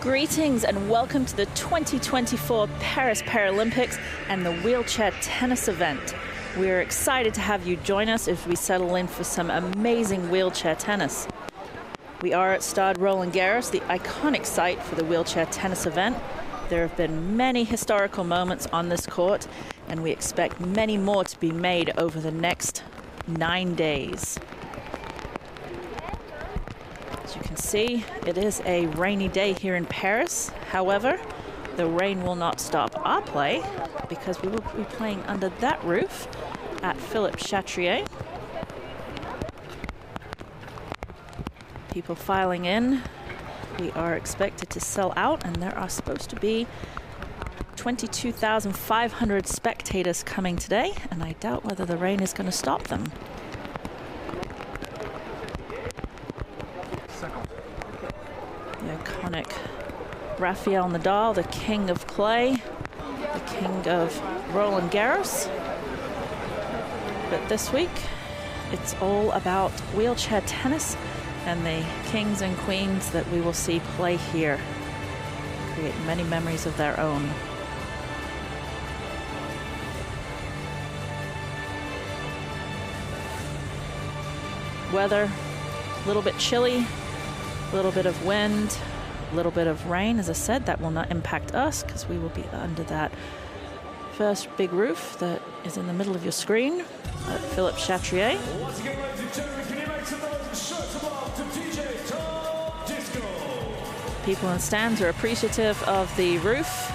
Greetings and welcome to the 2024 Paris Paralympics and the wheelchair tennis event. We're excited to have you join us as we settle in for some amazing wheelchair tennis. We are at Stade Roland-Garros, the iconic site for the wheelchair tennis event. There have been many historical moments on this court, and we expect many more to be made over the next 9 days. As you can see, it is a rainy day here in Paris. However, the rain will not stop our play because we will be playing under that roof at Philippe Chatrier. People filing in. We are expected to sell out, and there are supposed to be 22,500 spectators coming today, and I doubt whether the rain is going to stop them. The iconic Rafael Nadal, the king of clay, the king of Roland-Garros. But this week, it's all about wheelchair tennis and the kings and queens that we will see play here, create many memories of their own. Weather, a little bit chilly, a little bit of wind, a little bit of rain. As I said, that will not impact us because we will be under that first big roof that is in the middle of your screen at Philippe Chatrier. People in the stands are appreciative of the roof.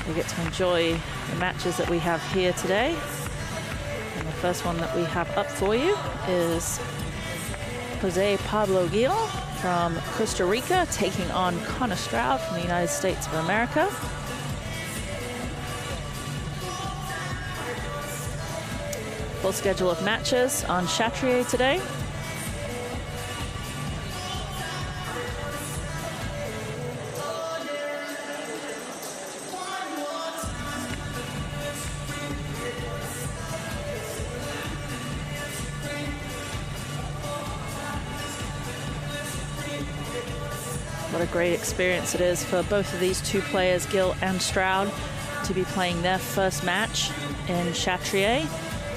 We get to enjoy the matches that we have here today. And the first one that we have up for you is Jose Pablo Gil from Costa Rica taking on Connor Stroud from the United States of America. Full schedule of matches on Chatrier today. What a great experience it is for both of these two players, Gil and Stroud, to be playing their first match in Chatrier.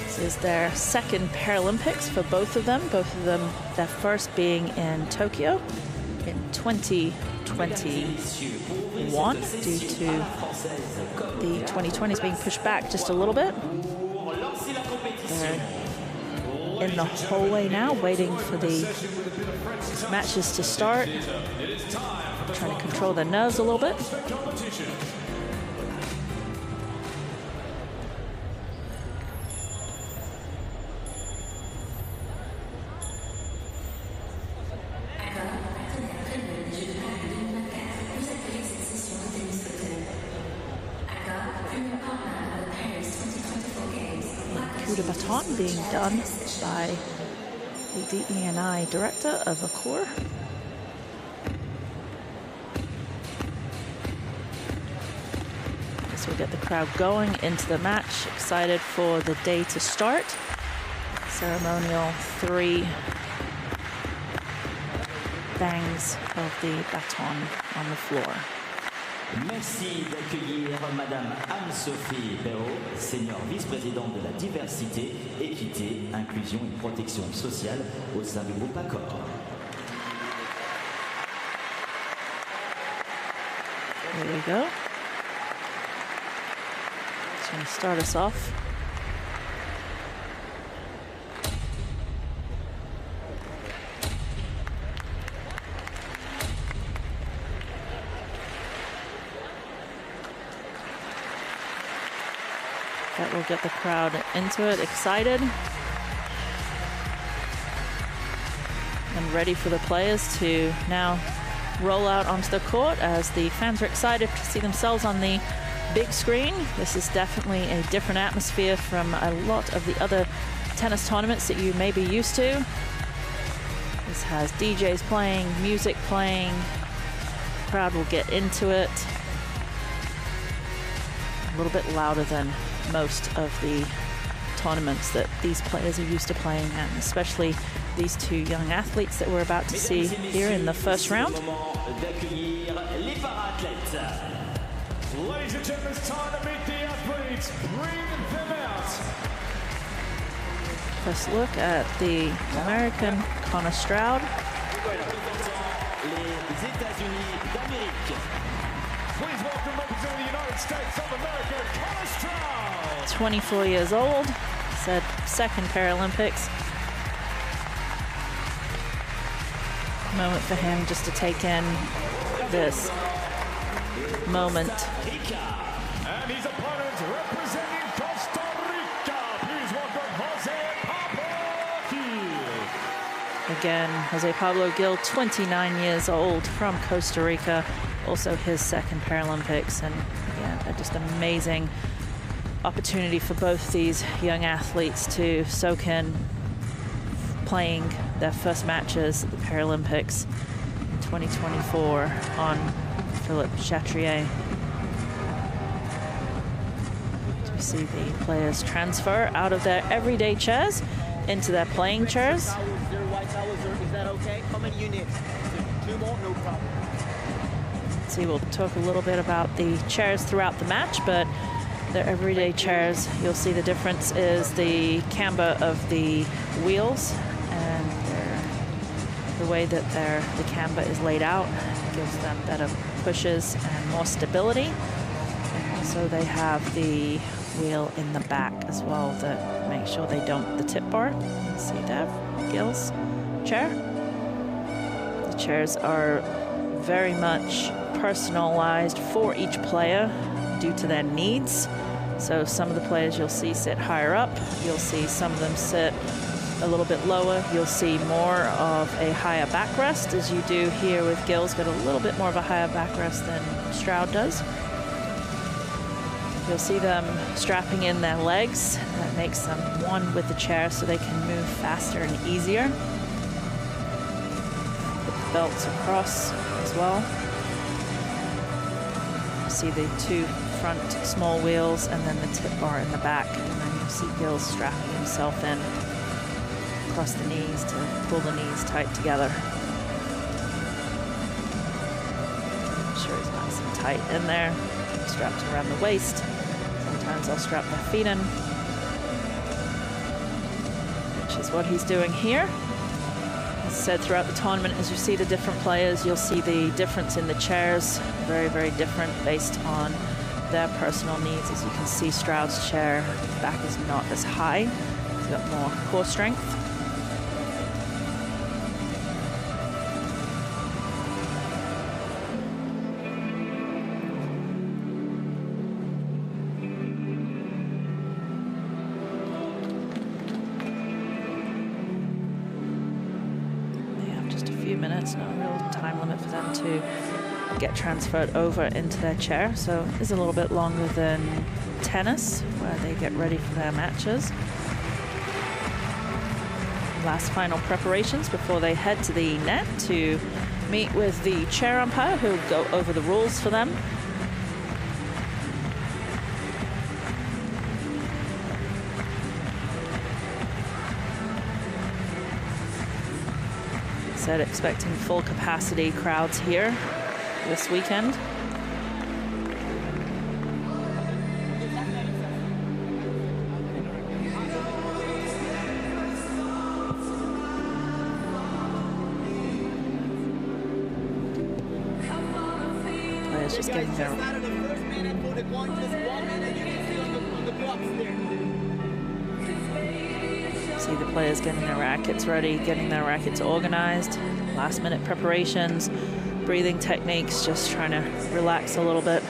This is their second Paralympics for both of them, their first being in Tokyo in 2021 due to the 2020s being pushed back just a little bit. They're in the hallway now, waiting for the matches to start. Trying to control their nerves a little bit. Coup de baton being done by the DE&I director of Accor. So we get the crowd going into the match, excited for the day to start. Ceremonial 3 bangs of the baton on the floor. Merci d'accueillir Madame Anne-Sophie Perrault, senior vice-présidente de la diversité, équité, inclusion et protection sociale au sein du groupe Accor. There you go. Just going to start us off. That will get the crowd into it, excited, and ready for the players to now roll out onto the court as the fans are excited to see themselves on the big screen. This is definitely a different atmosphere from a lot of the other tennis tournaments that you may be used to. This has DJs playing, music playing, the crowd will get into it. A little bit louder than most of the tournaments that these players are used to playing at, especially these two young athletes that we're about to see here in the first round. Ladies and gentlemen, it's time to meet the athletes. Bring them out. First look at the American Connor Stroud. Les États-Unis d'Amérique. Please welcome representing the United States of America, Connor Stroud. 24 years old, said second Paralympics. Moment for him just to take in this moment. And his opponent representing Costa Rica. Please welcome Jose Pablo Gil. Again, Jose Pablo Gil, 29 years old, from Costa Rica. Also his second Paralympics. And again, just amazing opportunity for both these young athletes to soak in playing their first matches at the Paralympics in 2024 on Philippe Chatrier. We see the players transfer out of their everyday chairs into their playing chairs. Is that okay? How many units? 2 more? No problem. See, we'll talk a little bit about the chairs throughout the match, but their everyday chairs, you'll see the difference is the camber of the wheels and the way that the camber is laid out gives them better pushes and more stability. And also they have the wheel in the back as well that make sure they don't the tip bar. You see there, Gil's chair. The chairs are very much personalized for each player due to their needs. So some of the players you'll see sit higher up. You'll see some of them sit a little bit lower. You'll see more of a higher backrest, as you do here with Gil's got a little bit more of a higher backrest than Stroud does. You'll see them strapping in their legs. That makes them one with the chair so they can move faster and easier. Put the belts across as well. You see the 2 front small wheels and then the tip bar in the back. And then you see Gil strapping himself in across the knees to pull the knees tight together. Make sure he's nice and tight in there. Strapped around the waist. Sometimes I'll strap their feet in, which is what he's doing here. As I said, throughout the tournament, as you see the different players, you'll see the difference in the chairs. Very, very different based on their personal needs. As you can see, Stroud's chair, the back is not as high. He's got more core strength. They have just a few minutes, no real time limit for them to get transferred over into their chair, so it's a little bit longer than tennis where they get ready for their matches. Last final preparations before they head to the net to meet with the chair umpire who'll go over the rules for them. Said expecting full capacity crowds here this weekend. Players just getting their see the players getting their rackets ready, getting their rackets organized, last minute preparations, breathing techniques, just trying to relax a little bit.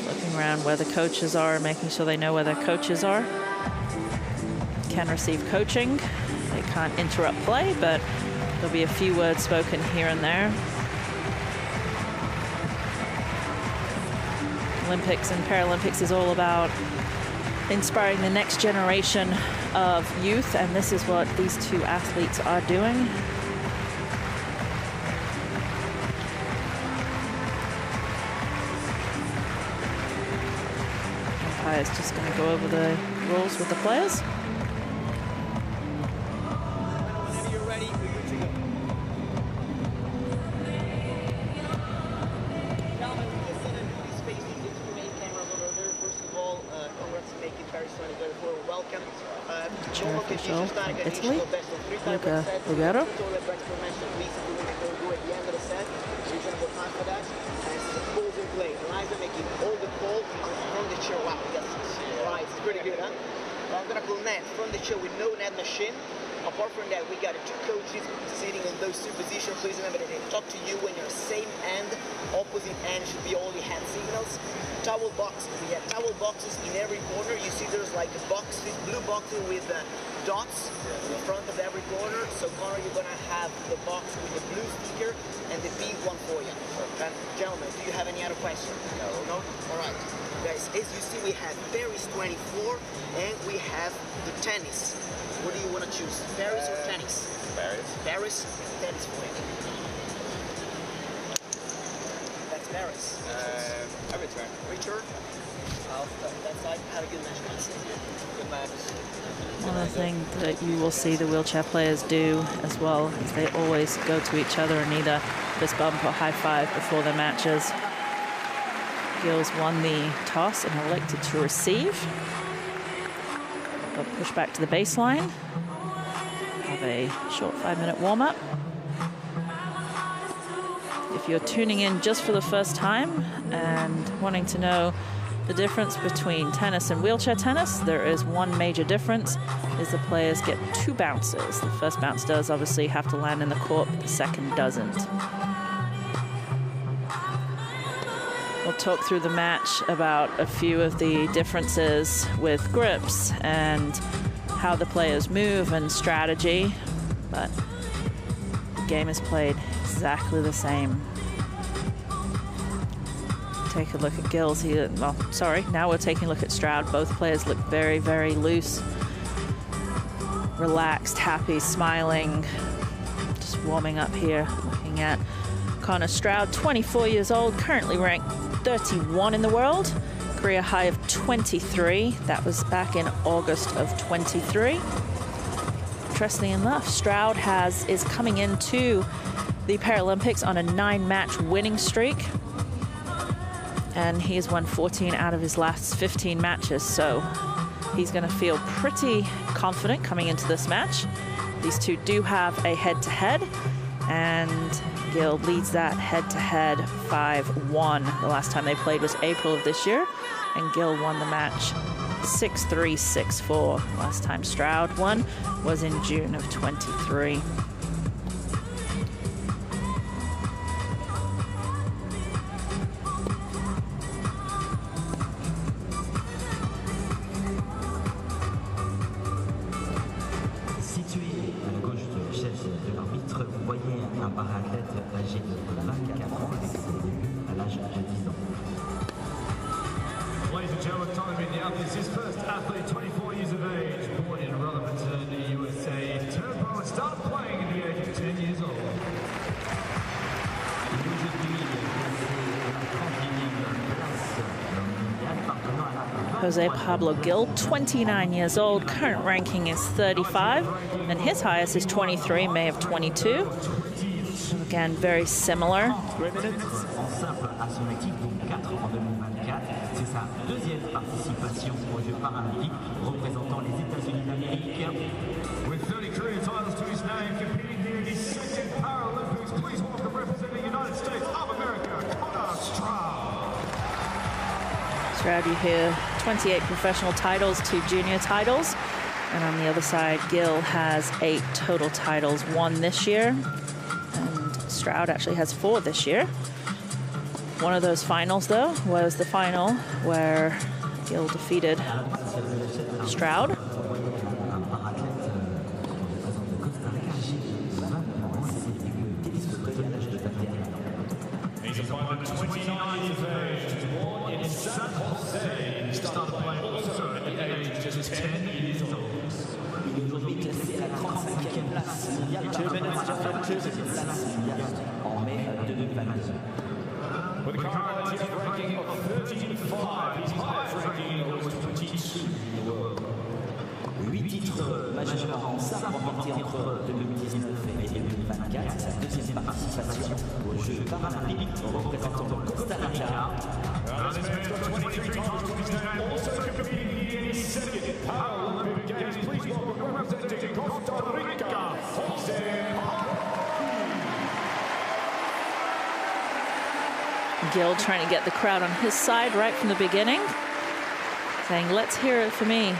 Looking around where the coaches are, making sure they know where their coaches are. Can receive coaching. They can't interrupt play, but there'll be a few words spoken here and there. Olympics and Paralympics is all about inspiring the next generation of youth, and this is what these 2 athletes are doing. Umpire's just going to go over the rules with the players. official from Italy, Luca Lugero. Right, it's pretty good, huh? I'm gonna call net from the chair with no net machine. Apart from that, we got two coaches sitting in those two positions. Please remember that they talk to you when you're same end, opposite end should be only hand signals. Towel boxes. We have towel boxes in every corner. You see there's like a box, blue boxes with dots in front of every corner. So corner, you're gonna have the box with the blue sticker and the big one for you. And gentlemen, do you have any other questions? No? All right. Guys, as you see, we have Paris 24 and we have the tennis. What do you want to choose? Paris or tennis? Paris. Paris, tennis for you. That's Paris. I return. Return. That side. Have a good match, guys. Good match. One of the things that you will see the wheelchair players do as well is they always go to each other and either fist bump or high five before their matches. Gilles won the toss and elected to receive. They'll push back to the baseline. Have a short 5-minute warm-up. If you're tuning in just for the first time and wanting to know the difference between tennis and wheelchair tennis, there is one major difference, is the players get 2 bounces. The first bounce does obviously have to land in the court, but the second doesn't. We'll talk through the match about a few of the differences with grips and how the players move and strategy, but the game is played exactly the same. Take a look at Gilles. Now we're taking a look at Stroud. Both players look very, very loose, relaxed, happy, smiling, just warming up here. Looking at Connor Stroud, 24 years old, currently ranked 31 in the world, career high of 23. That was back in August of 23. Interestingly enough, Stroud is coming into the Paralympics on a 9-match winning streak, and he has won 14 out of his last 15 matches, so he's going to feel pretty confident coming into this match. These two do have a head-to-head, and Gilles leads that head-to-head 5-1. The last time they played was April of this year, and Gilles won the match 6-3, 6-4. Last time Stroud won was in June of 23. Ladies and gentlemen, time to meet the athletes. His first athlete, 24 years of age, born in Roland-Garros, USA, turned pro and started playing at the age of 10 years old. Jose Pablo Gil, 29 years old, current ranking is 35, and his highest is 23, May of 22. Again, very similar. C'est sa deuxième participation aux Jeux Paralympiques représentant les États-Unis d'Amérique. With 30 career titles to his name, competing here in his second Paralympics, please welcome representing the United States of America, Connor Stroud. Stroud, you hear 28 professional titles, 2 junior titles. And on the other side, Gil has 8 total titles, 1 this year. And Stroud actually has 4 this year. One of those finals, though, was the final where Gil defeated Stroud. He's a fighter, 29 years of age, born in San Jose. He started playing also at the age of just 10 years old. Il est aujourd'hui classé à la 35e place mondiale par la 22e place mondiale en mai 2022. With a current ranking of 35, his highest ranking was 22 in the world. 8 titres majeurs en sabre remportés entre 2019 et 2024. Sa deuxième participation aux Jeux Paralympiques représentant le Costa Rica. This man has got 23 titles to his name, also competing here the second Paralympic Games. Please welcome representing Costa Rica, Gil trying to get the crowd on his side right from the beginning, saying, let's hear it for me.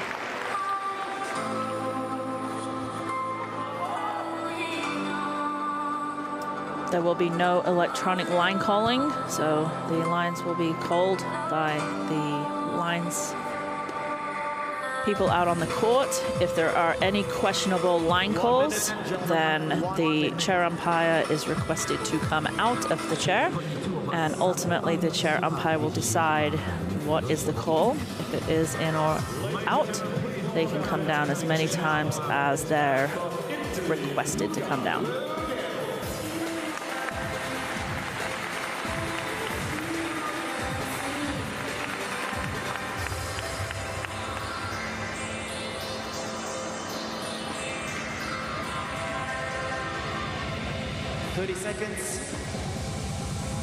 There will be no electronic line calling, so the lines will be called by the lines people out on the court. If there are any questionable line calls, then the chair umpire is requested to come out of the chair, and ultimately the chair umpire will decide what is the call. If it is in or out, they can come down as many times as they're requested to come down.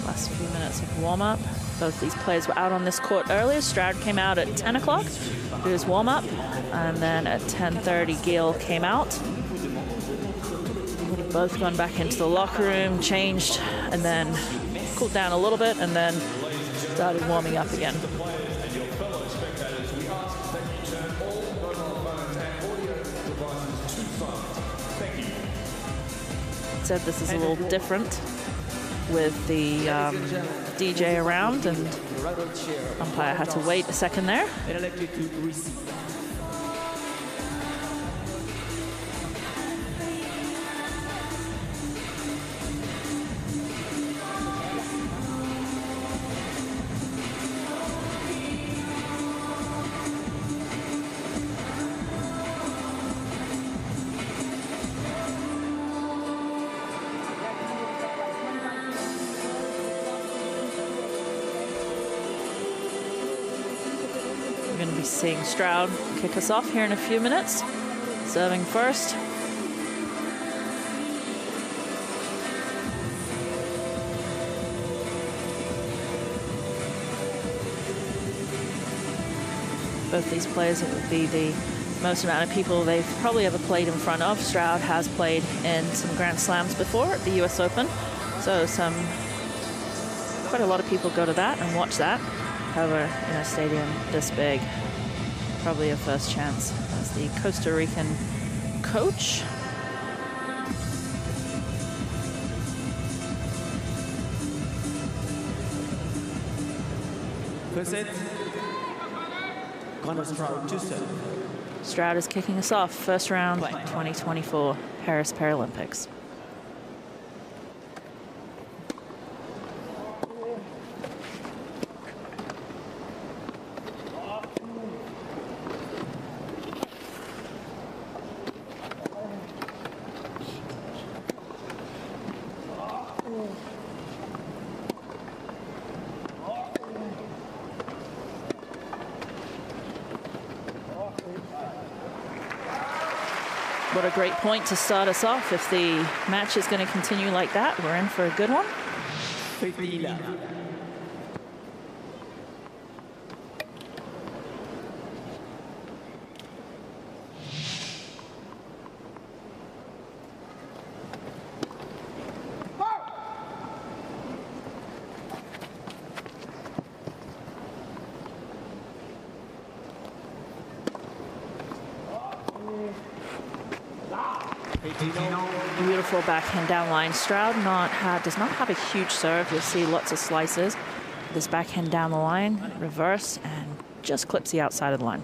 Last few minutes of warm-up. Both these players were out on this court earlier. Stroud came out at 10 o'clock to do his warm-up, and then at 10:30 Gil came out. Both gone back into the locker room, changed, and then cooled down a little bit, and then started warming up again. Said this is a little different with the DJ around, and umpire had to wait a second there. Seeing Stroud kick us off here in a few minutes. Serving first. Both these players, it would be the most amount of people they've probably ever played in front of. Stroud has played in some Grand Slams before at the US Open, so quite a lot of people go to that and watch that. However, in a stadium this big, probably a first chance as the Costa Rican coach. Stroud is kicking us off. First round, 2024 Paris Paralympics. What a great point to start us off. If the match is going to continue like that, we're in for a good one. Beautiful backhand down line. Stroud does not have a huge serve. You'll see lots of slices. This backhand down the line, reverse, and just clips the outside of the line.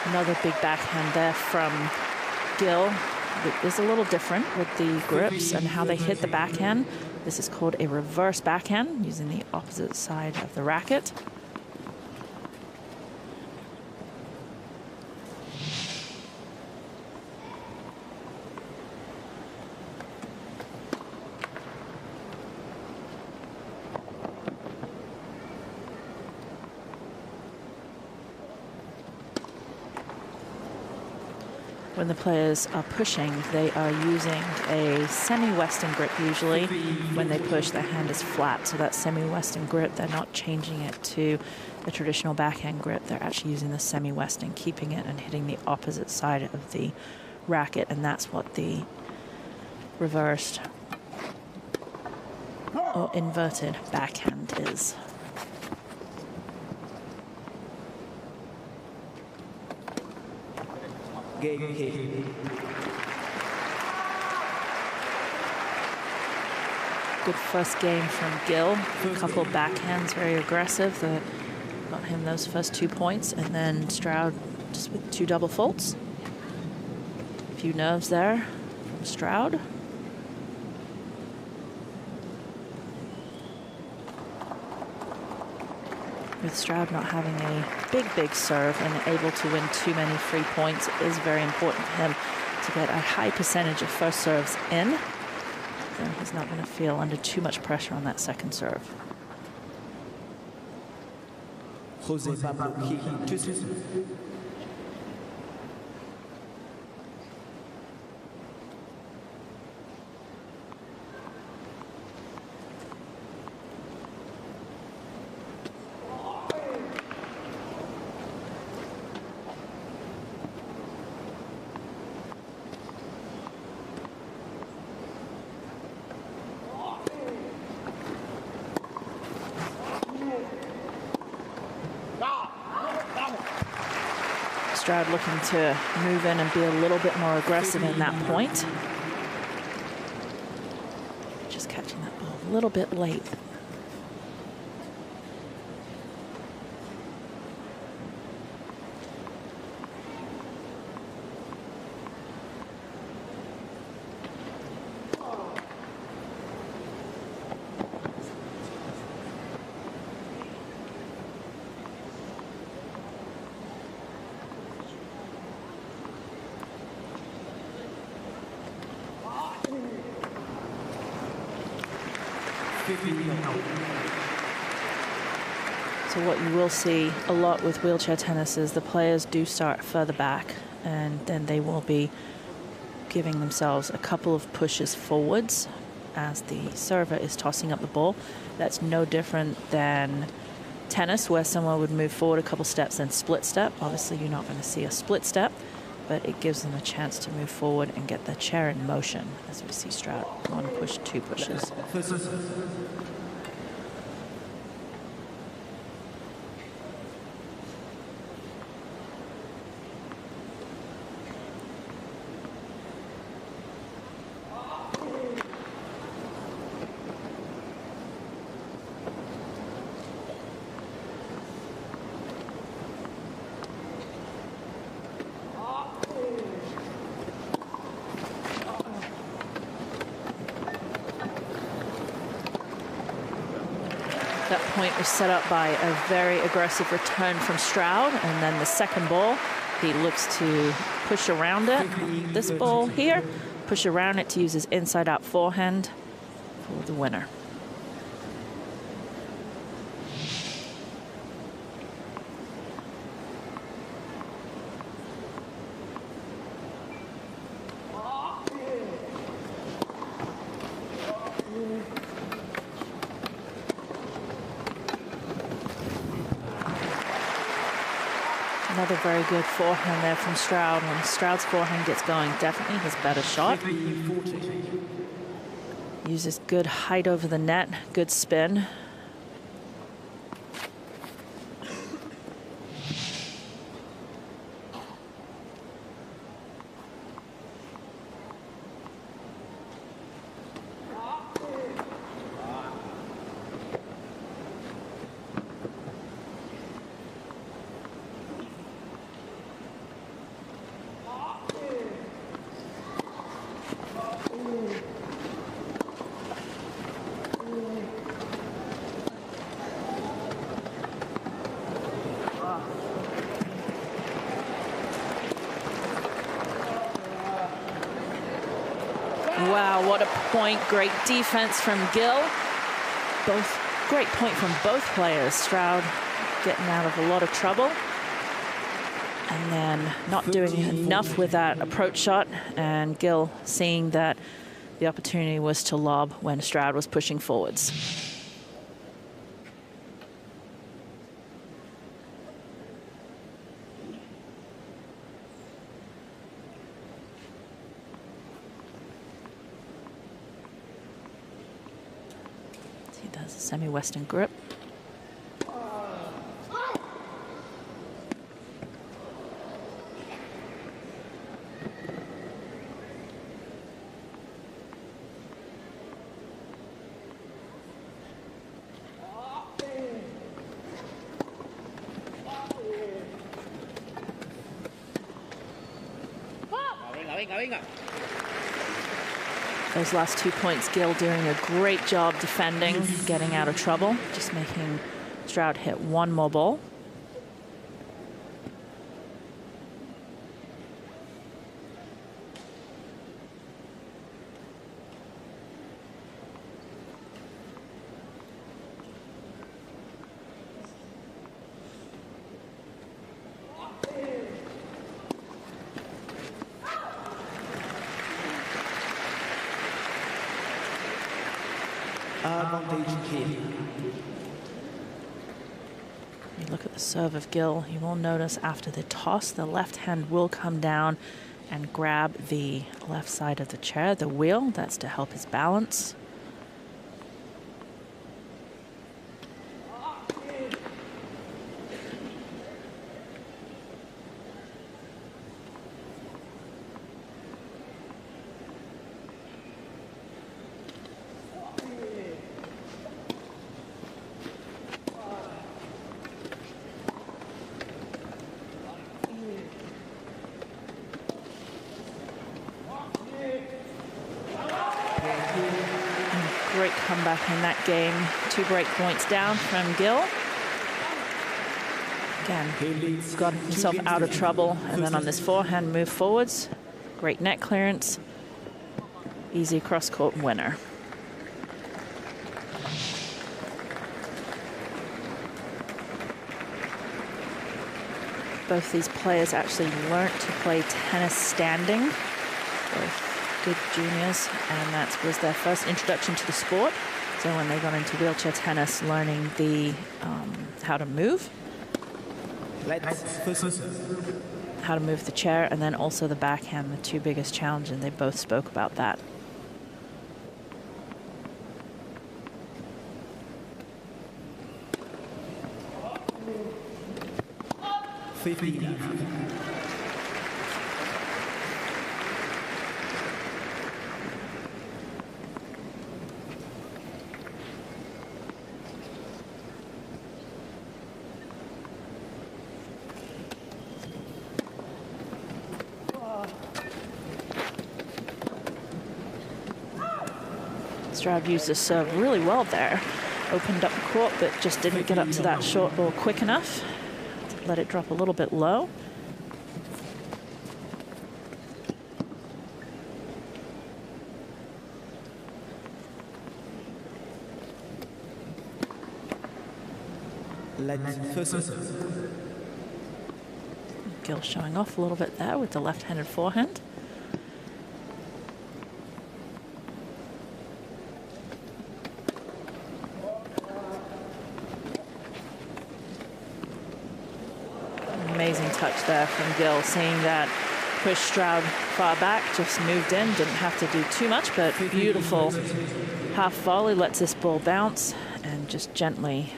Another big backhand there from Gil. It is a little different with the grips and how they hit the backhand. This is called a reverse backhand, using the opposite side of the racket. when the players are pushing, they are using a semi-Western grip usually. When they push, their hand is flat, so that semi-Western grip, they're not changing it to the traditional backhand grip. They're actually using the semi-Western, keeping it and hitting the opposite side of the racket, and that's what the reversed or inverted backhand is. Good first game from Gil. A couple backhands, very aggressive. That got him those first 2 points. And then Stroud just with 2 double faults. A few nerves there from Stroud. With Stroud not having a big serve and able to win too many free points, it is very important for him to get a high percentage of first serves in. Then he's not going to feel under too much pressure on that second serve. José Pablo Gil. Stroud looking to move in and be a little bit more aggressive in that point. Just catching that ball a little bit late. So what you will see a lot with wheelchair tennis is the players do start further back, and then they will be giving themselves a couple of pushes forwards as the server is tossing up the ball. That's no different than tennis, where someone would move forward a couple steps and split step. Obviously, you're not going to see a split step, but it gives them a chance to move forward and get the chair in motion, as we see Stroud. 1 push, 2 pushes. That point was set up by a very aggressive return from Stroud, and then the second ball, he looks to push around it. This ball here, push around it to use his inside-out forehand for the winner. Another very good forehand there from Stroud. When Stroud's forehand gets going, definitely his better shot. Uses good height over the net, good spin. Wow, what a point. Great defense from Gil. Great point from both players. Stroud getting out of a lot of trouble. And then not doing enough with that approach shot, and Gil seeing that the opportunity was to lob when Stroud was pushing forwards. He does a semi-western grip. Those last 2 points, Gil doing a great job defending, getting out of trouble, just making Stroud hit one more ball. You look at the serve of Gil, you will notice after the toss, the left hand will come down and grab the left side of the chair, the wheel. That's to help his balance. Great comeback in that game. 2 break points down from Gil. Again, got himself out of trouble, and then on this forehand move forwards, great net clearance, easy cross-court winner. Both these players actually learnt to play tennis standing. Both good juniors, and that was their first introduction to the sport. So when they got into wheelchair tennis, learning the how to move, how to move the chair, and then also the backhand, the 2 biggest challenges, and they both spoke about that. Stroud used the serve really well there. Opened up the court, but just didn't get up to that short ball quick enough. Let it drop a little bit low. Gil showing off a little bit there with the left-handed forehand. Amazing touch there from Gil, seeing that push Stroud far back, just moved in, didn't have to do too much, but beautiful half volley, lets this ball bounce and just gently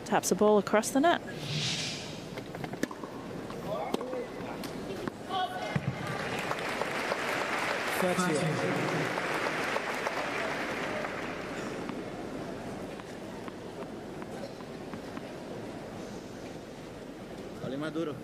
taps the ball across the net. Maduro.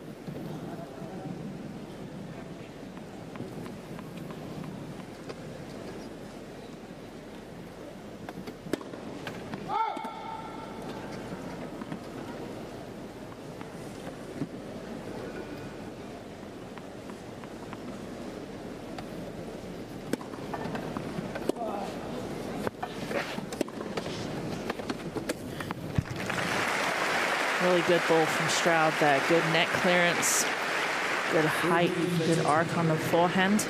Really good ball from Stroud there. Good net clearance, good height, good arc on the forehand.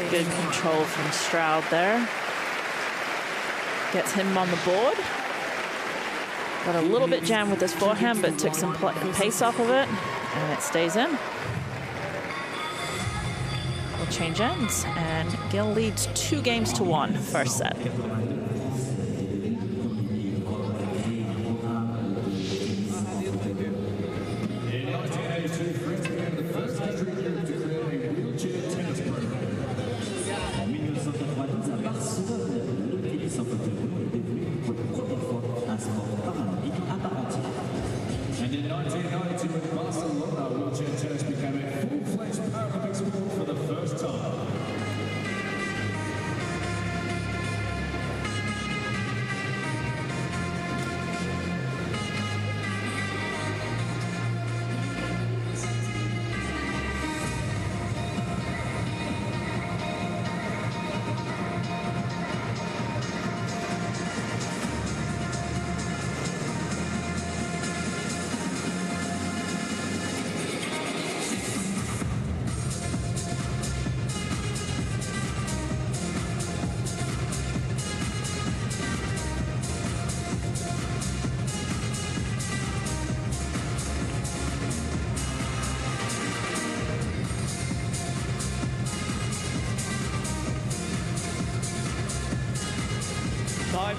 Good control from Stroud there. Gets him on the board. Got a little bit jammed with his forehand, but took some pace off of it, and it stays in. We'll change ends, and Gil leads 2-1 first set. And in 1990, when Barcelona wheelchair tennis became a full-fledged Paralympic sport for the first time. Time.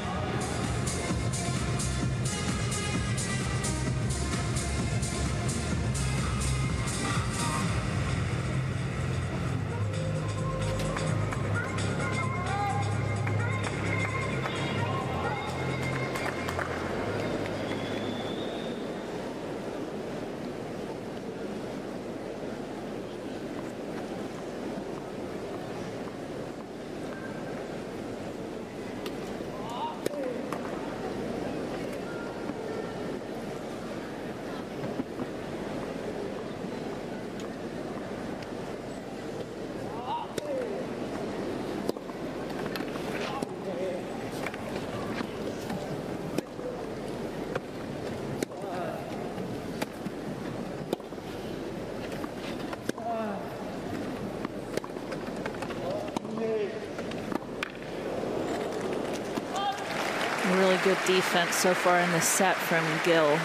Really good defense so far in the set from Gil.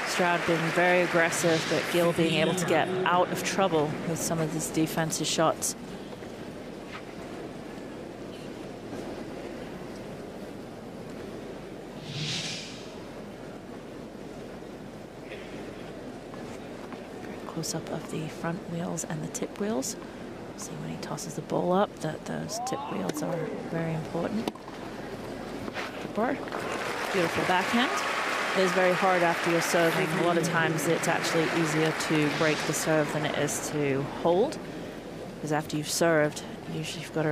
Stroud being very aggressive, but Gil being able to get out of trouble with some of his defensive shots. Close up of the front wheels and the tip wheels. See when he tosses the ball up that those tip wheels are very important. Beautiful backhand. It is very hard after you're serving. A lot of times it's actually easier to break the serve than it is to hold, because after you've served, usually you've got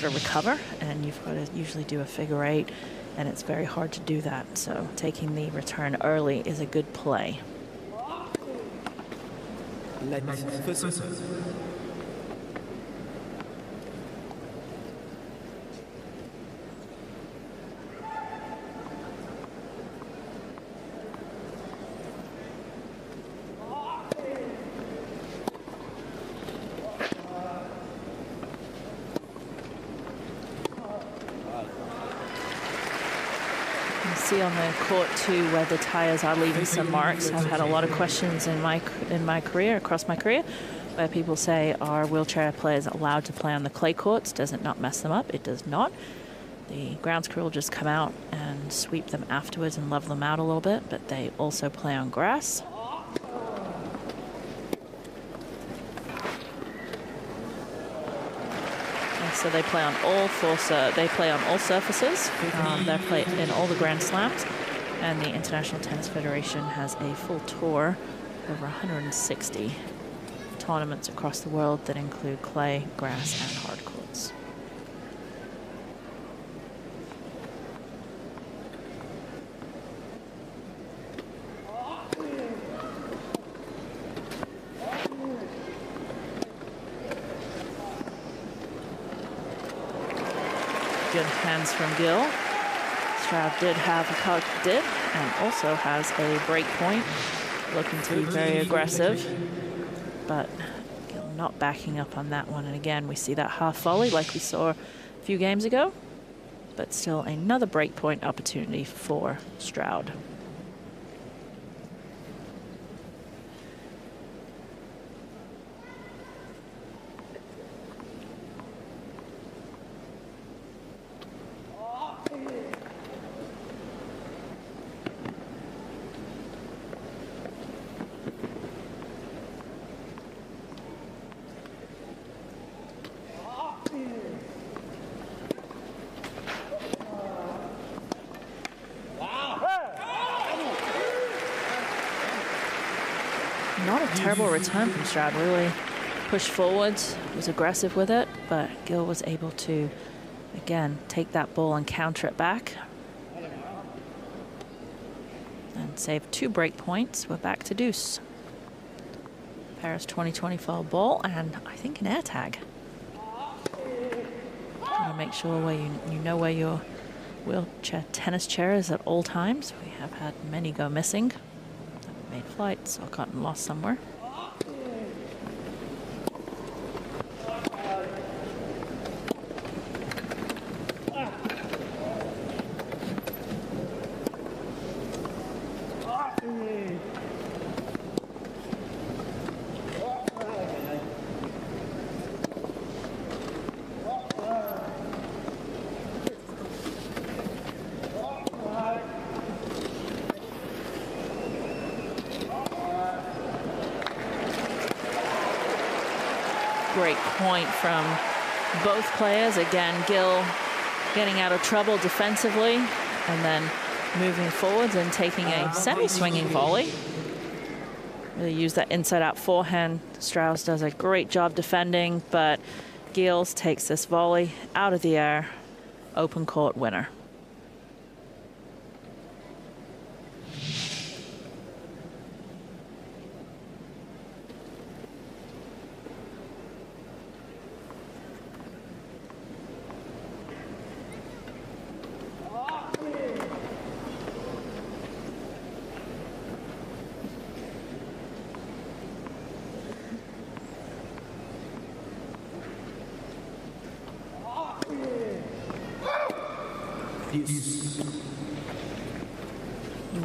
to recover, and you've got to usually do a figure eight, and it's very hard to do that. So taking the return early is a good play. See on the court too where the tires are leaving some marks. I've had a lot of questions in my career, across my career, where people say, are wheelchair players allowed to play on the clay courts? Does it not mess them up? It does not. The grounds crew will just come out and sweep them afterwards and level them out a little bit, but they also play on grass. So they play on all surfaces. They play in all the Grand Slams, and the International Tennis Federation has a full tour, over 160 tournaments across the world that include clay, grass, and hard courts. Good hands from Gill. Stroud did have a card, and also has a break point, looking to be very aggressive, but Gill not backing up on that one. And again, we see that half volley like we saw a few games ago, but still another break point opportunity for Stroud. Not a terrible return from Stroud, really pushed forwards, was aggressive with it, but Gill was able to, again, take that ball and counter it back. And save 2 break points. We're back to deuce. Paris 2024 ball, and I think an air tag. Want to make sure where you know where your wheelchair tennis chair is at all times. We have had many go missing. Made flights or gotten lost somewhere. Great point from both players. Again, Gill getting out of trouble defensively and then moving forwards and taking a semi-swinging volley. Really use that inside-out forehand. Strauss does a great job defending, but Gilles takes this volley out of the air. Open court winner. You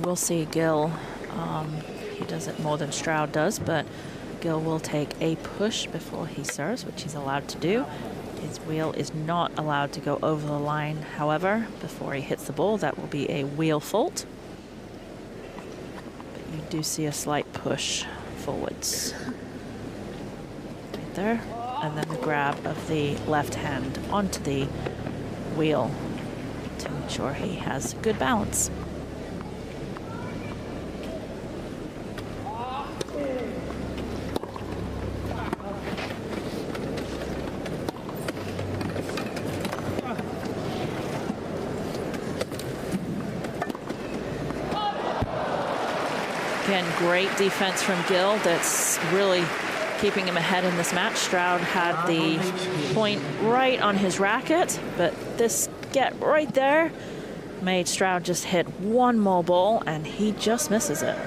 will see Gill, he does it more than Stroud does, but Gill will take a push before he serves, which he's allowed to do. His wheel is not allowed to go over the line, however, before he hits the ball. That will be a wheel fault. But you do see a slight push forwards. Right there. And then the grab of the left hand onto the wheel to ensure he has good balance. Again, great defense from Gill. That's really keeping him ahead in this match. Stroud had the point right on his racket, but this get right there made Stroud just hit one more ball, and he just misses it.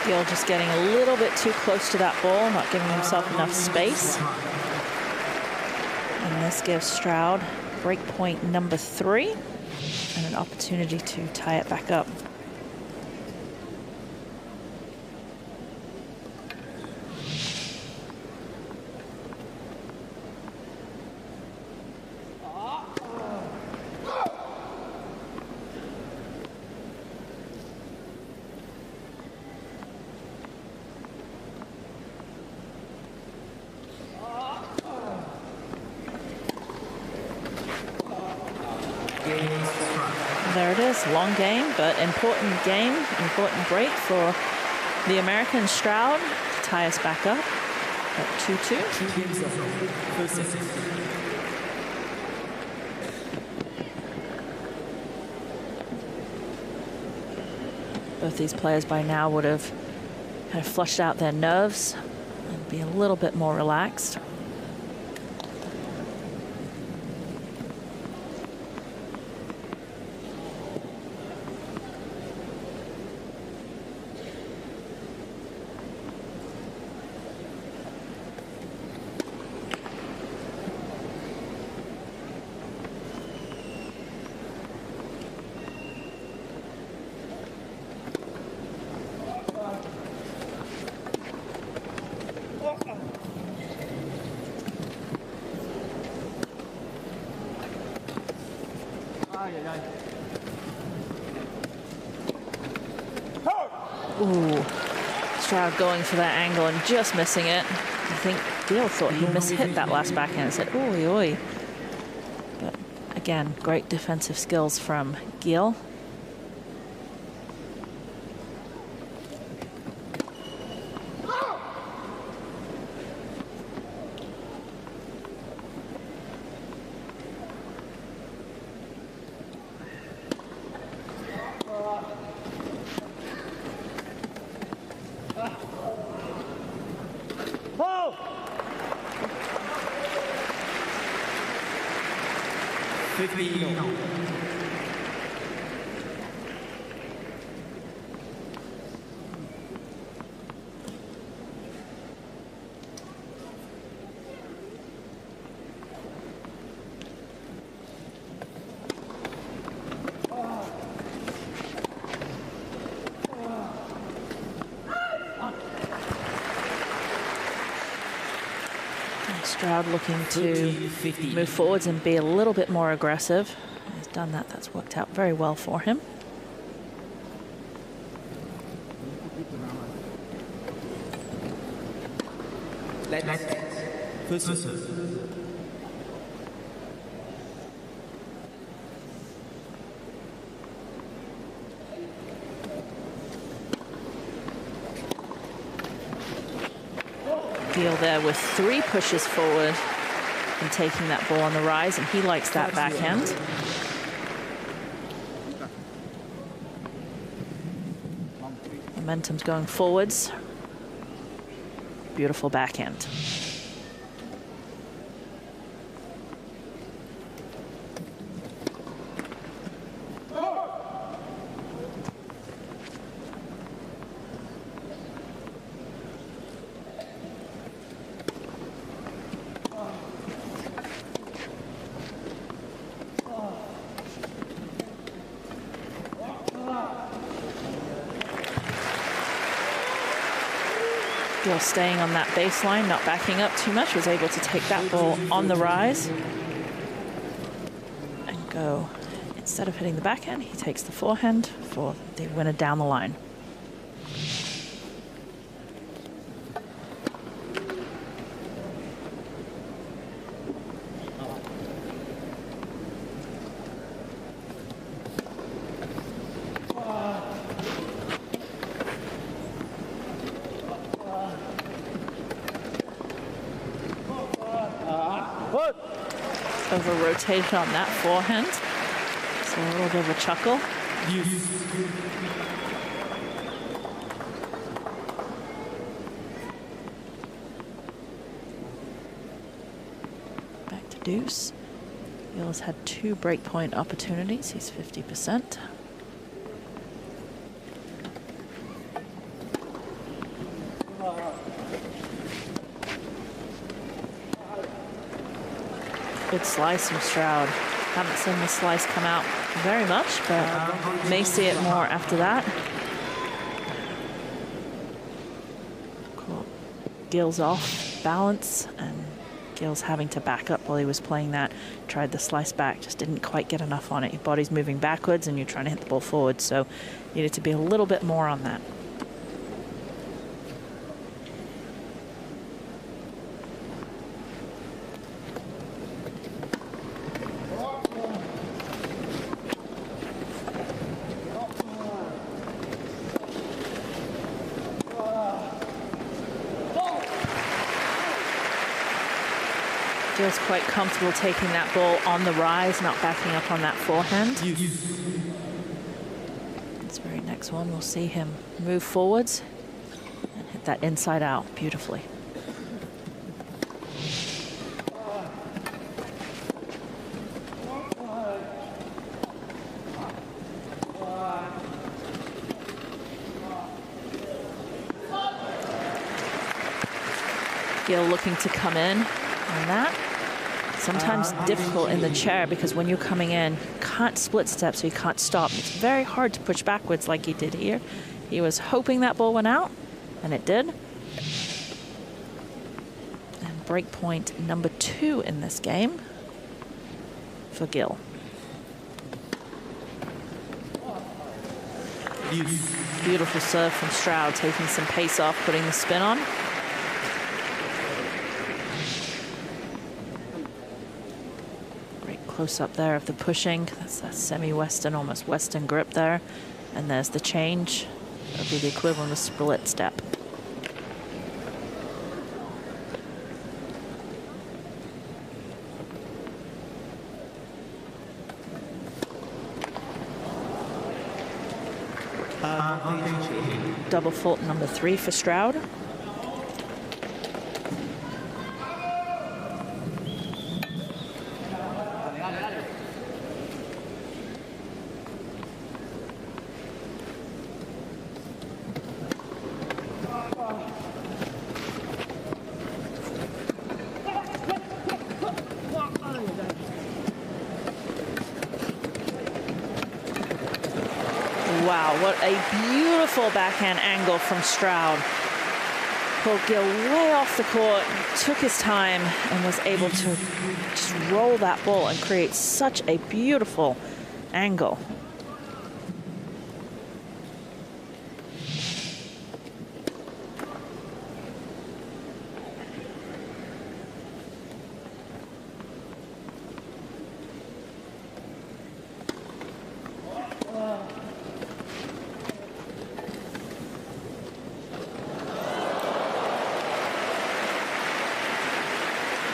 Gil just getting a little bit too close to that ball, not giving himself enough space. And this gives Stroud break point number 3 and an opportunity to tie it back up. There it is, long game, but important game, important break for the American Stroud to tie us back up at 2-2. Both these players by now would have kind of flushed out their nerves and be a little bit more relaxed. Ooh, Stroud going for that angle and just missing it. I think Gil thought he mishit that last backhand and said, oi, oi. But again, great defensive skills from Gil. Stroud looking to move forwards and be a little bit more aggressive. He's done that. That's worked out very well for him. Gil there with 3 pushes forward and taking that ball on the rise, and he likes that backhand. Momentum's going forwards. Beautiful backhand. Gil staying on that baseline, not backing up too much, was able to take that ball on the rise and go. Instead of hitting the backhand, he takes the forehand for the winner down the line. Over-rotated on that forehand. So a little bit of a chuckle. Back to deuce. Gil's had 2 breakpoint opportunities. He's 50%. Good slice from Stroud. Haven't seen the slice come out very much, but may see it more after that. Cool. Gill's off balance, and Gill's having to back up while he was playing that. Tried the slice back, just didn't quite get enough on it. Your body's moving backwards and you're trying to hit the ball forward, so needed to be a little bit more on that. Feels quite comfortable taking that ball on the rise, not backing up on that forehand. This very next one, we'll see him move forwards and hit that inside out beautifully. Gill looking to come in on that. Sometimes difficult in the chair because when you're coming in, you can't split step, so you can't stop. It's very hard to push backwards like he did here. He was hoping that ball went out, and it did. And break point number 2 in this game for Gill. Beautiful serve from Stroud, taking some pace off, putting the spin on. Close up there of the pushing. That's that semi-western, almost western grip there. And there's the change. That would be the equivalent of split step. Double fault number 3 for Stroud. Wow, what a beautiful backhand angle from Stroud. Pulled Gill way off the court, took his time, and was able to just roll that ball and create such a beautiful angle.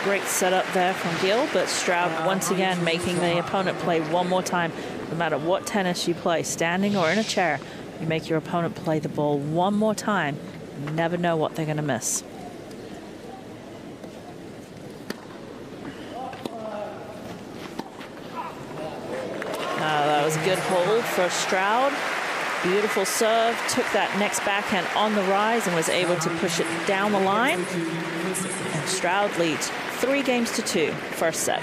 Great setup there from Gill, but Stroud once again making the opponent play one more time. No matter what tennis you play, standing or in a chair, you make your opponent play the ball one more time. You never know what they're going to miss. That was a good hold for Stroud. Beautiful serve, took that next backhand on the rise and was able to push it down the line. And Stroud leads 3-2, first set.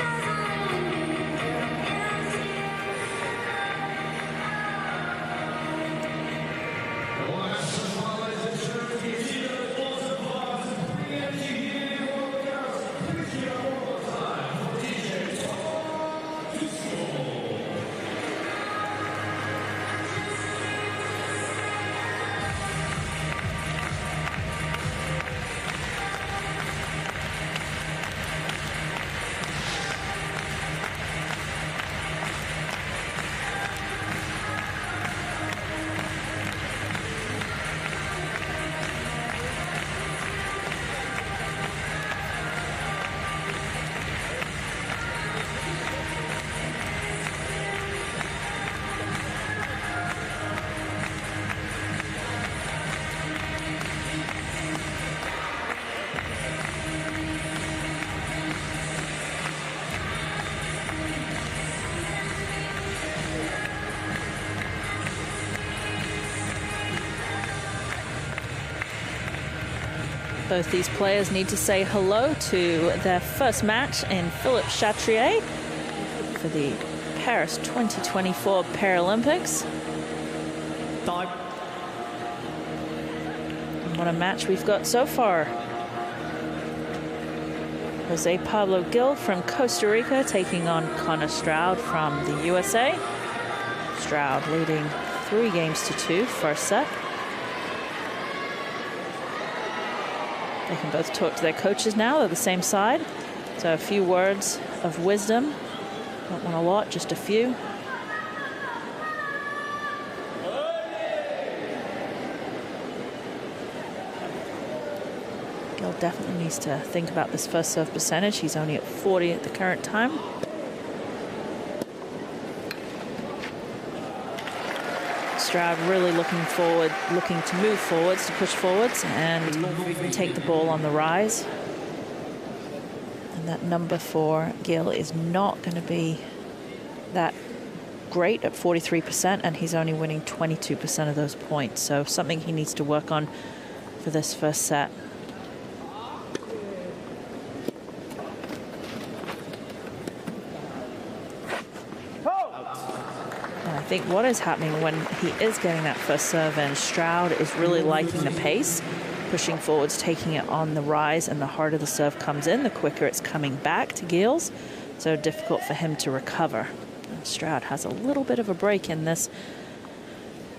Both these players need to say hello to their first match in Philippe Chatrier for the Paris 2024 Paralympics. Time. And what a match we've got so far. Jose Pablo Gil from Costa Rica taking on Connor Stroud from the USA. Stroud leading 3-2 first set. They can both talk to their coaches now. They're the same side. So a few words of wisdom. Don't want a lot, just a few. Gil definitely needs to think about this first serve percentage. He's only at 40 at the current time. Stroud really looking to move forwards, to push forwards and take the ball on the rise. And that number for Gil is not going to be that great at 43%, and he's only winning 22% of those points. So something he needs to work on for this first set. I think what is happening when he is getting that first serve in, Stroud is really liking the pace, pushing forwards, taking it on the rise, and the harder the serve comes in, the quicker it's coming back to Gil's. So difficult for him to recover. And Stroud has a little bit of a break in this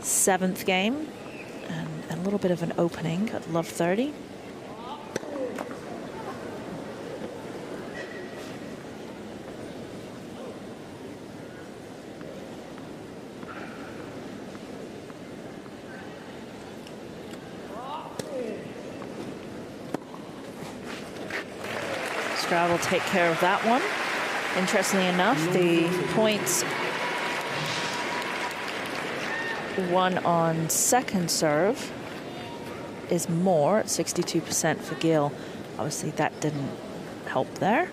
7th game, and a little bit of an opening at love 30. Stroud will take care of that one. Interestingly enough, the points won on second serve is more at 62% for Gil. Obviously that didn't help there,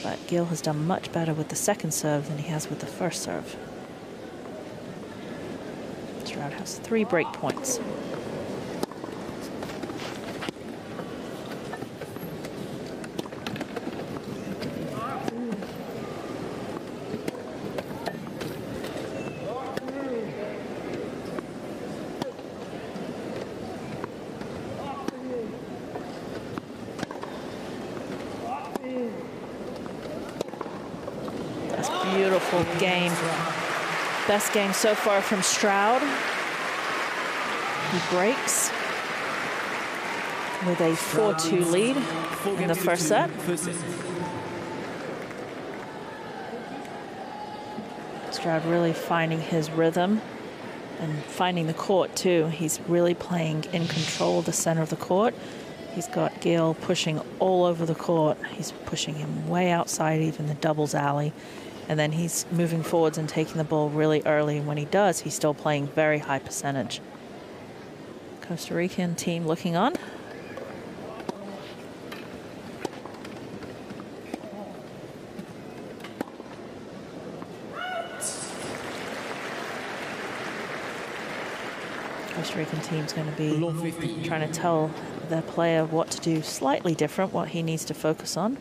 but Gil has done much better with the second serve than he has with the first serve. Stroud has 3 break points. Beautiful game. Best game so far from Stroud. He breaks with a 4-2 lead in the first set. Stroud really finding his rhythm and finding the court too. He's really playing in control of the center of the court. He's got Gil pushing all over the court. He's pushing him way outside even the doubles alley. And then he's moving forwards and taking the ball really early. And when he does, he's still playing very high percentage. Costa Rican team looking on. Costa Rican team's going to be trying to tell their player what to do slightly different, what he needs to focus on.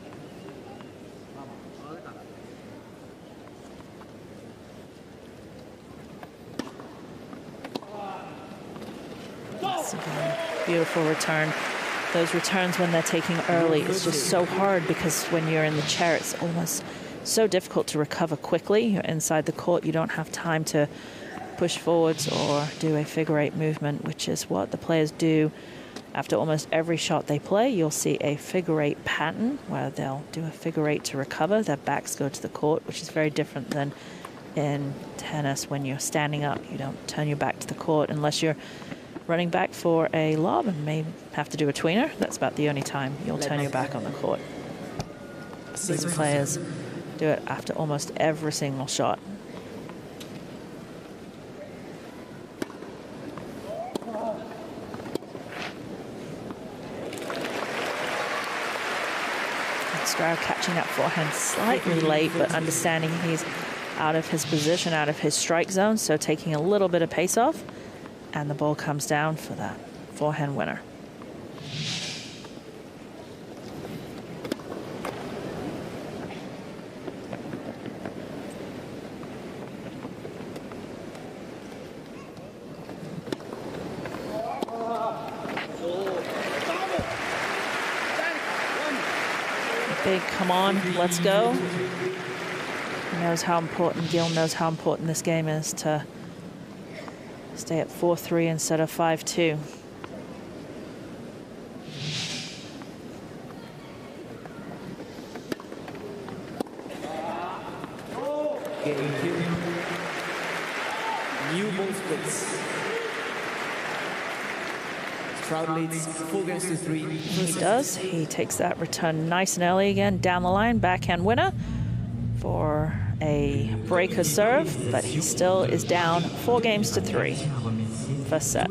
Beautiful return. Those returns when they're taking early is just so hard, because when you're in the chair, it's almost so difficult to recover quickly. You're inside the court. You don't have time to push forwards or do a figure-8 movement, which is what the players do after almost every shot they play. You'll see a figure-8 pattern where they'll do a figure-8 to recover. Their backs go to the court, which is very different than in tennis. When you're standing up, you don't turn your back to the court unless you're running back for a lob and may have to do a tweener. That's about the only time you'll turn your back on the court. These players do it after almost every single shot. Stroud catching that forehand slightly late, but understanding he's out of his position, out of his strike zone, so taking a little bit of pace off. And the ball comes down for that forehand winner. big, come on, let's go. He knows how important, Gil knows how important this game is to stay at 4-3 instead of 5-2. New ball splits. Stroud leads 4 games to 3. He does. He takes that return nice and early again down the line. Backhand winner for a breaker serve, but he still is down 4 games to 3. First set.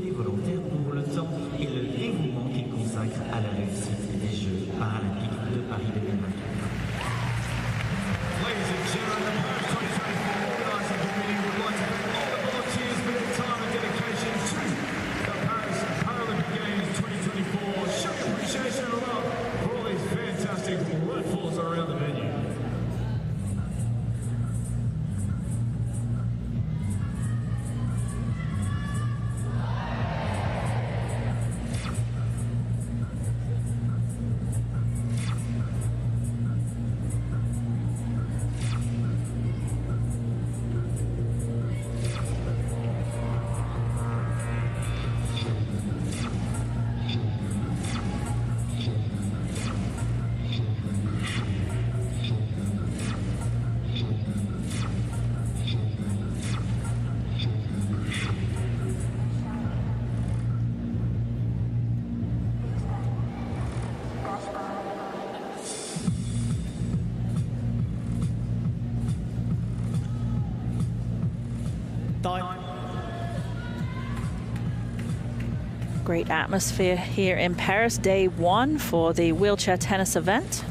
Great atmosphere here in Paris, day 1 for the wheelchair tennis event,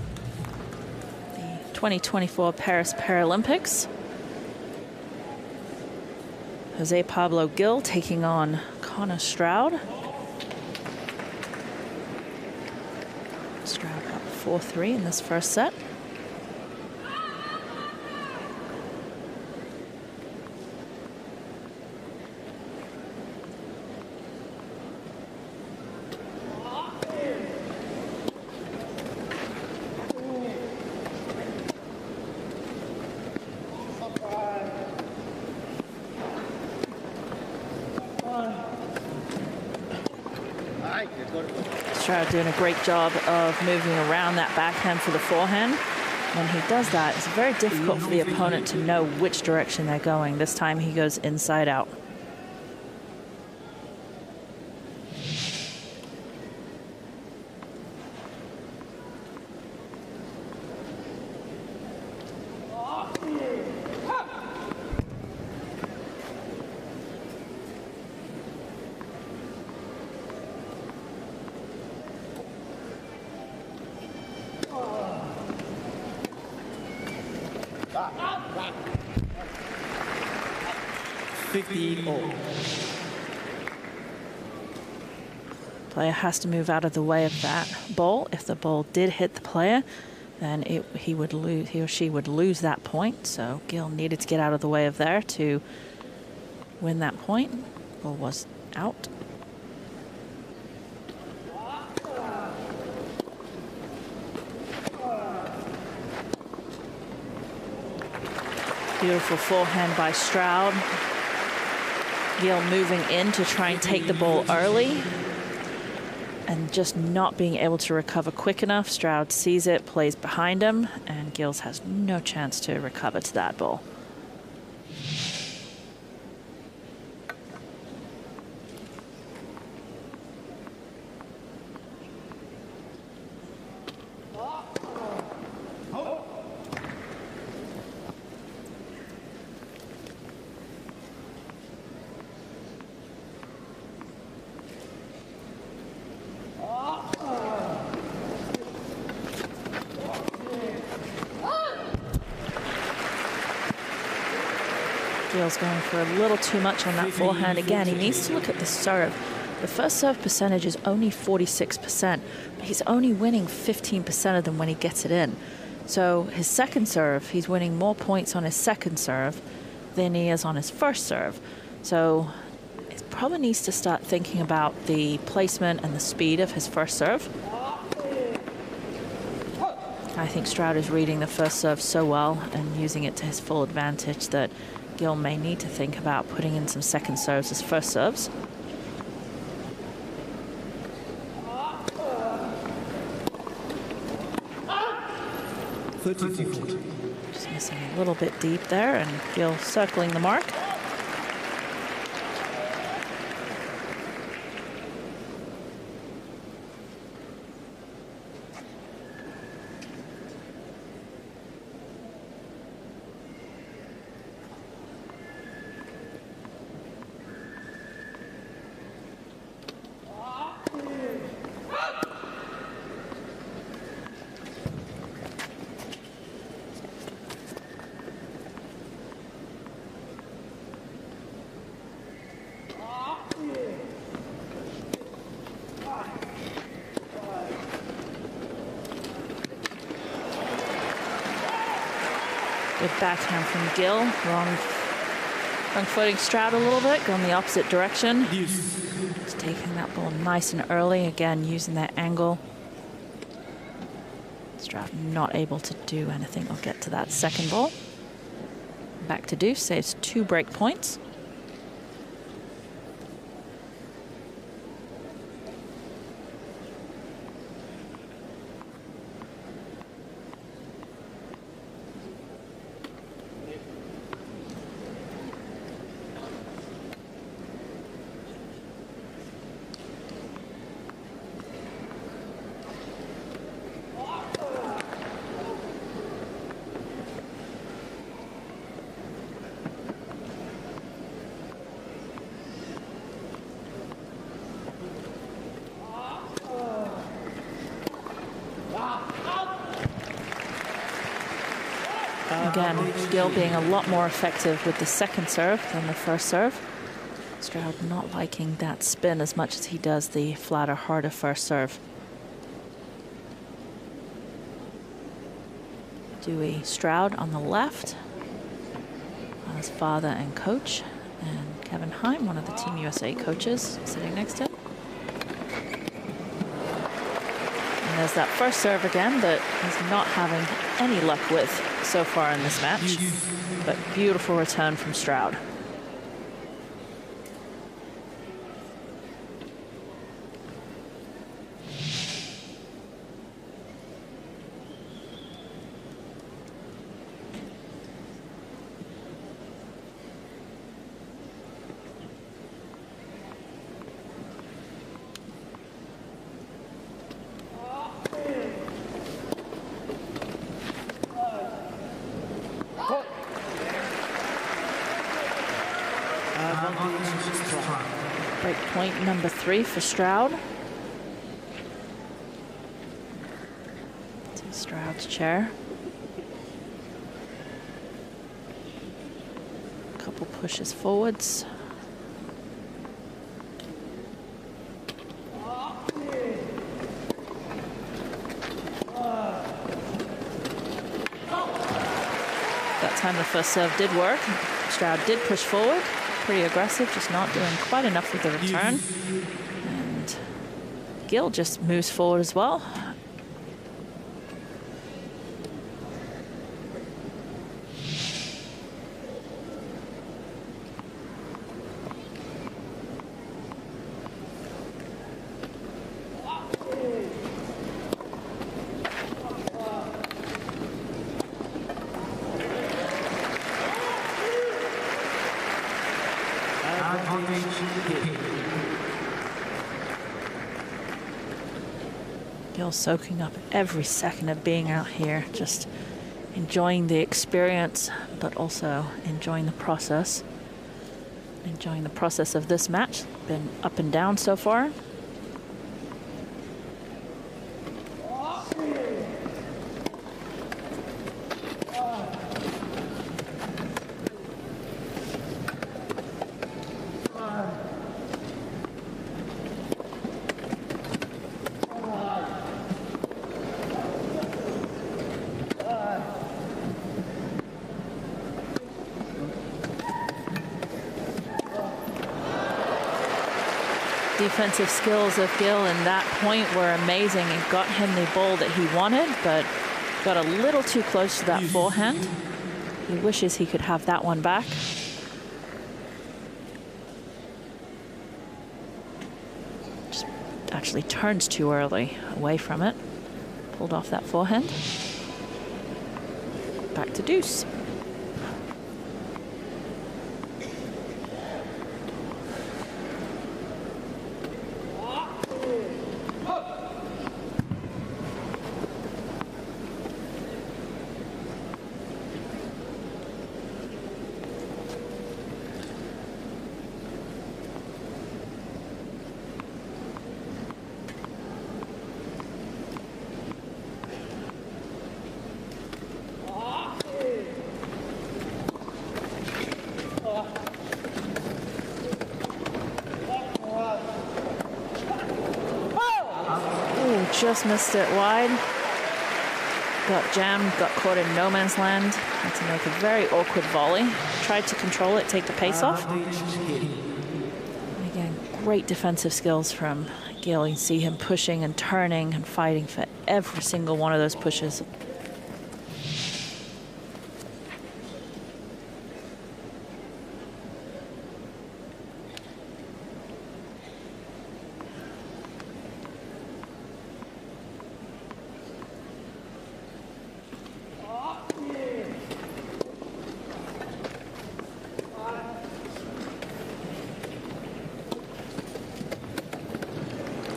the 2024 Paris Paralympics. Jose Pablo Gil taking on Connor Stroud. Stroud up 4-3 in this first set. Stroud doing a great job of moving around that backhand for the forehand. When he does that, it's very difficult for the opponent to know which direction they're going. This time he goes inside out. Player has to move out of the way of that ball. If the ball did hit the player, then he or she would lose that point. So Gil needed to get out of the way of there to win that point. Ball was out. Beautiful forehand by Stroud. Gil moving in to try and take the ball early and just not being able to recover quick enough. Stroud sees it, plays behind him, and Gils has no chance to recover to that ball. Gil's going for a little too much on that forehand. Again, he needs to look at the serve. The first serve percentage is only 46%, but he's only winning 15% of them when he gets it in. So his second serve, he's winning more points on his second serve than he is on his first serve. So he probably needs to start thinking about the placement and the speed of his first serve. I think Stroud is reading the first serve so well and using it to his full advantage that Gill may need to think about putting in some second serves as first serves. Just missing a little bit deep there, and Gill circling the mark. Good backhand from Gill. Wrong footing Stroud a little bit, going the opposite direction. Just taking that ball nice and early, again using that angle. Stroud not able to do anything. I'll get to that second ball. Back to deuce, saves 2 break points. Again, Gill being a lot more effective with the second serve than the first serve. Stroud not liking that spin as much as he does the flatter, harder first serve. Dewey Stroud on the left, his father and coach, and Kevin Heim, one of the Team USA coaches, sitting next to him. And there's that first serve again that he's not having any luck with so far in this match, but beautiful return from Stroud. Break point number 3 for Stroud. To Stroud's chair. Couple pushes forwards. That time the first serve did work. Stroud did push forward. Pretty aggressive, just not doing quite enough with the return. And Gill just moves forward as well. Gill soaking up every second of being out here, just enjoying the experience, but also enjoying the process. Enjoying the process of this match. Been up and down so far. Defensive skills of Gill in that point were amazing and got him the ball that he wanted, but Got a little too close to that forehand. He wishes he could have that one back. Just actually turns too early away from it. Pulled off that forehand. Back to deuce. Just missed it wide. Got jammed, got caught in no man's land. Had to make a very awkward volley. Tried to control it, take the pace off. Again, great defensive skills from Gil. You can see him pushing and turning and fighting for every single one of those pushes.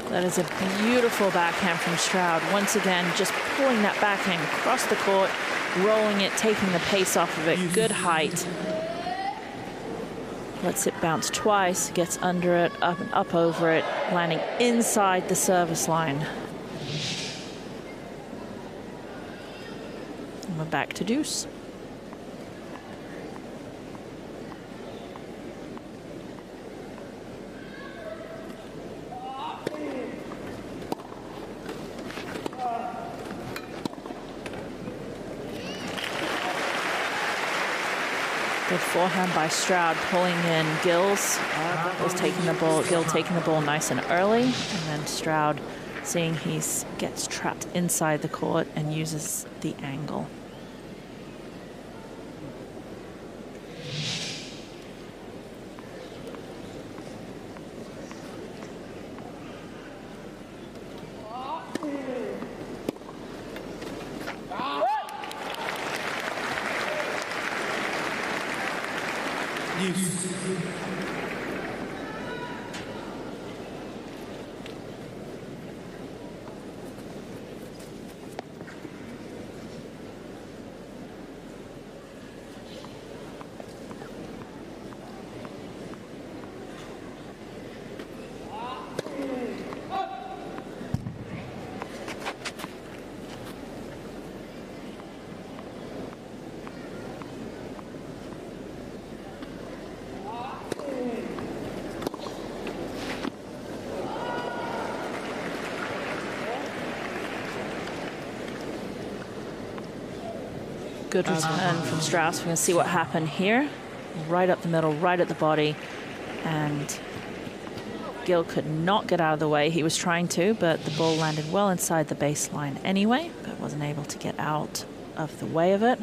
That is a beautiful backhand from Stroud. Once again, just pulling that backhand across the court, rolling it, taking the pace off of it. Good height. Lets it bounce twice, gets under it, up and up over it, landing inside the service line. And we're back to deuce. Good forehand by Stroud, pulling in Gil's. Was taking the ball. Gil taking the ball nice and early, and then Stroud, seeing he gets trapped inside the court and uses the angle. Good return from Strauss. We're going to see what happened here. Right up the middle, right at the body. And Gil could not get out of the way. He was trying to, but the ball landed well inside the baseline anyway, but wasn't able to get out of the way of it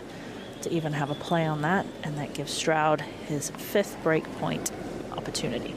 to even have a play on that. And that gives Stroud his 5th break point opportunity.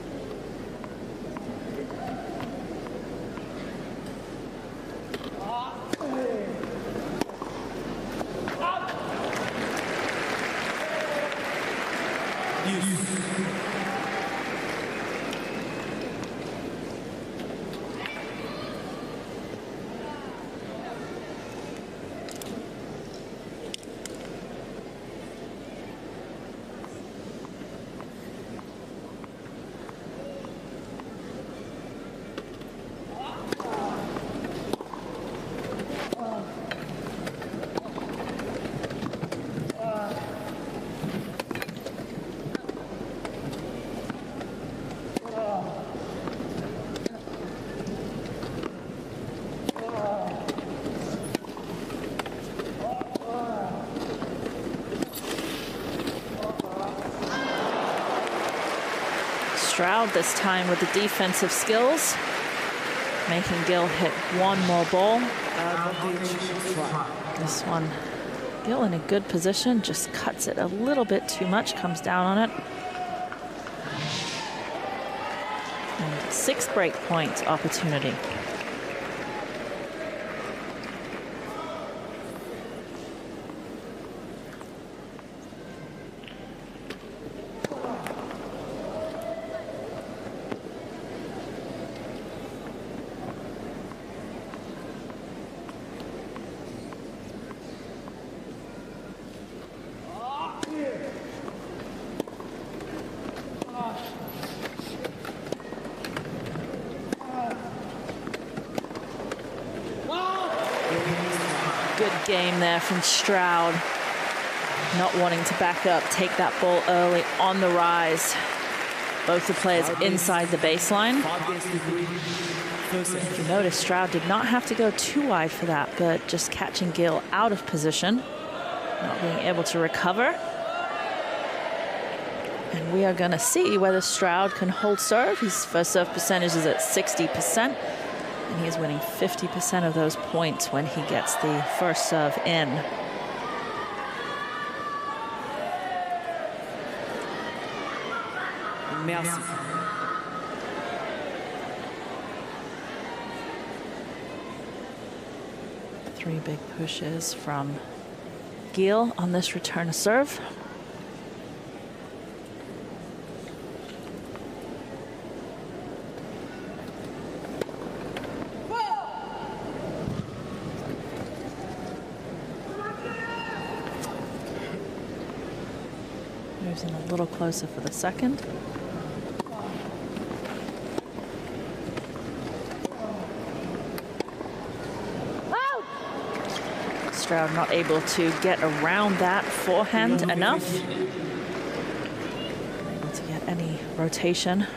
Stroud this time with the defensive skills, making Gil hit one more ball. This one, Gil in a good position, just cuts it a little bit too much, comes down on it. And 6 break point opportunity. Good game there from Stroud. Not wanting to back up, take that ball early on the rise. Both the players inside the baseline. If you notice, Stroud did not have to go too wide for that, but just catching Gil out of position, not being able to recover. And we are going to see whether Stroud can hold serve. His first serve percentage is at 60%. And he is winning 50% of those points when he gets the first serve in. Merci. Three big pushes from Gil on this return to serve. Moves in a little closer for the second. Stroud not able to get around that forehand enough. Able to get any rotation.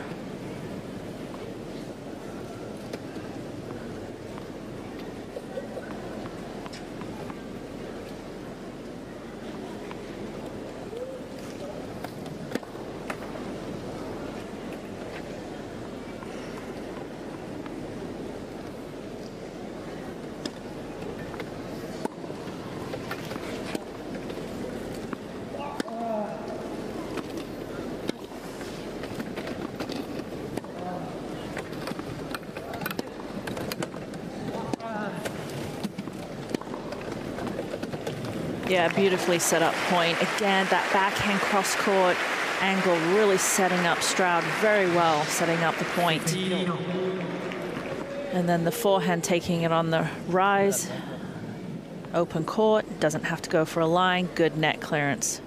Yeah, beautifully set up point. Again, that backhand cross-court angle really setting up Stroud very well, setting up the point. And then the forehand taking it on the rise. Open court, doesn't have to go for a line, good net clearance.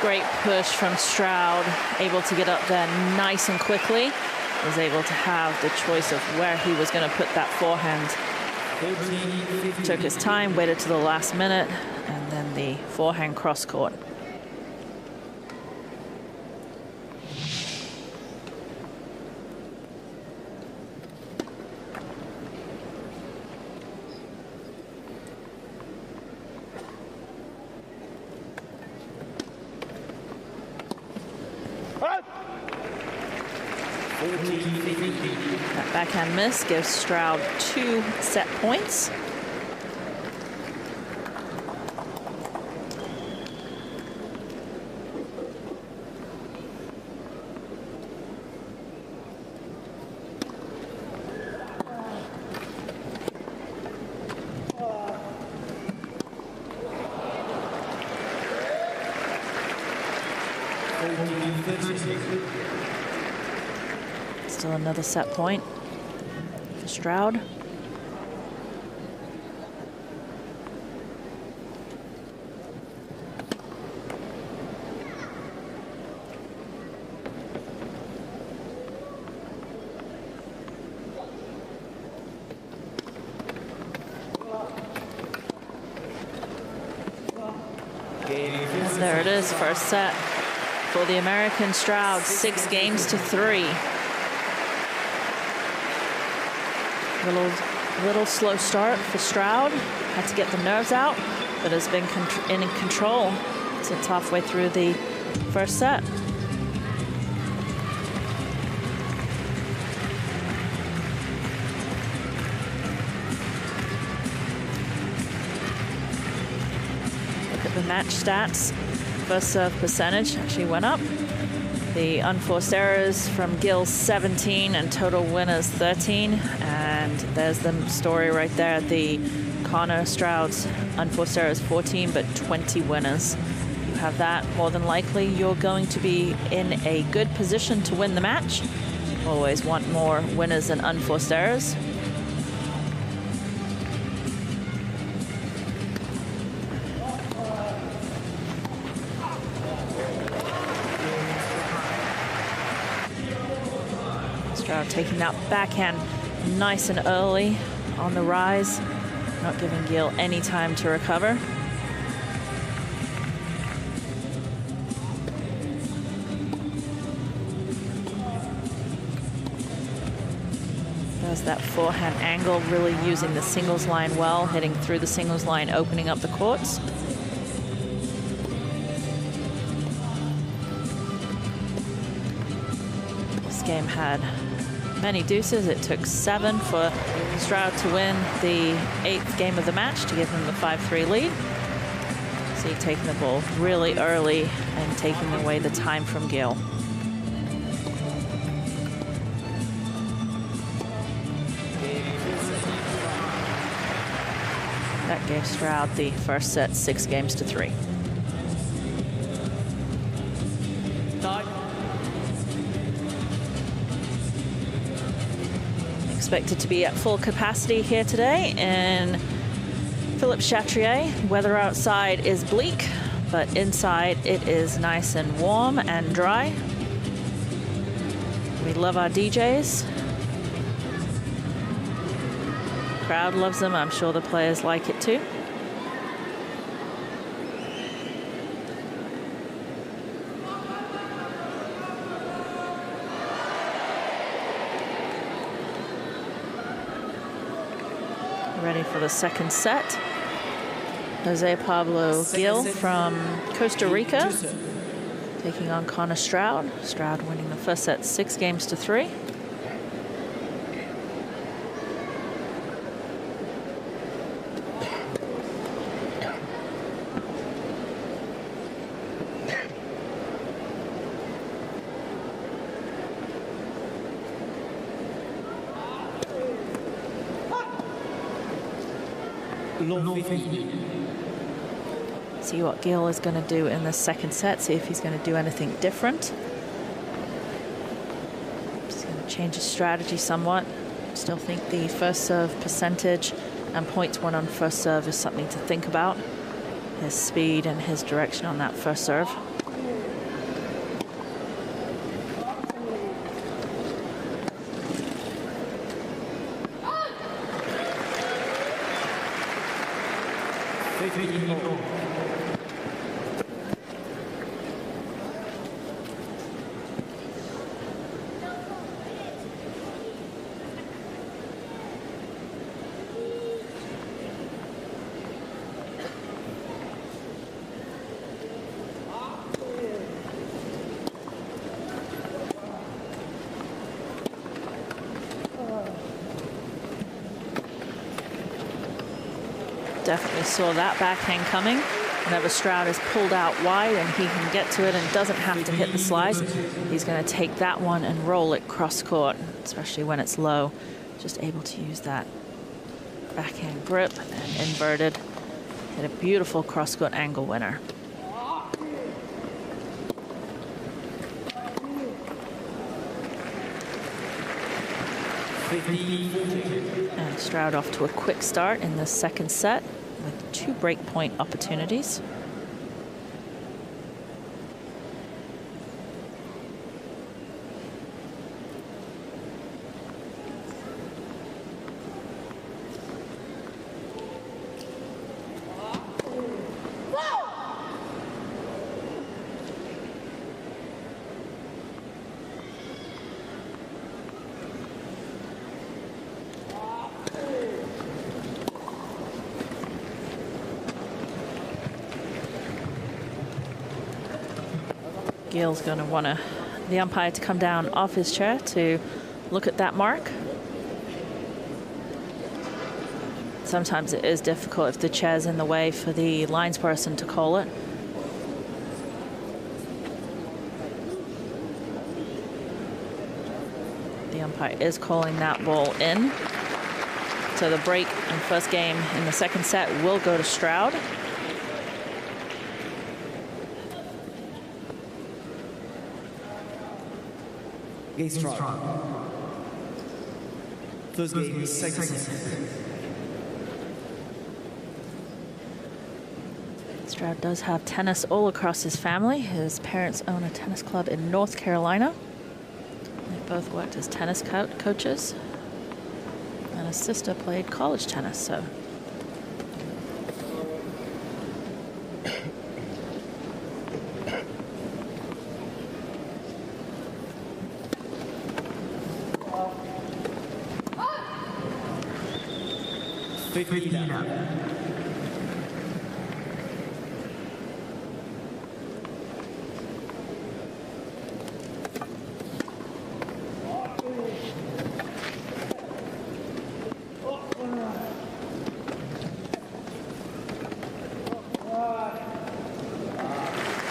Great push from Stroud, able to get up there nice and quickly. Was able to have the choice of where he was going to put that forehand. Took his time, waited to the last minute, and then the forehand cross court. That backhand miss gives Stroud 2 set points. Still another set point for Stroud. There it is, first set for the American Stroud, 6-3. Little slow start for Stroud. Had to get the nerves out, but has been in control since halfway through the first set. Look at the match stats. First serve percentage actually went up. The unforced errors from Gill, 17, and total winners, 13. And there's the story right there. The Connor Stroud's unforced errors, 14, but 20 winners. You have that, more than likely you're going to be in a good position to win the match. Always want more winners than unforced errors. Stroud taking that backhand nice and early on the rise, not giving Gill any time to recover. Does that forehand angle, really using the singles line well, hitting through the singles line, opening up the courts. This game had many deuces. It took 7 for Stroud to win the 8th game of the match to give him the 5-3 lead. So he's taking the ball really early and taking away the time from Gill. That gave Stroud the first set, 6-3. Expected to be at full capacity here today in Philippe Chatrier. Weather outside is bleak, but inside it is nice and warm and dry. We love our DJs. Crowd loves them. I'm sure the players like it too. Ready for the second set. Jose Pablo Gil from Costa Rica taking on Connor Stroud. Stroud winning the first set, 6-3. See what Gil is going to do in the second set, see if he's going to do anything different. Just going to change his strategy somewhat. Still think the first serve percentage and points won on first serve is something to think about. His speed and his direction on that first serve. Definitely saw that backhand coming. Whenever Stroud is pulled out wide and he can get to it and doesn't have to hit the slice, he's going to take that one and roll it cross court, especially when it's low. Just able to use that backhand grip and inverted. Hit a beautiful cross court angle winner. And Stroud off to a quick start in the second set with 2 breakpoint opportunities. Gill's going to want the umpire to come down off his chair to look at that mark. Sometimes it is difficult if the chair's in the way for the linesperson to call it. The umpire is calling that ball in. So the break in first game in the second set will go to Stroud. Stroud. First game, second set. Stroud does have tennis all across his family. His parents own a tennis club in North Carolina. They both worked as tennis coaches. And his sister played college tennis, so.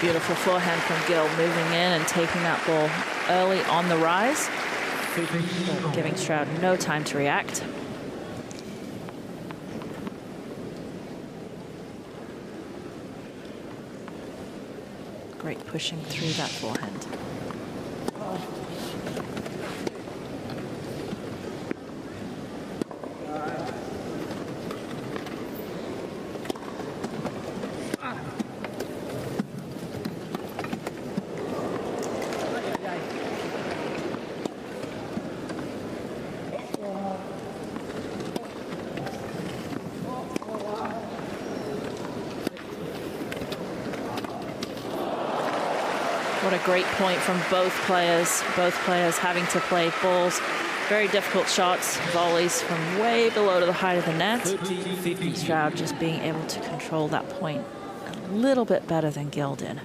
Beautiful forehand from Gill, moving in and taking that ball early on the rise, giving Stroud no time to react. Great pushing through that forehand. What a great point from both players. Both players having to play balls, very difficult shots, volleys from way below to the height of the net. Stroud just being able to control that point a little bit better than Gill did.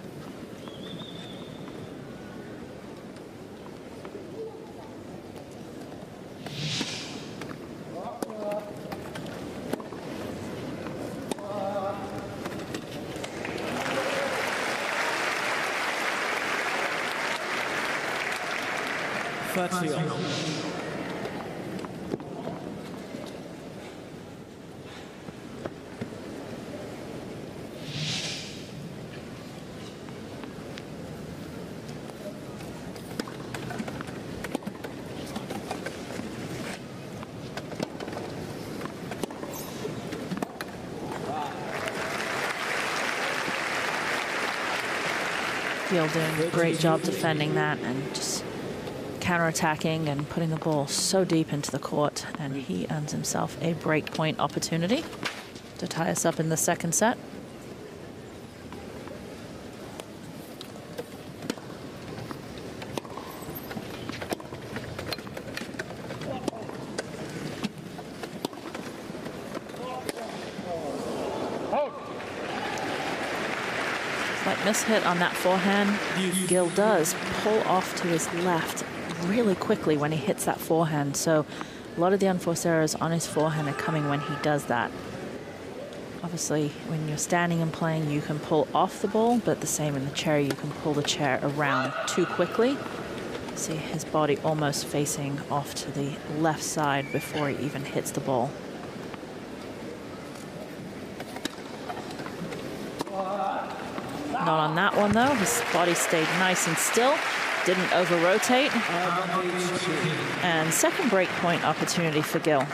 Gill doing a great job defending that and just counterattacking and putting the ball so deep into the court, and he earns himself a break point opportunity to tie us up in the second set. Slight mishit on that forehand. Gill does pull off to his left really quickly when he hits that forehand, so a lot of the unforced errors on his forehand are coming when he does that. Obviously, when you're standing and playing, you can pull off the ball, but the same in the chair, you can pull the chair around too quickly. See his body almost facing off to the left side before he even hits the ball. Not on that one though, his body stayed nice and still. Didn't over-rotate. And second break point opportunity for Gill.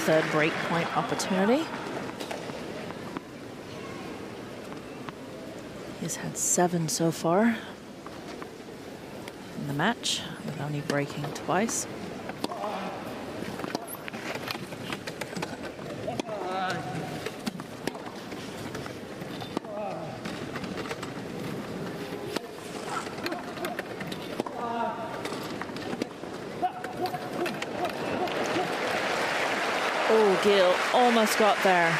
third break point opportunity. He's had 7 so far in the match, with only breaking twice. Oh, Gil almost got there.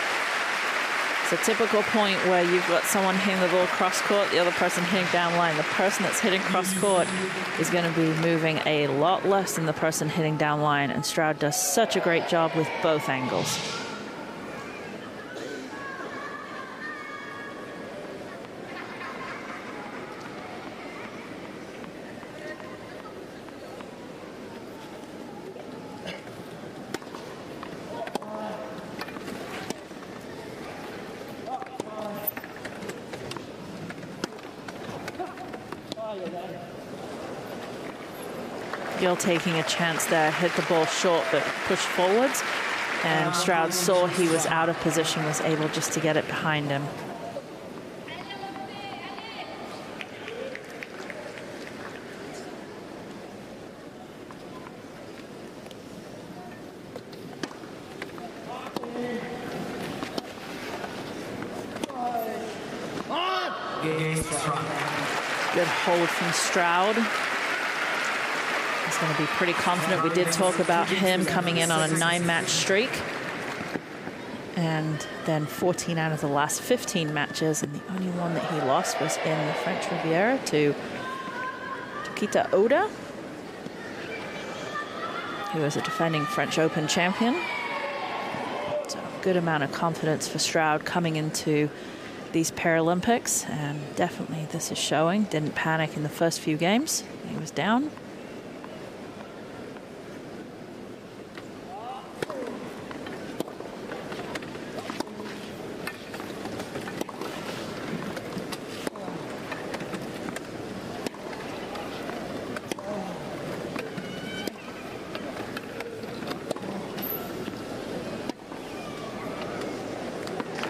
It's a typical point where you've got someone hitting the ball cross court, the other person hitting down line. The person that's hitting cross court is going to be moving a lot less than the person hitting down line, and Stroud does such a great job with both angles. Gil taking a chance there, hit the ball short but pushed forwards, and Stroud saw he was out of position, was able just to get it behind him. Good hold from Stroud. He's going to be pretty confident. We did talk about him coming in on a 9-match streak, and then 14 out of the last 15 matches, and the only one that he lost was in the French Riviera to Kita Oda, who is a defending French Open champion. So good amount of confidence for Stroud coming into these Paralympics, and definitely this is showing. Didn't panic in the first few games. He was down.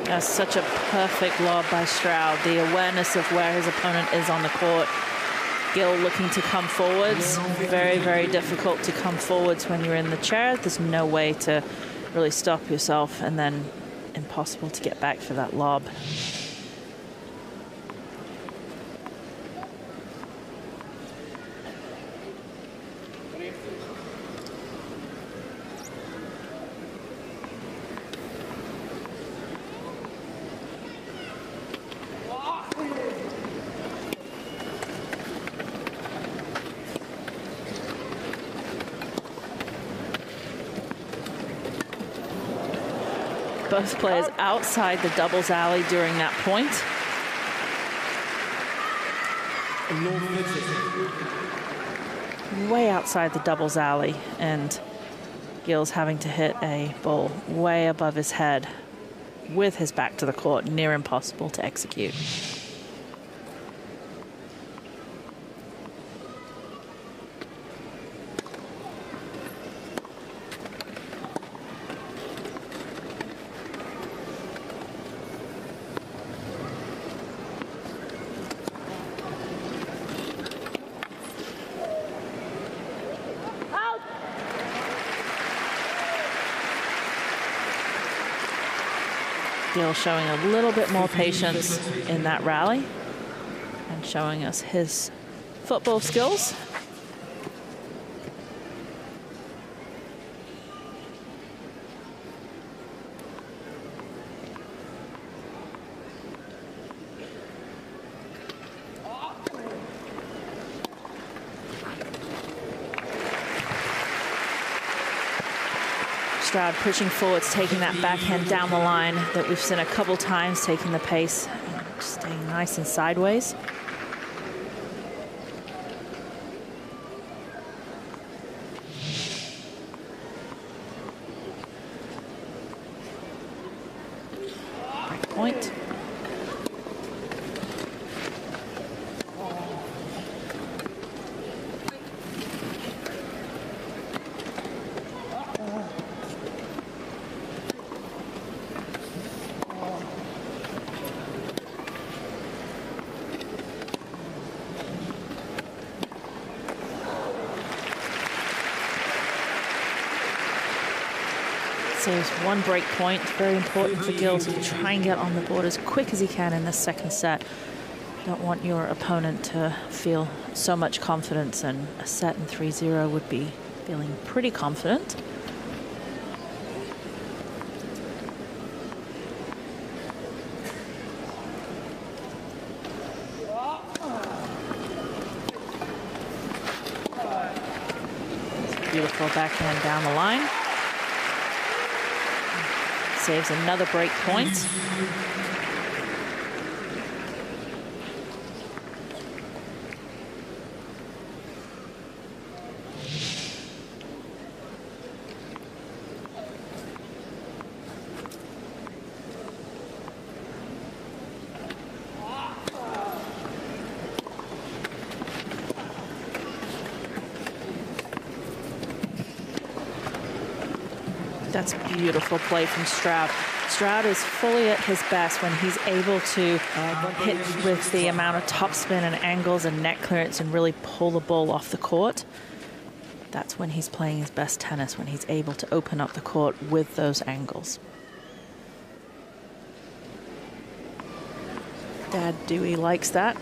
That's such a perfect lob by Stroud. The awareness of where his opponent is on the court. Gil looking to come forwards. Very, very difficult to come forwards when you're in the chair. There's no way to really stop yourself, and then impossible to get back for that lob. Both players outside the doubles alley during that point. Way outside the doubles alley, and Gil's having to hit a ball way above his head with his back to the court, near impossible to execute. Gil showing a little bit more patience in that rally and showing us his football skills. Stroud pushing forwards, taking that backhand down the line that we've seen a couple times, taking the pace, staying nice and sideways. Break point. Saves one break point. Very important for Gil to try and get on the board as quick as he can in the second set. Don't want your opponent to feel so much confidence, and a set in 3-0 would be feeling pretty confident. Beautiful backhand down the line. Saves another break point. That's beautiful play from Stroud. Stroud is fully at his best when he's able to hit with the amount of topspin and angles and net clearance and really pull the ball off the court. That's when he's playing his best tennis, when he's able to open up the court with those angles. Dad Dewey likes that.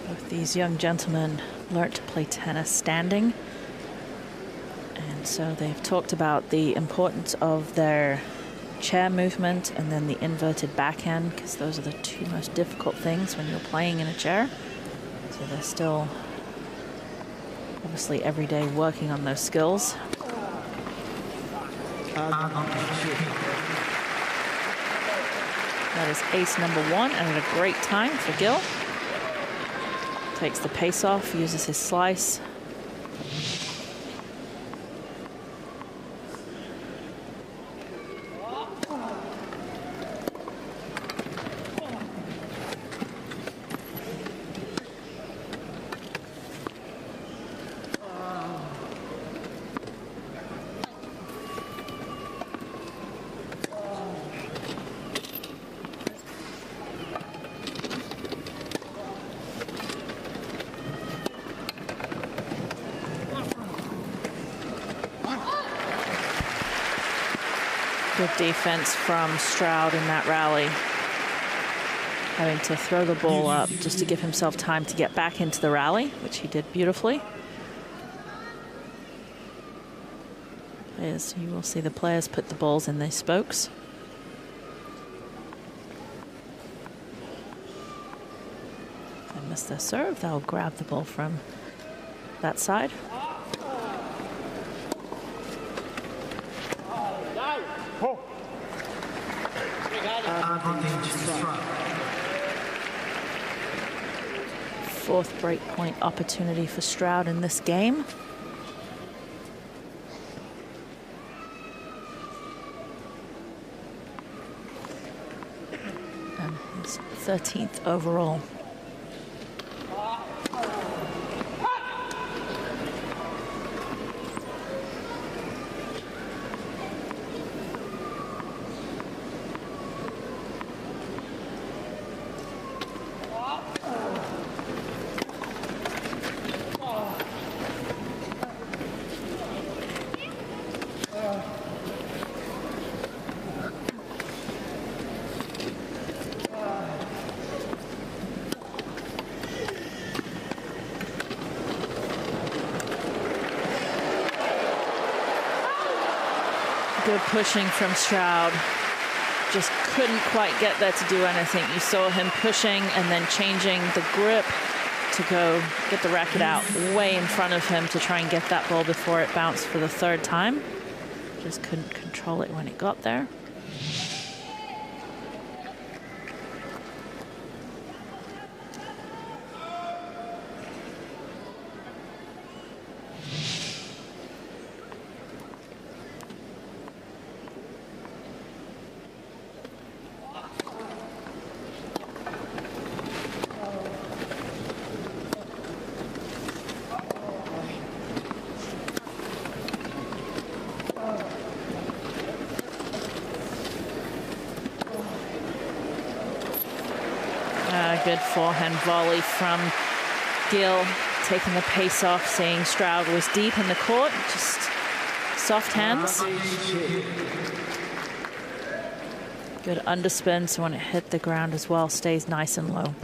Both these young gentlemen learned to play tennis standing, and so they've talked about the importance of their chair movement and then the inverted backhand, because those are the two most difficult things when you're playing in a chair. So they're still obviously every day working on those skills. That is ace number 1, and at a great time for Gil. Takes the pace off, uses his slice. Good defense from Stroud in that rally. Having to throw the ball up just to give himself time to get back into the rally, which he did beautifully. As you will see, the players put the balls in their spokes. They miss their serve, they'll grab the ball from that side. Fourth break point opportunity for Stroud in this game. And his 13th overall. Good pushing from Stroud. Just couldn't quite get there to do anything. You saw him pushing and then changing the grip to go get the racket out way in front of him to try and get that ball before it bounced for the third time. Just couldn't control it when it got there. good forehand volley from Gil, taking the pace off, seeing Stroud was deep in the court, just soft hands. Good underspin, so when it hit the ground as well, stays nice and low.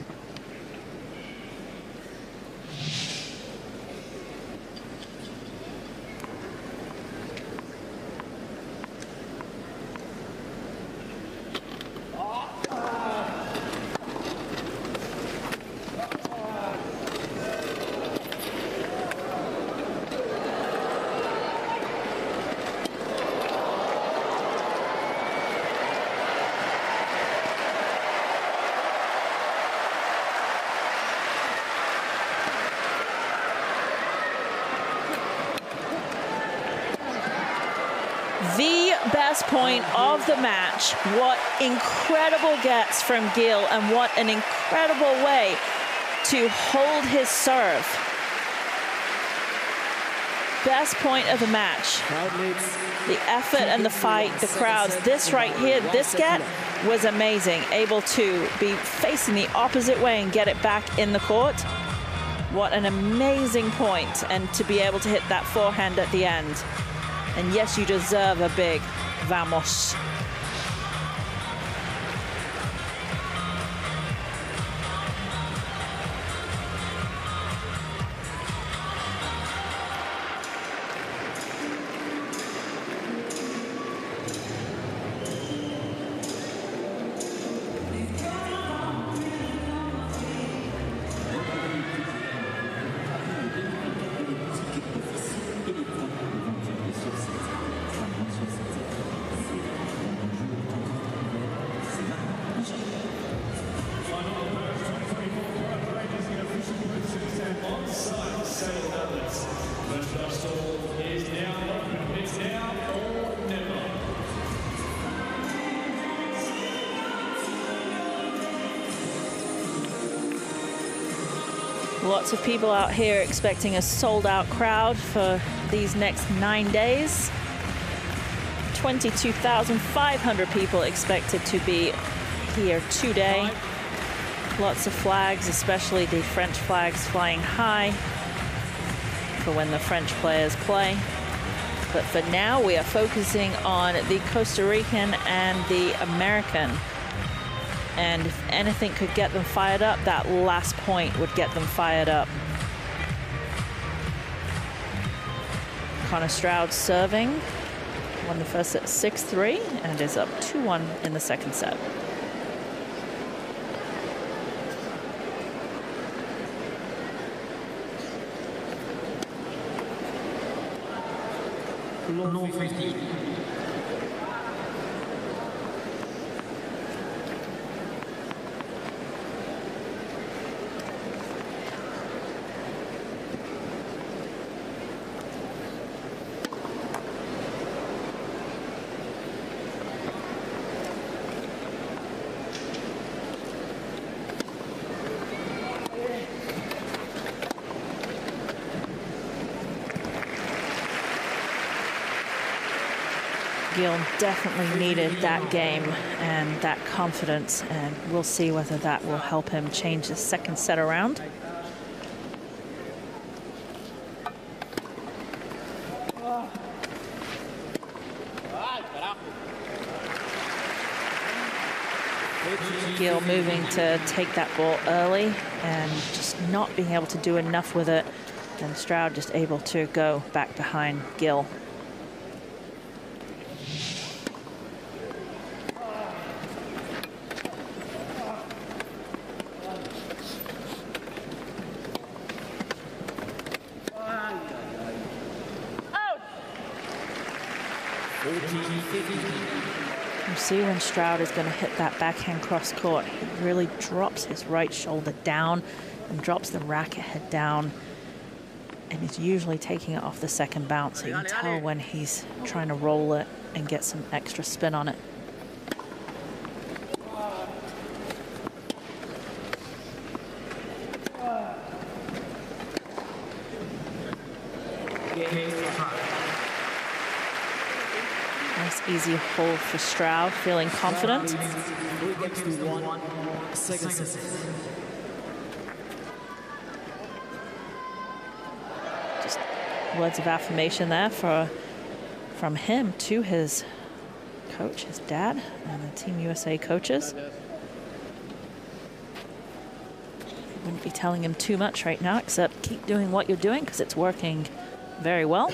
The best point of the match. What incredible gets from Gil, and what an incredible way to hold his serve. Best point of the match. The effort and the fight, the crowds. This right here, this get was amazing. Able to be facing the opposite way and get it back in the court. What an amazing point, and to be able to hit that forehand at the end. And yes, you deserve a big vamos. Lots of people out here expecting a sold-out crowd for these next 9 days. 22,500 people expected to be here today. Lots of flags, especially the French flags flying high for when the French players play. But for now, we are focusing on the Costa Rican and the American. And if anything could get them fired up, that last point would get them fired up. Connor Stroud serving. Won the first set 6-3 and is up 2-1 in the second set. No 50. Gil definitely needed that game and that confidence, and we'll see whether that will help him change the second set around. Gil moving to take that ball early and just not being able to do enough with it, and Stroud just able to go back behind Gil. You see when Stroud is going to hit that backhand cross court, he really drops his right shoulder down and drops the racket head down, and he's usually taking it off the second bounce. So you can tell when he's trying to roll it and get some extra spin on it. Nice Easy hold for Stroud, feeling confident. 3 games to 1 second set. Just words of affirmation there from him to his coach, his dad, and the Team USA coaches. Wouldn't be telling him too much right now, except keep doing what you're doing because it's working very well.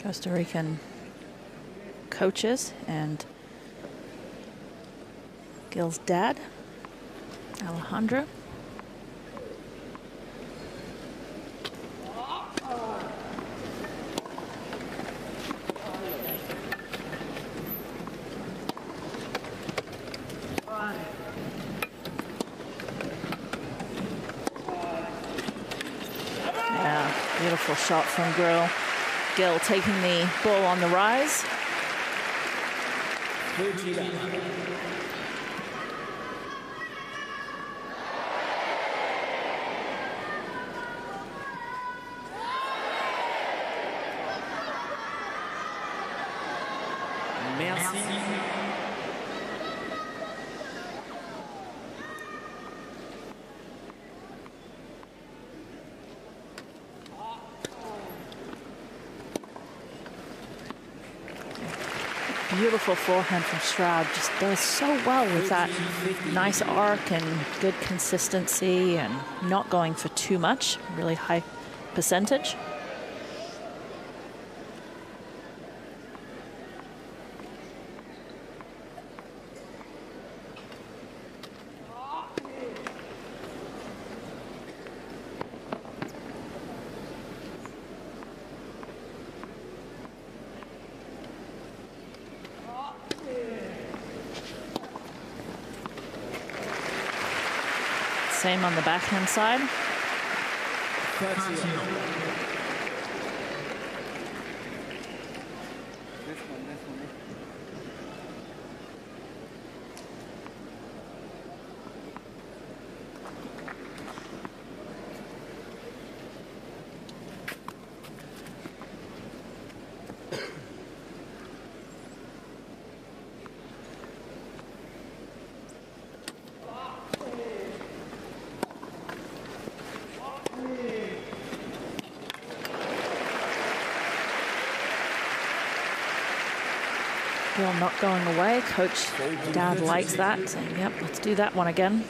Costa Rican coaches and Gil's dad, Alejandro. Yeah, beautiful shot from Gil taking the ball on the rise. Merci. Beautiful forehand from Stroud. Just does so well with that nice arc and good consistency and not going for too much. Really high percentage. Same on the backhand side. Gil not going away. Coach Dad likes that, saying, yep, let's do that one again.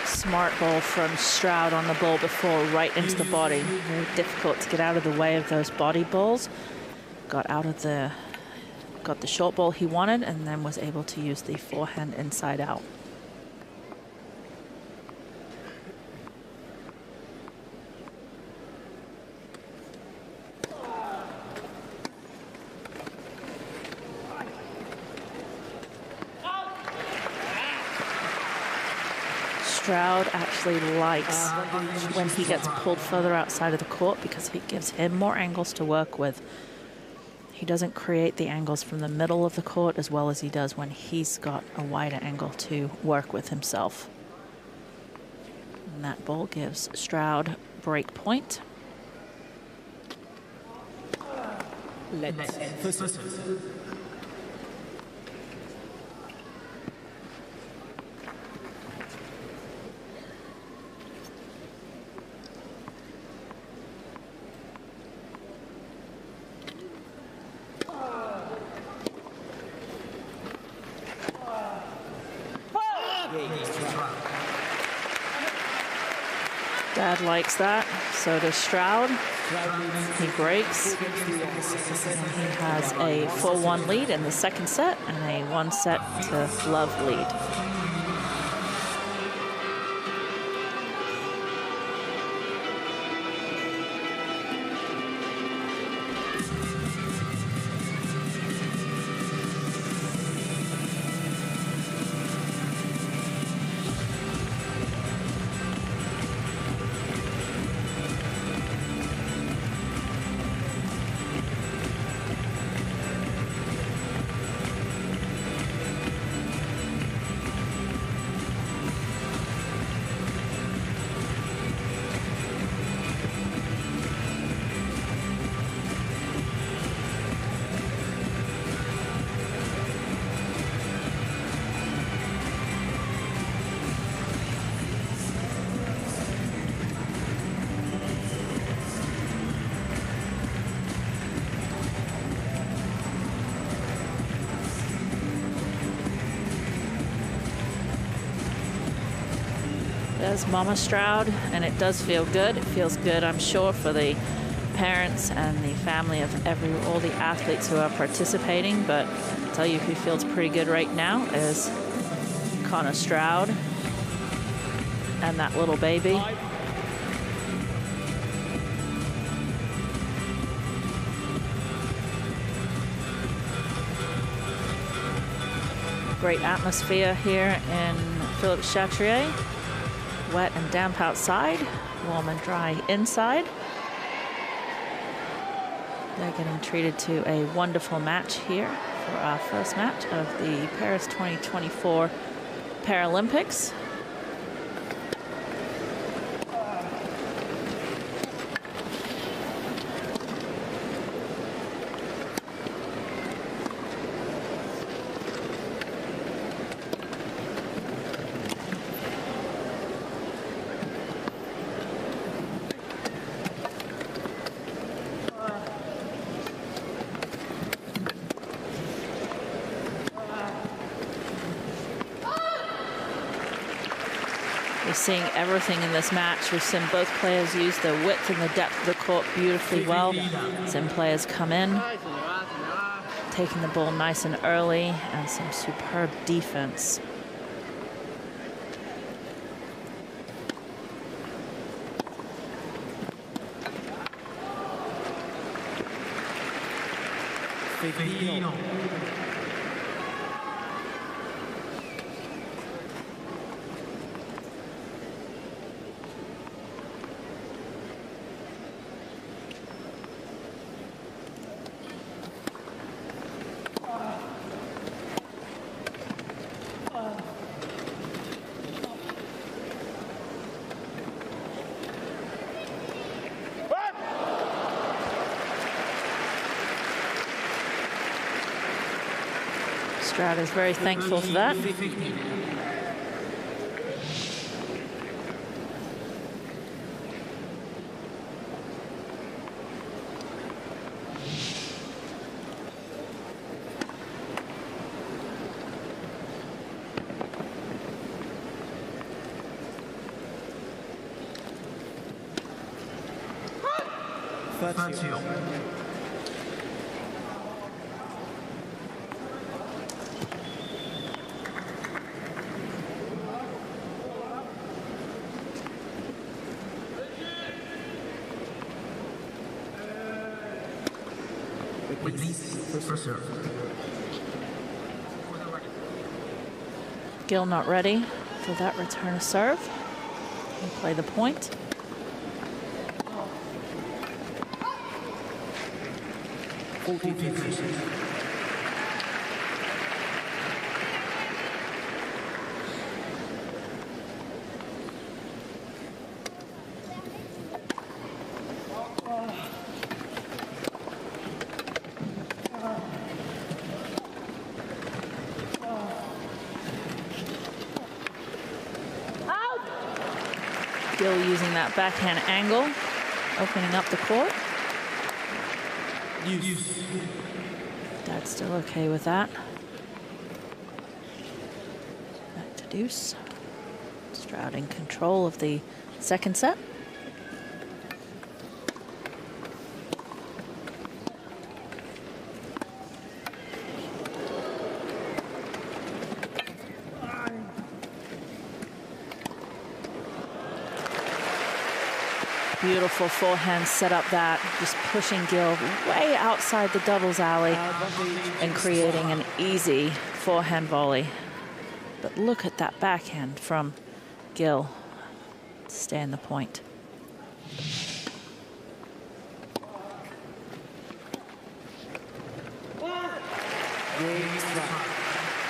Smart ball from Stroud on the ball before, right into the body. Very difficult to get out of the way of those body balls. Got the short ball he wanted, and then was able to use the forehand inside out. Stroud actually likes when he gets pulled further outside of the court because it gives him more angles to work with. He doesn't create the angles from the middle of the court as well as he does when he's got a wider angle to work with himself. And that ball gives Stroud break point. Dad likes that. So does Stroud. He breaks. And he has a 4-1 lead in the second set and a 1-set-to-love lead. There's Mama Stroud, and it does feel good. It feels good, I'm sure, for the parents and the family of all the athletes who are participating. But I'll tell you who feels pretty good right now is Connor Stroud and that little baby. Great atmosphere here in Philippe-Chatrier. Wet and damp outside, warm and dry inside. They're getting treated to a wonderful match here for our first match of the Paris 2024 Paralympics. Seeing everything in this match. We've seen both players use the width and the depth of the court beautifully well. Some players come in, taking the ball nice and early, and some superb defense. Stroud is very thankful for that. Gill not ready for that return of serve. He'll play the point. Gill using that backhand angle, opening up the court. Dad's still okay with that. Back to deuce. Stroud in control of the second set. Beautiful forehand set up that, just pushing Gil way outside the doubles alley and creating an easy forehand volley. But look at that backhand from Gil to stay in the point.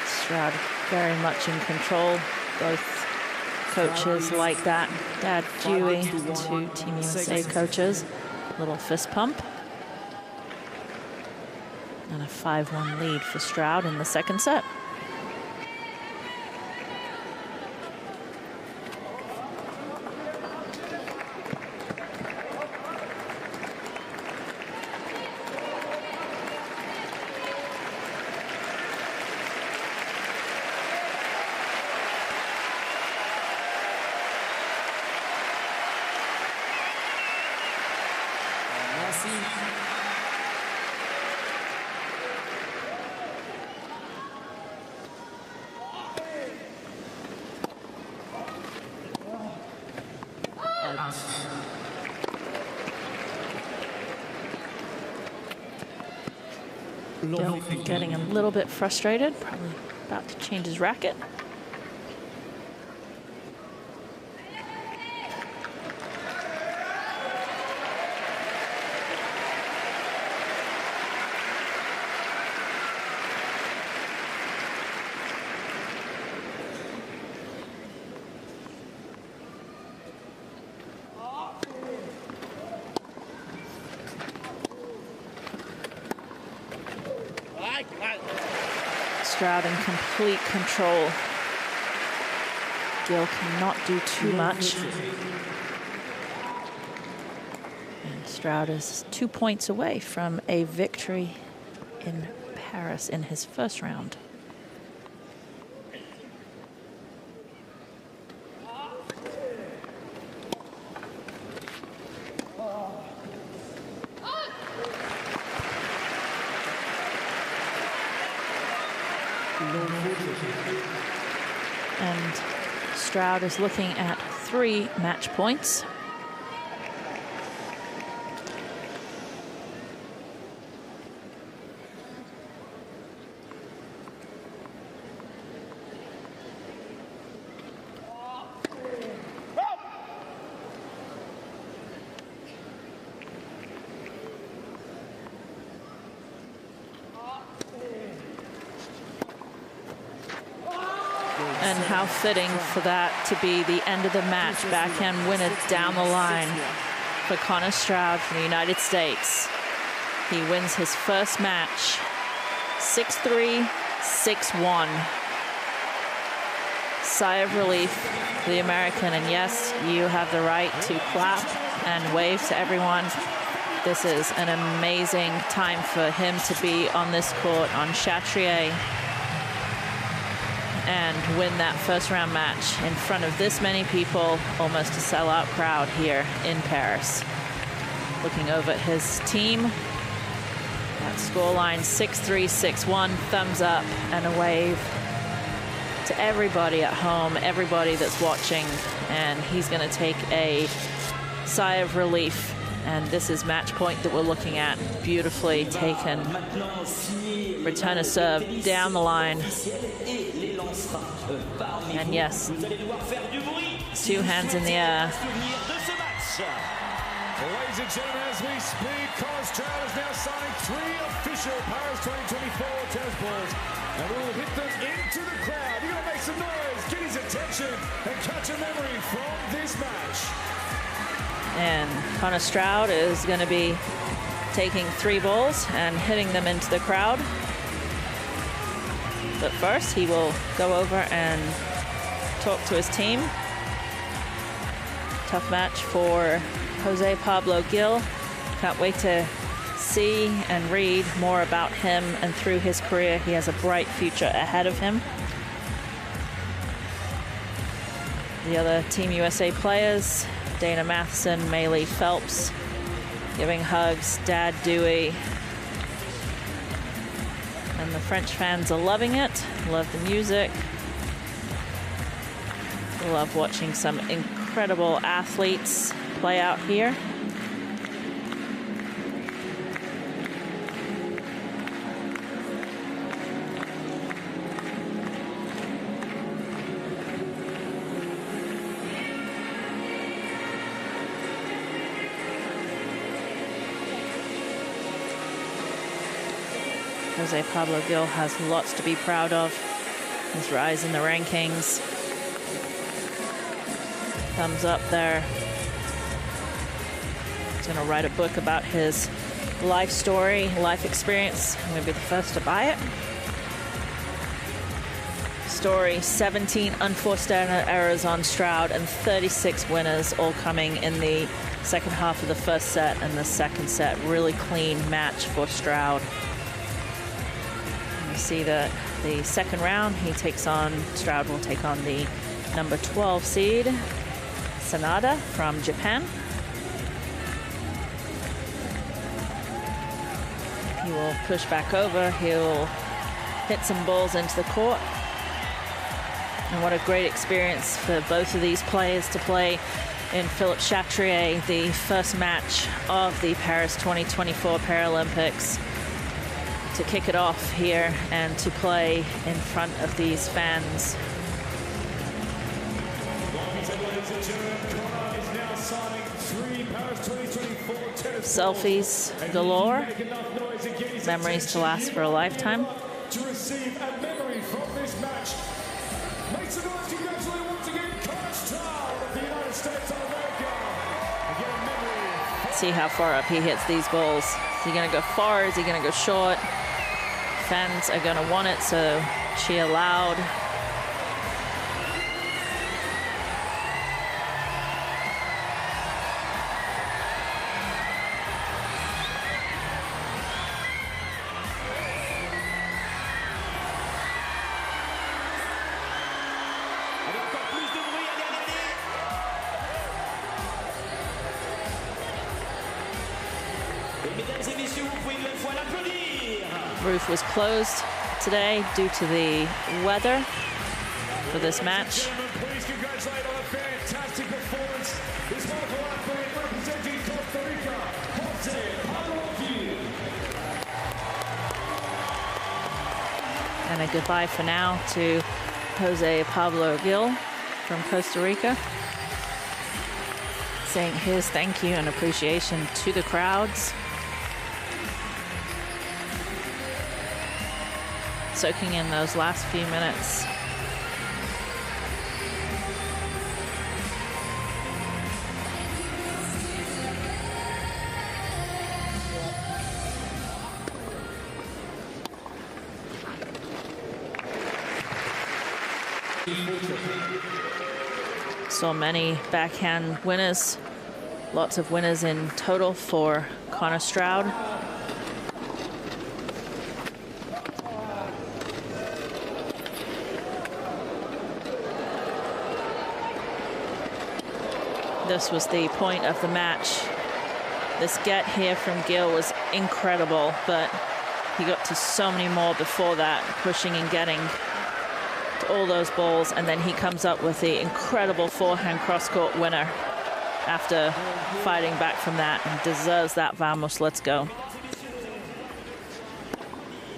Stroud very much in control. Both coaches like that. Dad Dewey, two Team USA coaches. Little fist pump. And a 5-1 lead for Stroud in the second set. Getting a little bit frustrated, probably about to change his racket. Stroud in complete control. Gil cannot do too much. And Stroud is 2 points away from a victory in Paris in his first round. And Stroud is looking at 3 match points. And how fitting for that to be the end of the match. Backhand winner down the line for Connor Stroud from the United States. He wins his first match, 6-3, 6-1. Sigh of relief for the American. And yes, you have the right to clap and wave to everyone. This is an amazing time for him to be on this court on Chateau and win that first round match in front of this many people, almost a sellout crowd here in Paris. Looking over at his team, that scoreline 6-3, 6-1, thumbs up and a wave to everybody at home, everybody that's watching, and he's gonna take a sigh of relief. And this is match point that we're looking at, beautifully taken. Return a serve down the line. And yes, 2 hands in the air. Ladies and gentlemen, as we speak, Connor Stroud has now signed 3 official Paris 2024 tennis balls, and we will hit them into the crowd. You gotta make some noise, get his attention, and catch a memory from this match. And Connor Stroud is going to be taking 3 balls and hitting them into the crowd. But first, he will go over and talk to his team. Tough match for Jose Pablo Gil. Can't wait to see and read more about him and through his career. He has a bright future ahead of him. The other Team USA players, Dana Matheson, Maylee Phelps, giving hugs, Dad Dewey. And the French fans are loving it, love the music. Love watching some incredible athletes play out here. Jose Pablo Gil has lots to be proud of. His rise in the rankings. Thumbs up there. He's going to write a book about his life story, life experience. I'm going to be the first to buy it. Story, 17 unforced errors on Stroud and 36 winners, all coming in the second half of the first set and the second set. Really clean match for Stroud. You see that the second round, Stroud will take on the number 12 seed, Sanada from Japan. He will push back over, he'll hit some balls into the court. And what a great experience for both of these players to play in Philippe Chatrier, the first match of the Paris 2024 Paralympics. To kick it off here and to play in front of these fans. Selfies galore. Memories to last for a lifetime. To receive a memory from this match. Make some noise, congratulate once again, Stroud of the United States of America. Again, a memory. See how far up he hits these balls. Is he gonna go far? Is he gonna go short? Fans are gonna want it, so cheer loud. Roof was closed today due to the weather for this match. Please congratulate on a fantastic performance. This wonderful athlete representing Costa Rica, Jose Pablo Gil. And a goodbye for now to Jose Pablo Gil from Costa Rica, saying his thank you and appreciation to the crowds. Soaking in those last few minutes. So many backhand winners, lots of winners in total for Connor Stroud. This was the point of the match. This get here from Gil was incredible, but he got to so many more before that, pushing and getting to all those balls, and then he comes up with the incredible forehand cross-court winner after fighting back from that, and deserves that vamos, let's go.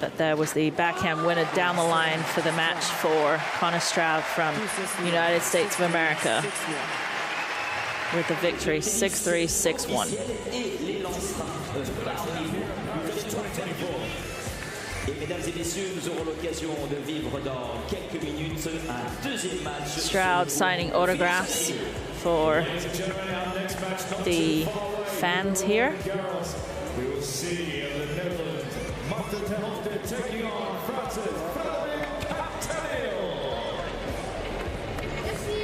But there was the backhand winner down the line for the match for Connor Stroud from United States of America, with the victory 6-3, 6-1. Stroud signing autographs for the fans here. We will see the Netherlands taking on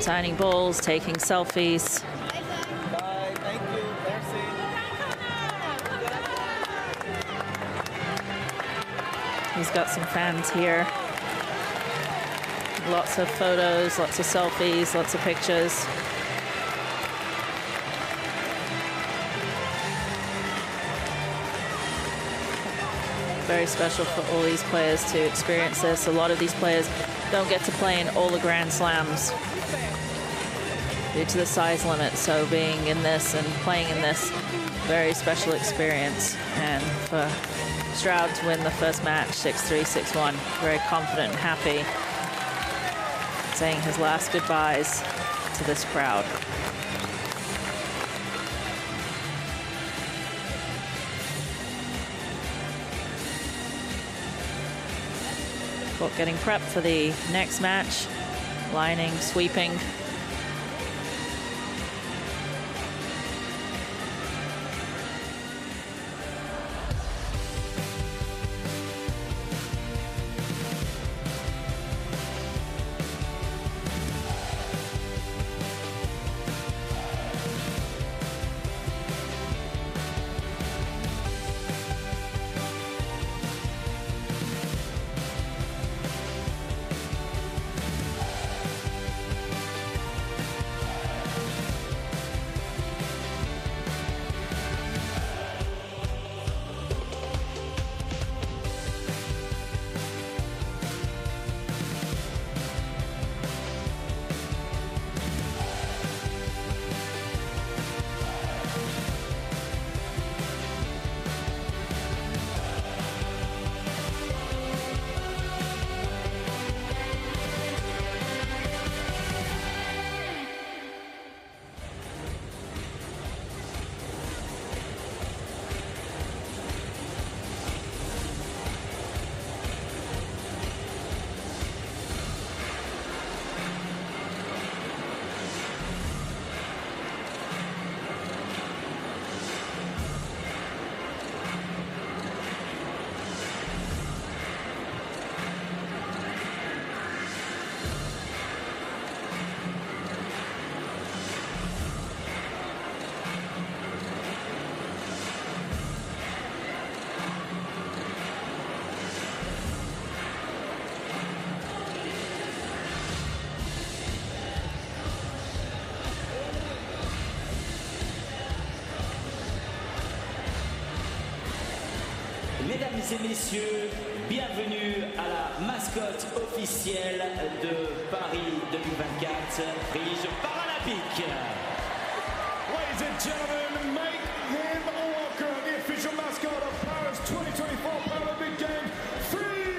Signing balls, taking selfies. He's got some fans here. Lots of photos, lots of selfies, lots of pictures. Very special for all these players to experience this. A lot of these players don't get to play in all the Grand Slams. due to the size limit. So being in this and playing in this, very special experience. And for Stroud to win the first match, 6-3, 6-1, very confident and happy, saying his last goodbyes to this crowd. Court getting prepped for the next match, lining, sweeping. Mesdames et messieurs, bienvenue à la mascotte officielle de Paris 2024, Riche Paralympique. Ladies and gentlemen, make him welcome the official mascot of Paris 2024 Paralympic Games, Friche.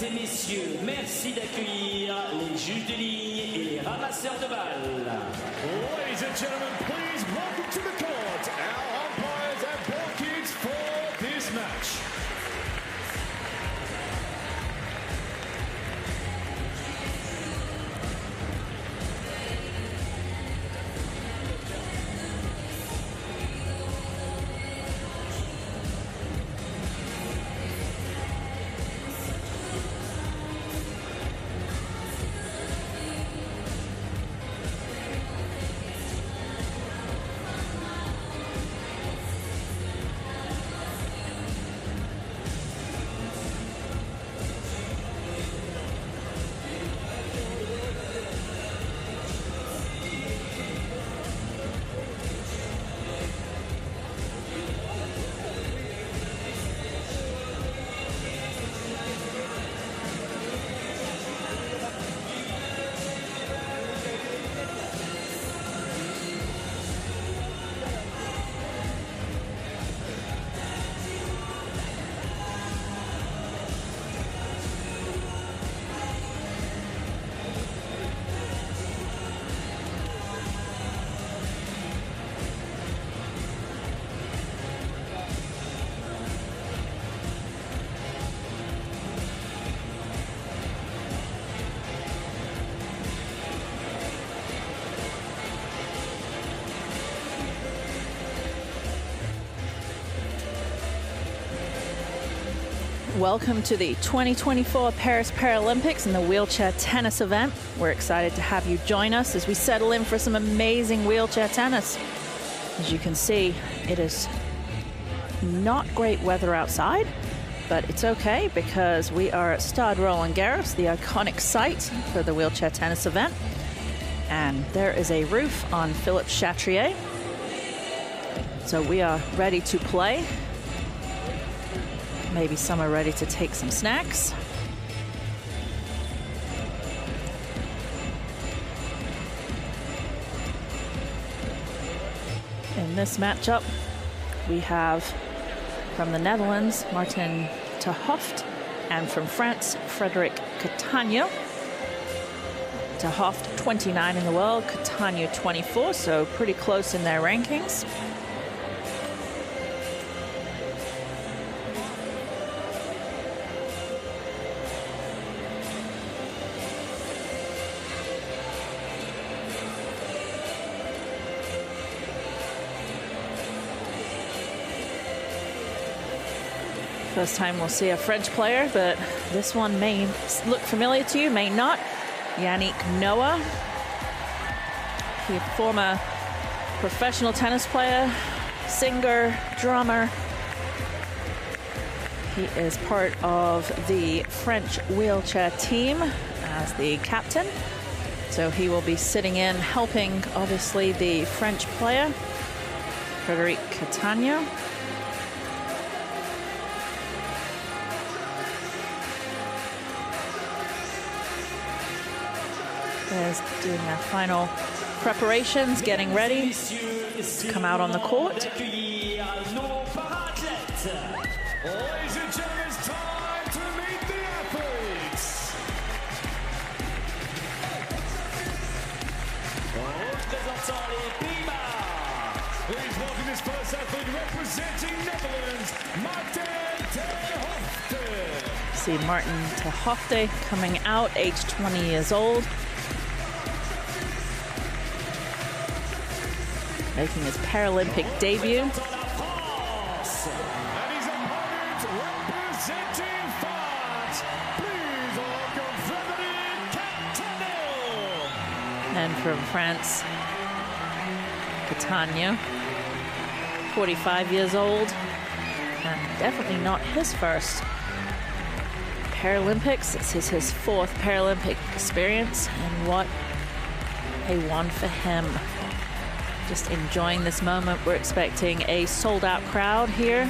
et messieurs, merci d'accueillir les juges de ligne et les ramasseurs de balles. Ladies and gentlemen, please welcome to the court our umpires and ball kids for this match. Welcome to the 2024 Paris Paralympics and the wheelchair tennis event. We're excited to have you join us as we settle in for some amazing wheelchair tennis. As you can see, it is not great weather outside, but it's okay because we are at Stade Roland-Garros, the iconic site for the wheelchair tennis event. And there is a roof on Philippe Chatrier. So we are ready to play. Maybe some are ready to take some snacks. In this matchup, we have from the Netherlands, Martin ter Hooft, and from France, Frédéric Catagno. Ter Hooft, 29 in the world, Catagno 24, so pretty close in their rankings. First time we'll see a French player, but this one may look familiar to you, may not. Yannick Noah, a former professional tennis player, singer, drummer. He is part of the French wheelchair team as the captain. So he will be sitting in, helping, obviously, the French player, Frédéric Catagno. There's doing their final preparations, getting ready to come out on the court. Ladies and gentlemen, it's time to meet the athletes. Please welcome this first athlete representing Netherlands, Martin ter Hooft. See Martin ter Hooft coming out, age 20 years old. Making his Paralympic debut. And his opponent representing France. Please welcome Frédéric Catagno. And from France, Catagno, 45 years old. And definitely not his first Paralympics. This is his fourth Paralympic experience. And what a one for him. Just enjoying this moment. We're expecting a sold-out crowd here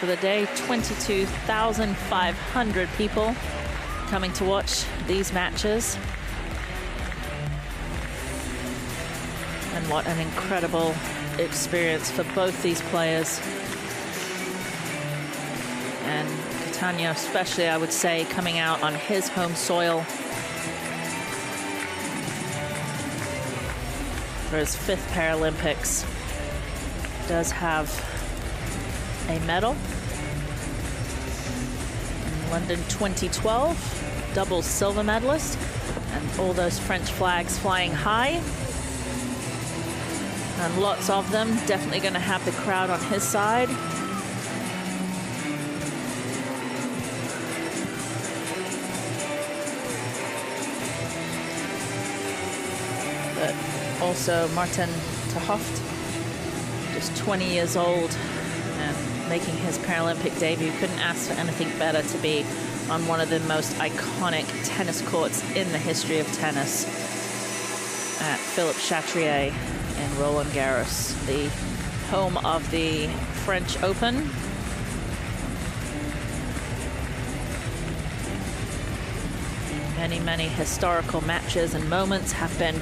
for the day. 22,500 people coming to watch these matches. And what an incredible experience for both these players. And Catania especially, I would say, coming out on his home soil for his 5th Paralympics. Does have a medal. In London 2012, double silver medalist, and all those French flags flying high. And lots of them, definitely going to have the crowd on his side. But also Martin ter Hoft, just 20 years old and making his Paralympic debut. Couldn't ask for anything better to be on one of the most iconic tennis courts in the history of tennis at Philippe Chatrier in Roland-Garros, the home of the French Open. Many, many historical matches and moments have been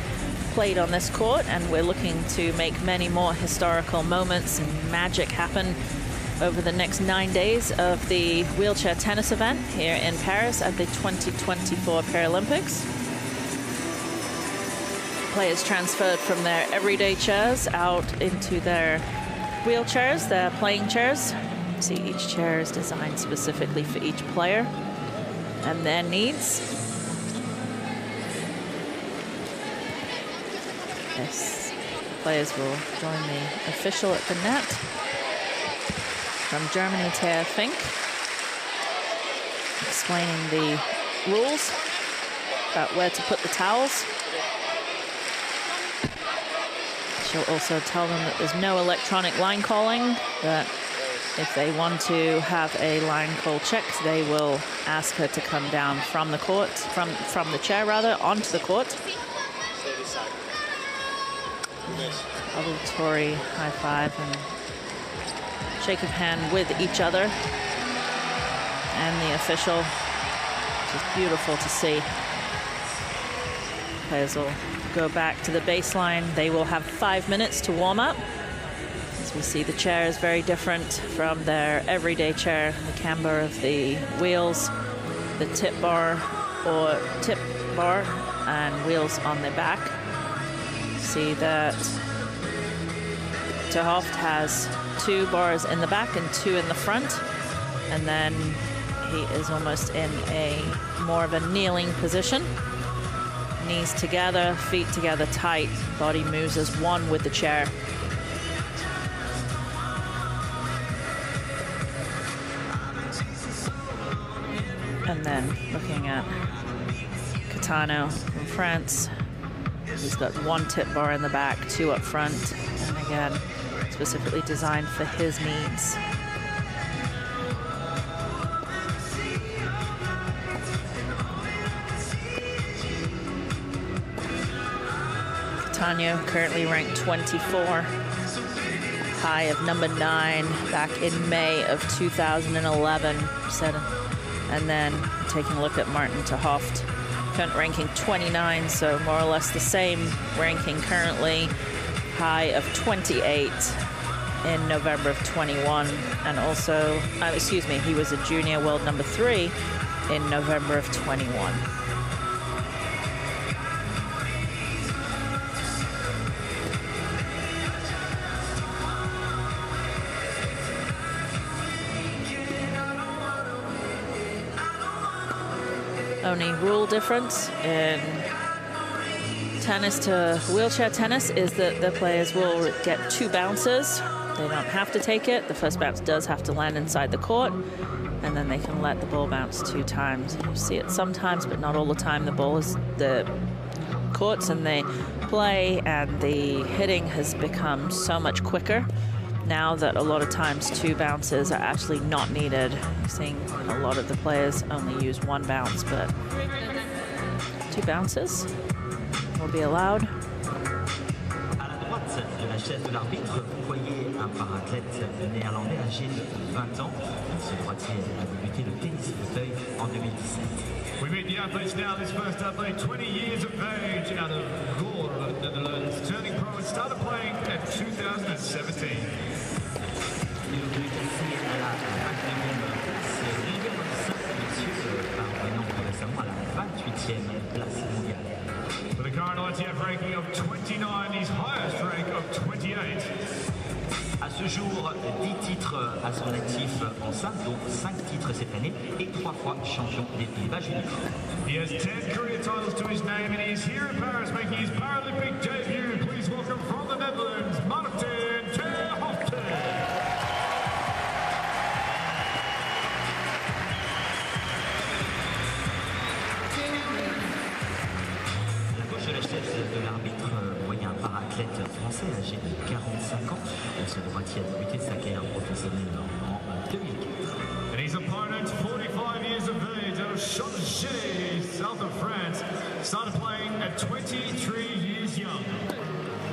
played on this court, and we're looking to make many more historical moments and magic happen over the next 9 days of the wheelchair tennis event here in Paris at the 2024 Paralympics. Players transferred from their everyday chairs out into their wheelchairs, their playing chairs. See, each chair is designed specifically for each player and their needs. Yes, players will join the official at the net from Germany, Thea Fink, explaining the rules about where to put the towels. She'll also tell them that there's no electronic line calling, that if they want to have a line call checked, they will ask her to come down from the court, from the chair rather, onto the court. Obligatory high five and shake of hand with each other and the official, which is beautiful to see. Players will go back to the baseline. They will have 5 minutes to warm up. As we see, the chair is very different from their everyday chair. The camber of the wheels, the tip bar and wheels on the back. See that ter Hoft has 2 bars in the back and 2 in the front, and then he is almost in a more of a kneeling position. Knees together, feet together tight, body moves as one with the chair. And then looking at Catano from France, he's got 1 tip bar in the back, 2 up front, and again, specifically designed for his needs. Catano currently ranked 24, high of number 9 back in May of 2011. And then taking a look at Martin ter Hoft, current ranking 29, so more or less the same ranking currently, high of 28 in November of 21, and also, excuse me, he was a junior world number 3 in November of 21. Only rule difference in tennis to wheelchair tennis is that the players will get 2 bounces. They don't have to take it. The first bounce does have to land inside the court, and then they can let the ball bounce 2 times. You see it sometimes, but not all the time. The ball is the courts and they play, and the hitting has become so much quicker now that a lot of times 2 bounces are actually not needed. You're seeing a lot of the players only use 1 bounce, but 2 bounces will be allowed. À la droite de la chaise de l'arbitre, vous voyez un parathlète néerlandais âgé de 20 ans. Ce droitier a débuté le tennis fauteuil en 2017. We meet the athletes now. This first athlete, 20 years of age, out of Goor, Netherlands, turning pro and started playing at 2017. 28e place mondiale. For the current ITF ranking of 29, his highest rank of 28. À ce jour, 10 titres à son actif en simple, dont 5 titres cette année et 3 fois champion des Pays-Bas juniors. He has 10 career titles to his name and he is here in Paris making his Paralympic debut. Please welcome from the Netherlands, Martin ter Hoften. À la gauche de la chaise de l'arbitre, vous voyez un para-athlète français âgé de 45 ans. Ce droitier a débuté sa carrière professionnelle en 2004. And his opponent, 45 years of age, out of Chateau, south of France, started playing at 23 years young.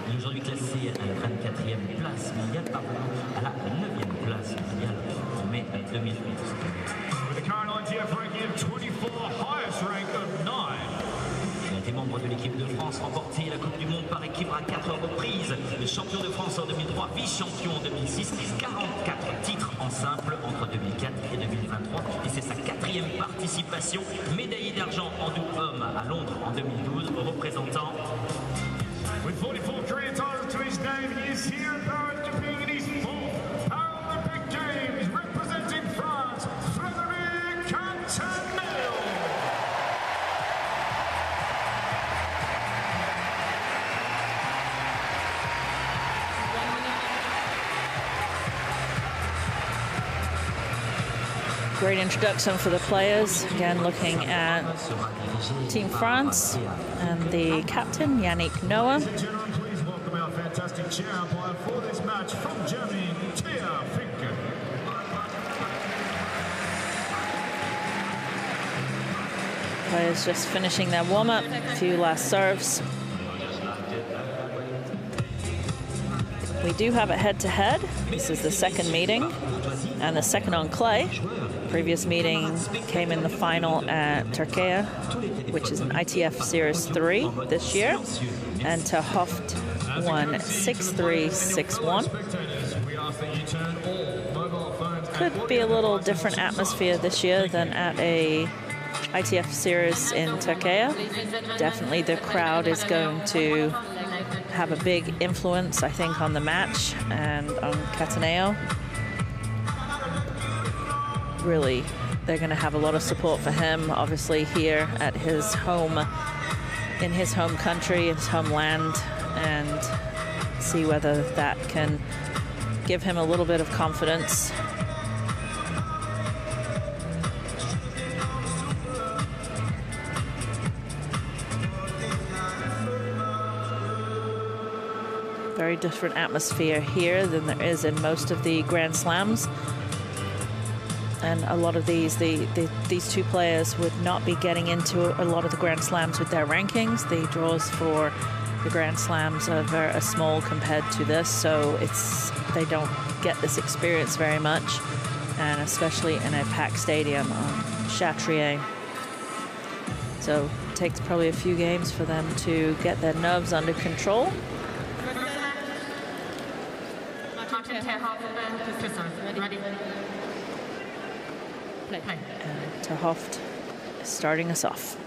Il est aujourd'hui classé à la 24e place mondiale, parvenant à la 9e place mondiale en mai 2008. With the current ITF ranking of 24, highest rank of 9. Il a été membre de l'équipe de France, remporté la Coupe du Monde par équipe à 4 reprises, le champion de France en 2003, vice-champion en 2006, 44 titres en simple entre 2004 et 2023. Et c'est sa 4e participation, médaillé d'argent en double homme à Londres en 2012, représentant. With 44 career titles to his name, he is here in Paris competing in his 4th Paralympic Games, representing France, Chateau. Great introduction for the players. Again, looking at Team France and the captain, Yannick Noah. Ladies and gentlemen, please welcome our fantastic chair umpire for this match from Germany, Tia Finke. Players just finishing their warm-up, a few last serves. We do have it head-to-head. This is the second meeting and the second on clay. Previous meeting came in the final at Turkey, which is an ITF Series 3 this year, and ter Hoften won 6-3, 6-1. Could be a little different atmosphere this year than at a ITF Series in Turkey. Definitely the crowd is going to have a big influence, I think, on the match and on Cataneo. Really, they're going to have a lot of support for him, obviously, here at his home, in his home country, his homeland, and see whether that can give him a little bit of confidence. Very different atmosphere here than there is in most of the Grand Slams. And a lot of these two players would not be getting into a lot of the Grand Slams with their rankings. The draws for the Grand Slams are very small compared to this, so they don't get this experience very much, and especially in a packed stadium on Chateau. So it takes probably a few games for them to get their nerves under control. And ter Hoften is starting us off.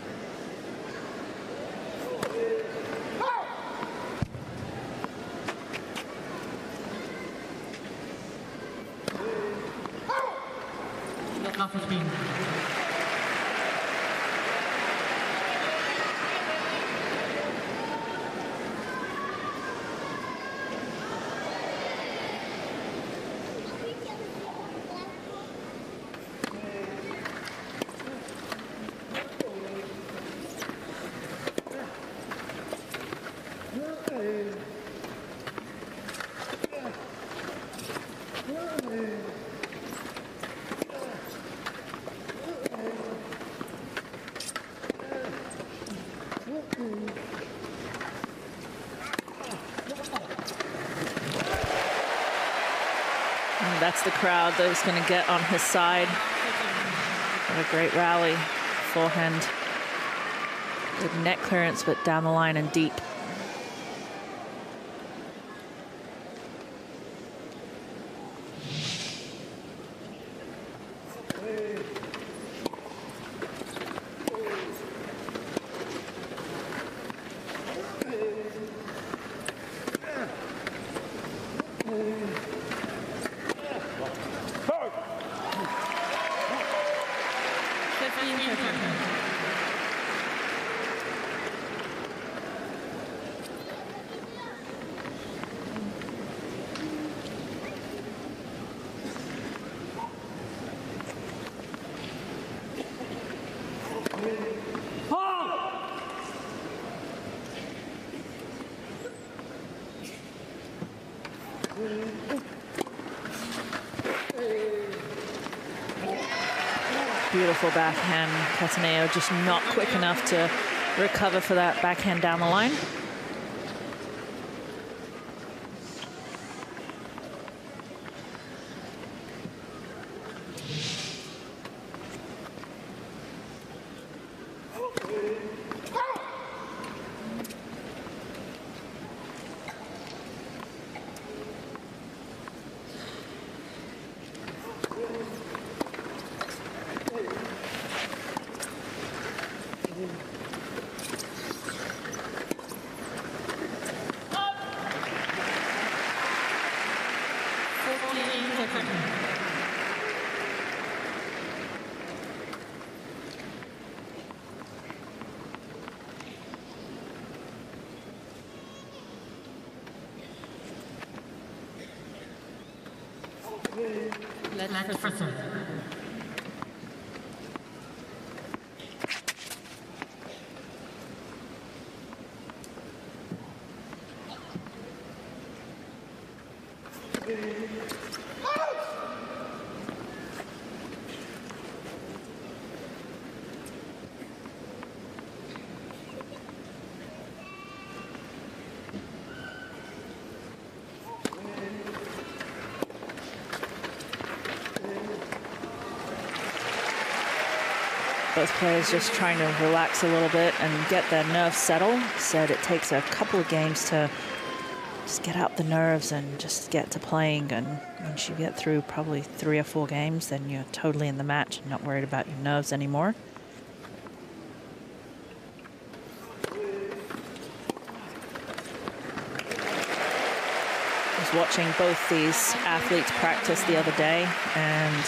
And that's the crowd that's going to get on his side. What a great rally. Forehand. Good net clearance, but down the line and deep. Beautiful backhand. Cataneo just not quick enough to recover for that backhand down the line. Let's proceed. Both players just trying to relax a little bit and get their nerves settled. Said it takes a couple of games to just get out the nerves and just get to playing. And once you get through probably 3 or 4 games, then you're totally in the match and not worried about your nerves anymore. I was watching both these athletes practice the other day, and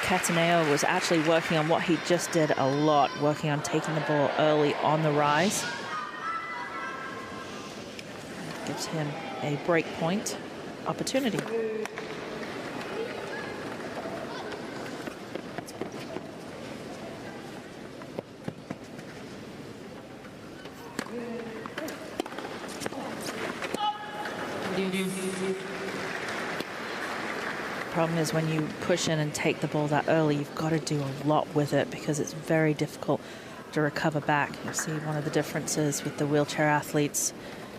Cataneo was actually working on what he just did a lot, working on taking the ball early on the rise. Gives him a break point opportunity. Problem is when you push in and take the ball that early, you've got to do a lot with it because it's very difficult to recover back. You see one of the differences with the wheelchair athletes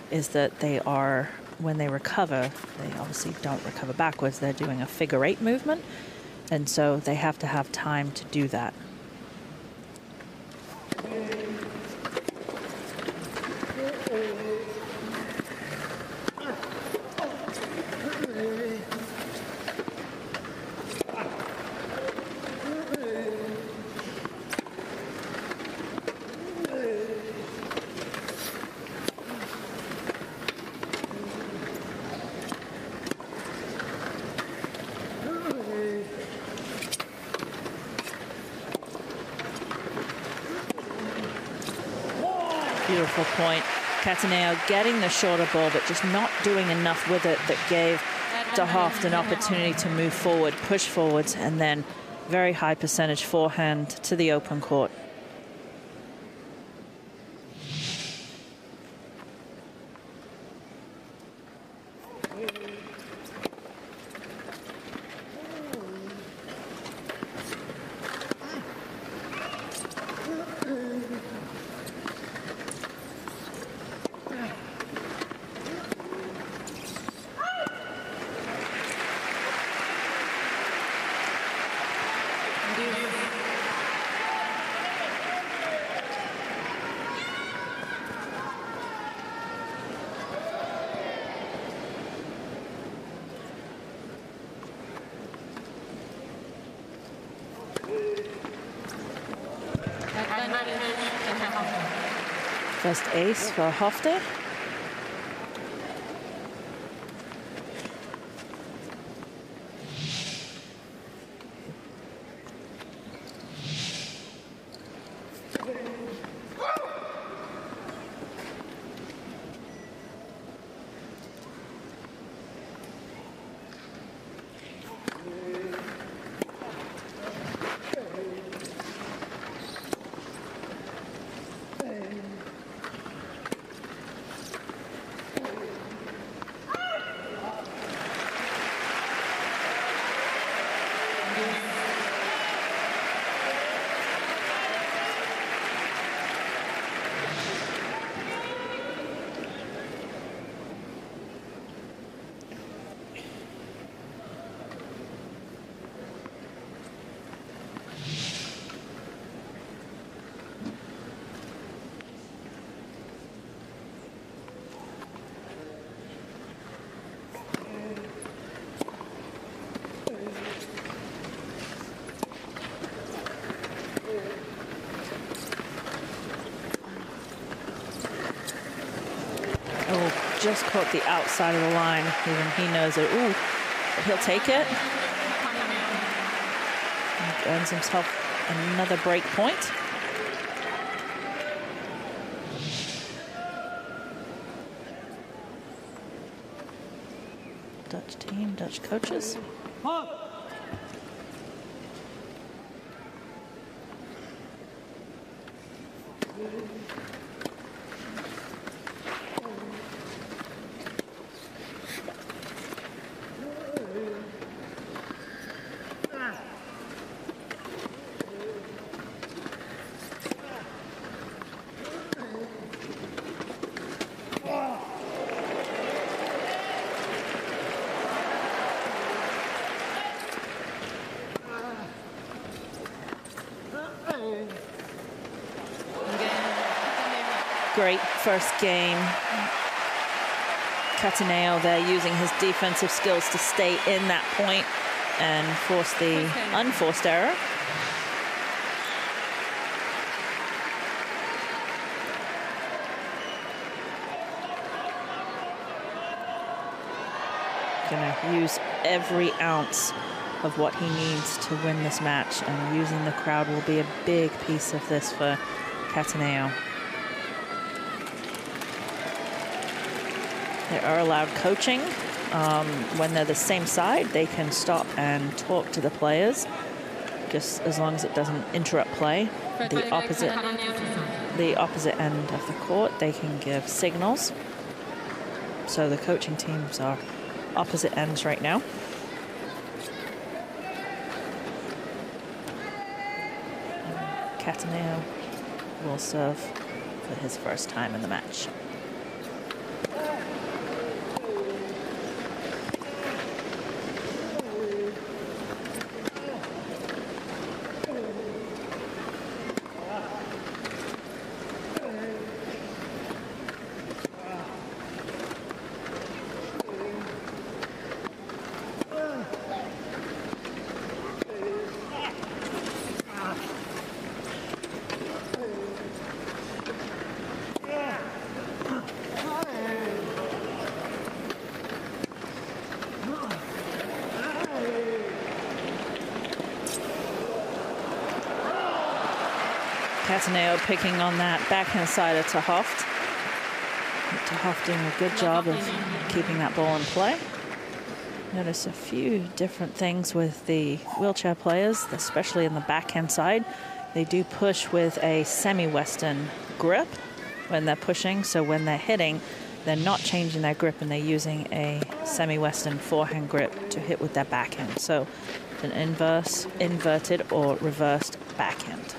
is that they are, when they recover, they obviously don't recover backwards. They're doing a figure 8 movement, and so they have to have time to do that. Beautiful point. Cataneo getting the shorter ball, but just not doing enough with it that gave De Hooft an opportunity to move forward, push forwards, and then very high percentage forehand to the open court. First ace for Hofte. just caught the outside of the line. Even he knows it. Ooh, but he'll take it. He earns himself another break point. Dutch team, Dutch coaches. Great first game. Cataneo there using his defensive skills to stay in that point and force the unforced error. Gonna use every ounce of what he needs to win this match, and using the crowd will be a big piece of this for Cataneo. They are allowed coaching. When they're the same side, they can stop and talk to the players, just as long as it doesn't interrupt play. The opposite end of the court, they can give signals. So the coaching teams are opposite ends right now. Cataneo will serve for his first time in the match. Cataneo picking on that backhand side of Tahoft. Tahoft doing a good job of keeping that ball in play. Notice a few different things with the wheelchair players, especially in the backhand side. They do push with a semi-Western grip when they're pushing, so when they're hitting, they're not changing their grip and they're using a semi-Western forehand grip to hit with their backhand. So an inverted or reversed backhand.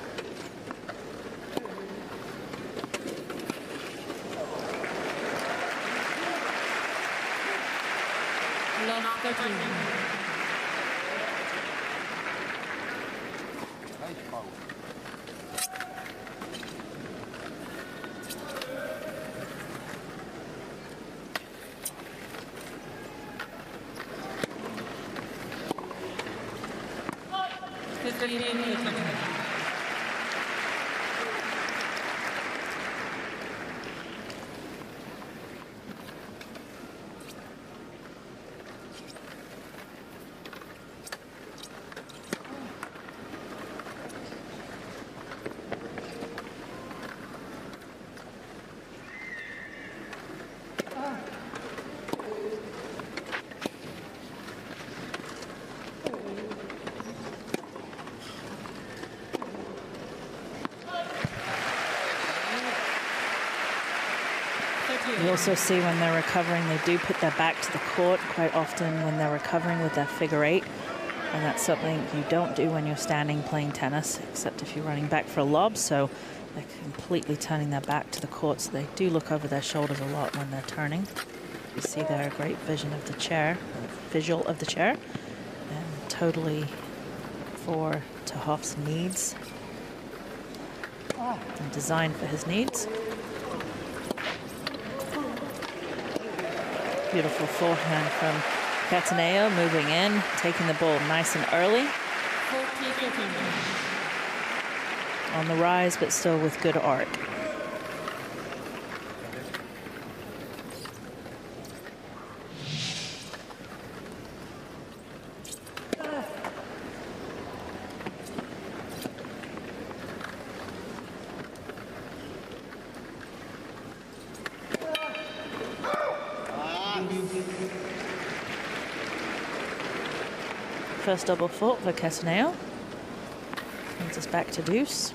You also see when they're recovering, they do put their back to the court quite often when they're recovering with their figure eight. And that's something you don't do when you're standing playing tennis, except if you're running back for a lob. So they're completely turning their back to the court. So they do look over their shoulders a lot when they're turning. You see there a great visual of the chair, and totally for Tahoft's needs and designed for his needs. Beautiful forehand from Cataneo, moving in, taking the ball nice and early. On the rise, but still with good arc. First double fault for Cataneo. Brings us back to deuce.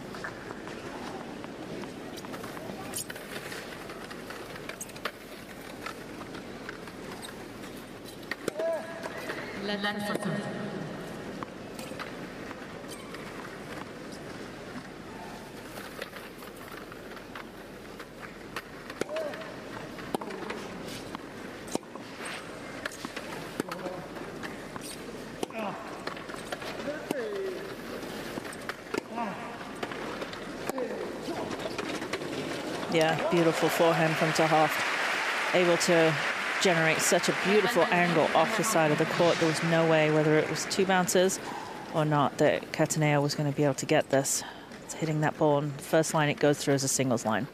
Yeah, beautiful forehand from Tahoft. Able to generate such a beautiful angle off the side of the court. There was no way, whether it was 2 bounces or not, that Cataneo was going to be able to get this. It's hitting that ball on the first line. It goes through as a singles line.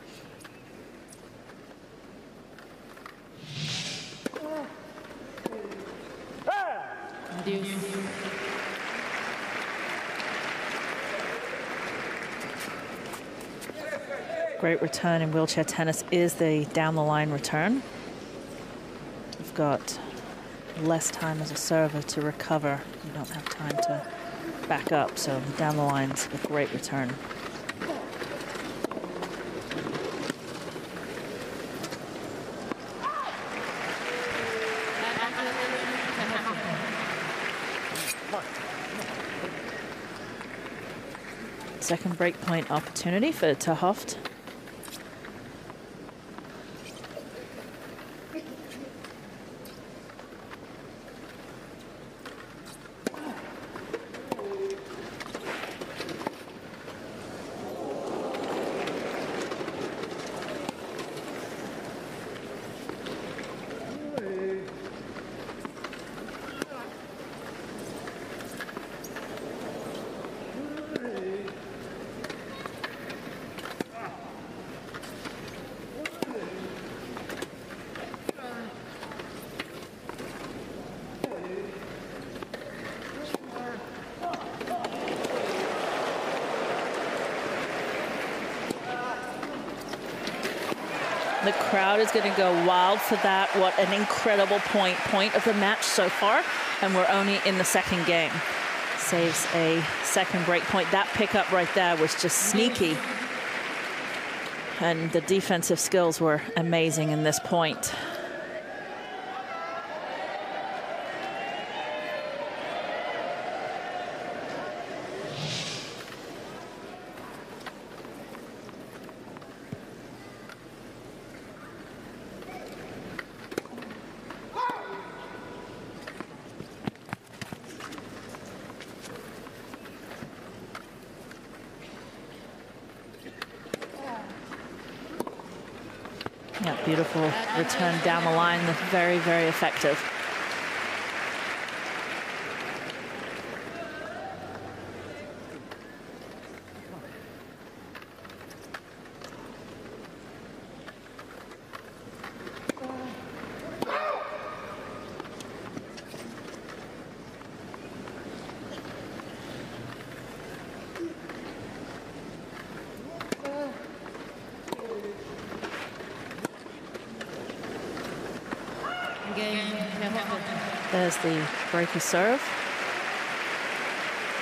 Great return in wheelchair tennis is the down-the-line return. You've got less time as a server to recover. You don't have time to back up, so down the line's a great return. Second break point opportunity for Tahoft. The crowd is going to go wild for that. What an incredible point of the match so far. And we're only in the second game. Saves a second break point. That pickup right there was just sneaky. And the defensive skills were amazing in this point. Yeah, beautiful return down the line. Very, very effective. There's the breaky serve.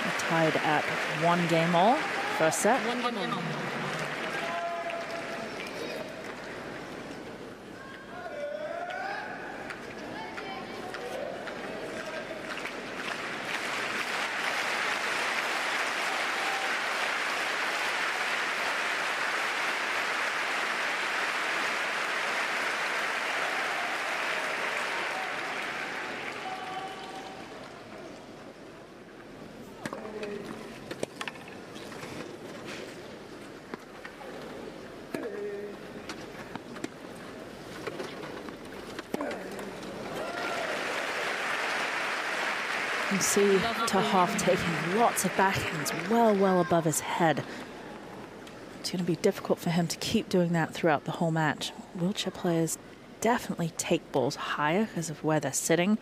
We're tied at 1 game all, first set. You see Tahoft taking lots of backhands well above his head. It's going to be difficult for him to keep doing that throughout the whole match. Wheelchair players definitely take balls higher because of where they're sitting,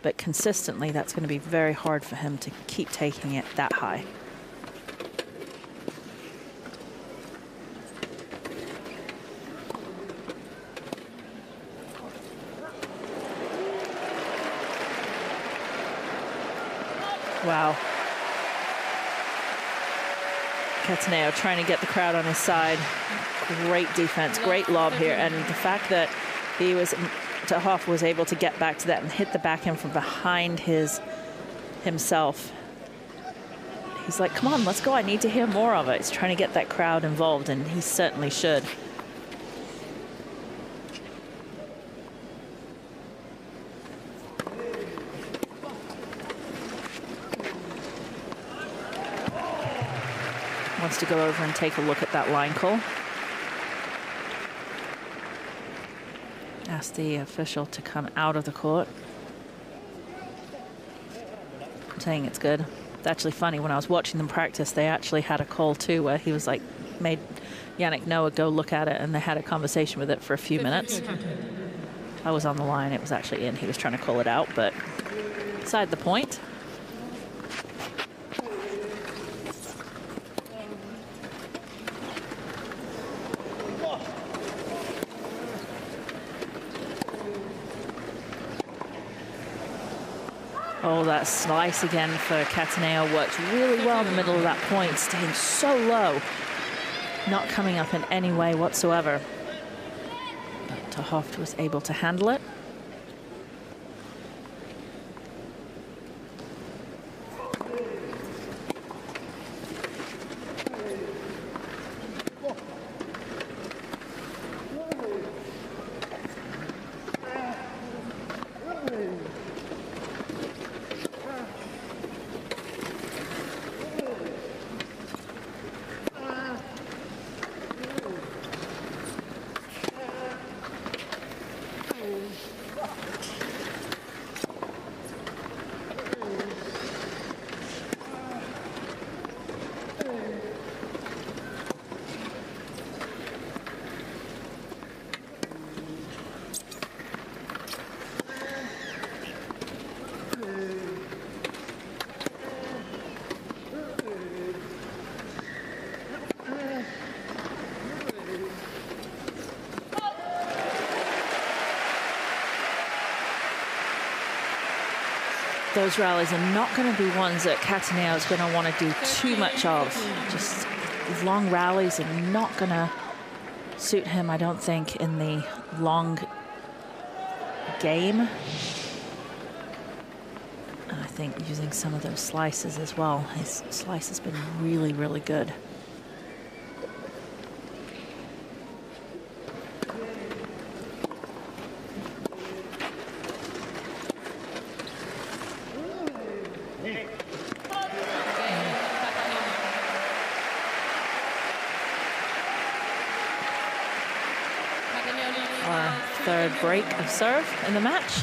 but consistently that's going to be very hard for him to keep taking it that high. Wow. Cataneo trying to get the crowd on his side. Great defense, great lob here. And the fact that Hoff was able to get back to that and hit the backhand from behind himself. He's like, come on, let's go. I need to hear more of it. He's trying to get that crowd involved, and he certainly should. Wants to go over and take a look at that line call. Ask the official to come out of the court. I'm saying it's good. It's actually funny, when I was watching them practice, they actually had a call too where he was like, made Yannick Noah go look at it, and they had a conversation with it for a few minutes. I was on the line, it was actually in. He was trying to call it out, but beside the point. Oh, that slice again for Cataneo worked really well in the middle of that point, staying so low, not coming up in any way whatsoever. But Hoff was able to handle it. Those rallies are not going to be ones that Cataneo is going to want to do too much of. Just long rallies are not going to suit him, I don't think, in the long game. And I think using some of those slices as well. His slice has been really, really good. Third break of serve in the match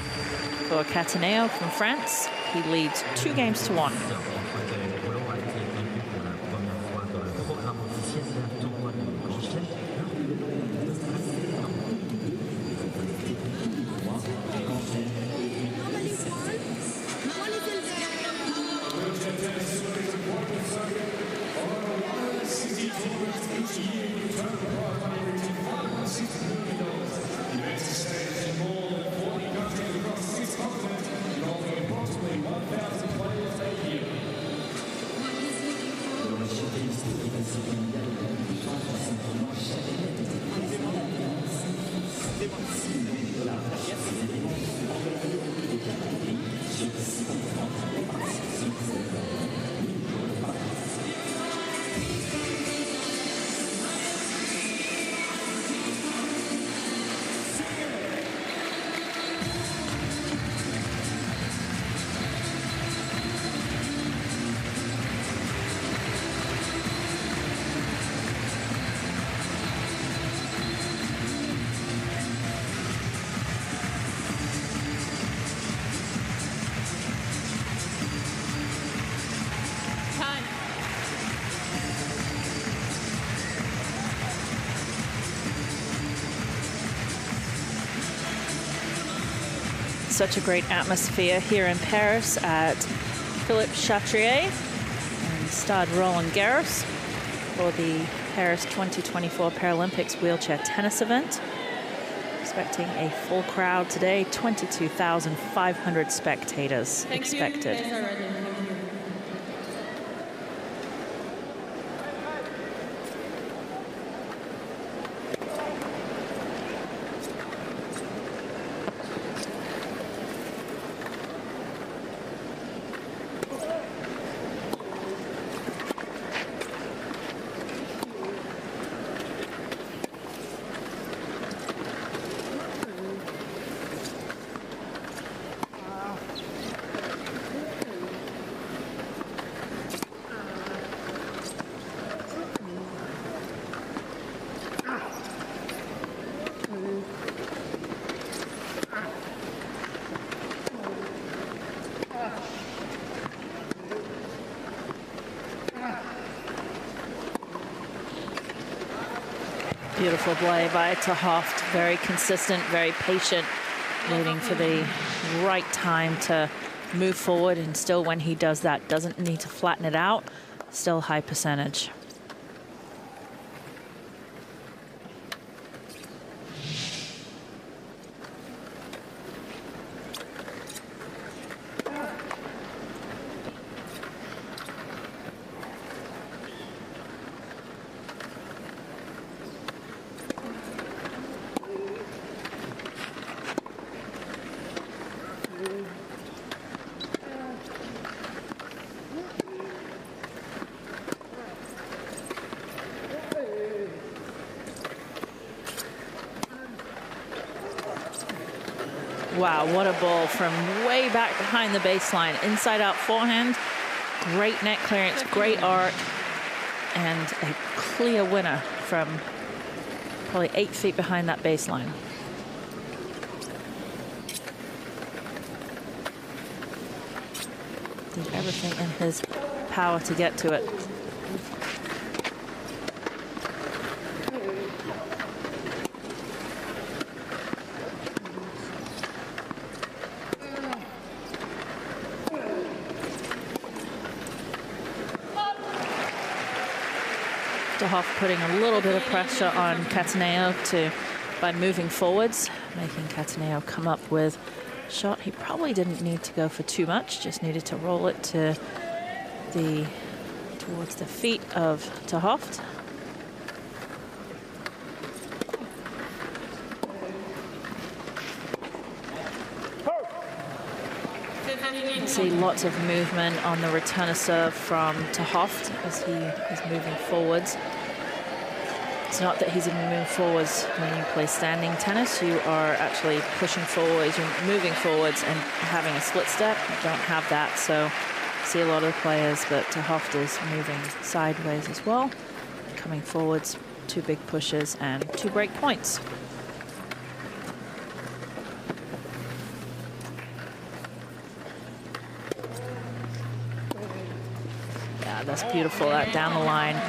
for Cataneo from France. He leads 2-1. Such a great atmosphere here in Paris at Philippe Chatrier and Stade Roland-Garros for the Paris 2024 Paralympics wheelchair tennis event. Expecting a full crowd today, 22,500 spectators expected. Beautiful play by Tahoft, very consistent, very patient, waiting for the right time to move forward, and still when he does that, doesn't need to flatten it out, still high percentage. Wow, what a ball from way back behind the baseline. Inside out forehand, great net clearance, great arc, and a clear winner from probably 8 feet behind that baseline. Did everything in his power to get to it. Tahoft putting a little bit of pressure on Cataneo by moving forwards, making Cataneo come up with a shot. He probably didn't need to go for too much, just needed to roll it to towards the feet of Tahoft. You can see lots of movement on the return of serve from Tahoft as he is moving forwards. It's not that he's moving forwards when you play standing tennis. You are actually pushing forwards, you're moving forwards and having a split step. You don't have that, so see a lot of players, but Tahoft is moving sideways as well. Coming forwards, 2 big pushes and 2 break points. That's beautiful, that down the line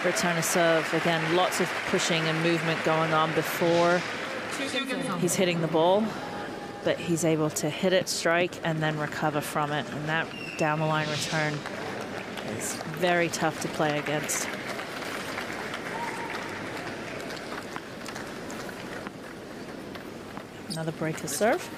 return to serve. Again, lots of pushing and movement going on before he's hitting the ball, but he's able to hit it, strike, and then recover from it. And that down the line return is very tough to play against. Another break of serve.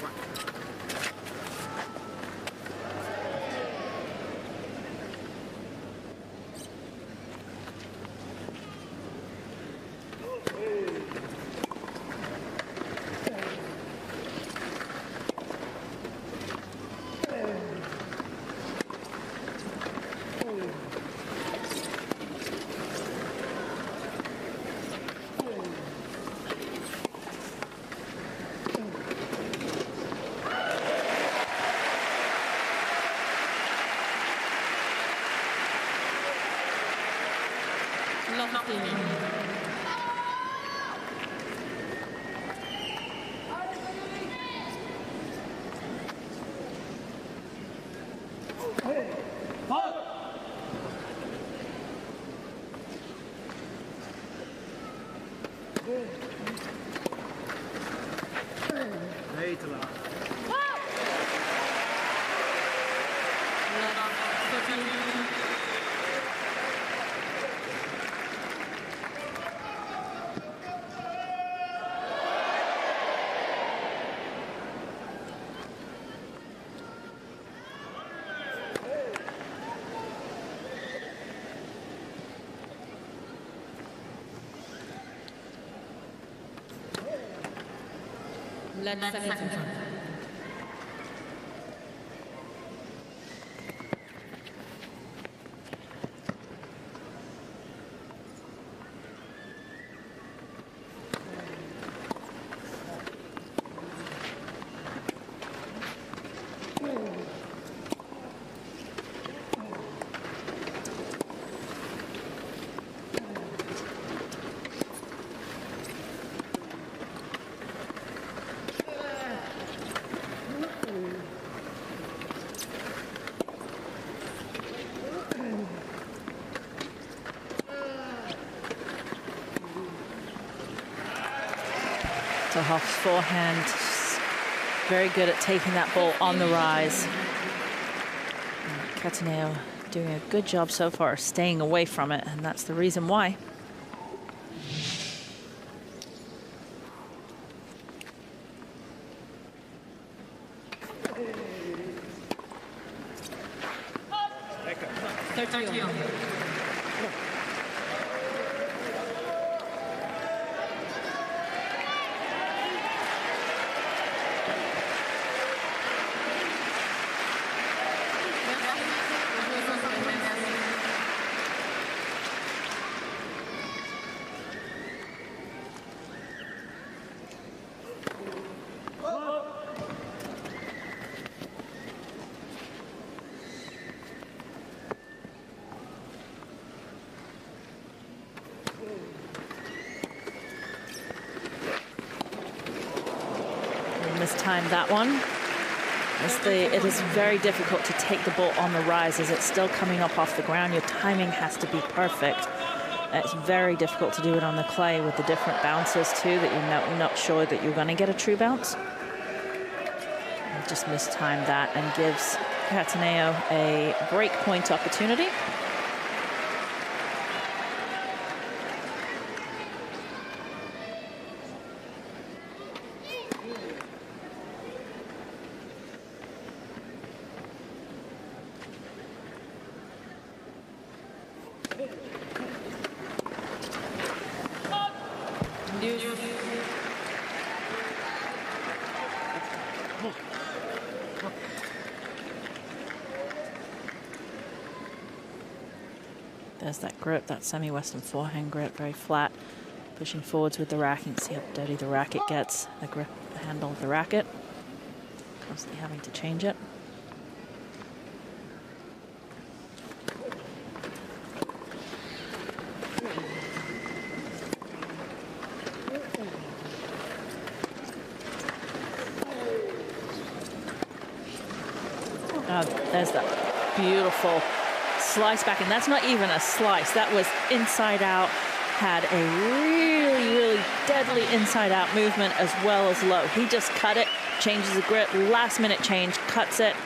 Hoff's forehand, very good at taking that ball on the rise. Cataneo doing a good job so far, staying away from it, and that's the reason why. Mistimed that one. It is very difficult to take the ball on the rise as it's still coming up off the ground. Your timing has to be perfect. It's very difficult to do it on the clay with the different bounces too, that you're not sure that you're going to get a true bounce. Just mistimed that and gives Cataneo a break point opportunity. There's that grip, that semi-western forehand grip, very flat, pushing forwards with the racket. You can see how dirty the racket gets, the grip, the handle of the racket. Constantly having to change it. There's that beautiful slice back, and that's not even a slice. That was inside out, had a really, really deadly inside out movement as well as low. He just cut it, changes the grip, last minute change, cuts it,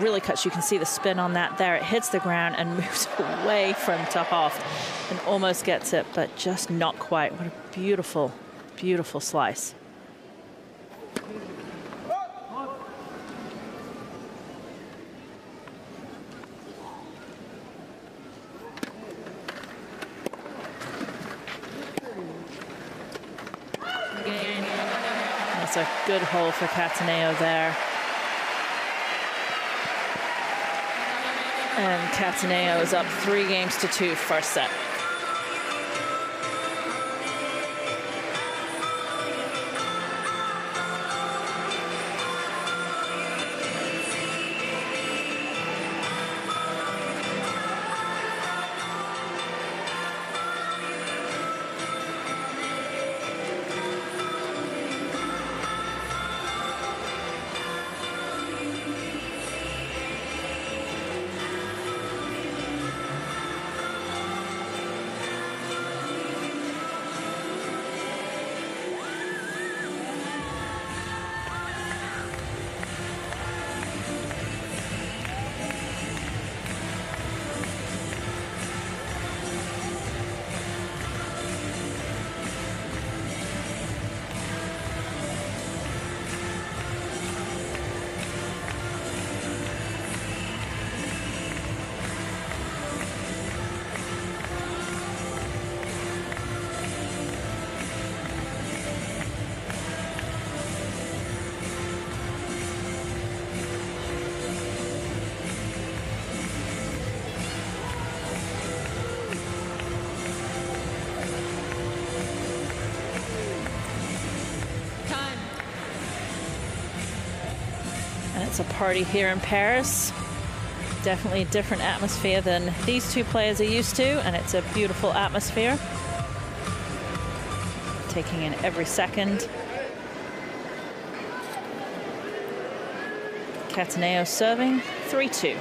really cuts. You can see the spin on that there. It hits the ground and moves away from Hoff and almost gets it, but just not quite. What a beautiful, beautiful slice. That's a good hole for Cataneo there. And Cataneo is up 3-2 first set. It's a party here in Paris. Definitely a different atmosphere than these two players are used to, and it's a beautiful atmosphere. Taking in every second. Cataneo serving 3-2.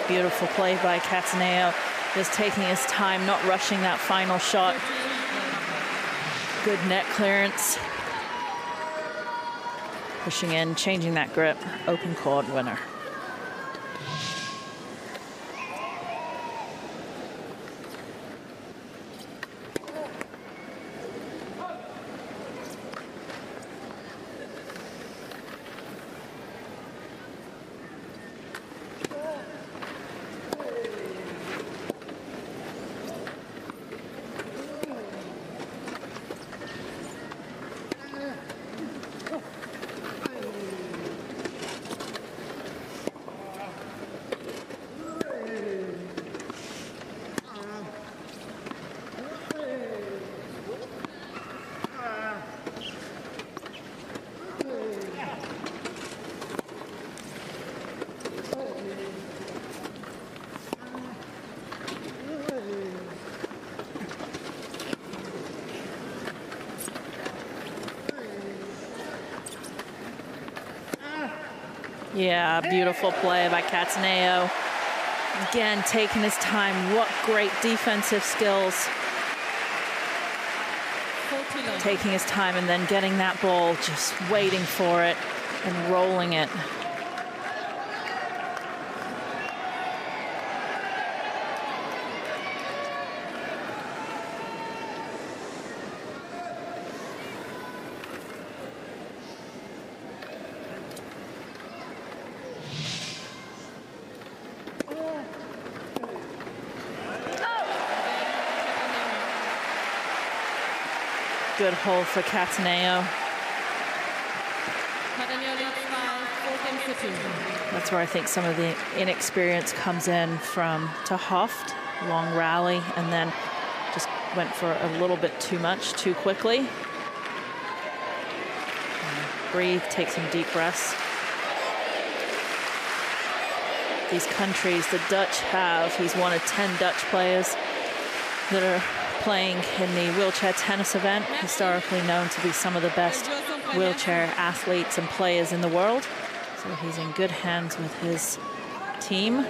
beautiful play by Cataneo. Just taking his time, not rushing that final shot. Good net clearance. Pushing in, changing that grip. Open court winner. Yeah, beautiful play by Cataneo. Again, taking his time. What great defensive skills. Taking his time and then getting that ball, just waiting for it and rolling it. Good hole for Cataneo. That's where I think some of the inexperience comes in from to Hoft. Long rally and then just went for a little bit too much, too quickly. And breathe, take some deep breaths. These countries, the Dutch have, he's one of 10 Dutch players that are playing in the wheelchair tennis event, historically known to be some of the best wheelchair athletes and players in the world. So he's in good hands with his team.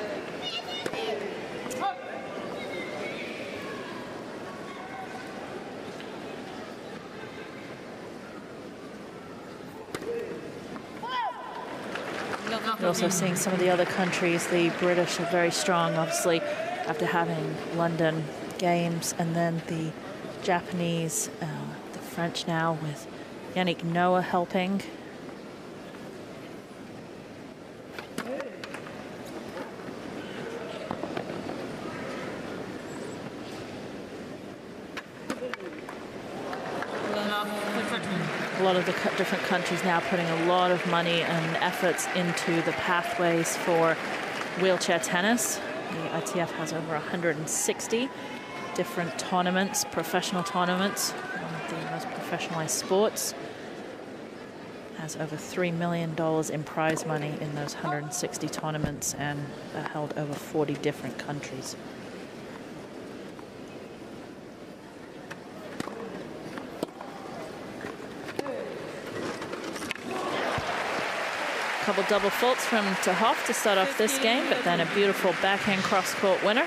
We're also seeing some of the other countries. The British are very strong, obviously, after having London Games, and then the Japanese, the French now with Yannick Noah helping. A lot of the different countries now putting a lot of money and efforts into the pathways for wheelchair tennis. The ITF has over 160 different tournaments, professional tournaments, one of the most professionalized sports. Has over $3 million in prize money in those 160 tournaments and held over 40 different countries. Couple double faults from Hoft to start off this game, but then a beautiful backhand cross-court winner.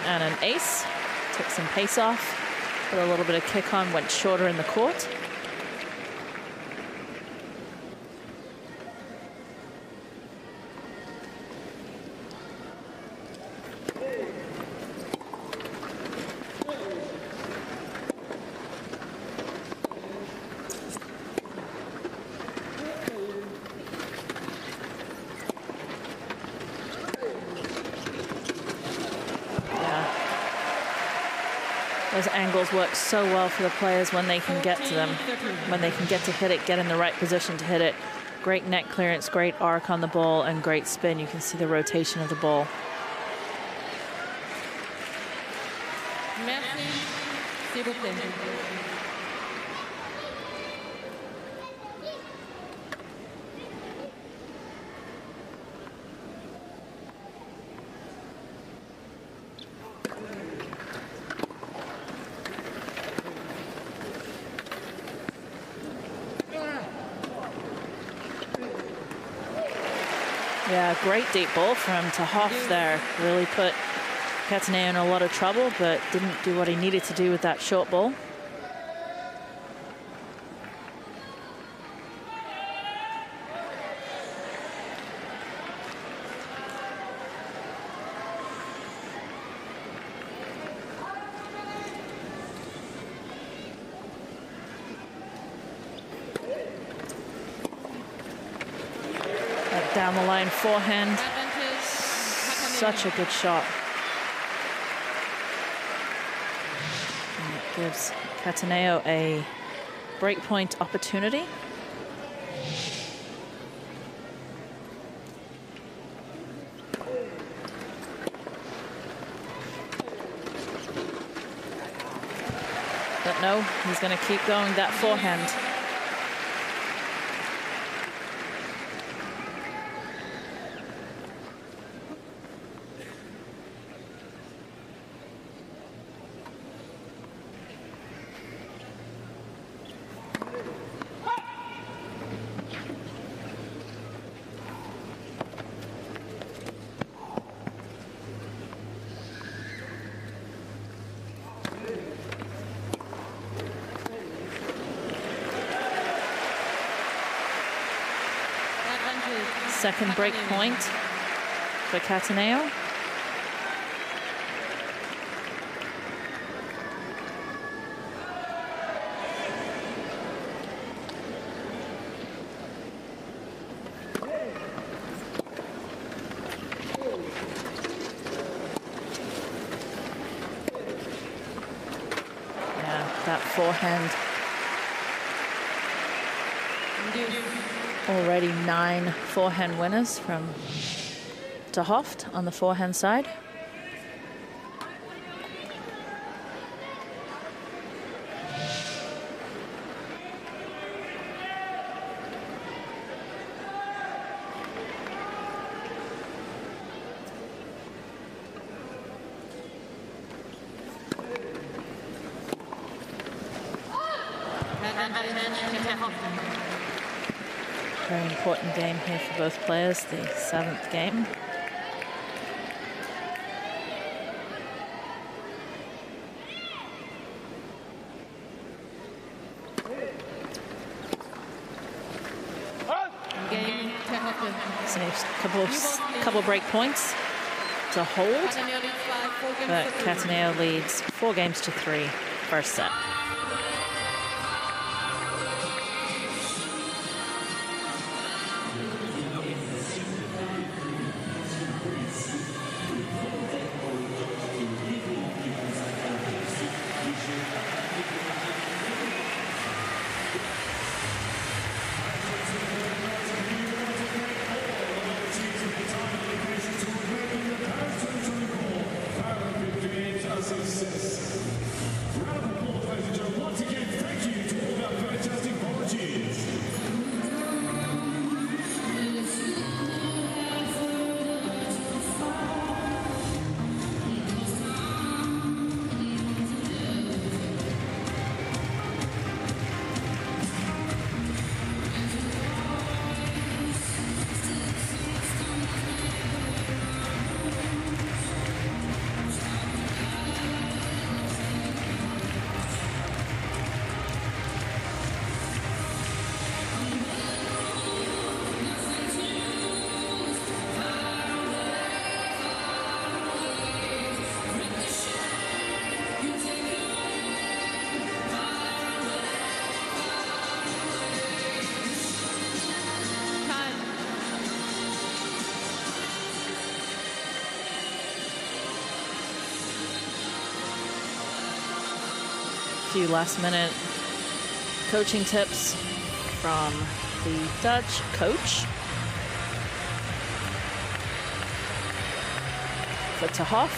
And an ace, took some pace off, put a little bit of kick on, went shorter in the court. Those angles work so well for the players when they can get to them, when they can get to hit it, get in the right position to hit it. Great net clearance, great arc on the ball, and great spin. You can see the rotation of the ball. Yeah, great deep ball from Tahoff there. Really put Cataneo in a lot of trouble, but didn't do what he needed to do with that short ball. Down the line forehand. Such a good shot. And it gives Cataneo a breakpoint opportunity. But no, he's going to keep going that forehand. Second break point for Cataneo. Yeah, that forehand. Already 9 forehand winners from Tahoff on the forehand side. Very important game here for both players, the 7th game. Saves a couple break points to hold, but Cataneo leads 4 games to 3 first set. Few last-minute coaching tips from the Dutch coach for Tahoff,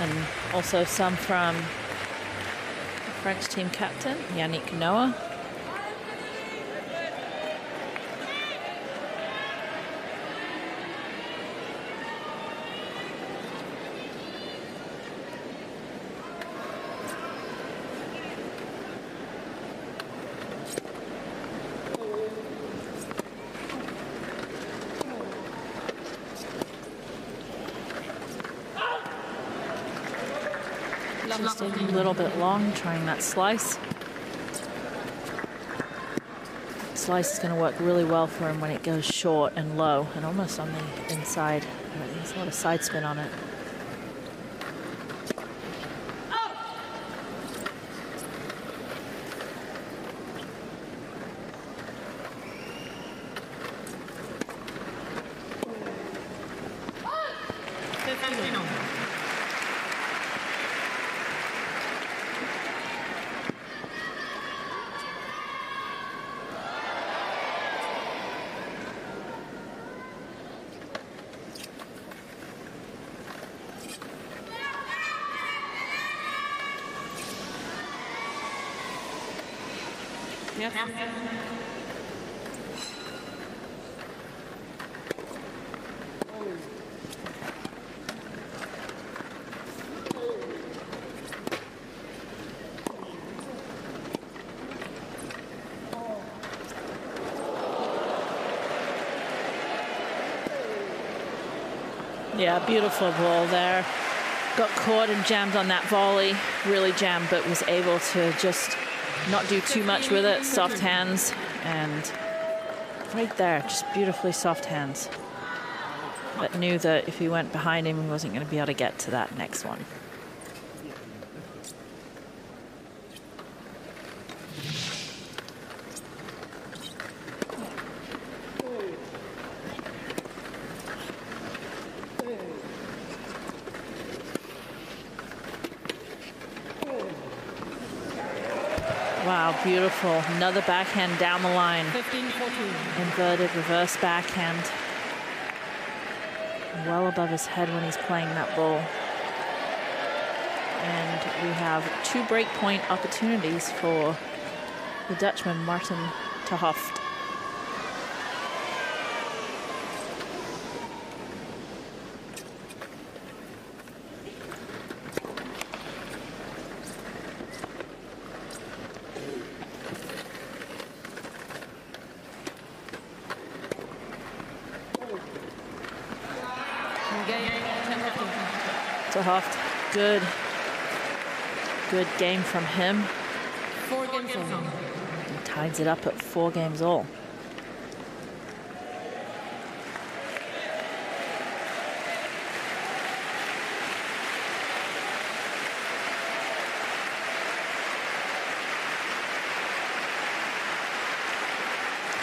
and also some from the French team captain Yannick Noah. Just a little bit long, trying that slice. Slice is going to work really well for him when it goes short and low and almost on the inside. There's a lot of side spin on it. Yeah, beautiful ball there. Got caught and jammed on that volley, really jammed, but was able to just not do too much with it. Soft hands, and right there, just beautifully soft hands. But knew that if he went behind him, he wasn't going to be able to get to that next one. Wow, beautiful. Another backhand down the line. 15-14. Inverted reverse backhand. Well above his head when he's playing that ball. And we have 2 break point opportunities for the Dutchman, Martin ter Hooft. Ter Hooft, good game from him. 4 games all. He ties it up at 4 games all.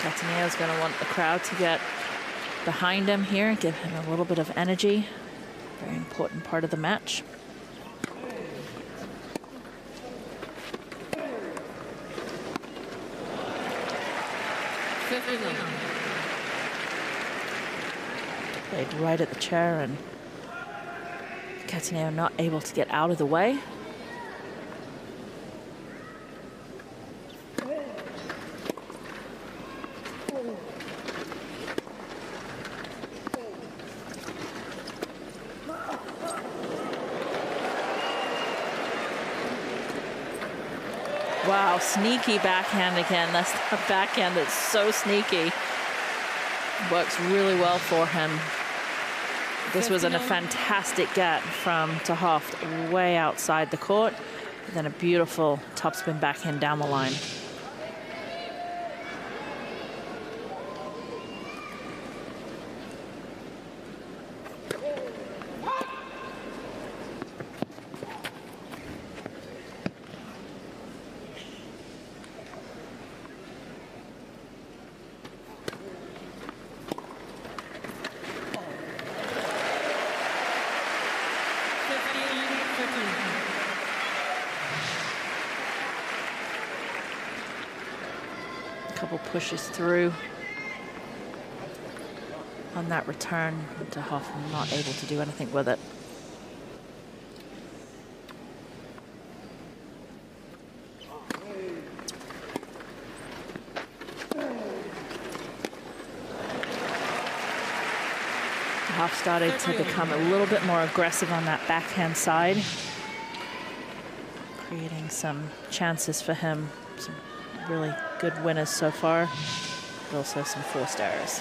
Cataneo's going to want the crowd to get behind him here, give him a little bit of energy. Very important part of the match. Played right at the chair, and Cataneo not able to get out of the way. Wow, sneaky backhand again. That's a backhand that's so sneaky. Works really well for him. This was a fantastic get from ter Hooft, way outside the court. And then a beautiful topspin backhand down the line. Couple pushes through on that return. ter Hooft not able to do anything with it. ter Hooft started to become a little bit more aggressive on that backhand side, creating some chances for him. Some really good winners so far, but also some forced errors.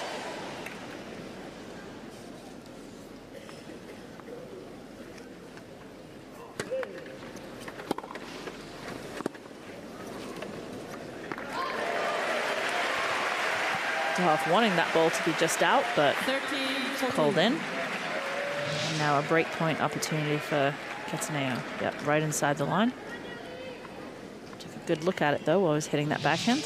Half wanting that ball to be just out, but called in. And now a break point opportunity for Cataneo. Yep, right inside the line. Took a good look at it, though, while he was hitting that backhand.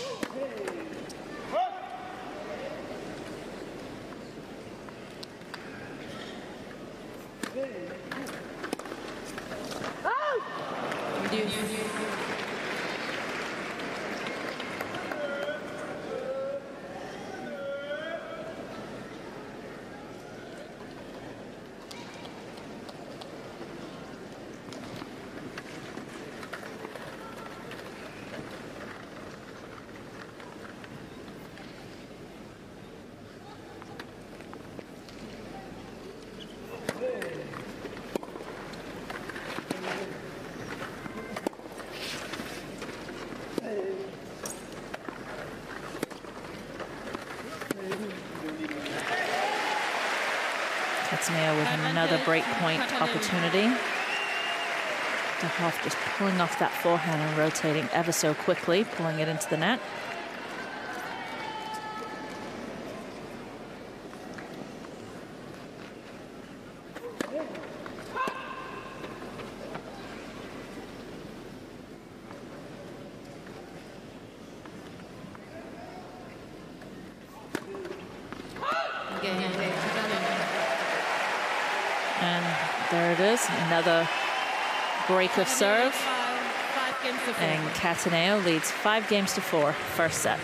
Cataneo with another break point opportunity. De Hoff just pulling off that forehand and rotating ever so quickly, pulling it into the net. And there it is, another break of serve. And Cataneo leads 5-4, first set.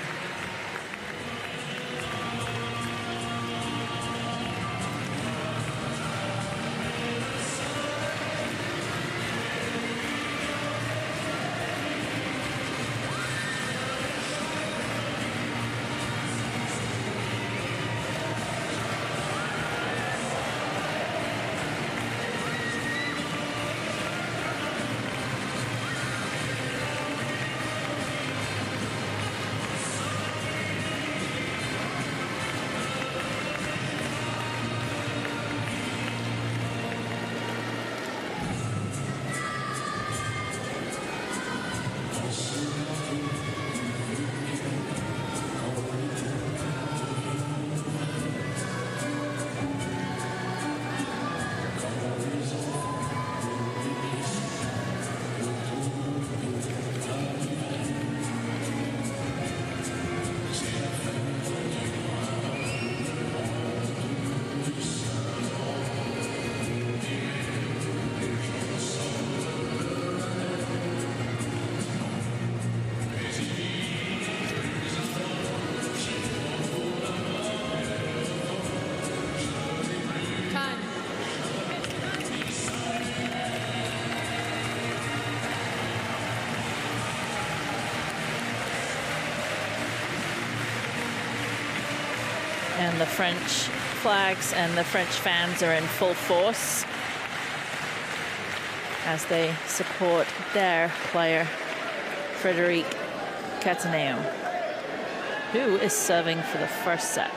And the French flags and the French fans are in full force as they support their player, Frédéric Cataneo, who is serving for the first set.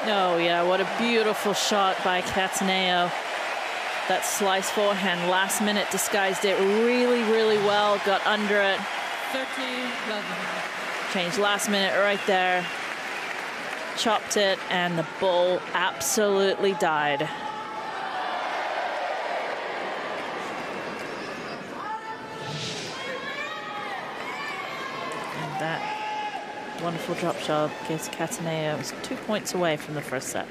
Oh, yeah, what a beautiful shot by Cataneo. That slice forehand, last minute, disguised it really, really well, got under it. 30-11. Changed last minute right there. Chopped it, and the ball absolutely died. And that Wonderful drop shot gives Cataneo. It was 2 points away from the first set.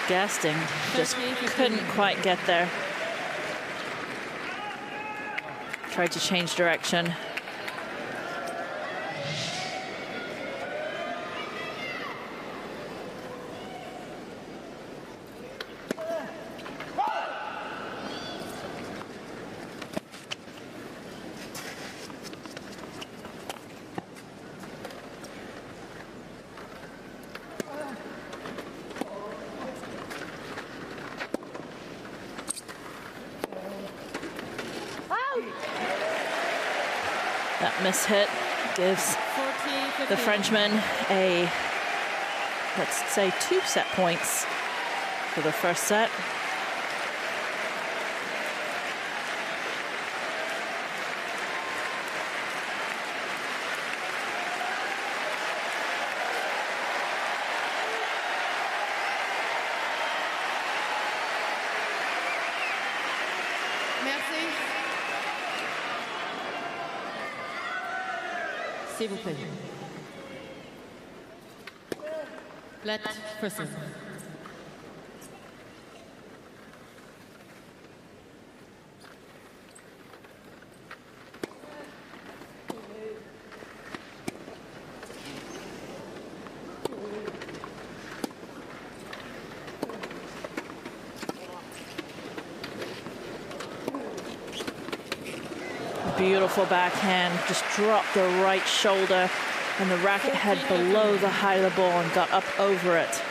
Gasting just couldn't quite get there. Tried to change direction. That mishit gives the Frenchman a, let's say, 2 set points for the first set. S'il vous plaît. Let person. Beautiful backhand, just dropped the right shoulder and the racket head below the height of the ball and got up over it.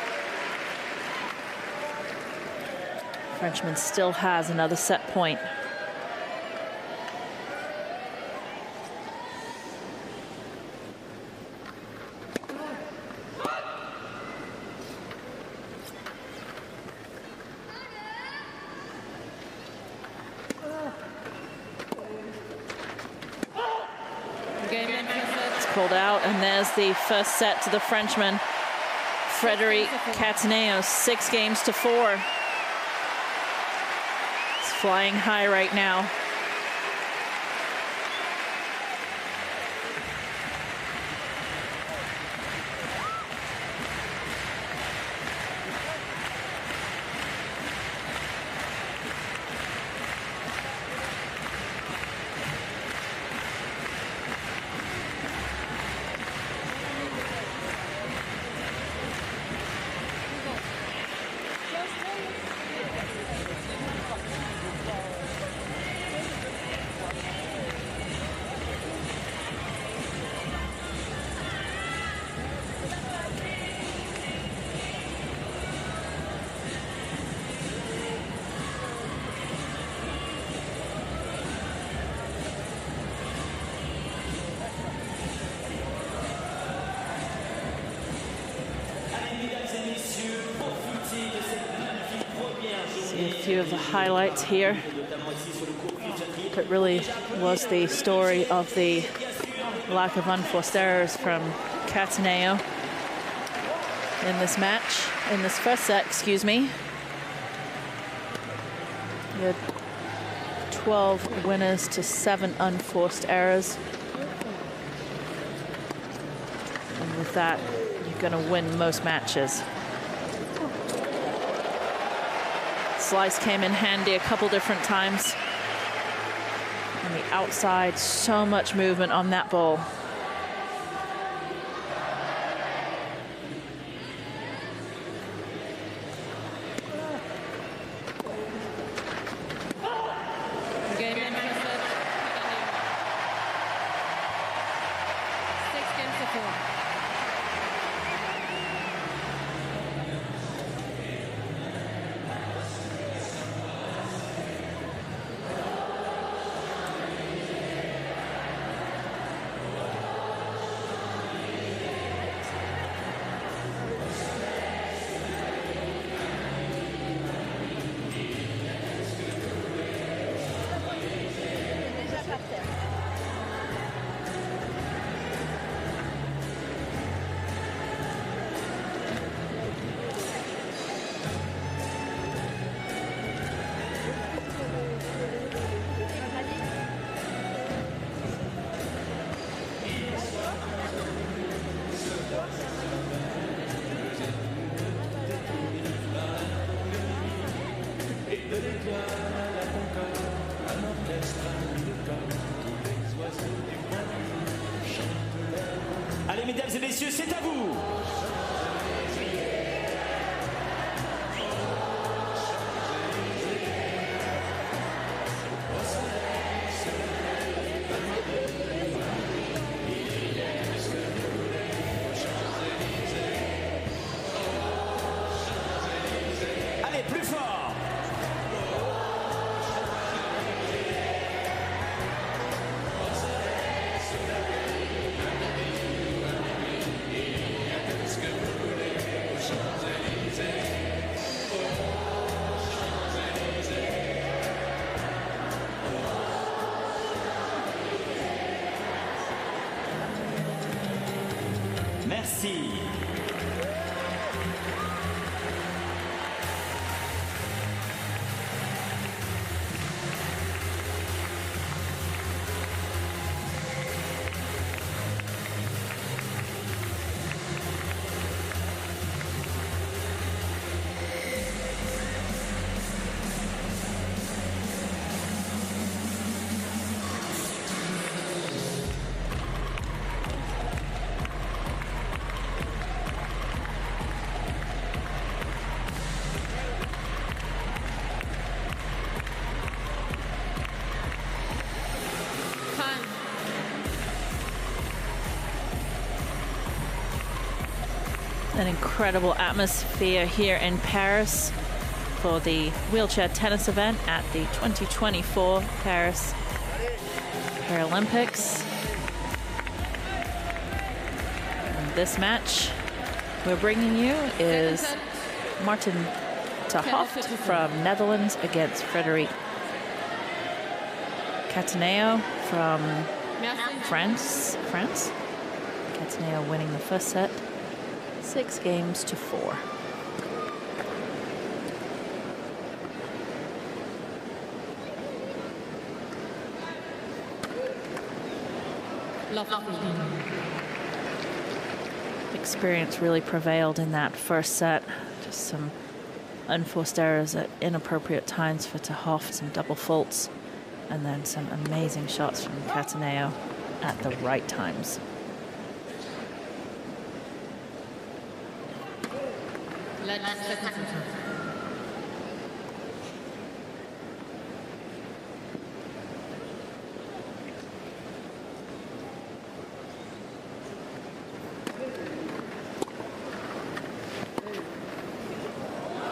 Frenchman still has another set point. Called out, and there's the first set to the Frenchman, Frédéric Cataneo, 6 games to 4. He's flying high right now. See a few of the highlights here. That really was the story of the lack of unforced errors from Cataneo in this match, in this first set, excuse me. He had 12 winners to 7 unforced errors. And with that, you're going to win most matches. Slice came in handy a couple different times. On the outside, so much movement on that ball. Allez, mesdames et messieurs, c'est à vous. Allez, plus fort. Merci. An incredible atmosphere here in Paris for the wheelchair tennis event at the 2024 Paris Paralympics. And this match we're bringing you is Martin ter Hooft from Netherlands against Frédéric Cataneo from France. Cataneo winning the first set, 6-4. Experience really prevailed in that first set. Just some unforced errors at inappropriate times for ter Hooft, some double faults, and then some amazing shots from Cataneo at the right times.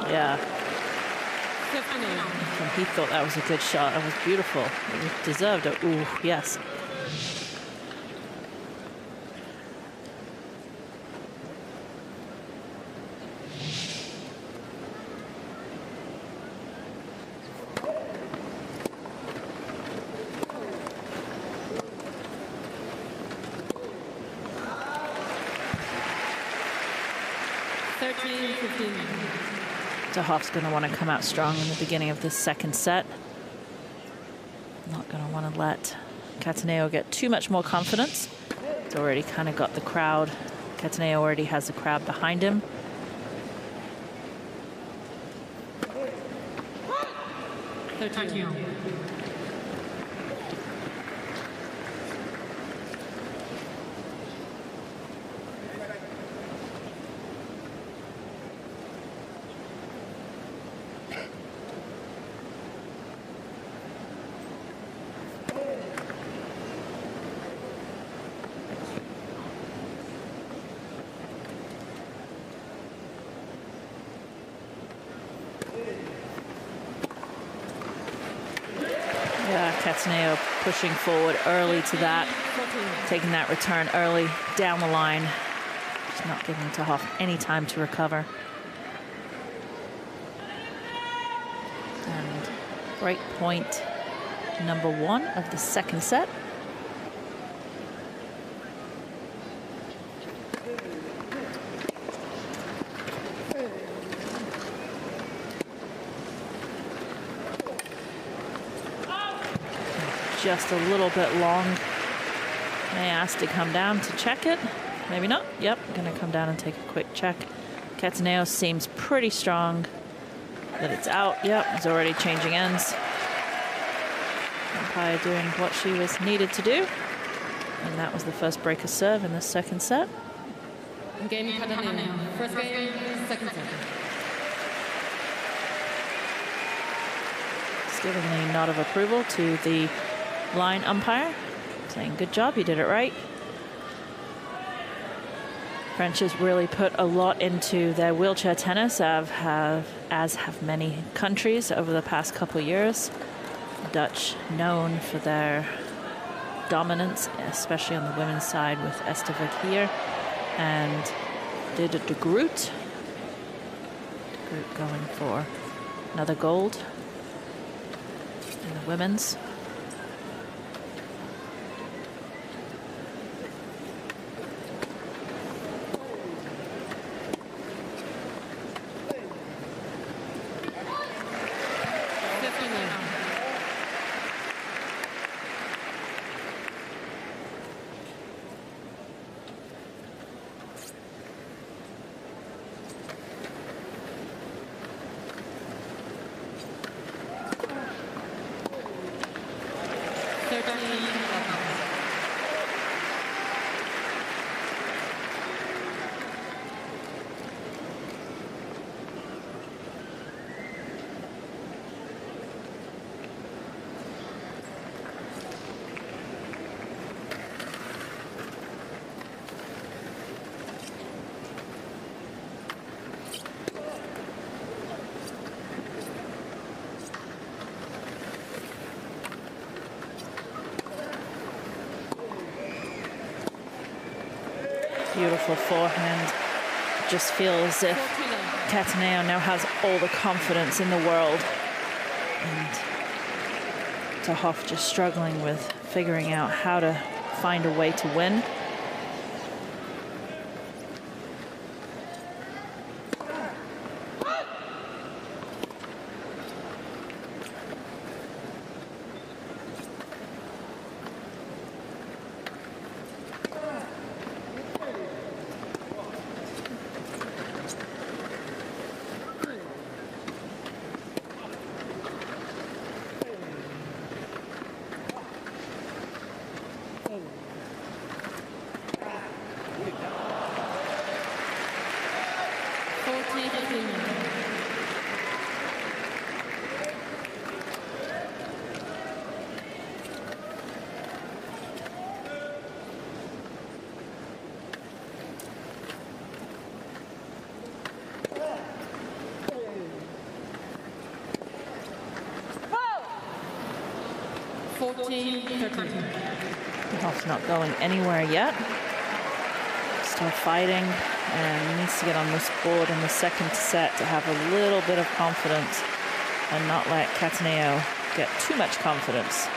Yeah. And he thought that was a good shot. That was beautiful. It deserved it. Ooh, yes. ter Hooft's going to want to come out strong in the beginning of this second set. Not going to want to let Cataneo get too much more confidence. He's already kind of got the crowd. Cataneo already has the crowd behind him. Cataneo pushing forward early to that, taking that return early down the line. Just not giving ter Hooft any time to recover. And break point number 1 of the second set. Just a little bit long. May ask to come down to check it. Maybe not. Yep, gonna come down and take a quick check. Cataneo seems pretty strong that it's out. Yep, it's already changing ends. Umpire doing what she was needed to do. And that was the first break of serve in the second set. Game Catalina. First game, second set. Just giving the nod of approval to the line umpire, saying, good job, you did it right. French has really put a lot into their wheelchair tennis, as have many countries over the past couple of years. Dutch known for their dominance, especially on the women's side with Esther Verkeer and de Groot. De Groot going for another gold in the women's. Beautiful forehand. Just feels as if Cataneo now has all the confidence in the world. And Tahoff just struggling with figuring out how to find a way to win. Tahoff's not going anywhere yet. Still fighting and needs to get on this board in the second set to have a little bit of confidence and not let Cataneo get too much confidence.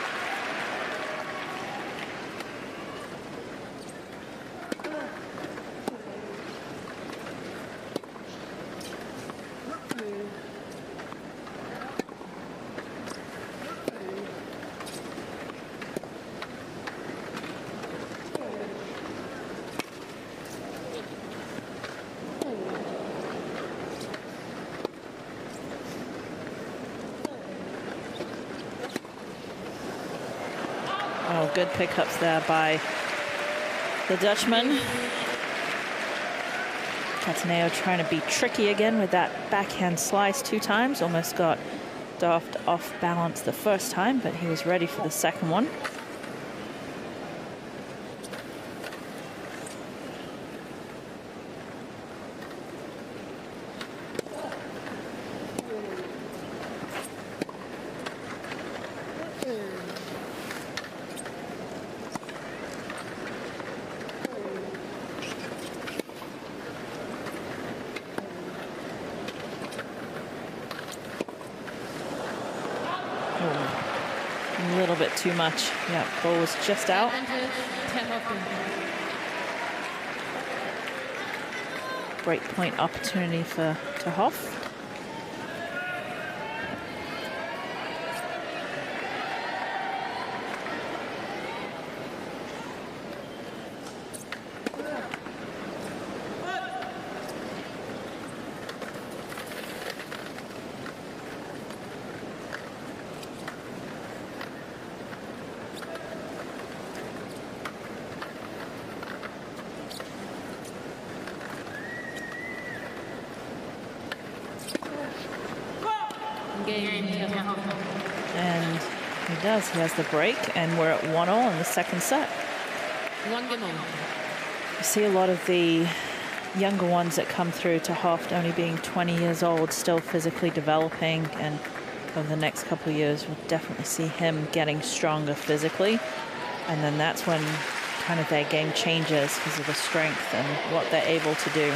Oh, good pickups there by the Dutchman. Cataneo trying to be tricky again with that backhand slice 2 times. Almost got Tahoff off balance the first time, but he was ready for the second one. A little bit too much. Yeah, ball was just out. Break point opportunity for Tahoff. does. He has the break, and we're at 1-1 in the second set. 1 game on. You see a lot of the younger ones that come through to Hoft only being 20 years old, still physically developing, and over the next couple of years we'll definitely see him getting stronger physically, and then that's when kind of their game changes because of the strength and what they're able to do.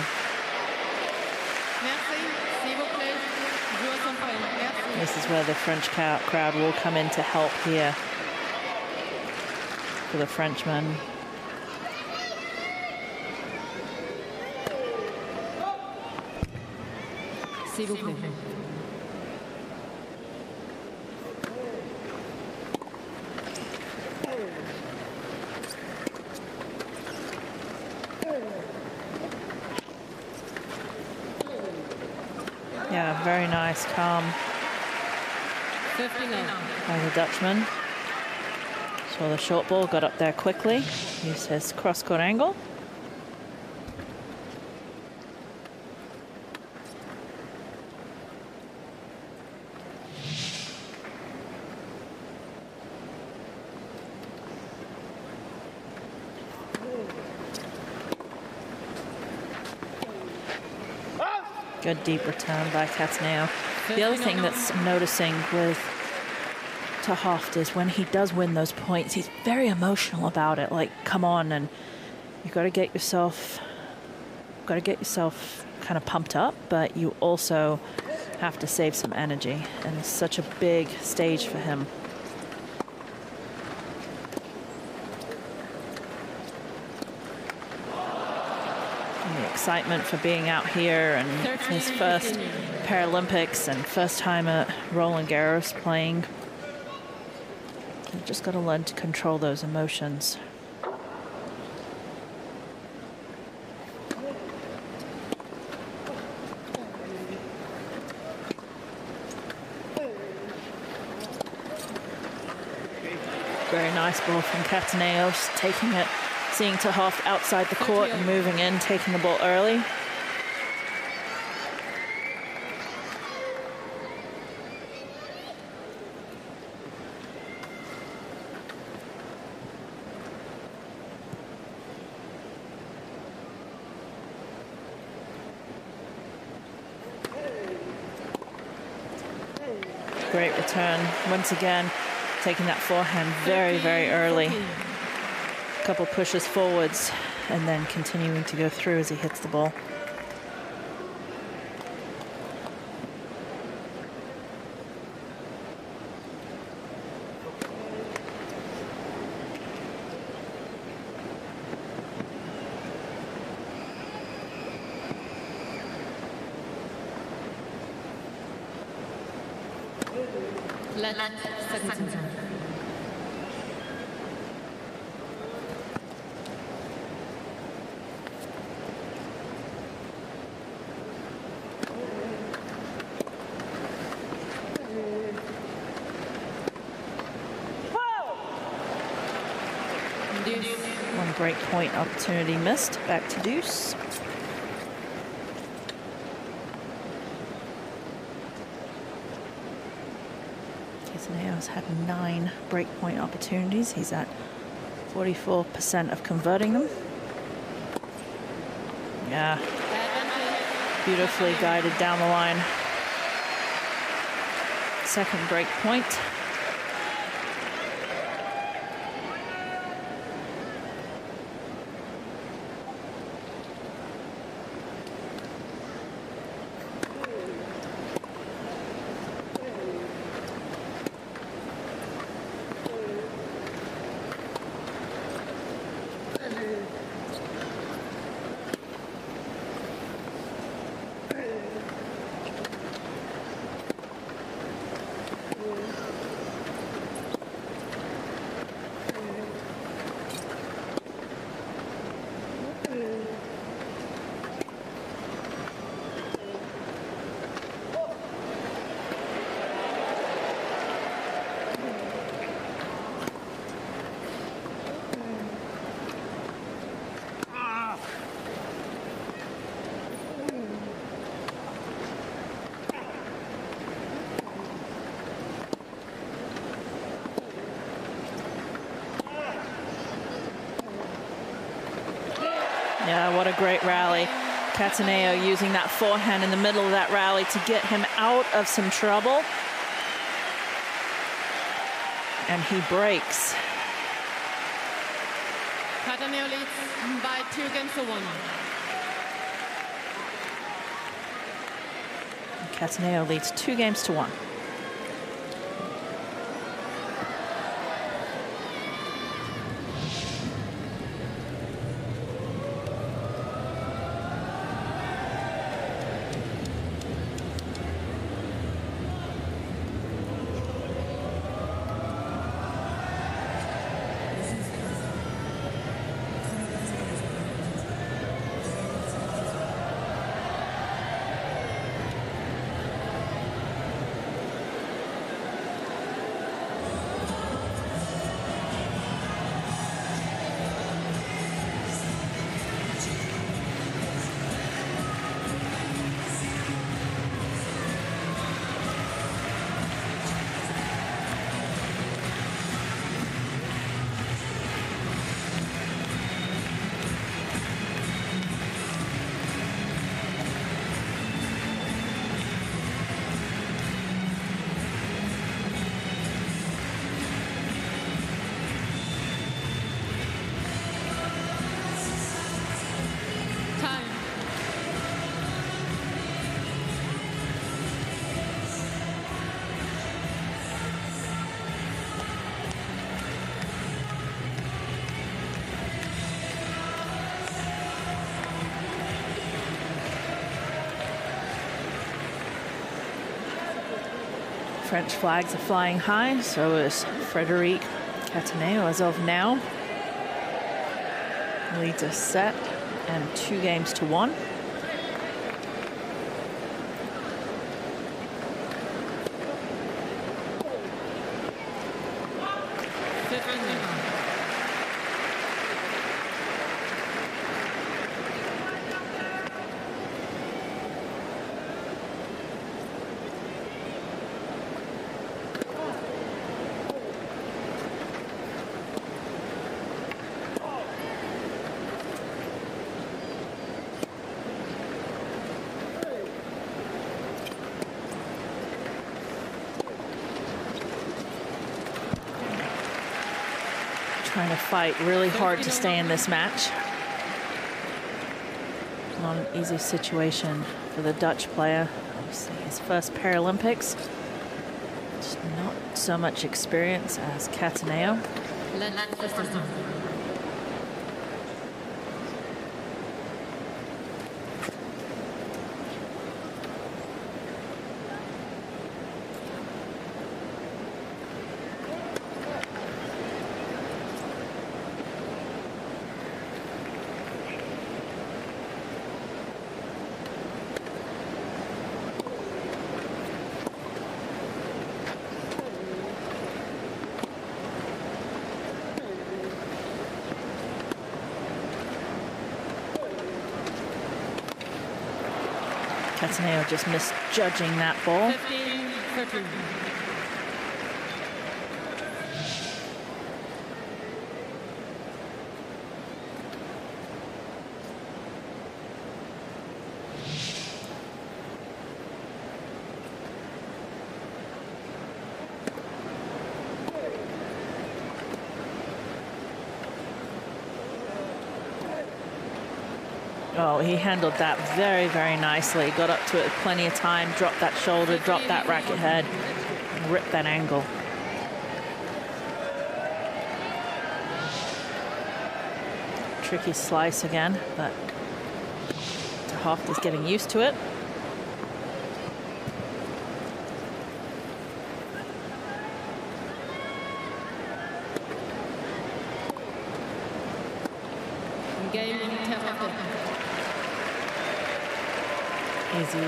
This is where the French crowd will come in to help here for the Frenchmen. S'il vous plaît. Yeah, very nice, calm by the Dutchman. So the short ball got up there quickly. Used his cross-court angle. Good deep return by Cataneo. The other thing that's noticing with Hoft is when he does win those points, he's very emotional about it. Like, come on, and you've got to get yourself kind of pumped up, but you also have to save some energy. And it's such a big stage for him. Excitement for being out here and his first Paralympics and first time at Roland-Garros playing. You've just got to learn to control those emotions. Very nice ball from Cataneo, just taking it. Seeing Hoft outside the court and moving in, taking the ball early. Great return. Once again, taking that forehand very, very early. Couple pushes forwards and then continuing to go through as he hits the ball. One break point opportunity missed. Back to deuce. Cataneo's had 9 break point opportunities. He's at 44% of converting them. Yeah. Beautifully guided down the line. Second break point. Yeah, what a great rally. Cataneo using that forehand in the middle of that rally to get him out of some trouble. And he breaks. Cataneo leads by 2 games to 1. Cataneo leads 2 games to 1. French flags are flying high, so is Frédéric Cataneo as of now. Leads a set and 2 games to 1. Trying to fight really hard to stay in this match. Not an easy situation for the Dutch player. Obviously his first Paralympics. Just not so much experience as Cataneo. Cataneo just misjudging that ball. 15-13. Oh, he handled that very, very nicely. Got up to it with plenty of time, dropped that shoulder, dropped that racket head, and ripped that angle. Tricky slice again, but De Hooft is getting used to it. Easy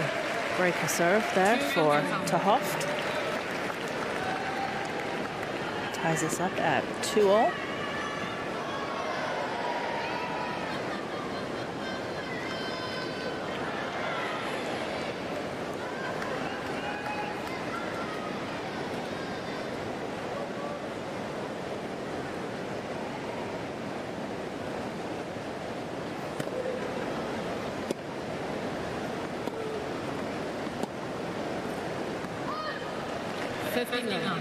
breaker serve there for De Hooft. Ties us up at 2-all. First game now.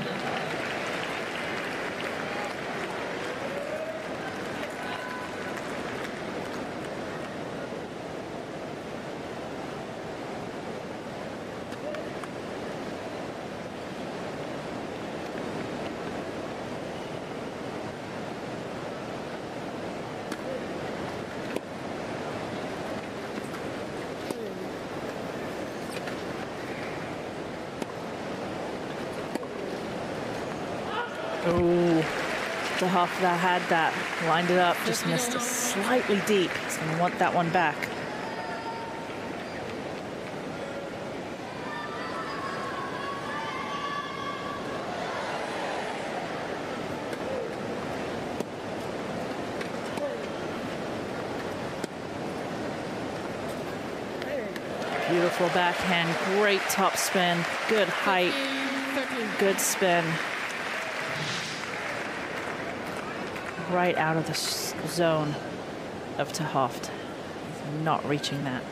Oh, the half that had that, lined it up, just missed it slightly deep. He's going to want that one back. Beautiful backhand, great top spin, good height, good spin. Right out of the zone of Ter Hooft. He's not reaching that.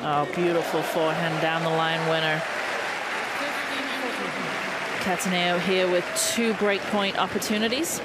Oh, beautiful forehand down the line winner. Cattaneo here with 2 breakpoint opportunities.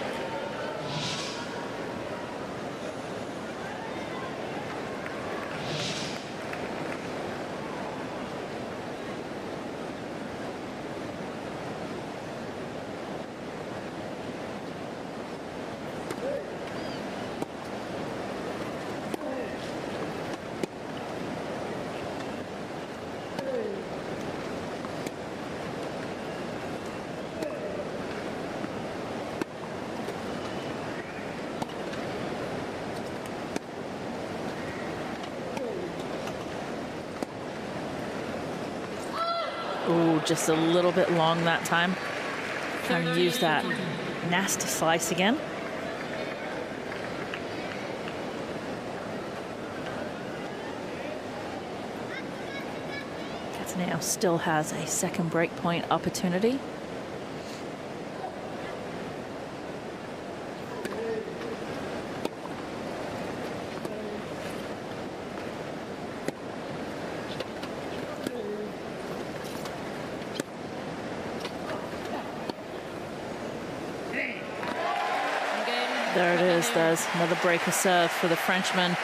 Ooh, just a little bit long that time. Trying to use that nasty slice again. Cattaneo still has a second breakpoint opportunity. There it is, there's another breaker serve for the Frenchman.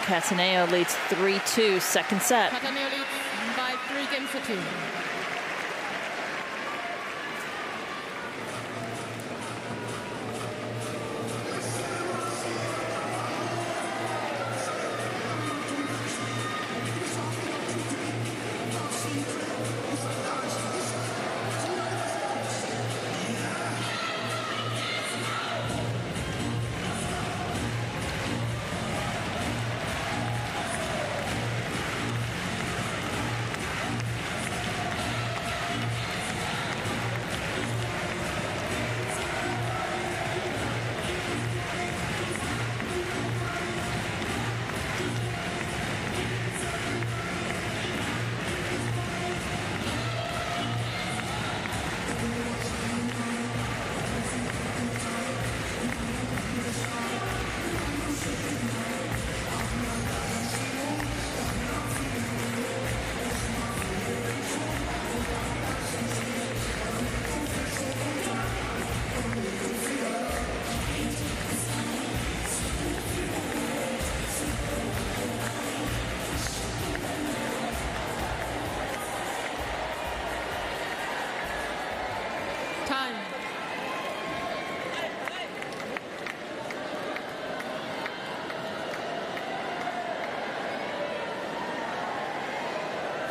Cattaneo leads 3-2, second set. Cattaneo leads by 3 games to 2.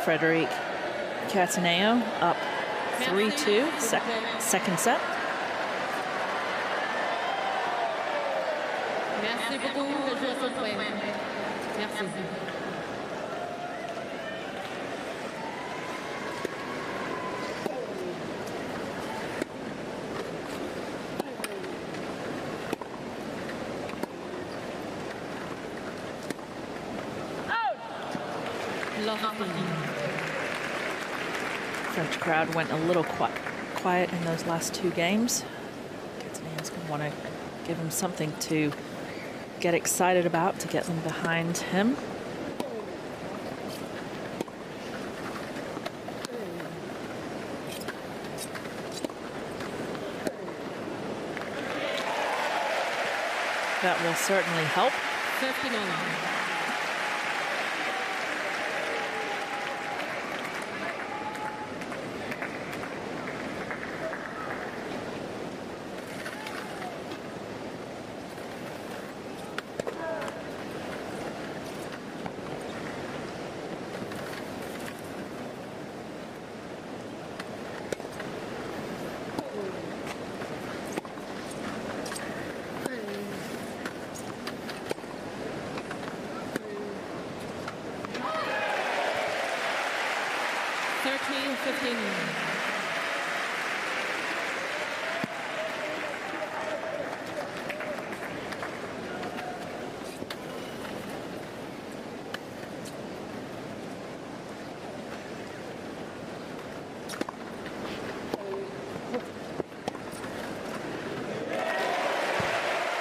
Frédéric Cattaneo up 3-2, second set. Merci beaucoup, le jeu est prêt. Merci. French crowd went a little quiet in those last 2 games. Cattaneo's going to want to give him something to get excited about, to get them behind him. That will certainly help. 59.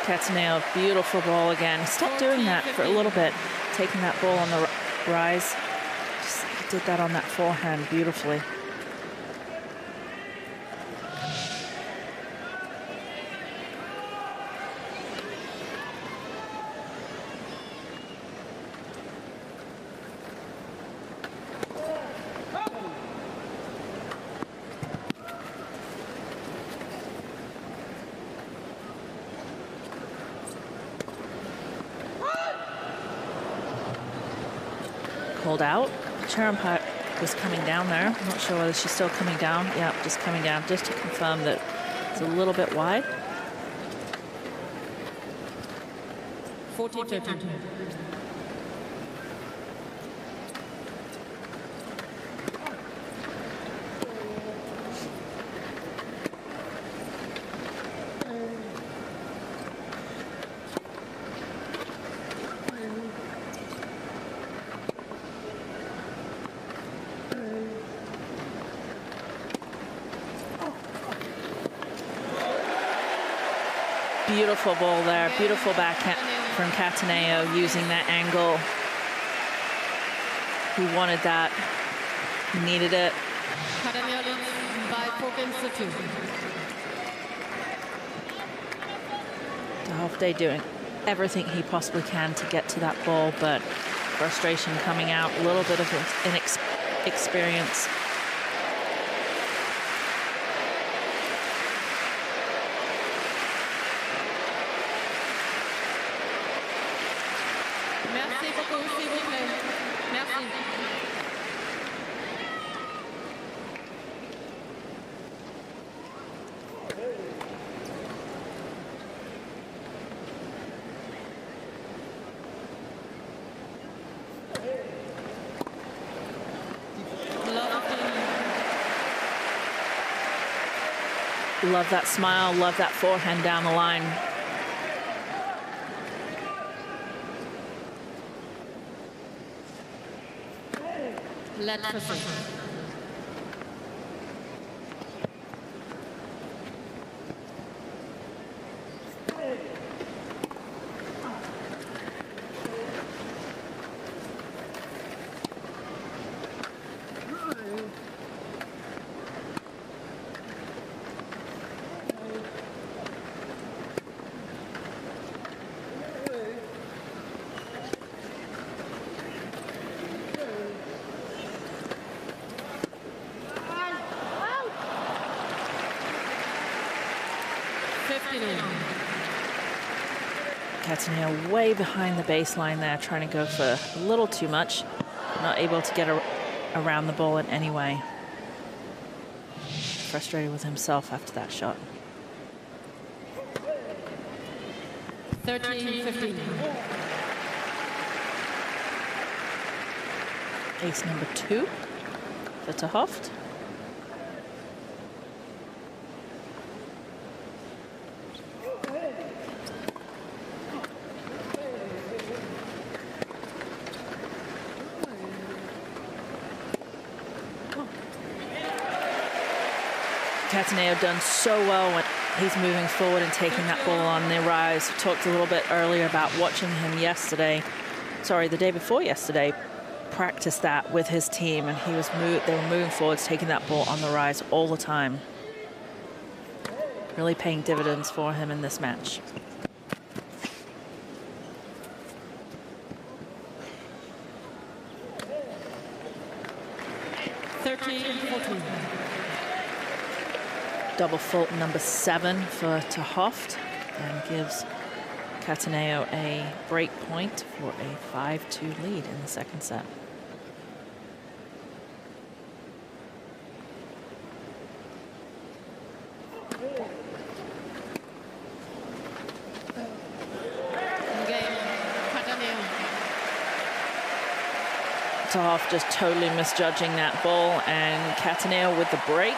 Cataneo, beautiful ball again. Stop doing that for a little bit. Taking that ball on the rise. Just did that on that forehand beautifully. Pulled out. Chair umpire was coming down there. I'm not sure whether she's still coming down. Yeah, just coming down, just to confirm that it's a little bit wide. 40-13. Beautiful ball there, beautiful backhand from Cataneo using that angle. He wanted that, he needed it. Cataneo by 4 games to 2. Hofday doing everything he possibly can to get to that ball, but frustration coming out, a little bit of inexperience. Merci beaucoup, s'il vous plaît. Merci. Love that smile, love that forehand down the line. Let's proceed. Cataneo way behind the baseline there, trying to go for a little too much. Not able to get around the ball in any way. Frustrated with himself after that shot. 13-15. Ace number 2 for Ter Hofft. Cataneo done so well when he's moving forward and taking that ball on the rise. We talked a little bit earlier about watching him yesterday, sorry, the day before yesterday, practice that with his team, and they were moving forward, taking that ball on the rise all the time. Really paying dividends for him in this match. Double fault number 7 for Ter Hooft, and gives Cataneo a break point for a 5-2 lead in the second set. Ter Hooft just totally misjudging that ball, and Cataneo with the break.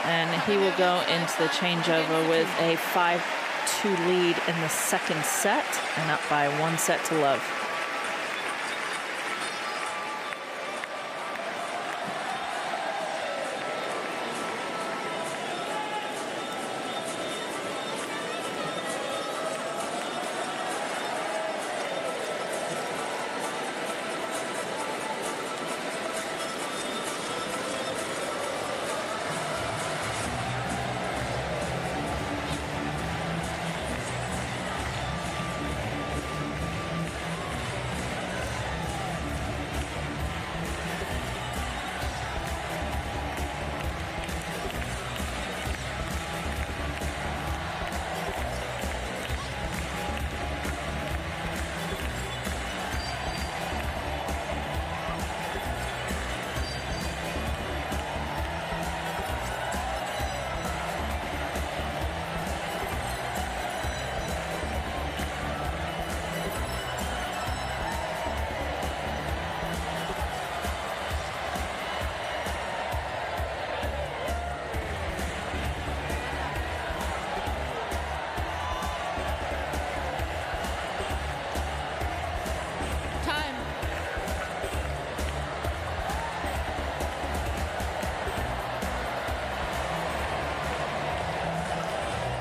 And he will go into the changeover with a 5-2 lead in the second set, and up by 1-0.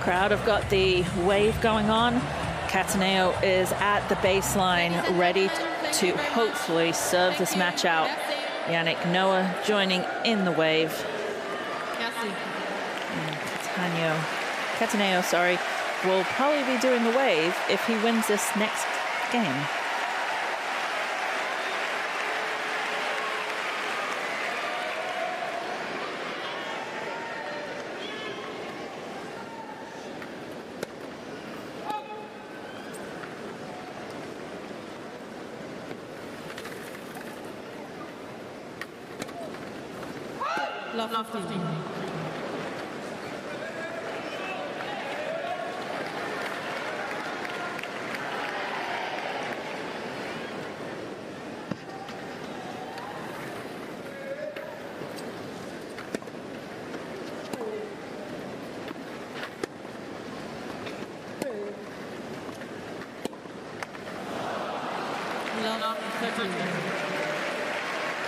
Crowd have got the wave going on. Cataneo is at the baseline, ready to hopefully serve this match out. Yannick Noah joining in the wave. Cataneo, sorry, will probably be doing the wave if he wins this next game. Love 15.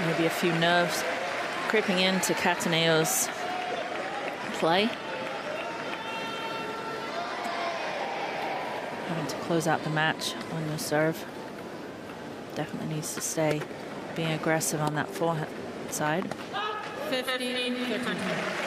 Maybe a few nerves creeping into Cataneo's play. Having to close out the match on your serve. Definitely needs to stay being aggressive on that forehand side. 15-13.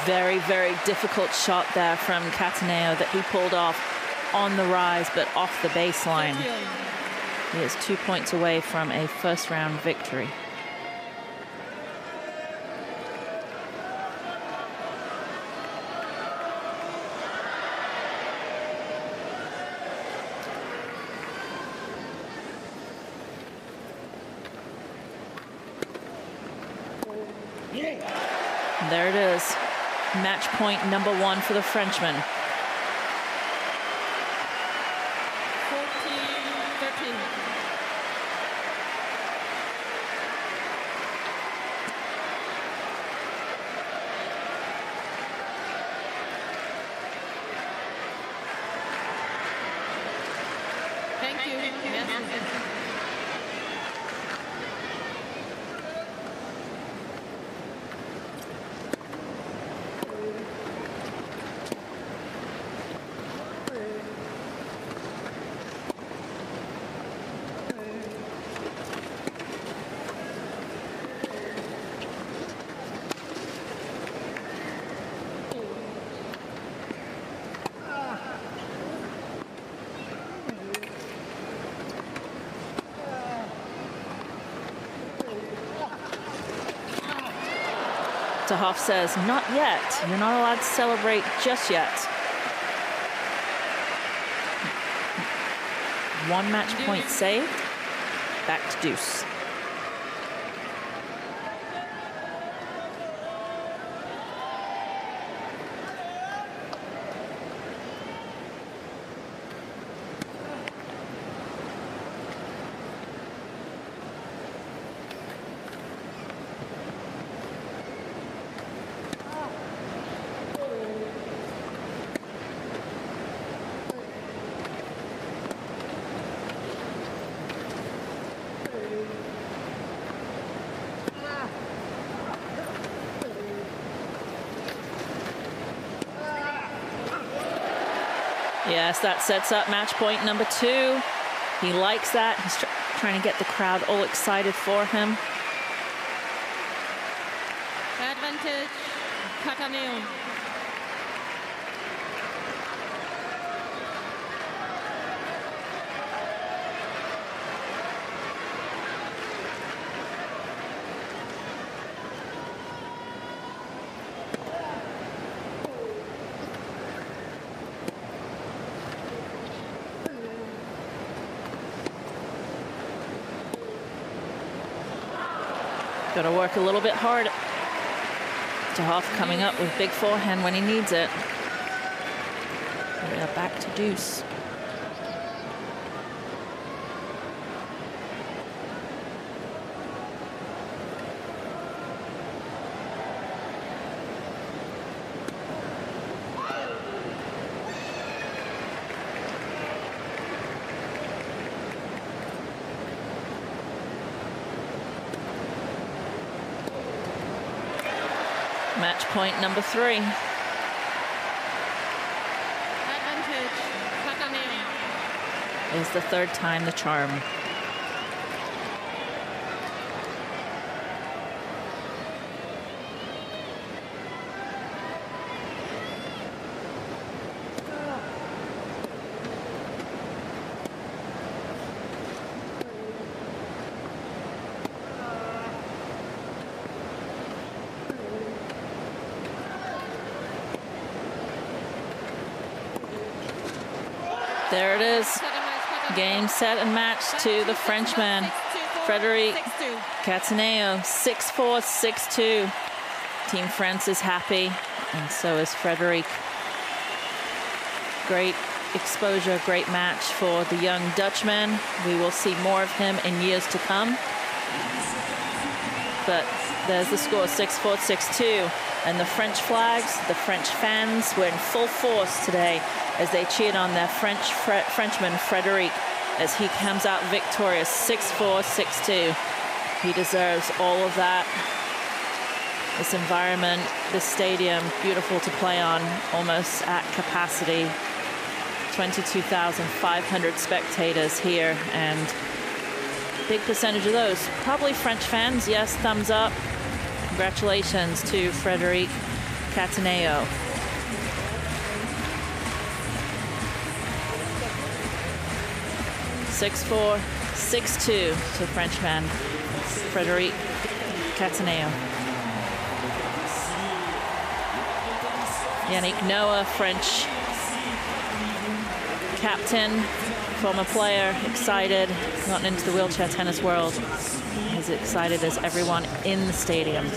Very, very difficult shot there from Cataneo that he pulled off on the rise, but off the baseline. He is 2 points away from a first-round victory. And there it is. Match point number 1 for the Frenchman. 14-13. Thank you. Tahoff says, not yet. You're not allowed to celebrate just yet. One match point saved. Back to deuce. Yes, that sets up match point number 2. He likes that. He's trying to get the crowd all excited for him. Advantage, Cattaneo. Got to work a little bit hard. Tahoff coming up with big forehand when he needs it. We are back to deuce. Match point number 3. Advantage, Cattaneo. Is the 3rd time the charm. There it is. Game, set, and match to the Frenchman, Frédéric Cattaneo. 6-4, 6-2. Team France is happy, and so is Frédéric. Great exposure, great match for the young Dutchman. We will see more of him in years to come. But there's the score, 6-4, 6-2. And the French flags, the French fans were in full force today as they cheered on their Frenchman, Frédéric, as he comes out victorious, 6-4, 6-2. He deserves all of that. This environment, this stadium, beautiful to play on, almost at capacity. 22,500 spectators here, and big percentage of those probably French fans. Yes, thumbs up. Congratulations to Frédéric Cattaneo. (6-4, 6-2) to the Frenchman, Frédéric Cattaneo. Yannick Noah, French captain, former player, excited, gotten into the wheelchair tennis world, as excited as everyone in the stadium.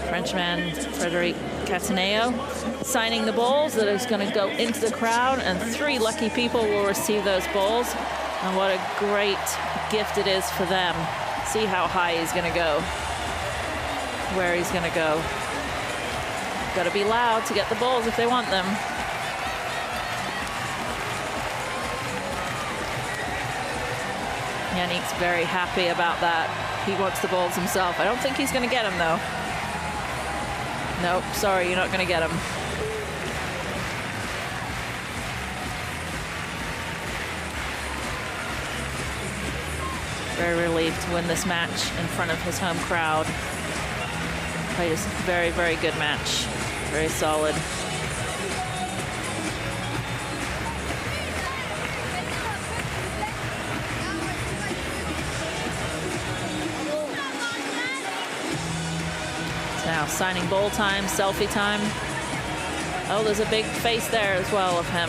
Frenchman Frédéric Cattaneo signing the balls that is going to go into the crowd, and 3 lucky people will receive those balls. And what a great gift it is for them. See how high he's going to go, where he's going to go. Got to be loud to get the balls if they want them. Yannick's very happy about that. He wants the balls himself. I don't think he's going to get them, though. Nope, sorry, you're not going to get them. Very relieved to win this match in front of his home crowd. Played a very, very good match. Very solid. Now signing ball time, selfie time. Oh, there's a big face there as well of him.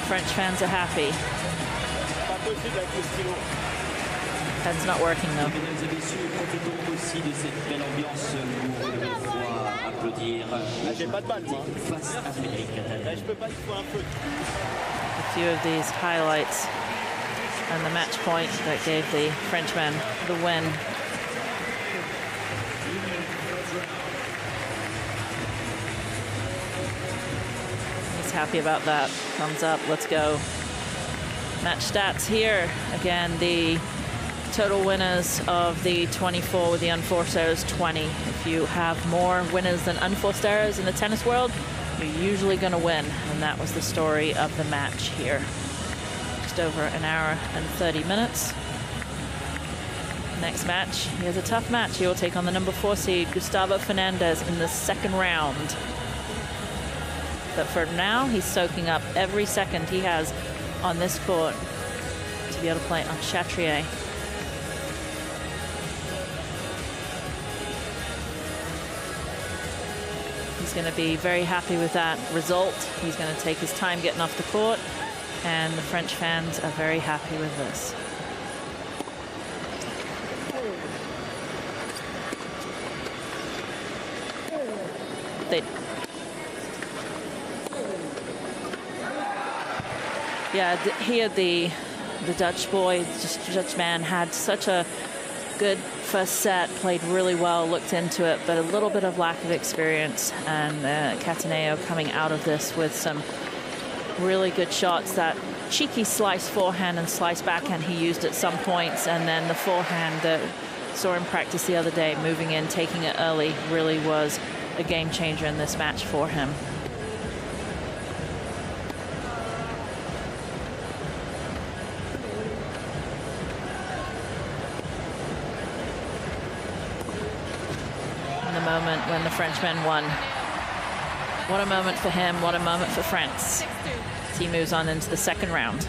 French fans are happy. Pen's not working though. A few of these highlights and the match point that gave the Frenchman the win. He's happy about that. Thumbs up, let's go. Match stats here. Again, the total winners of the 24 with the unforced errors, 20. If you have more winners than unforced errors in the tennis world, you're usually going to win. And that was the story of the match here. Just over an hour and 30 minutes. Next match, he has a tough match. He will take on the number 4 seed, Gustavo Fernandez, in the second round. But for now, he's soaking up every second he has on this court to be able to play on Chatrier. He's going to be very happy with that result. He's going to take his time getting off the court, and the French fans are very happy with this. Yeah, here the Dutch boy, Dutch man, had such a good first set, played really well, looked into it, but a little bit of lack of experience. And Cataneo coming out of this with some really good shots. That cheeky slice forehand and slice backhand he used at some points, and then the forehand that saw him practice the other day, moving in, taking it early, really was a game changer in this match for him. Moment when the Frenchman won. What a moment for him, what a moment for France. He moves on into the second round.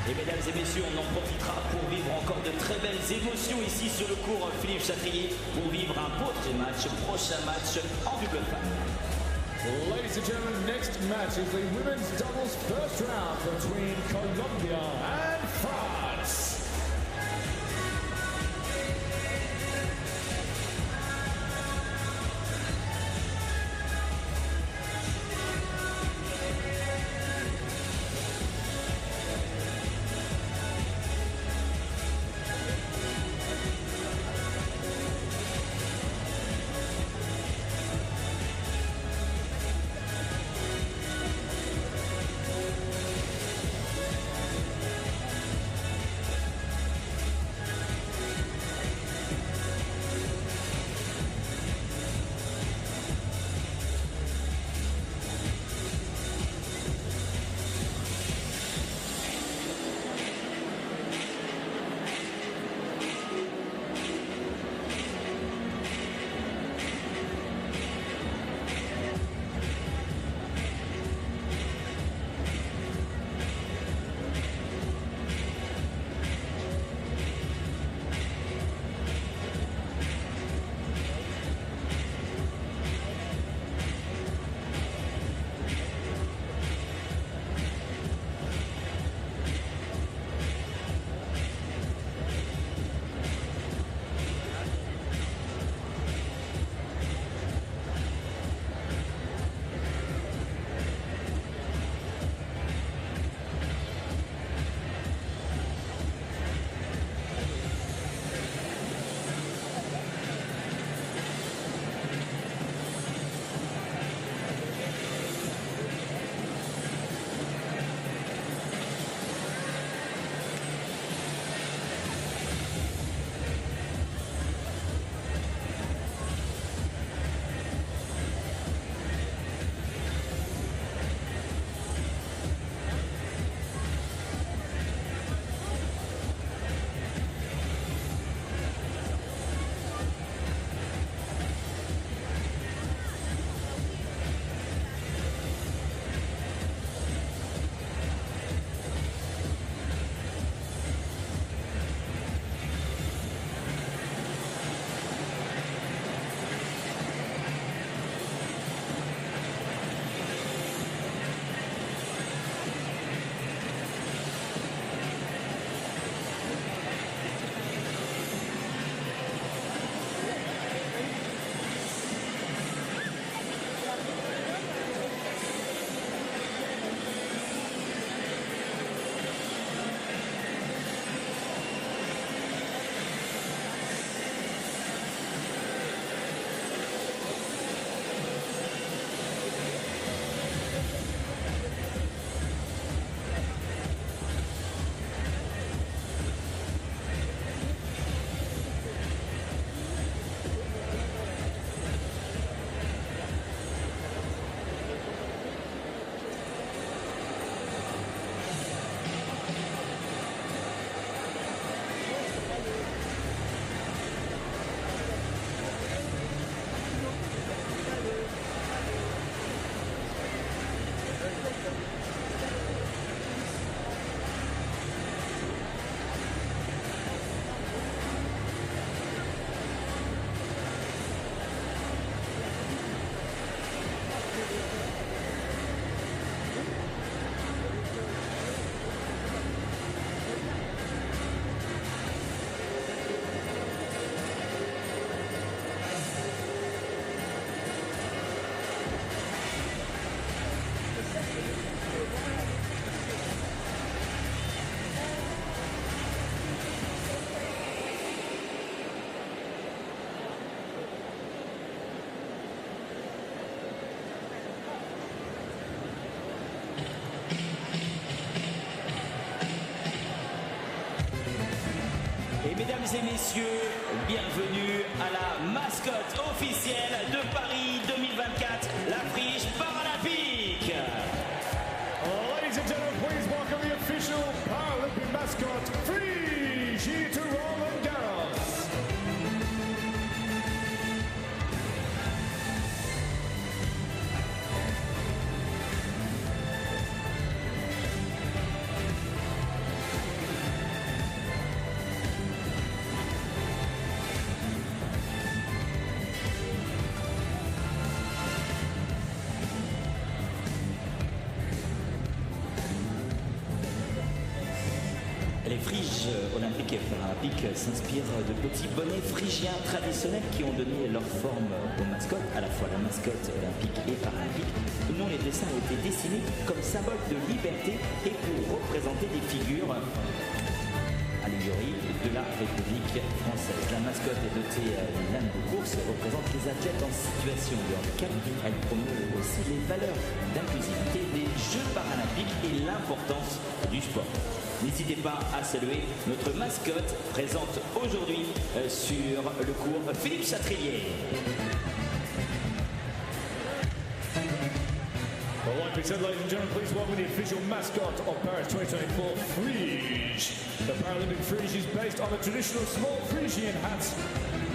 Et mesdames et messieurs, on en profitera pour vivre encore de très belles émotions ici sur le cours Philippe Chatrier pour vivre un beau match, prochain match en double femme. Ladies and gentlemen, next match is the women's doubles first round between Colombia and France. et messieurs, bienvenue à la mascotte officielle de Paris 2024, la Friche Paralympique. Ladies and gentlemen, please welcome the official Paralympic mascot, Friche, here to Roland-Garros. Les friges olympiques et paralympiques s'inspirent de petits bonnets phrygiens traditionnels qui ont donné leur forme aux mascottes, à la fois la mascotte olympique et paralympique, dont les dessins ont été dessinés comme symbole de liberté et pour représenter des figures allégories de la République française. La mascotte est dotée d'une lame de course et représente les athlètes en situation de handicap. Elle promeut aussi les valeurs d'inclusivité des Jeux paralympiques et l'importance du sport. N'hésitez pas à saluer notre mascotte présente aujourd'hui sur le cours Philippe Chatrier. Well, like we said, ladies and gentlemen, please welcome the official mascot of Paris 2024, Friche. The Paralympic Friche is based on the traditional small Phrygian hats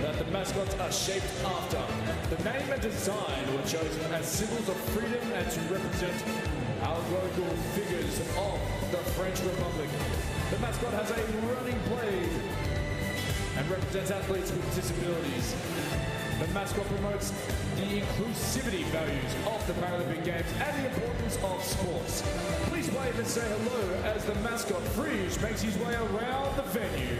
that the mascots are shaped after. The name and design were chosen as symbols of freedom and to represent our local figures of the French Republic. The mascot has a running blade and represents athletes with disabilities. The mascot promotes the inclusivity values of the Paralympic Games and the importance of sports. Please wave and say hello as the mascot Friche makes his way around the venue.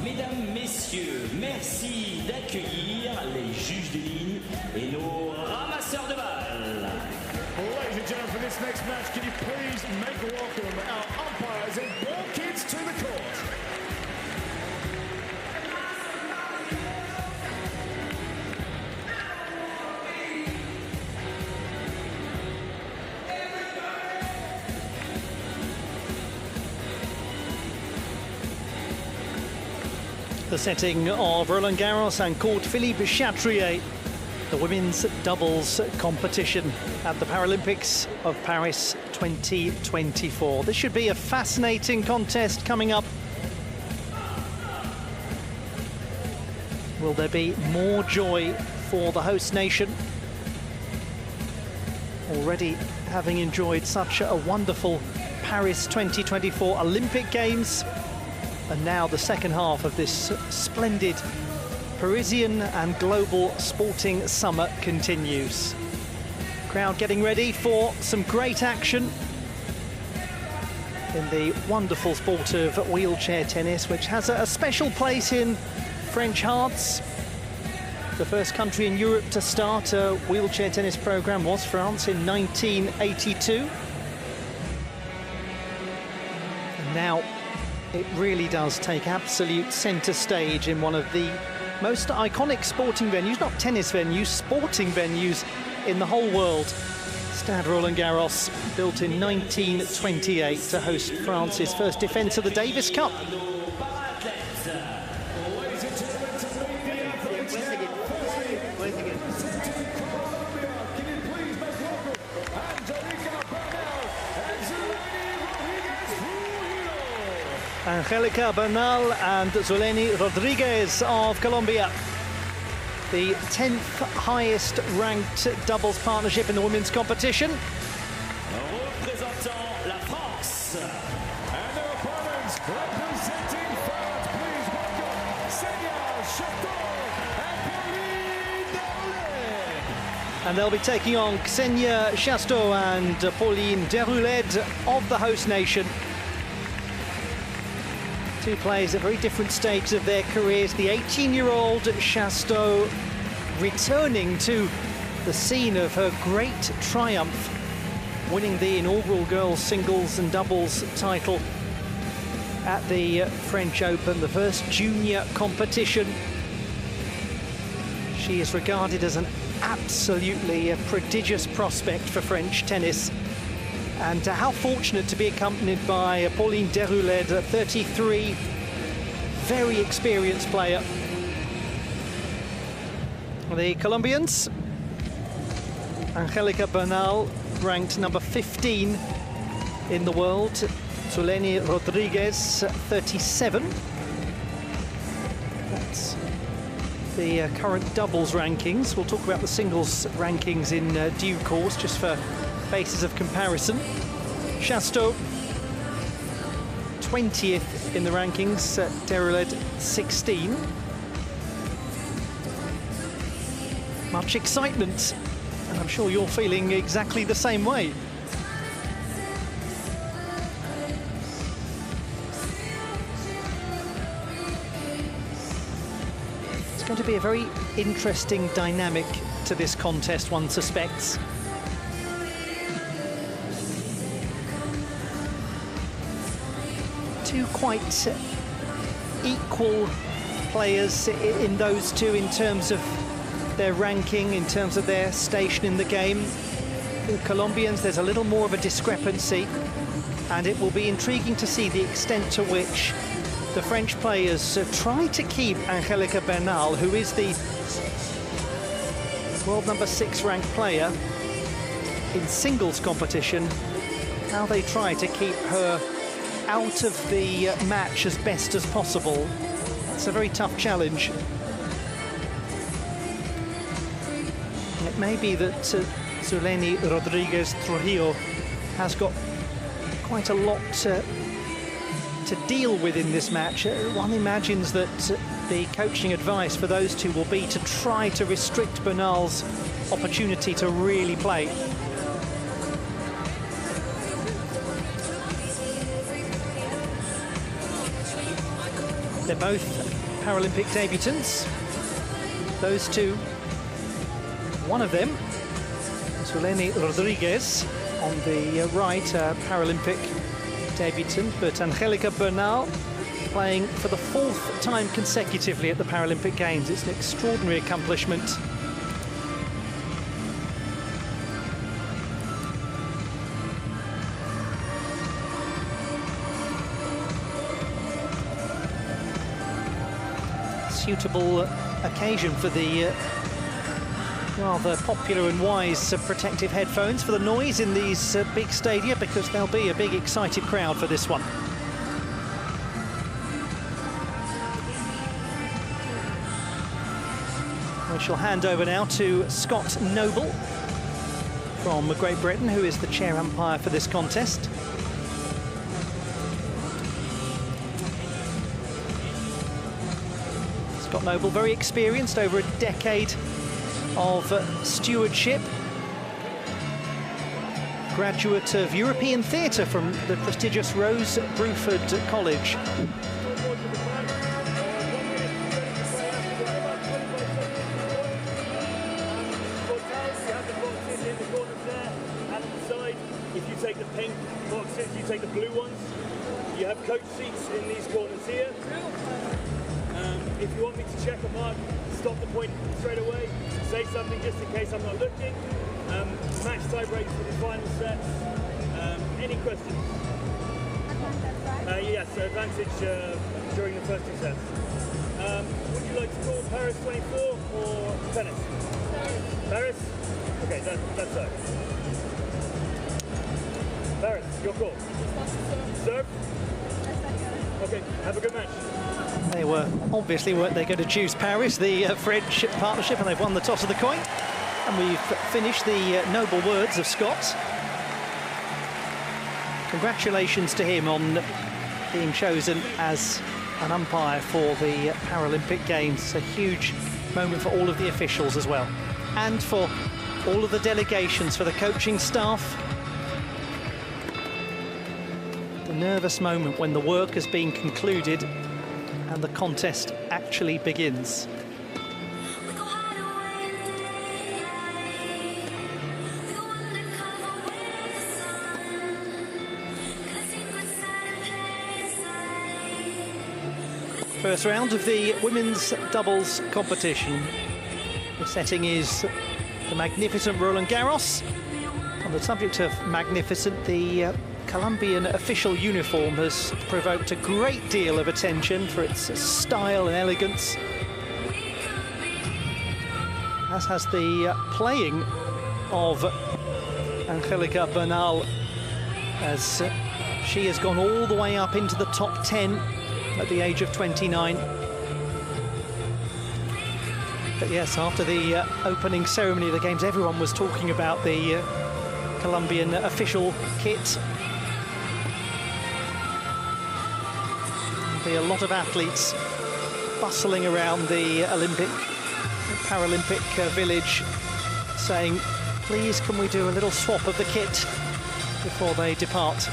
Mesdames, Messieurs, merci d'accueillir les juges de ligne et nos ramasseurs de balles. Ladies and gentlemen, for this next match, can you please make welcome our umpires and ball kids to the court? The setting of Roland-Garros and court Philippe Chatrier, the women's doubles competition at the Paralympics of Paris 2024. This should be a fascinating contest coming up. Will there be more joy for the host nation? Already having enjoyed such a wonderful Paris 2024 Olympic Games. And now the second half of this splendid Parisian and global sporting summer continues. Crowd getting ready for some great action in the wonderful sport of wheelchair tennis, which has a special place in French hearts. The first country in Europe to start a wheelchair tennis program was France in 1982. And now It really does take absolute centre stage in one of the most iconic sporting venues, not tennis venues, sporting venues in the whole world. Stade Roland-Garros, built in 1928 to host France's first defence of the Davis Cup. Angelica Bernal and Zuleni Rodriguez of Colombia. The 10th highest ranked doubles partnership in the women's competition. Representing la France. And their opponents representing France, please welcome Chateau and And they'll be taking on Xenia Chateau and Pauline Deroulede of the host nation. Two players at very different stages of their careers. The 18-year-old Chateau returning to the scene of her great triumph, winning the inaugural girls singles and doubles title at the French Open, the first junior competition. She is regarded as an absolutely prodigious prospect for French tennis. And how fortunate to be accompanied by Pauline Deroulede, a 33, very experienced player. The Colombians, Angelica Bernal, ranked number 15 in the world. Zuleni Rodriguez, 37. That's the current doubles rankings. We'll talk about the singles rankings in due course, just for basis of comparison. Chateau, 20th in the rankings, Deroulede 16. Much excitement, and I'm sure you're feeling exactly the same way. It's going to be a very interesting dynamic to this contest, one suspects. Two quite equal players in those two in terms of their ranking, in terms of their station in the game. The Colombians, there's a little more of a discrepancy, and it will be intriguing to see the extent to which the French players try to keep Angelica Bernal, who is the world number 6 ranked player in singles competition, how they try to keep her out of the match as best as possible. It's a very tough challenge. And it may be that Zuleni Rodriguez Trujillo has got quite a lot to deal with in this match. One imagines that the coaching advice for those two will be to try to restrict Bernal's opportunity to really play. They're both Paralympic debutants. Those two, one of them, Zuleni Rodriguez, on the right, Paralympic debutant, but Angelica Bernal playing for the 4th time consecutively at the Paralympic Games. It's an extraordinary accomplishment. Suitable occasion for the rather popular and wise protective headphones for the noise in these big stadia, because there'll be a big excited crowd for this one. We shall hand over now to Scott Noble from Great Britain, who is the chair umpire for this contest. Scott Noble, very experienced, over a decade of stewardship. Graduate of European Theatre from the prestigious Rose Bruford College. If you take the pink boxes, you take the blue ones, you have coach seats in these corners here. If you want me to check a mark, stop the point straight away, say something just in case I'm not looking. Match tie breaks for the final sets. Any questions? Yes, advantage during the first 2 sets. Would you like to call Paris 24 or tennis? Paris? Okay, that's right. Paris, your call. Serve? Okay, have a good match. They were obviously weren't they going to choose Paris, the French partnership, and they've won the toss of the coin. And we've finished the noble words of Scott. Congratulations to him on being chosen as an umpire for the Paralympic Games. It's a huge moment for all of the officials as well, and for all of the delegations, for the coaching staff. The nervous moment when the work has been concluded and the contest actually begins. First round of the women's doubles competition. The setting is the magnificent Roland-Garros. On the subject of magnificent, the Colombian official uniform has provoked a great deal of attention for its style and elegance, as has the playing of Angelica Bernal, as she has gone all the way up into the top 10 at the age of 29. But yes, after the opening ceremony of the Games, everyone was talking about the Colombian official kit. There'll be a lot of athletes bustling around the Paralympic village, saying, please, can we do a little swap of the kit before they depart?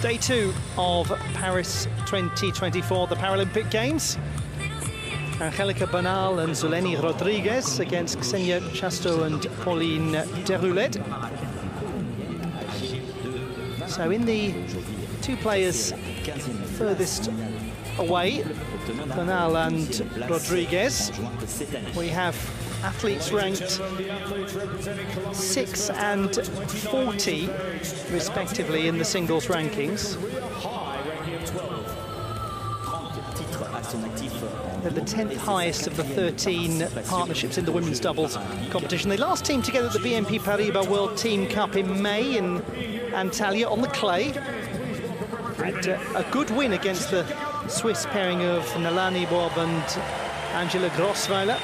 Day 2 of Paris 2024, the Paralympic Games. Angelica Bernal and Zuleni Rodriguez against Xenia Chateau and Pauline Deroulet. So in the 2 players furthest away, Bernal and Rodriguez, we have athletes ranked 6 and 40 respectively in the singles rankings. They're the 10th highest of the 13 partnerships in the women's doubles competition. They last teamed together at the BNP Paribas World Team Cup in May in Antalya on the clay. Had a good win against the Swiss pairing of Nalani Bob and Angela Grossweiler.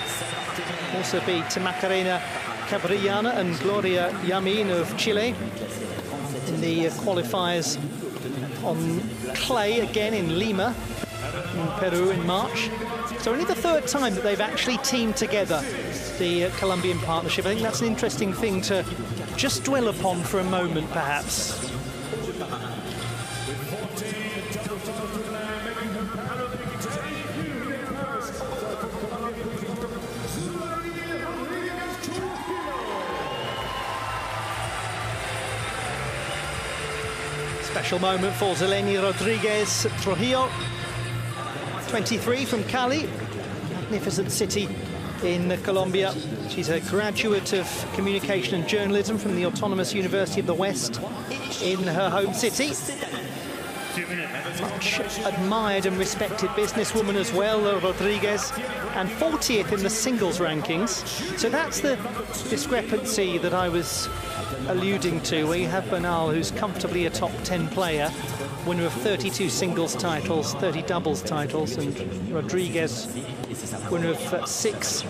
Also beat Macarena Cabrillana and Gloria Yamin of Chile in the qualifiers on clay again in Lima in Peru in March. So only the 3rd time that they've actually teamed together, the Colombian partnership. I think that's an interesting thing to just dwell upon for a moment, perhaps. Special moment for Zuleni Rodriguez Trujillo, 23, from Cali, magnificent city in Colombia. She's a graduate of communication and journalism from the Autonomous University of the West in her home city. Much admired and respected businesswoman as well, Rodriguez, and 40th in the singles rankings. So that's the discrepancy that I was alluding to, where you have Bernal, who's comfortably a top 10 player, winner of 32 singles titles, 30 doubles titles, and Rodriguez, winner of 6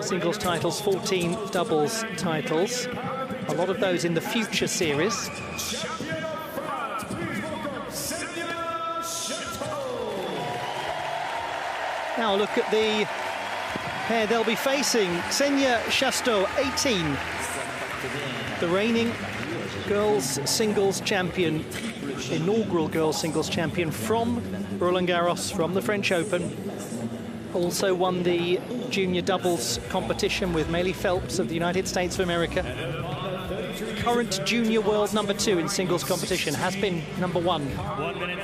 singles titles, 14 doubles titles, a lot of those in the Future Series. Now look at the pair they'll be facing. Xenia Chateau, 18, the reigning girls singles champion, inaugural girls singles champion from Roland-Garros, from the French Open. Also won the junior doubles competition with Meili Phelps of the United States of America. Current junior world number 2 in singles competition, has been number 1. 1 minute.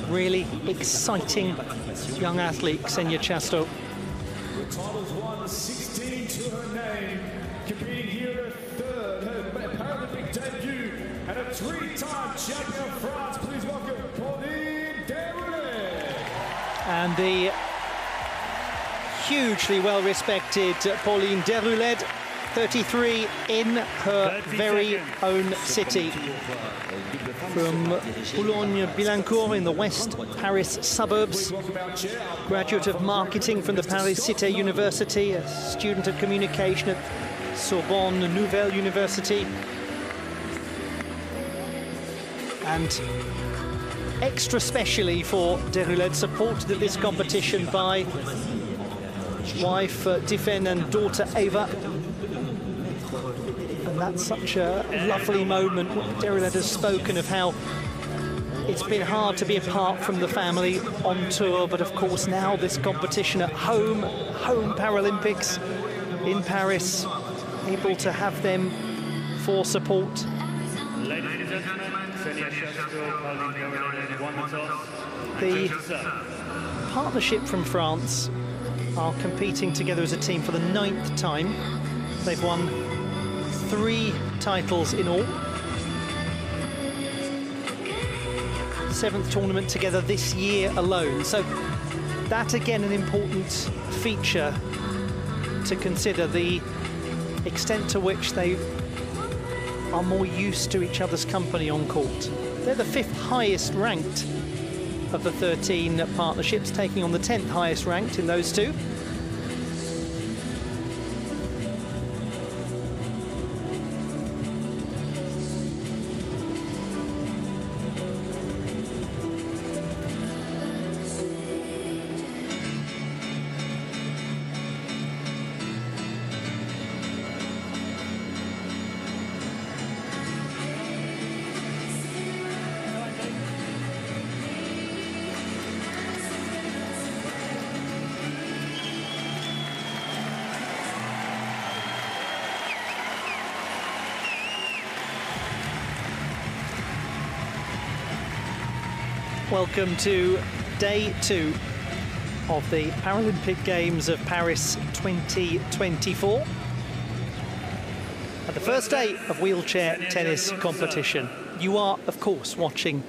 Really exciting young athlete, Ksenia Chateau. With titles won, 16 to her name, competing here at third, her Paralympic debut, and a 3-time champion of France. Please welcome Pauline Deroulet. And the hugely well-respected Pauline Deroulet, 33, in her very own city. From Boulogne-Billancourt in the West Paris suburbs, graduate of marketing from the Paris Cité University, a student of communication at Sorbonne Nouvelle University, and extra specially for Deroulet, supported at this competition by wife Tiffen and daughter Eva. And that's such a lovely moment. Deroulet has spoken of how it's been hard to be apart from the family on tour, but of course now this competition at home Paralympics in Paris, able to have them for support. Ladies and gentlemen, Ksenia Chateau, Pauline Deroulet won the toss. The partnership from France are competing together as a team for the 9th time. They've won 3 titles in all. 7th tournament together this year alone. So that again an important feature to consider, the extent to which they are more used to each other's company on court. They're the 5th highest ranked of the 13 partnerships, taking on the 10th highest ranked in those 2. Welcome to day 2 of the Paralympic Games of Paris 2024. At the first day of wheelchair tennis competition. You are, of course, watching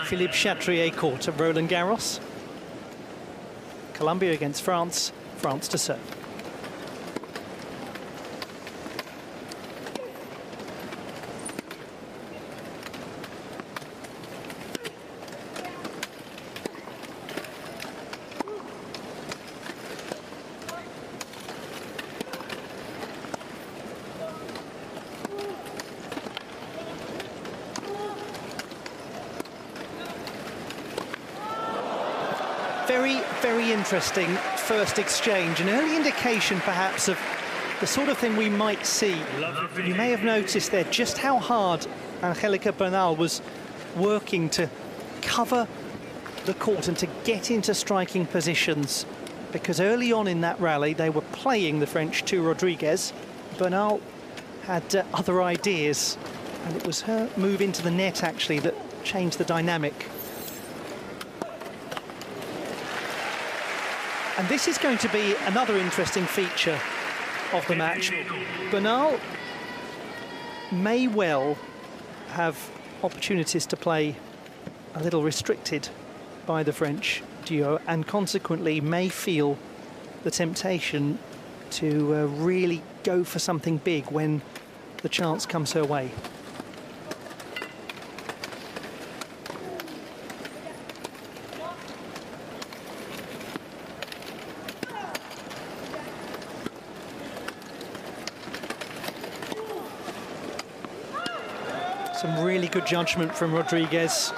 Philippe Chatrier court at Roland-Garros. Colombia against France, France to serve. Very interesting first exchange, an early indication perhaps of the sort of thing we might see. You may have noticed there just how hard Angelica Bernal was working to cover the court and to get into striking positions, because early on in that rally they were playing the French 2 Rodriguez. Bernal had other ideas, and it was her move into the net actually that changed the dynamic. And this is going to be another interesting feature of the match. Bernal may well have opportunities to play a little restricted by the French duo, and consequently may feel the temptation to really go for something big when the chance comes her way. Some really good judgment from Rodriguez.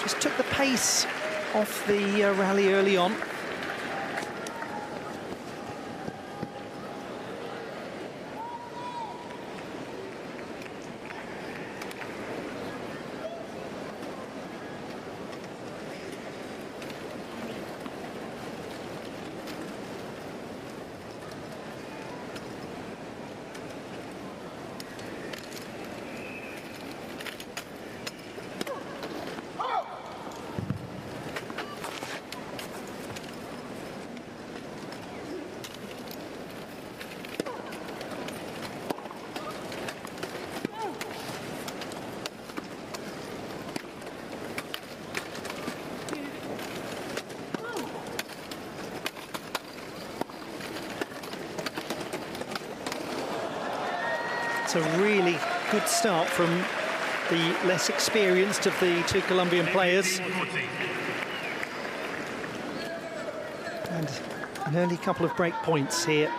Just took the pace off the rally early on. It's a really good start from the less experienced of the two Colombian players. And an early couple of break points here.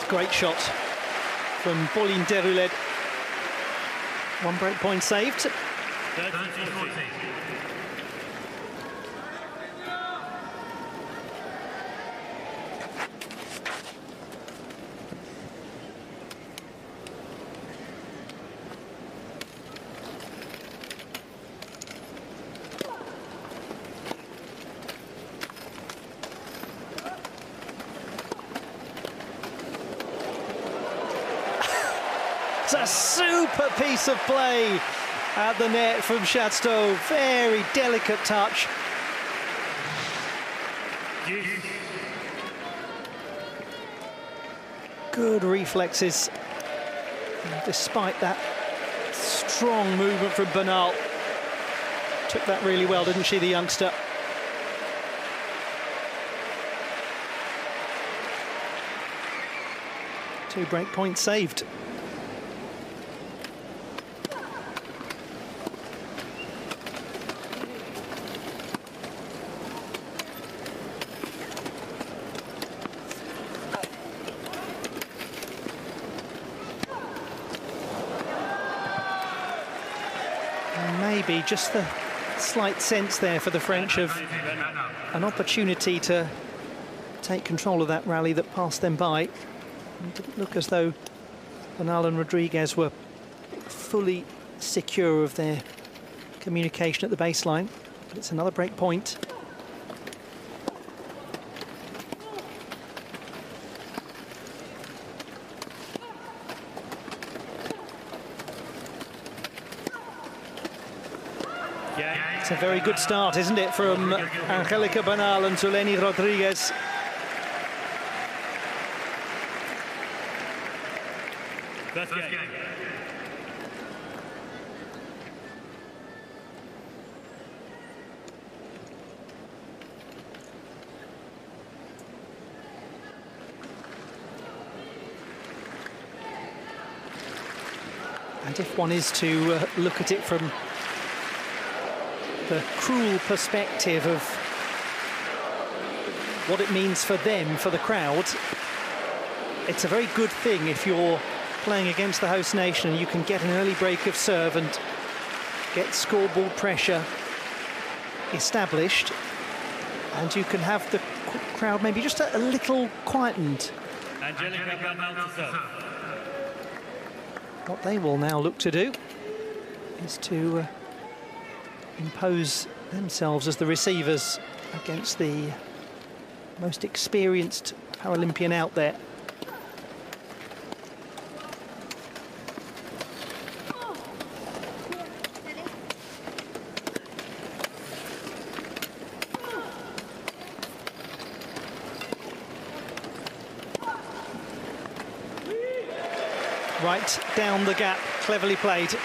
Great shot from Pauline Deroulet. One break point saved. A super piece of play at the net from Chateau. Very delicate touch. Good reflexes. And despite that strong movement from Bernal. Took that really well, didn't she, the youngster? Two break points saved. Maybe just the slight sense there for the French of an opportunity to take control of that rally that passed them by. It didn't look as though Bernal and Rodriguez were fully secure of their communication at the baseline, but it's another break point. It's a very good start, isn't it, from Angelica Bernal and Zuleni Rodriguez. That's game. And if one is to look at it from the cruel perspective of what it means for them, for the crowd, it's a very good thing if you're playing against the host nation and you can get an early break of serve and get scoreboard pressure established, and you can have the crowd maybe just a little quietened. What they will now look to do is to impose themselves as the receivers against the most experienced Paralympian out there. Right down the gap, cleverly played.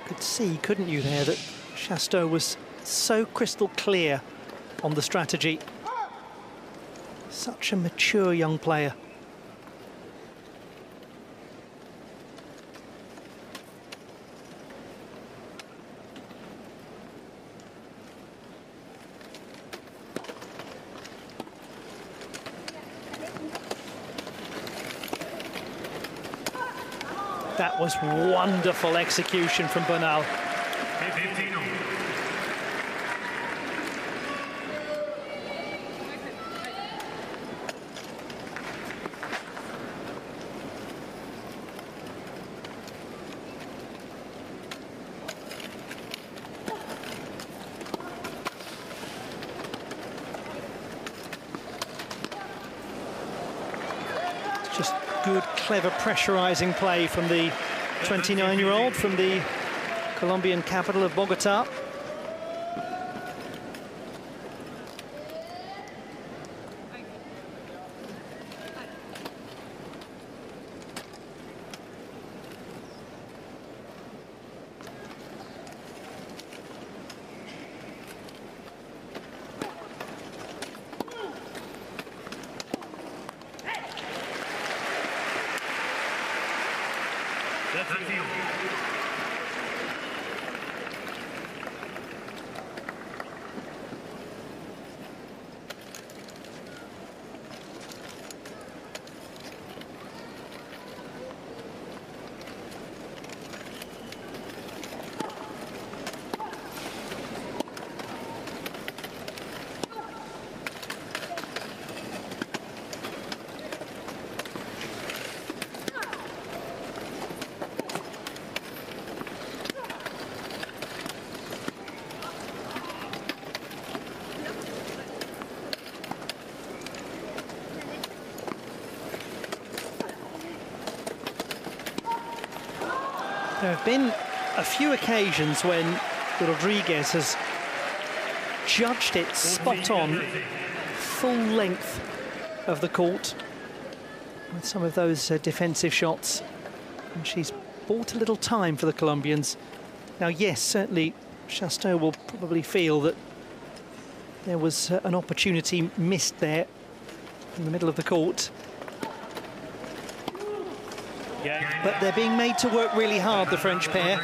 Could see, couldn't you, there, that Chateau was so crystal clear on the strategy. Such a mature young player. That was wonderful execution from Bernal. Just good, clever pressurising play from the 29-year-old from the Colombian capital of Bogota. There have been a few occasions when Rodriguez has judged it spot on, full length of the court, with some of those defensive shots. And she's bought a little time for the Colombians. Now, yes, certainly Chateau will probably feel that there was an opportunity missed there in the middle of the court. But they're being made to work really hard, the French pair.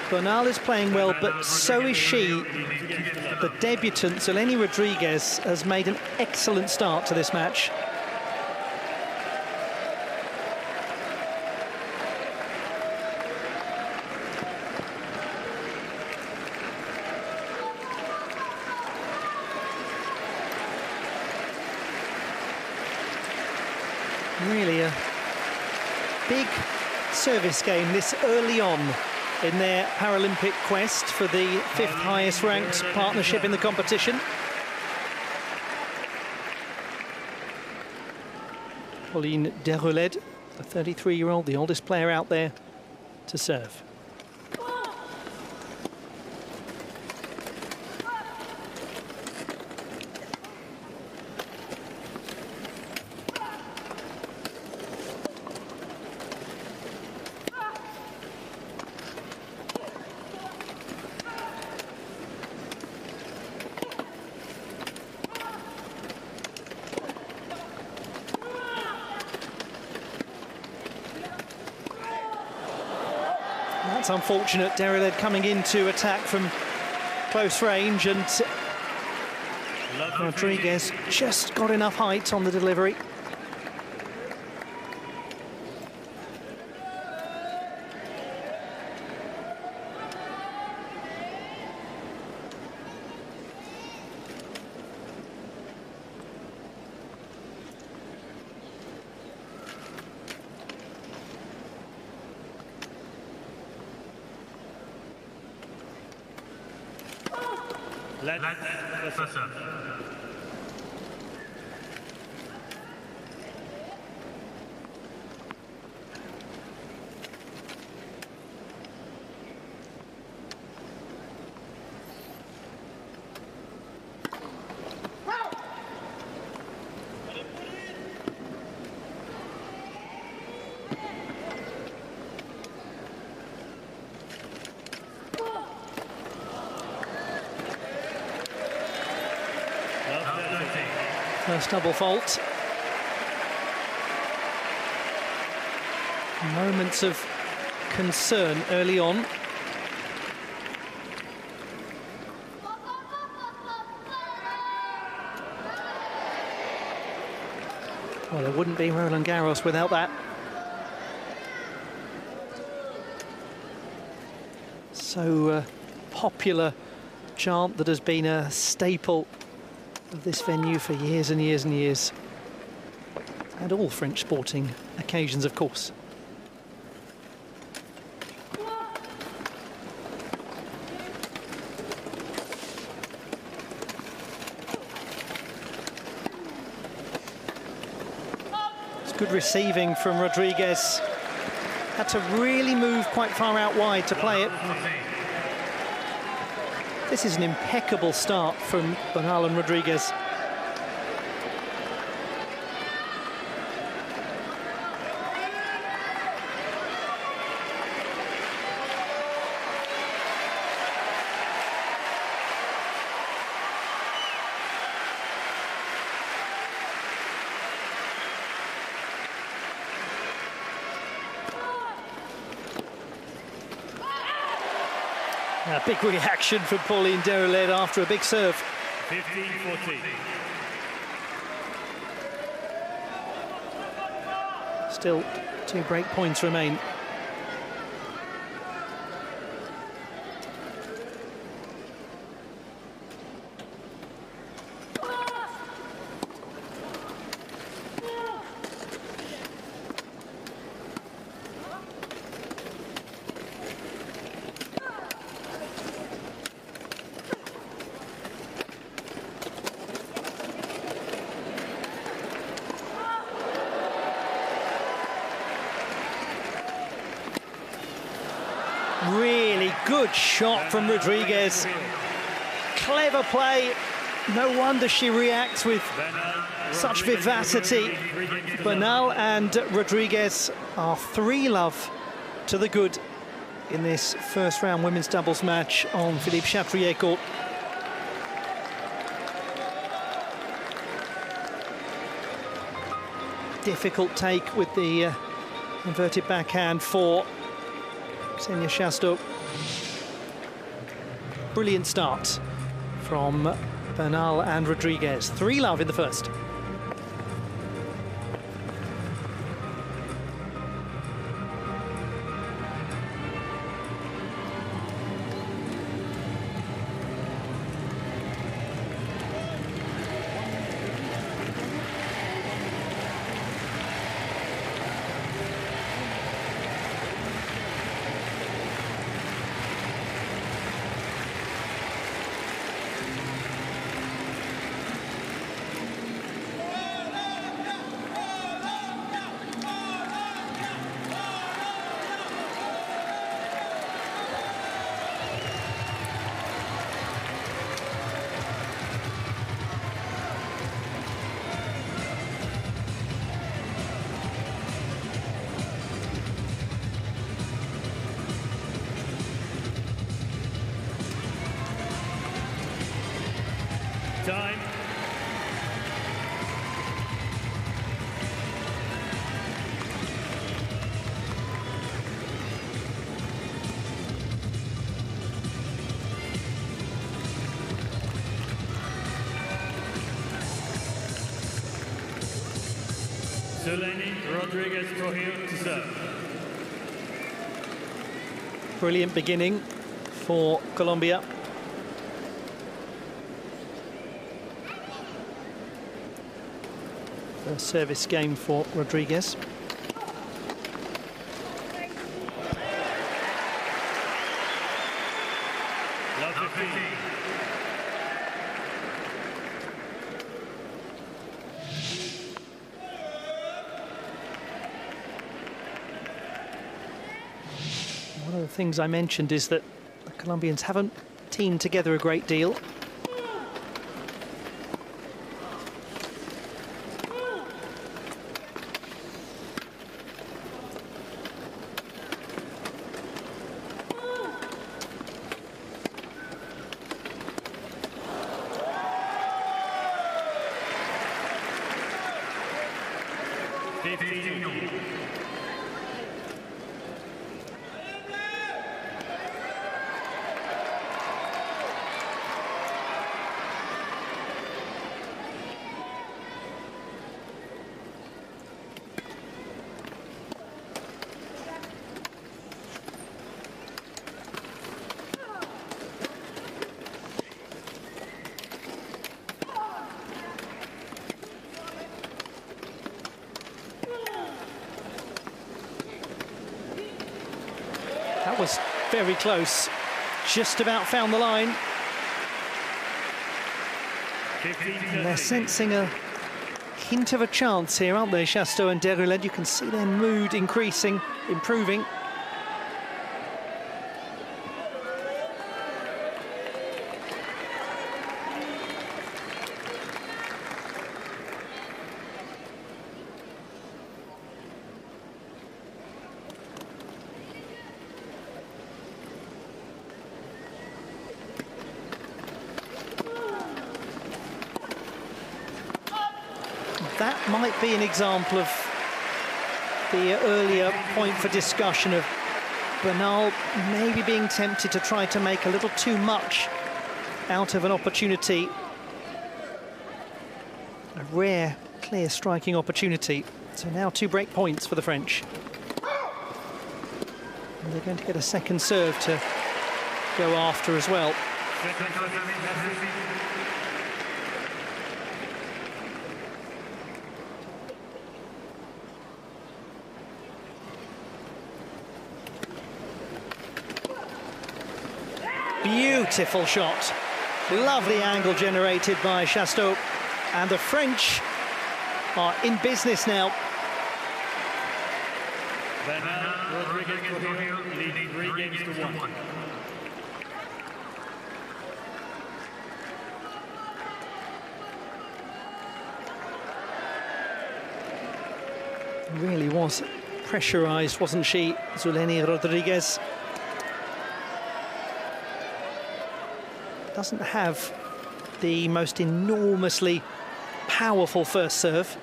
Bernal is playing well, but so is she. The debutant, Zeleny Rodriguez, has made an excellent start to this match. Really a big service game this early on in their Paralympic quest for the 5th highest ranked partnership in the competition. Pauline Deroled, the 33-year-old, the oldest player out there to serve. That's unfortunate. Deroled coming in to attack from close range, and Rodriguez just got enough height on the delivery. First double fault. Moments of concern early on. Well, there wouldn't be Roland-Garros without that. So popular chant that has been a staple of this venue for years and years and years, and all French sporting occasions, of course. Good receiving from Rodriguez. Had to really move quite far out wide to play it. This is an impeccable start from Bernal and Rodriguez. A big reaction from Pauline Deroulet after a big serve. 15-14. Still 2 break points remain. Really good shot from Rodriguez. Clever play. No wonder she reacts with such vivacity. Bernal and Rodriguez are 3-love to the good in this first round women's doubles match on Philippe Chatrier court. Difficult take with the inverted backhand for Ksenia Chateau. Brilliant start from Bernal and Rodriguez. 3-love in the first. Time. Selene Rodriguez Trujillo to serve. Brilliant beginning for Colombia. First service game for Rodriguez. Love 15. One of the things I mentioned is that the Colombians haven't teamed together a great deal. That was very close. Just about found the line. And they're sensing a hint of a chance here, aren't they, Chateau and Deroulede? You can see their mood increasing, improving. That might be an example of the earlier point for discussion of Bernal maybe being tempted to try to make a little too much out of an opportunity. A rare, clear striking opportunity. So now 2 break points for the French. And they're going to get a second serve to go after as well. Beautiful shot. Lovely angle generated by Chateau. And the French are in business now. Leading 3 games to 1. Really was pressurised, wasn't she, Zuleni Rodriguez? Doesn't have the most enormously powerful first serve.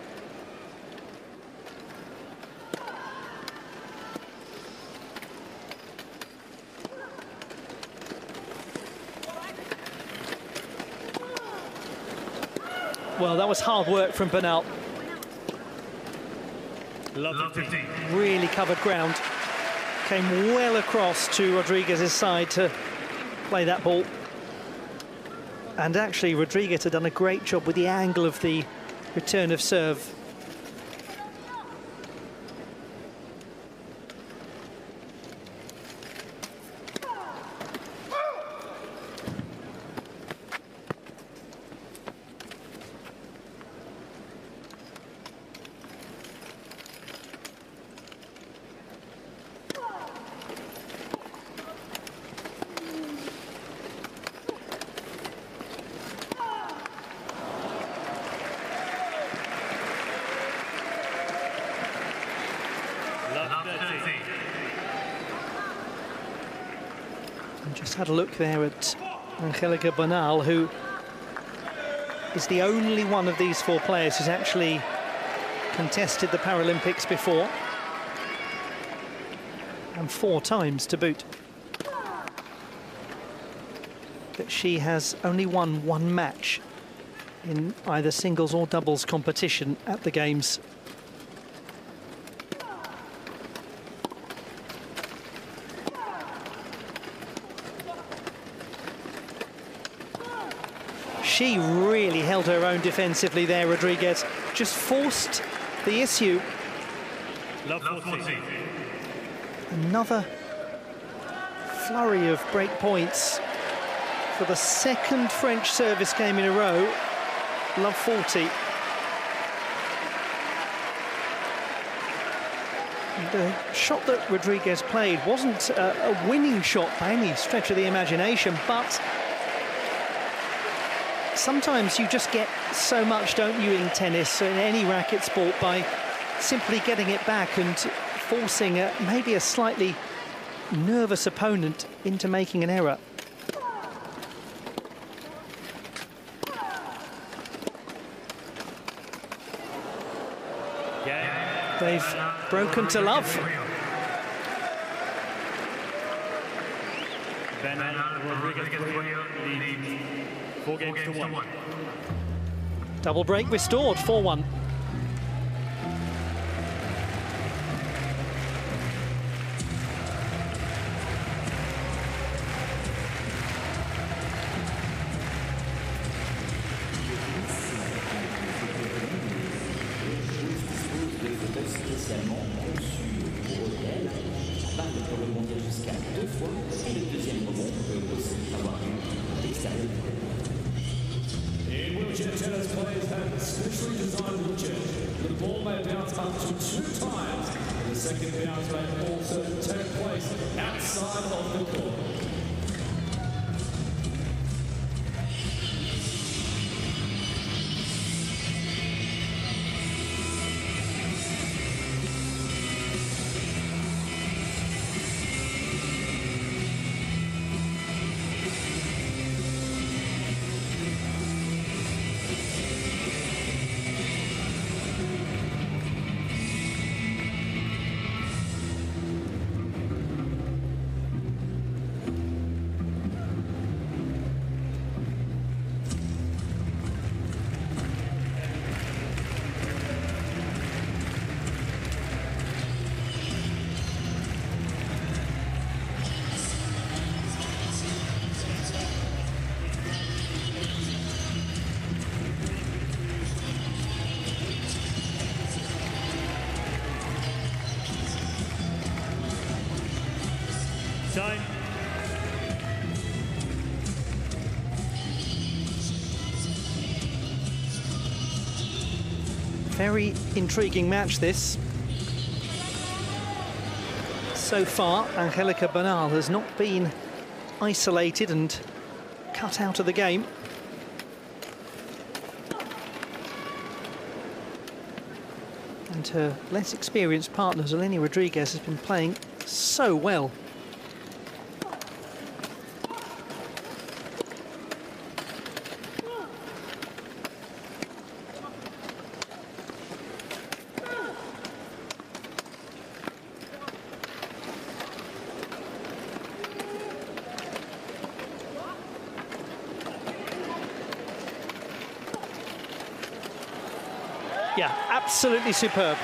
Well, that was hard work from Bernal. Really covered ground. Came well across to Rodriguez's side to play that ball. And actually, Rodriguez had done a great job with the angle of the return of serve. Just had a look there at Angelica Bernal, who is the only one of these 4 players who's actually contested the Paralympics before, and 4 times to boot. But she has only won 1 match in either singles or doubles competition at the Games. She really held her own defensively there, Rodriguez. Just forced the issue. Another flurry of break points for the 2nd French service game in a row. Love 40. The shot that Rodriguez played wasn't a winning shot by any stretch of the imagination, but sometimes you just get so much, don't you, in tennis, in any racket sport, by simply getting it back and forcing maybe a slightly nervous opponent into making an error. They've broken to love. Rodriguez 4 games to 1. Double break restored, 4-1. wheelchair tennis players have specially designed wheelchairs. The ball may bounce up to 2 times, and the second bounce may also take place outside of the court. Time. Very intriguing match, this. So far, Angelica Bernal has not been isolated and cut out of the game. And her less experienced partner, Zeleny Rodriguez, has been playing so well. Yeah, absolutely superb.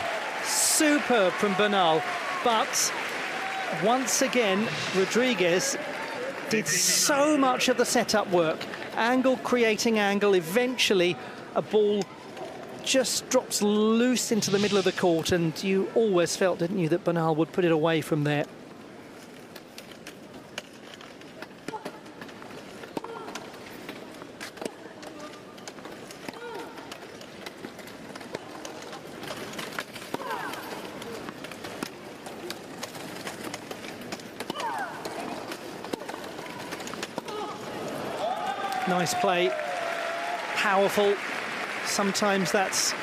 Superb from Bernal. But once again, Rodriguez did so much of the setup work. Angle, creating angle. Eventually, a ball just drops loose into the middle of the court, and you always felt, didn't you, that Bernal would put it away from there. Nice play, powerful. Sometimes that's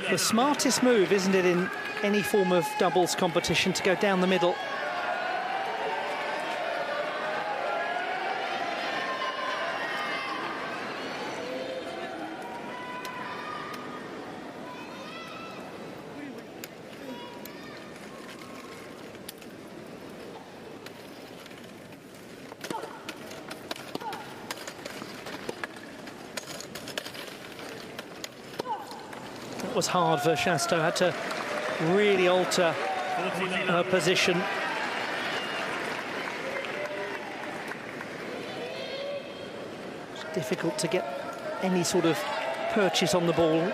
the smartest move, isn't it, in any form of doubles competition, to go down the middle. Was hard for Chateau, had to really alter her position. It's difficult to get any sort of purchase on the ball.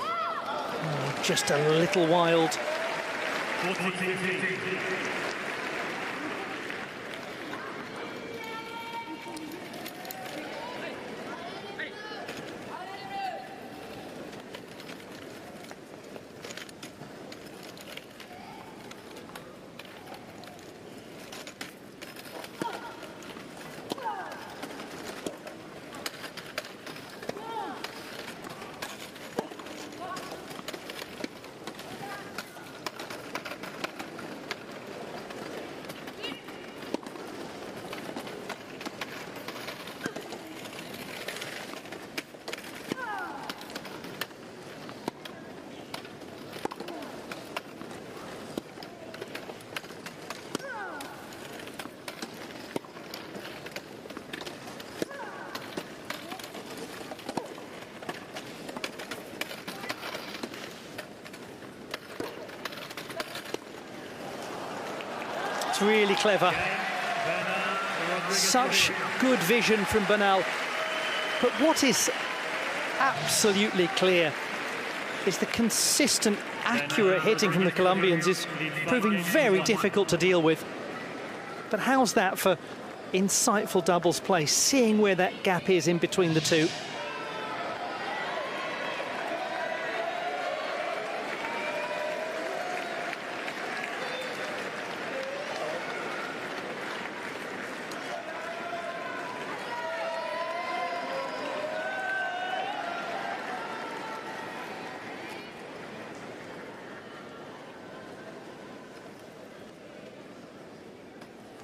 Oh, just a little wild. Really clever. Such good vision from Bernal. But what is absolutely clear, is the consistent, accurate hitting from the Colombians is proving very difficult to deal with. But how's that for insightful doubles play, seeing where that gap is in between the two?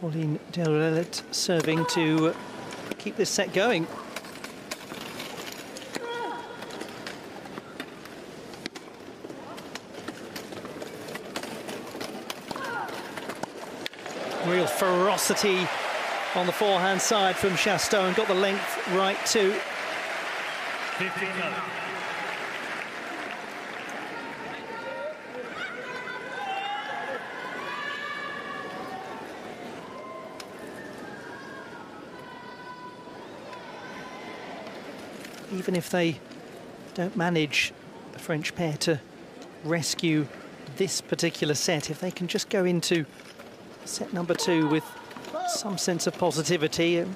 Pauline Deroulet serving to keep this set going. Real ferocity on the forehand side from Chateau, and got the length right too. 15 love. Even if they don't manage, the French pair, to rescue this particular set, if they can just go into set number 2 with some sense of positivity, and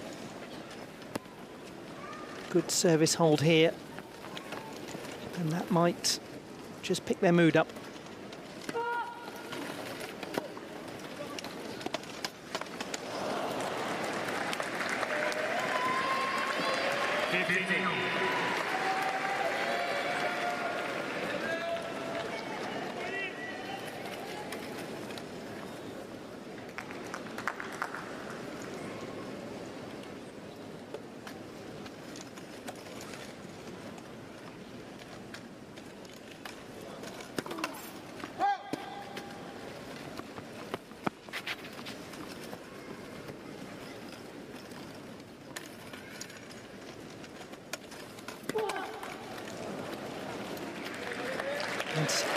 good service hold here, and that might just pick their mood up.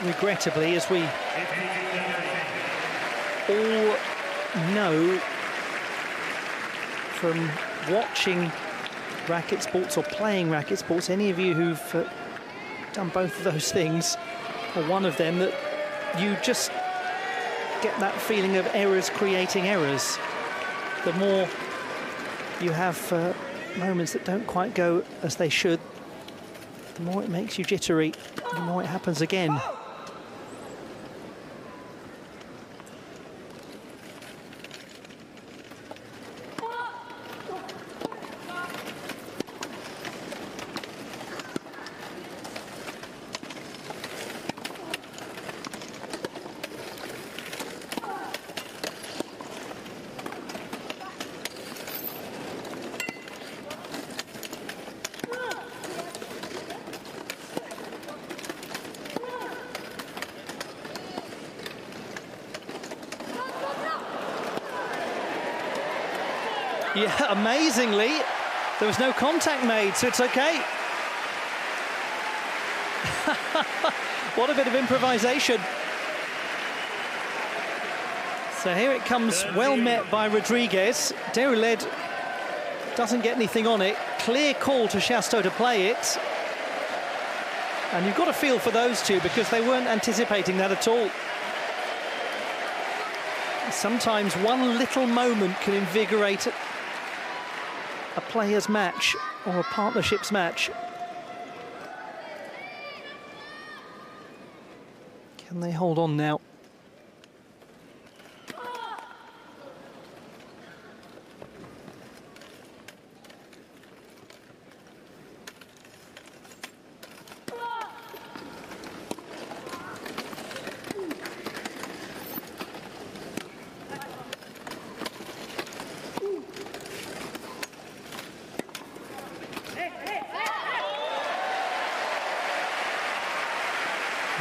Regrettably, as we all know from watching racket sports or playing racket sports, any of you who've done both of those things, or one of them, that you just get that feeling of errors creating errors. The more you have moments that don't quite go as they should, the more it makes you jittery, the more it happens again. Yeah, amazingly, there was no contact made, so it's okay. What a bit of improvisation. So here it comes, well met by Rodriguez. Deroulet doesn't get anything on it. Clear call to Chateau to play it. And you've got a feel for those two, because they weren't anticipating that at all. Sometimes one little moment can invigorate a player's match or a partnership's match. Can they hold on now?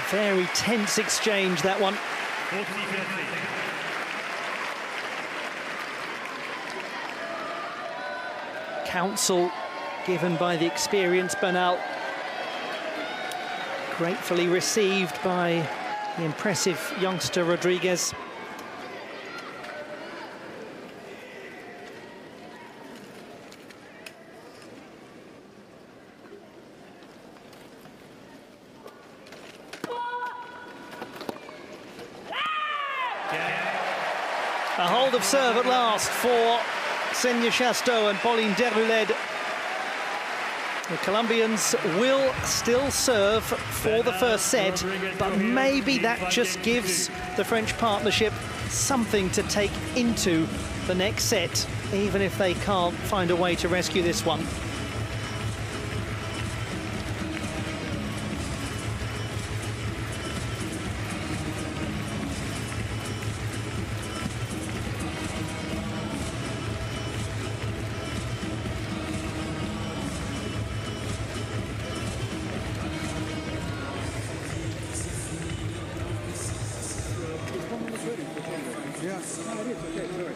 Very tense exchange, that one. 40-50. Counsel given by the experienced Bernal. Gratefully received by the impressive youngster Rodriguez. A hold of serve at last for Xenia Chateau and Pauline Deruled. The Colombians will still serve for the first set, but maybe that just gives the French partnership something to take into the next set, even if they can't find a way to rescue this one.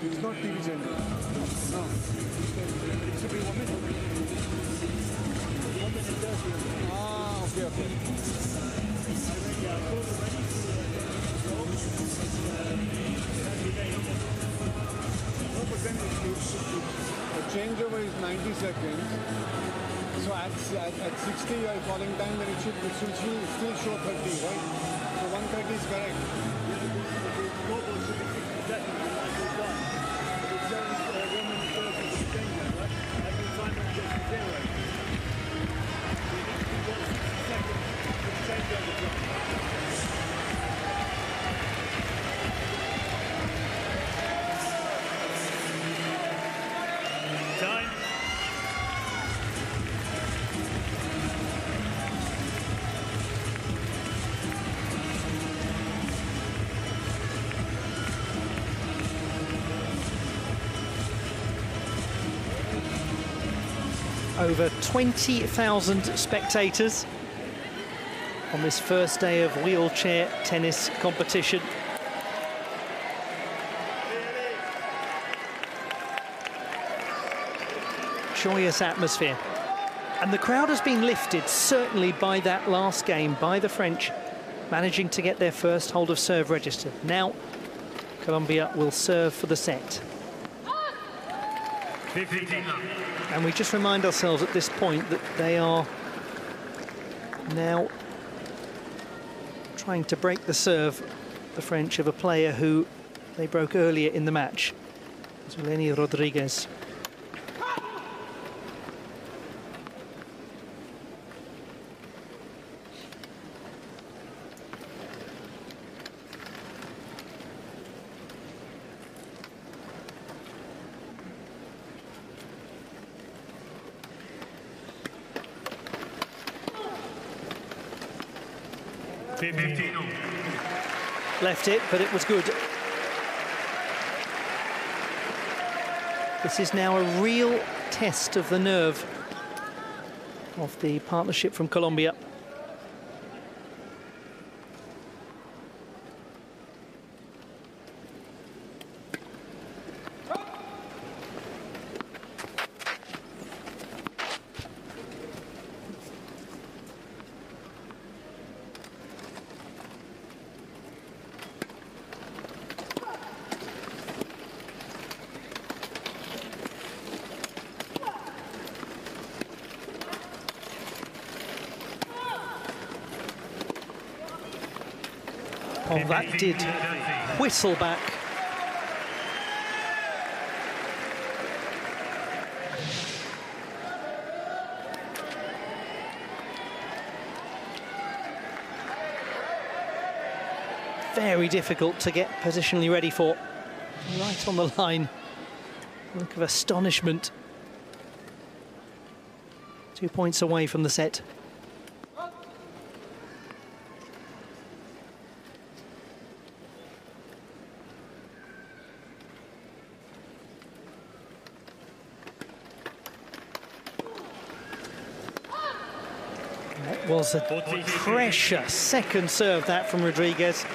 It's not TV channel. No. It should be 1 minute. 1 minute 30. Ah, okay. The changeover is 90 seconds. So at 60 you are calling time, then it should still show 30, right? So 130 is correct. Time. Over 20,000 spectators on this first day of wheelchair tennis competition. Joyous atmosphere. And the crowd has been lifted, certainly, by that last game, by the French managing to get their first hold of serve registered. Now, Colombia will serve for the set. And we just remind ourselves at this point that they are now trying to break the serve, the French, of a player who they broke earlier in the match, Zuleni Rodriguez. Left it, but it was good. This is now a real test of the nerve of the partnership from Colombia. Oh, that did whistle back. Very difficult to get positionally ready for. Right on the line. Look of astonishment. 2 points away from the set. Was a pressure second serve that from Rodriguez.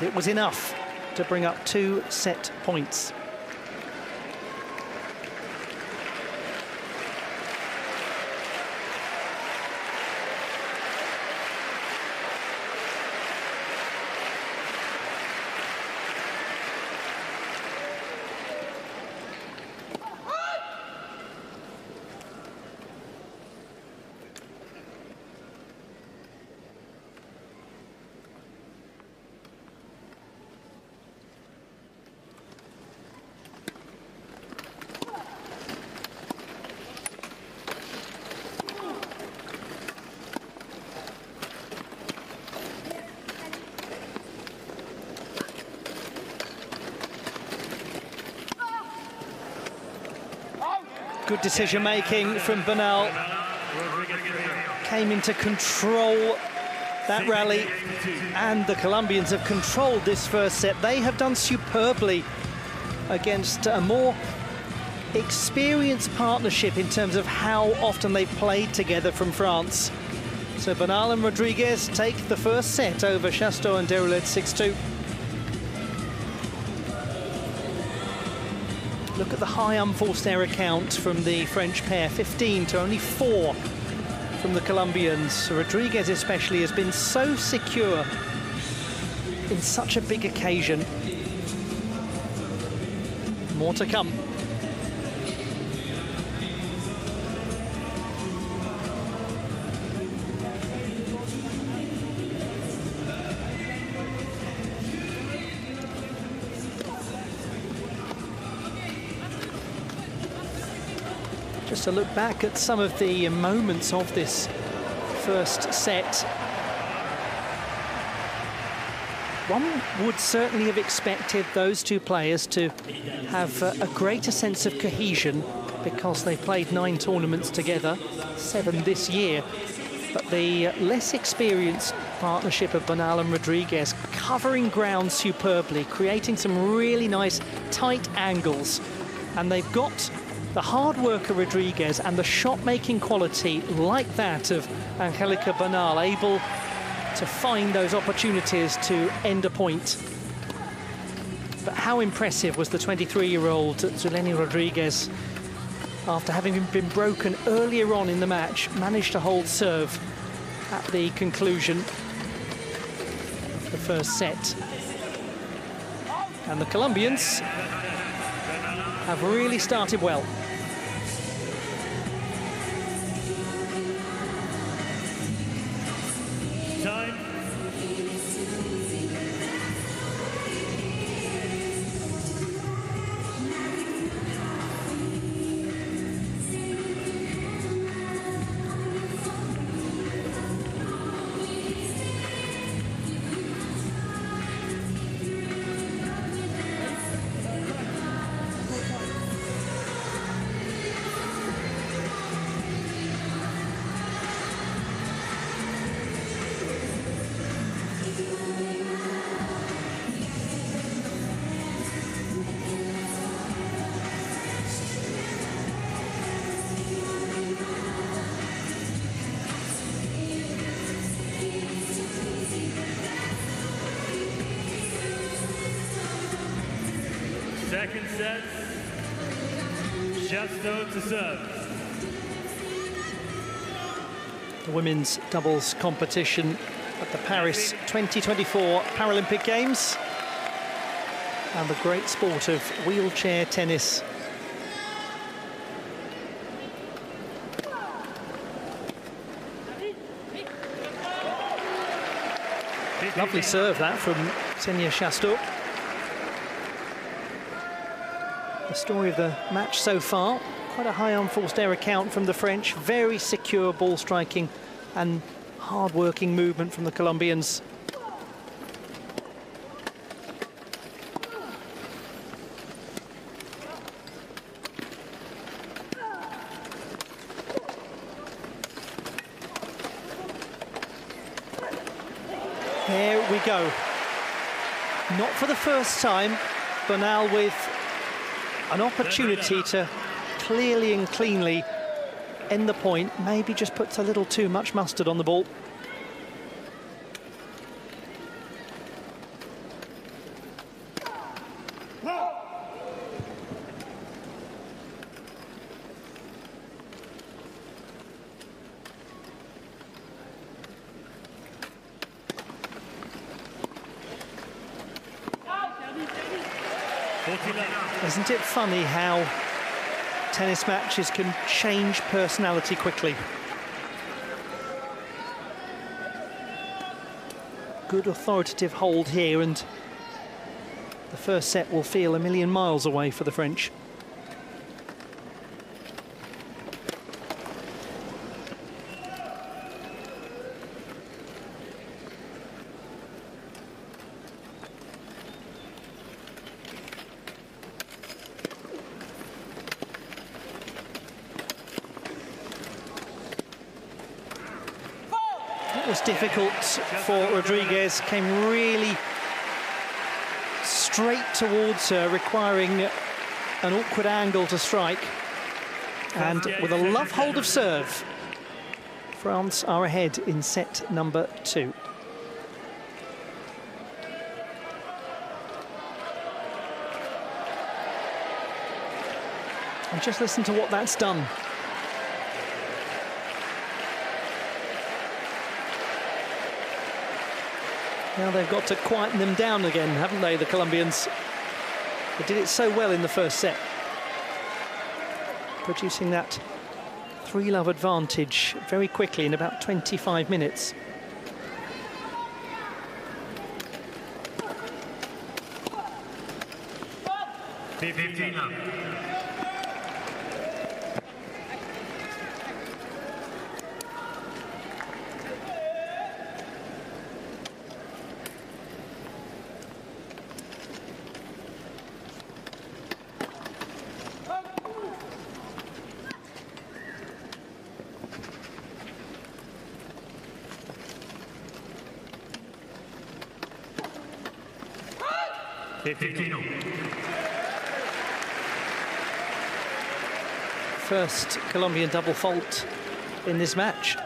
It was enough to bring up 2 set points. Good decision-making from Bernal. Came into control that rally, and the Colombians have controlled this first set. They have done superbly against a more experienced partnership in terms of how often they've played together from France. So Bernal and Rodriguez take the first set over Chateau and Deroulet 6-2. Look at the high unforced error count from the French pair, 15 to only 4 from the Colombians. Rodriguez especially has been so secure in such a big occasion. More to come. Just to look back at some of the moments of this first set, one would certainly have expected those two players to have a greater sense of cohesion because they've played 9 tournaments together, 7 this year. But the less experienced partnership of Bernal and Rodriguez covering ground superbly, creating some really nice tight angles, and they've got the hard worker Rodriguez and the shot-making quality like that of Angelica Bernal, able to find those opportunities to end a point. But how impressive was the 23-year-old Zuleni Rodriguez, after having been broken earlier on in the match, managed to hold serve at the conclusion of the first set. And the Colombians have really started well. Time. Second set, Chateau to serve. The women's doubles competition at the Paris 2024 Paralympic Games, and the great sport of wheelchair tennis. Lovely serve that from Xenia Chateau. The story of the match so far, quite a high unforced error count from the French, very secure ball striking and hard-working movement from the Colombians. There we go. Not for the first time, Bernal with an opportunity to clearly and cleanly end the point. Maybe just puts a little too much mustard on the ball. Isn't it funny how tennis matches can change personality quickly? Good authoritative hold here, and the first set will feel a million miles away for the French. was difficult for Rodriguez, came really straight towards her, requiring an awkward angle to strike. And with a love hold of serve, France are ahead in set number 2. And just listen to what that's done. Now they've got to quieten them down again, haven't they, the Colombians? They did it so well in the first set, producing that 3-love advantage very quickly in about 25 minutes. First Colombian double fault in this match.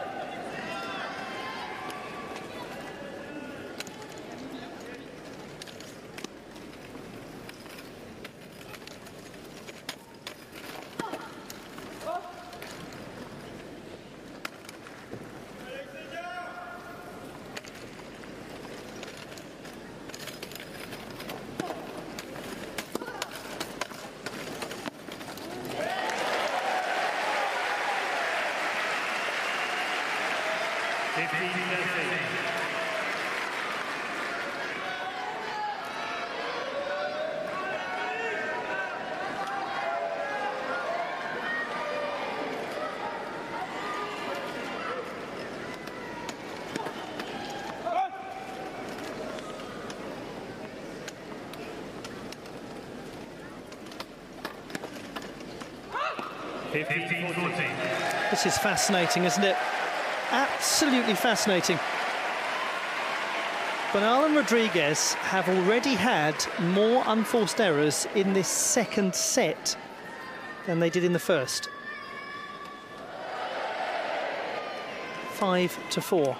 This is fascinating, isn't it? Absolutely fascinating. Bernal and Rodriguez have already had more unforced errors in this second set than they did in the first. 5-4.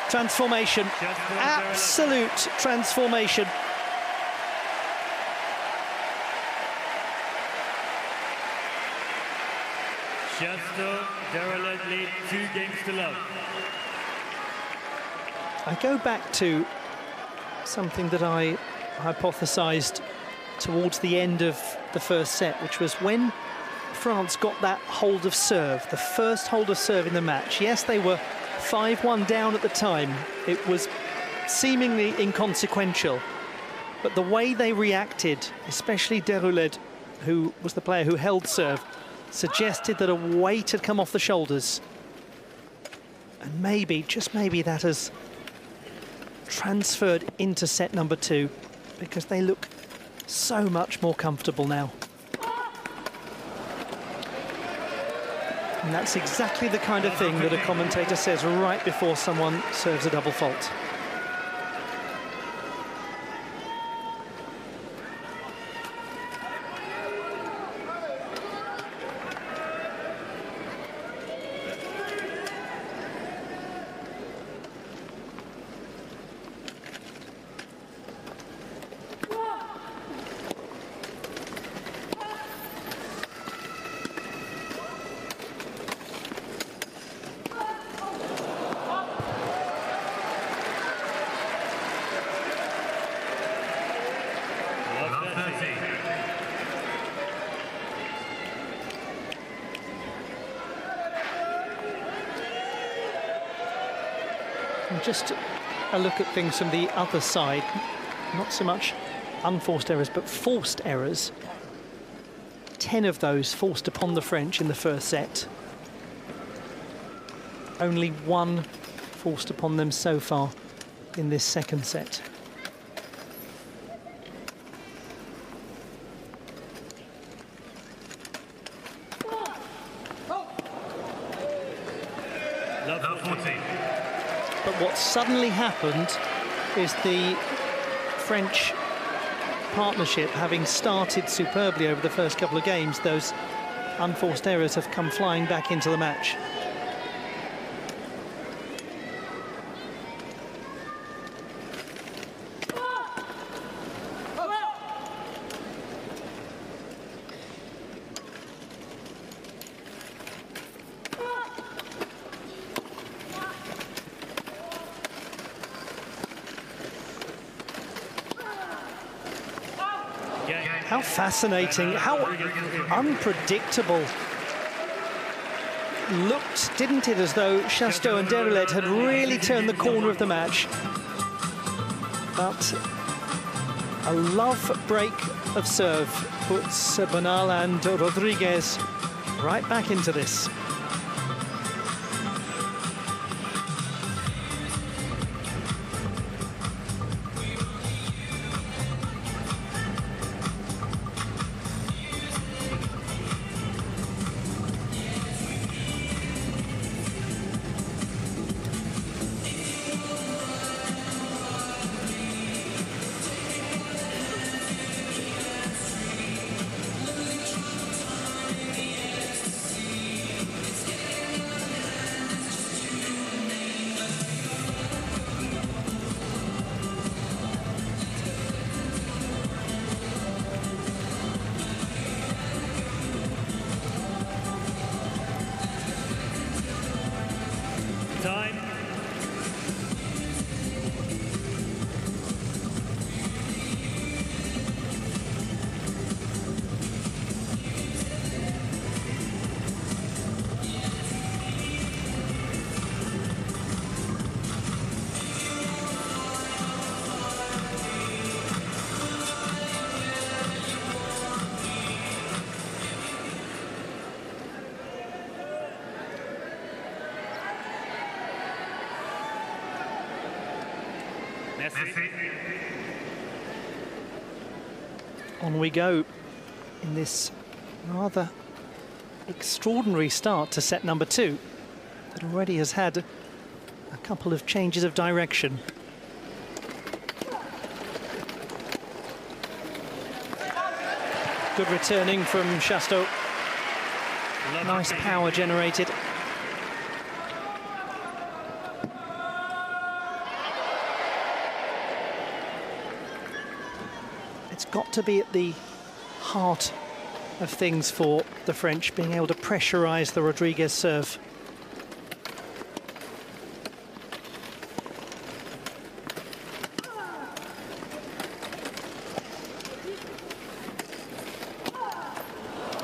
Transformation, absolute transformation. Chateau, Dereled lead 2 games to love. I go back to something that I hypothesized towards the end of the first set, which was when France got that hold of serve, the first hold of serve in the match. Yes, they were 5-1 down at the time. It was seemingly inconsequential, but the way they reacted, especially Dereled, who was the player who held serve, suggested that a weight had come off the shoulders. And maybe, just maybe, that has transferred into set number 2, because they look so much more comfortable now. And that's exactly the kind of thing that a commentator says right before someone serves a double fault. Just a look at things from the other side, not so much unforced errors, but forced errors. 10 of those forced upon the French in the first set. Only 1 forced upon them so far in this second set. But what suddenly happened is the French partnership, having started superbly over the first couple of games, those unforced errors have come flying back into the match. How fascinating, how unpredictable. Looked, didn't it, as though Chateau and Derelet had really turned the corner of the match. But a love break of serve puts Bernal and Rodriguez right back into this. Time. On we go in this rather extraordinary start to set number 2 that already has had a couple of changes of direction. Good returning from Chateau. Nice power generated. Got to be at the heart of things for the French, being able to pressurise the Rodriguez serve.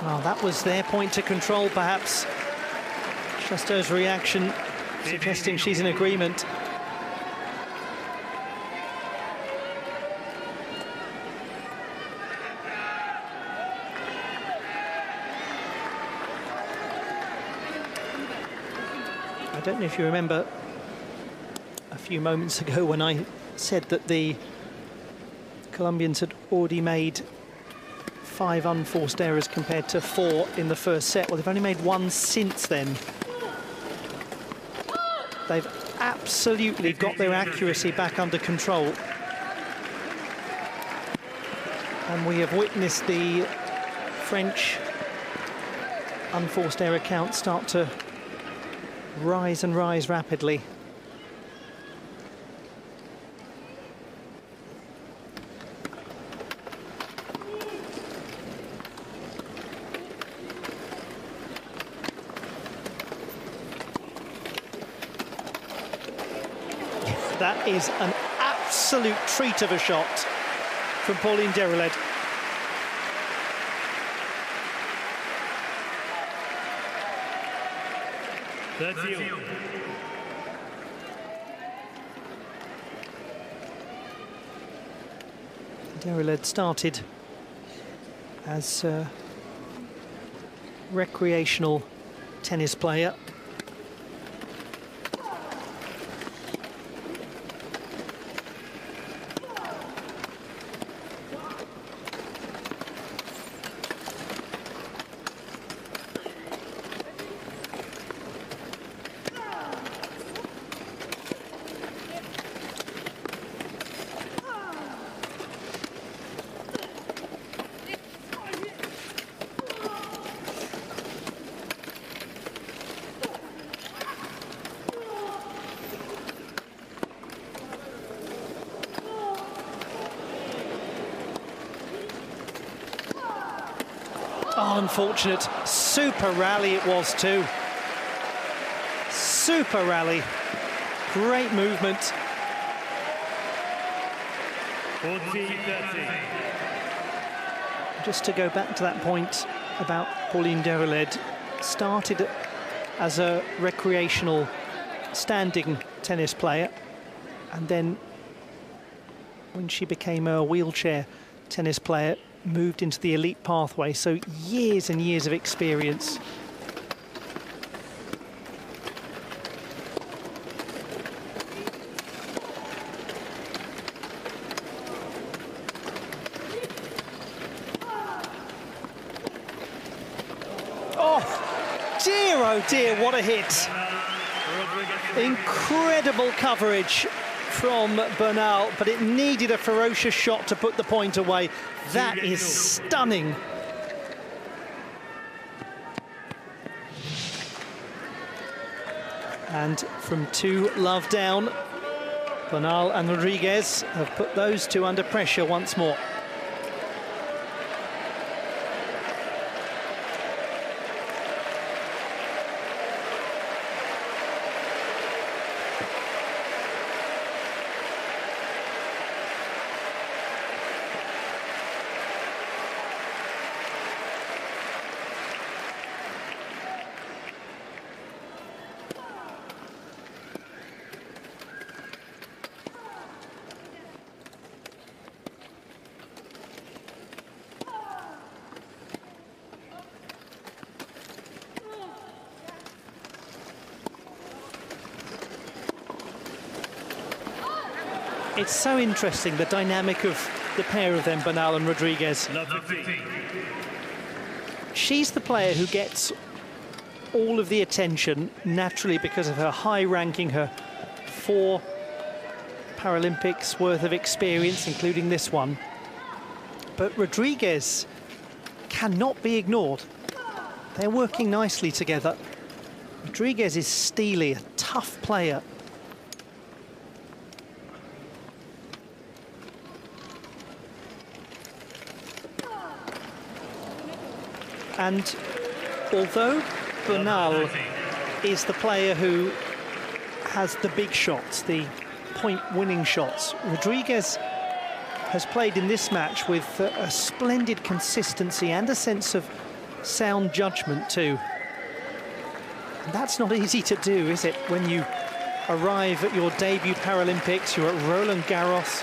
Well, that was their point to control, perhaps. Chateau's reaction suggesting she's in agreement. I don't know if you remember a few moments ago when I said that the Colombians had already made 5 unforced errors compared to 4 in the first set. Well, they've only made 1 since then. They've absolutely got their accuracy back under control. And we have witnessed the French unforced error count start to rise and rise rapidly. That is an absolute treat of a shot from Pauline Derelet. Derelet started as a recreational tennis player. Oh, unfortunate. Super rally it was too. Super rally. Great movement. 40-30. Just to go back to that point about Pauline Dereled, started as a recreational standing tennis player, and then when she became a wheelchair tennis player, moved into the elite pathway, so years and years of experience. Oh dear, what a hit. Incredible coverage from Bernal, but it needed a ferocious shot to put the point away. That is stunning. And from 2-love down, Bernal and Rodriguez have put those two under pressure once more. It's so interesting, the dynamic of the pair of them, Bernal and Rodriguez. She's the player who gets all of the attention, naturally, because of her high ranking, her 4 Paralympics worth of experience, including this one. But Rodriguez cannot be ignored. They're working nicely together. Rodriguez is steely, a tough player. And although Bernal is the player who has the big shots, the point-winning shots, Rodriguez has played in this match with a splendid consistency and a sense of sound judgment too. And that's not easy to do, is it? When you arrive at your debut Paralympics, you're at Roland-Garros,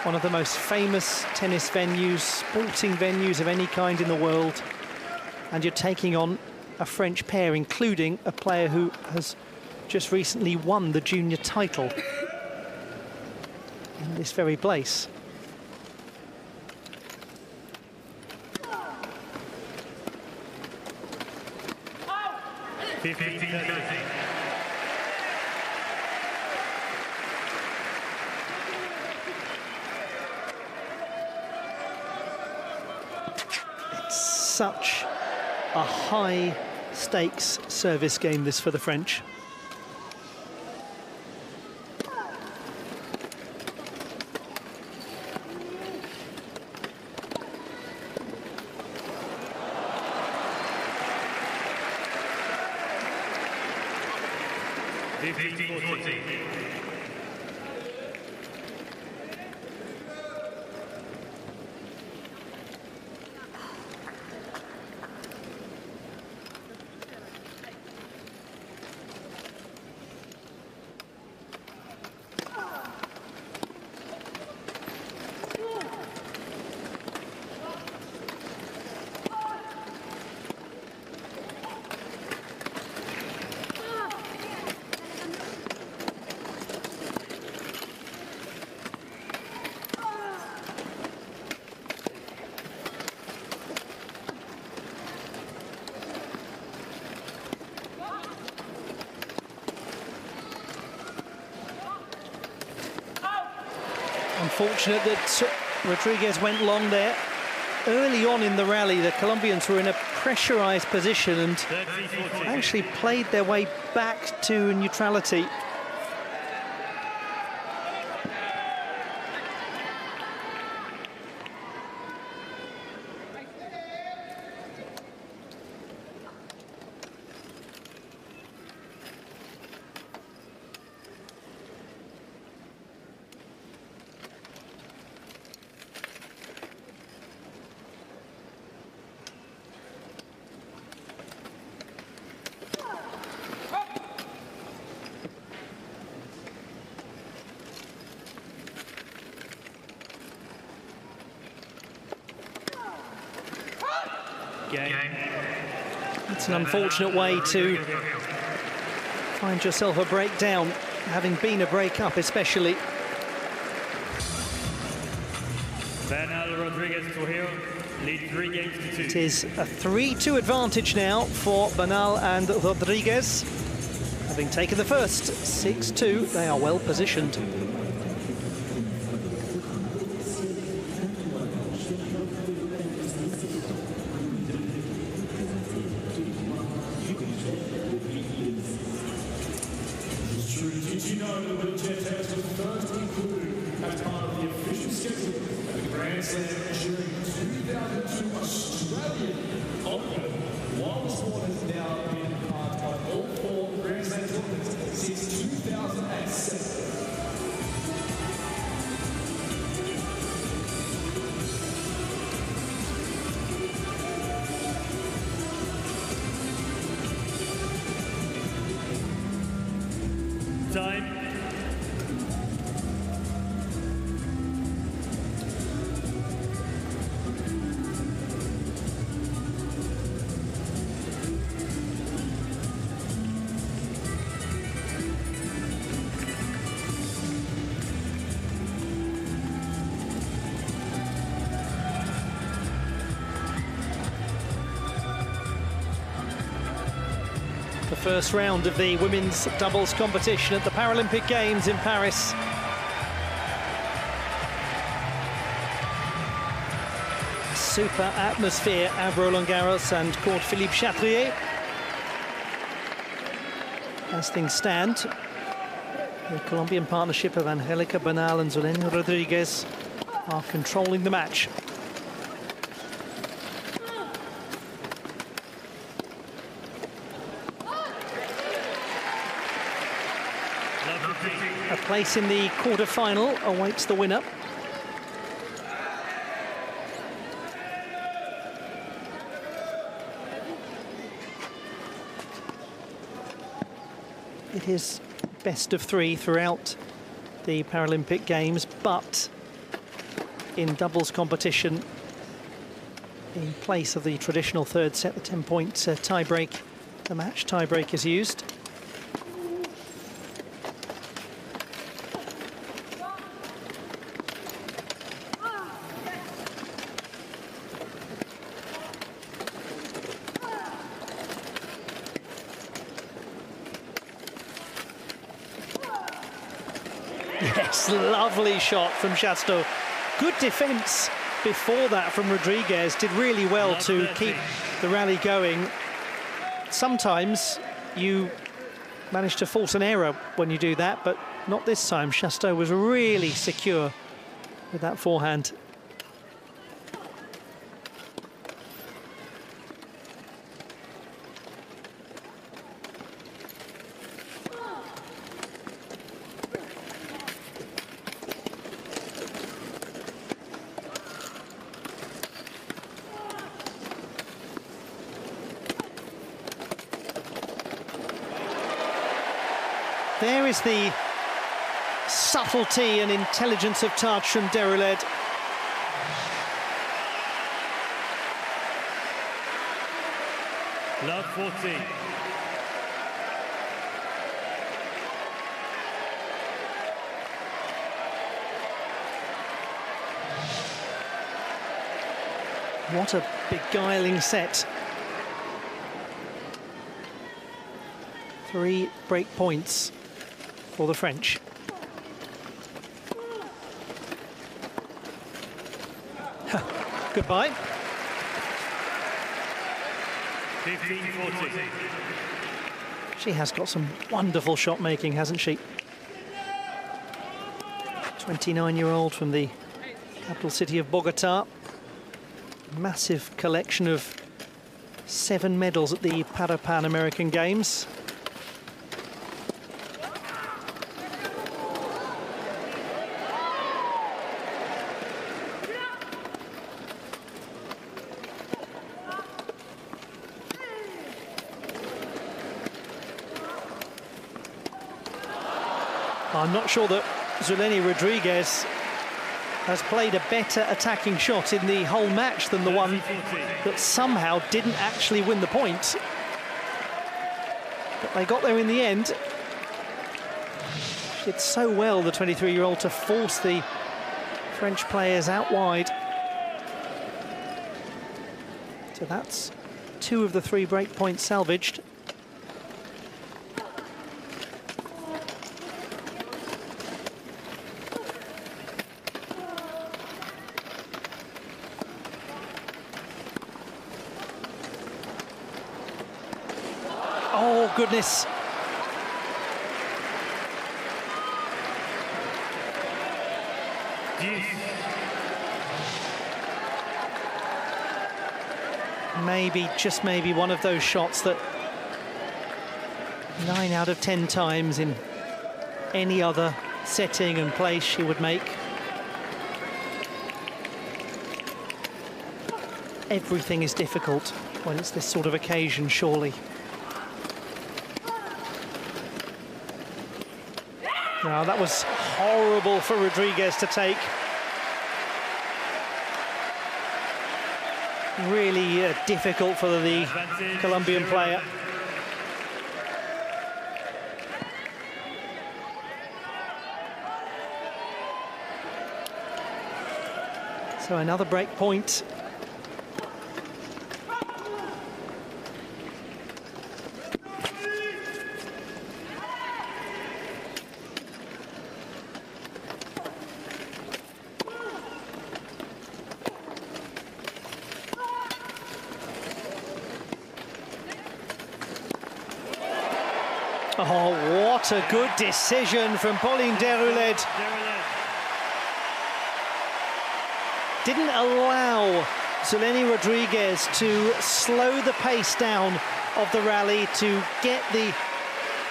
one of the most famous tennis venues, sporting venues of any kind in the world. And you're taking on a French pair, including a player who has just recently won the junior title in this very place. It's such a high-stakes service game, this, for the French. Unfortunate that Rodriguez went long there. Early on in the rally, the Colombians were in a pressurized position and actually played their way back to neutrality. It's an unfortunate way to find yourself a breakdown, having been a break-up especially. Bernal Rodriguez Trujillo lead 3 games to 2. It is a 3-2 advantage now for Bernal and Rodriguez. Having taken the first 6-2, they are well positioned. Did you know that the wheelchair tennis was first included as part of the official schedule of the Grand Slam during 2002 Australian Open? While the sport has now been part of all 4 Grand Slam tournaments since 2007. Time. The first round of the women's doubles competition at the Paralympic Games in Paris. Super atmosphere at Roland-Garros and Court Philippe Chatrier. As things stand, the Colombian partnership of Angelica Bernal and Zulenia Rodriguez are controlling the match. A place in the quarter-final awaits the winner. It is best of 3 throughout the Paralympic Games, but in doubles competition, in place of the traditional third set, the 10-point tie-break, the match tie-break is used. Yes, lovely shot from Chateau. Good defence before that from Rodriguez. Did really well to keep the rally going. Sometimes you manage to force an error when you do that, but not this time. Chateau was really secure with that forehand. There is the subtlety and intelligence of touch from Deroulede. Love 14. What a beguiling set. 3 break points for the French. Goodbye. 15-14. She has got some wonderful shot making, hasn't she? 29-year-old from the capital city of Bogota. Massive collection of 7 medals at the Pan American Games. I'm not sure that Zulenia Rodriguez has played a better attacking shot in the whole match than the one that somehow didn't actually win the point. But they got there in the end. She did so well, the 23-year-old, to force the French players out wide. So that's 2 of the 3 break points salvaged. Oh, goodness. Maybe, just maybe, one of those shots that 9 out of 10 times in any other setting and place she would make. Everything is difficult when it's this sort of occasion, surely. Now, that was horrible for Rodriguez to take. Really difficult for the Colombian player. So another break point. Oh, what a good decision from Pauline Deroulède. Didn't allow Zuleni Rodriguez to slow the pace down of the rally to get the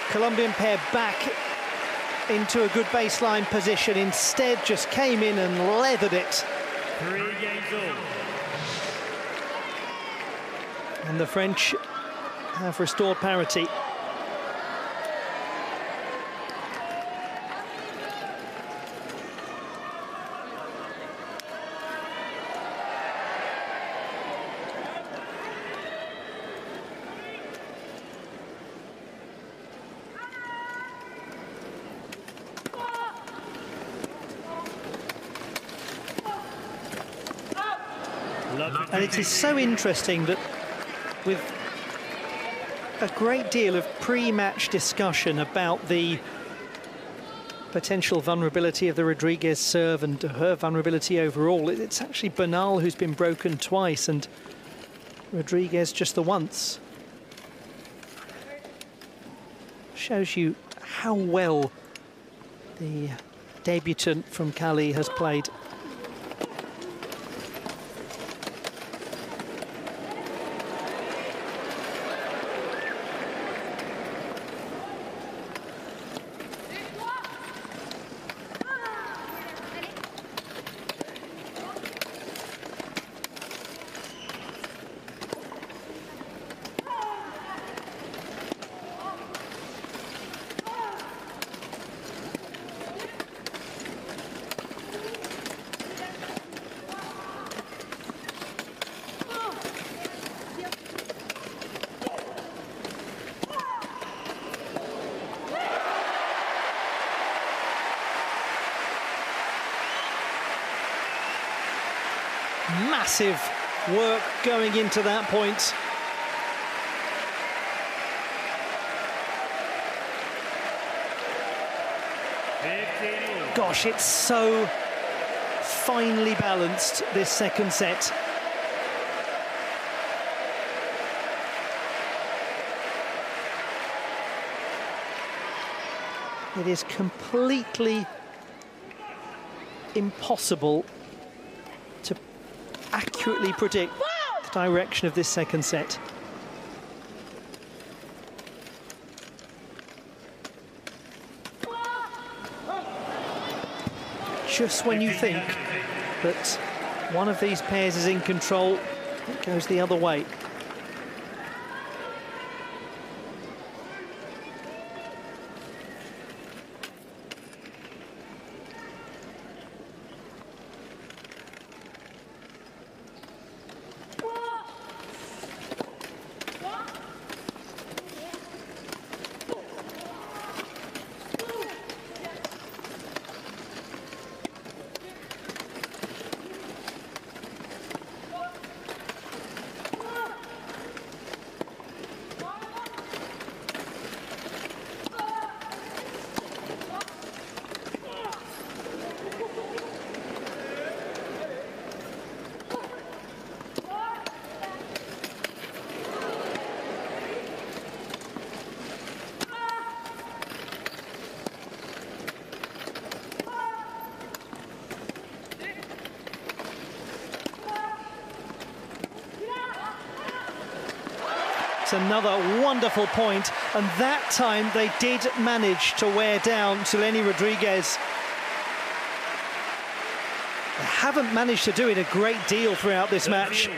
Colombian pair back into a good baseline position. Instead, just came in and leathered it. 3 games all. And the French have restored parity. And it is so interesting that with a great deal of pre-match discussion about the potential vulnerability of the Rodriguez serve and her vulnerability overall, it's actually Bernal who's been broken twice and Rodriguez just the once. Shows you how well the debutant from Cali has played. Massive work going into that point. Gosh, it's so finely balanced, this second set. It is completely impossible to accurately predict the direction of this second set. Just when you think that one of these pairs is in control, it goes the other way. It's another wonderful point, and that time they did manage to wear down Zuleni Rodriguez. They haven't managed to do it a great deal throughout this match.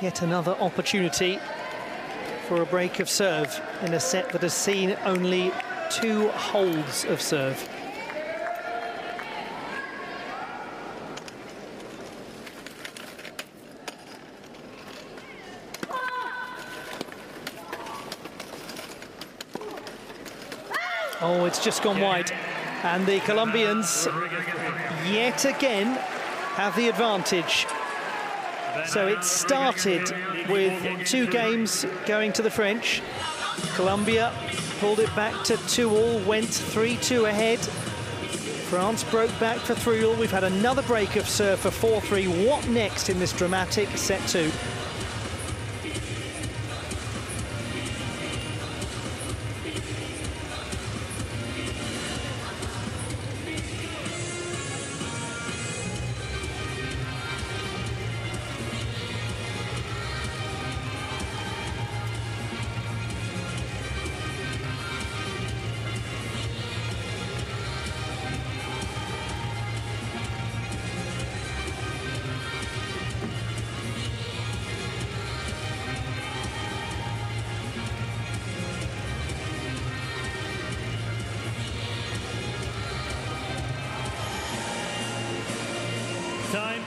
Yet another opportunity for a break of serve in a set that has seen only 2 holds of serve. Oh, it's just gone wide. And the Colombians, yet again, have the advantage. So it started with 2 games going to the French. Colombia pulled it back to 2-all, went 3-2 ahead. France broke back for 3-all. We've had another break of serve for 4-3. What next in this dramatic set 2? Time.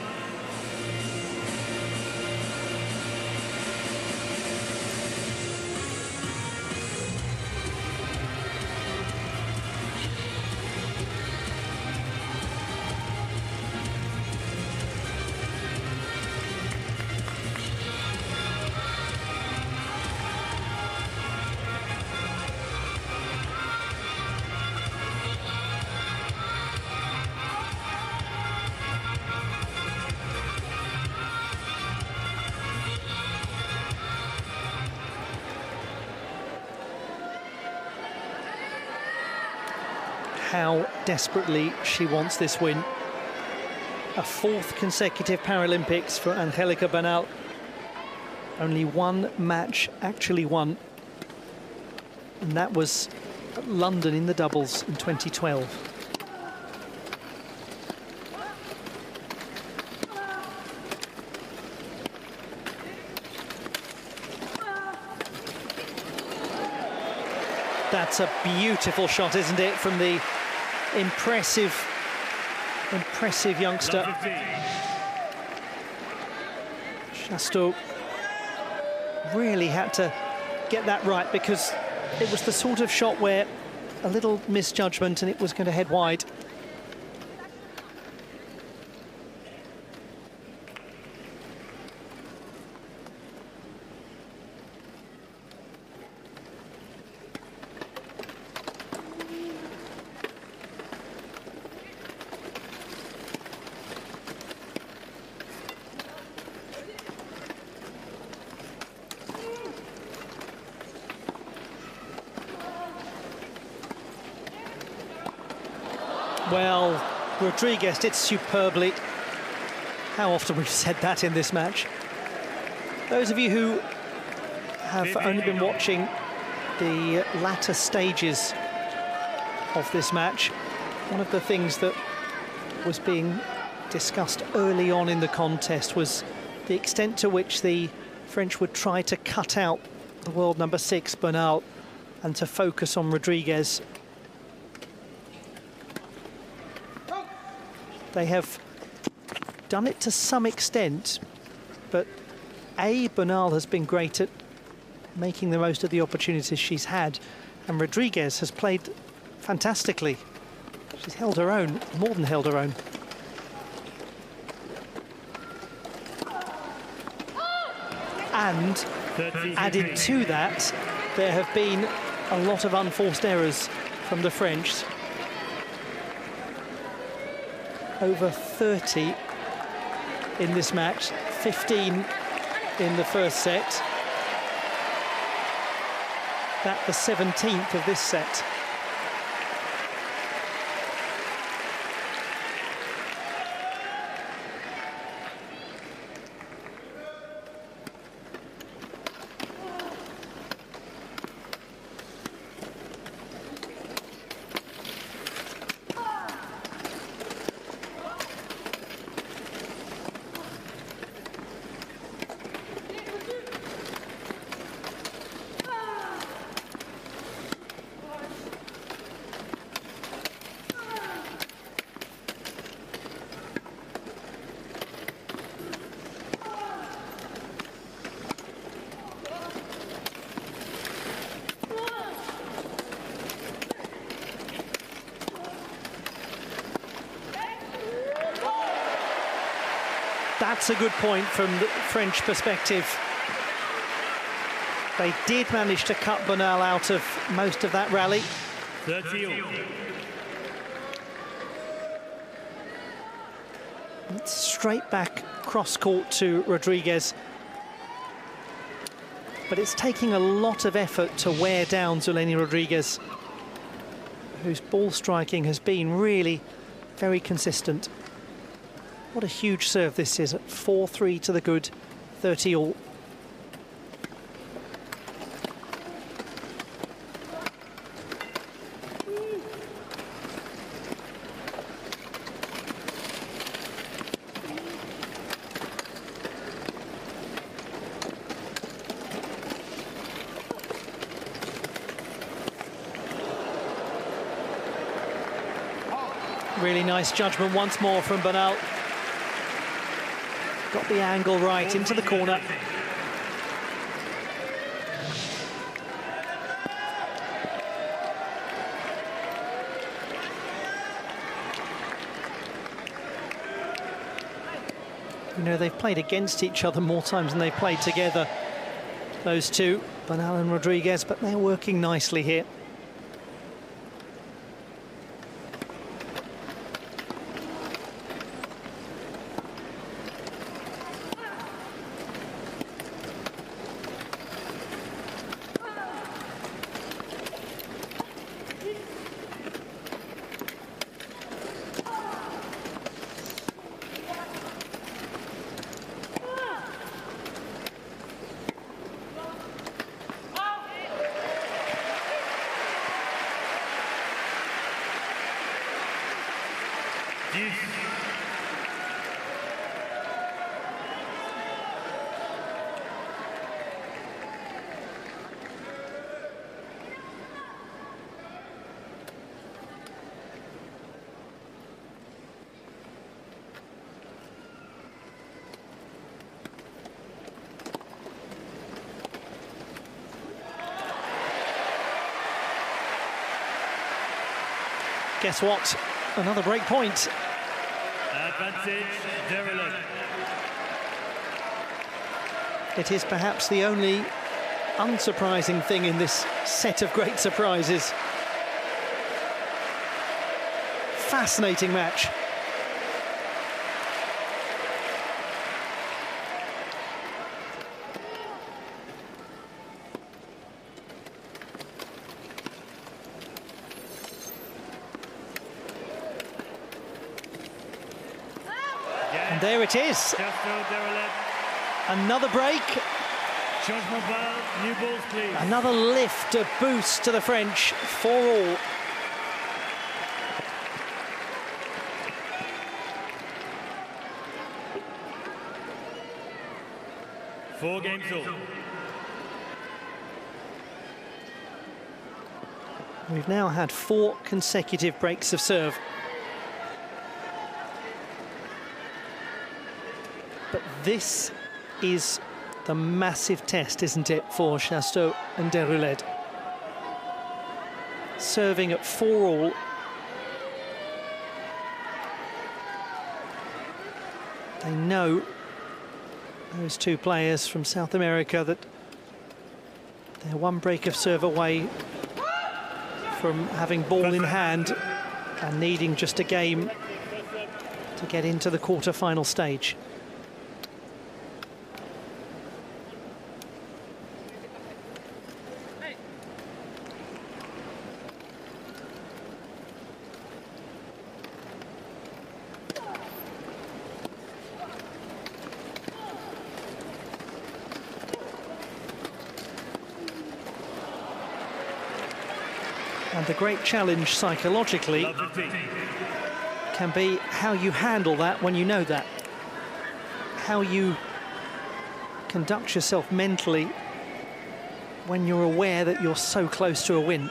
How desperately she wants this win. A 4th consecutive Paralympics for Angelica Bernal. Only 1 match actually won, and that was at London in the doubles in 2012. That's a beautiful shot, isn't it, from the impressive youngster. Chateau really had to get that right, because it was the sort of shot where a little misjudgment and it was going to head wide. Well, Rodriguez did superbly. How often we've said that in this match. Those of you who have only been watching the latter stages of this match, one of the things that was being discussed early on in the contest was the extent to which the French would try to cut out the world number 6, Bernal, and to focus on Rodriguez. They have done it to some extent, but Bernal has been great at making the most of the opportunities she's had, and Rodriguez has played fantastically. She's held her own, more than held her own. And added to that, there have been a lot of unforced errors from the French. Over 30 in this match, 15 in the first set. That's the 17th of this set. That's a good point from the French perspective. They did manage to cut Bernal out of most of that rally. 30. It's straight back cross-court to Rodriguez. But it's taking a lot of effort to wear down Zuleni Rodriguez, whose ball striking has been really very consistent. What a huge serve this is at 4-3 to the good, 30 all. Really nice judgment once more from Bernal. Got the angle right into the corner. You know, they've played against each other more times than they played together, those two, Bernal and Rodriguez, but they're working nicely here. Guess what? Another break point. Advantage, derelict. It is perhaps the only unsurprising thing in this set of great surprises. Fascinating match. There it is. Another break. New balls, please. Another lift, a boost to the French, 4-all. Four games all. We've now had 4 consecutive breaks of serve. But this is the massive test, isn't it, for Chateau and Deroulede? Serving at 4-all. They know, those two players from South America, that they're one break of serve away from having ball in hand and needing just a game to get into the quarter-final stage. And the great challenge psychologically can be how you handle that when you know that. How you conduct yourself mentally when you're aware that you're so close to a win.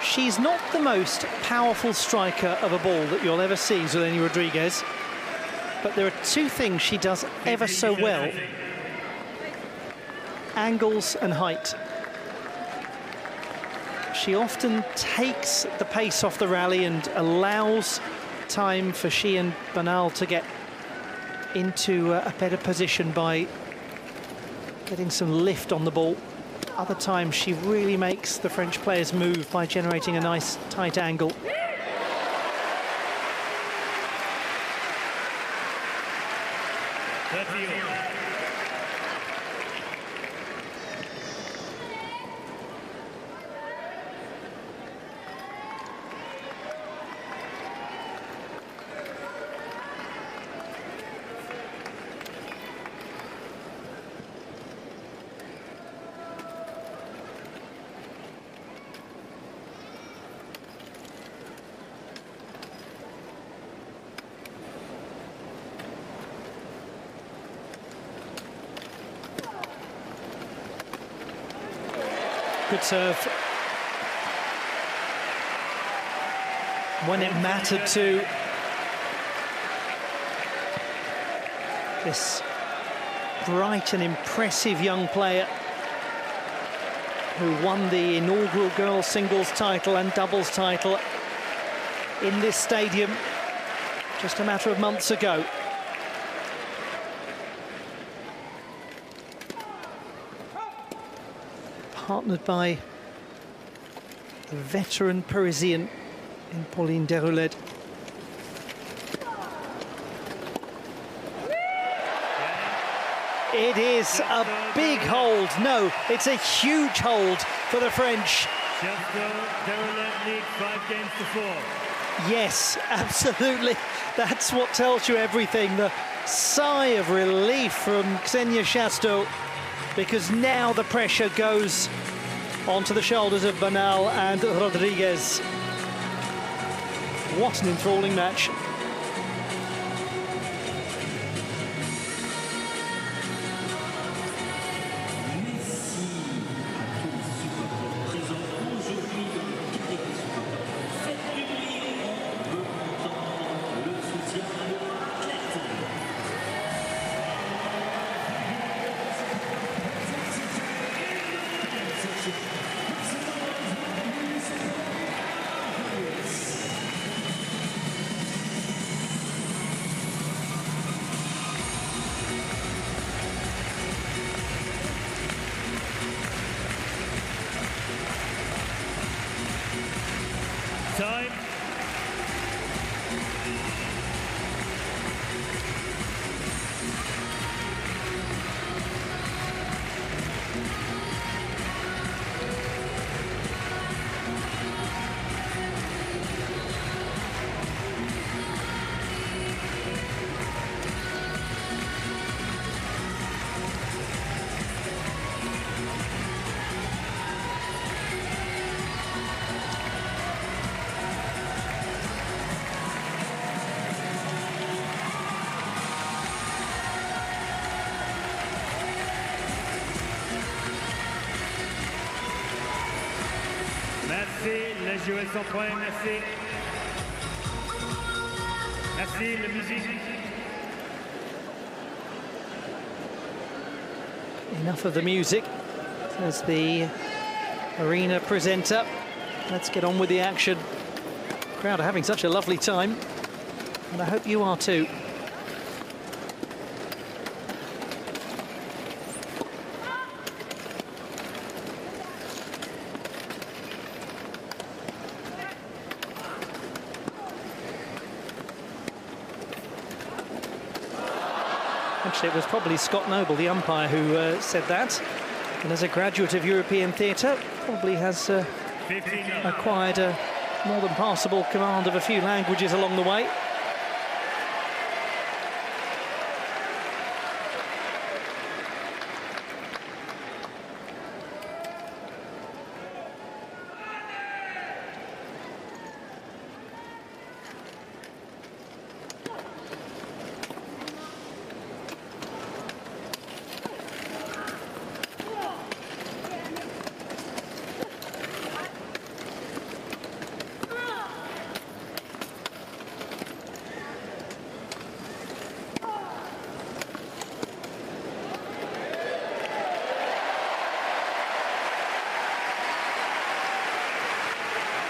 She's not the most powerful striker of a ball that you'll ever see, Zeleny Rodriguez. But there are two things she does ever so well: angles and height. She often takes the pace off the rally and allows time for she and Bernal to get into a better position by getting some lift on the ball. Other times she really makes the French players move by generating a nice tight angle. Good serve. When it mattered to. This bright and impressive young player who won the inaugural girls singles title and doubles title in this stadium just a matter of months ago. Partnered by the veteran Parisian in Pauline Deroulede. It is a big hold. No, it's a huge hold for the French. Chateau, Deroulede lead 5 games to 4. Yes, absolutely. That's what tells you everything. The sigh of relief from Xenia Chateau, because now the pressure goes onto the shoulders of Bernal and Rodriguez. What an enthralling match. Time. Merci, les joueurs sont prêts, merci. Merci, la musique. Enough of the music, says the arena presenter. Let's get on with the action. Crowd are having such a lovely time, and I hope you are too. Actually, it was probably Scott Noble, the umpire, who said that. And as a graduate of European theatre, probably has acquired a more than passable command of a few languages along the way.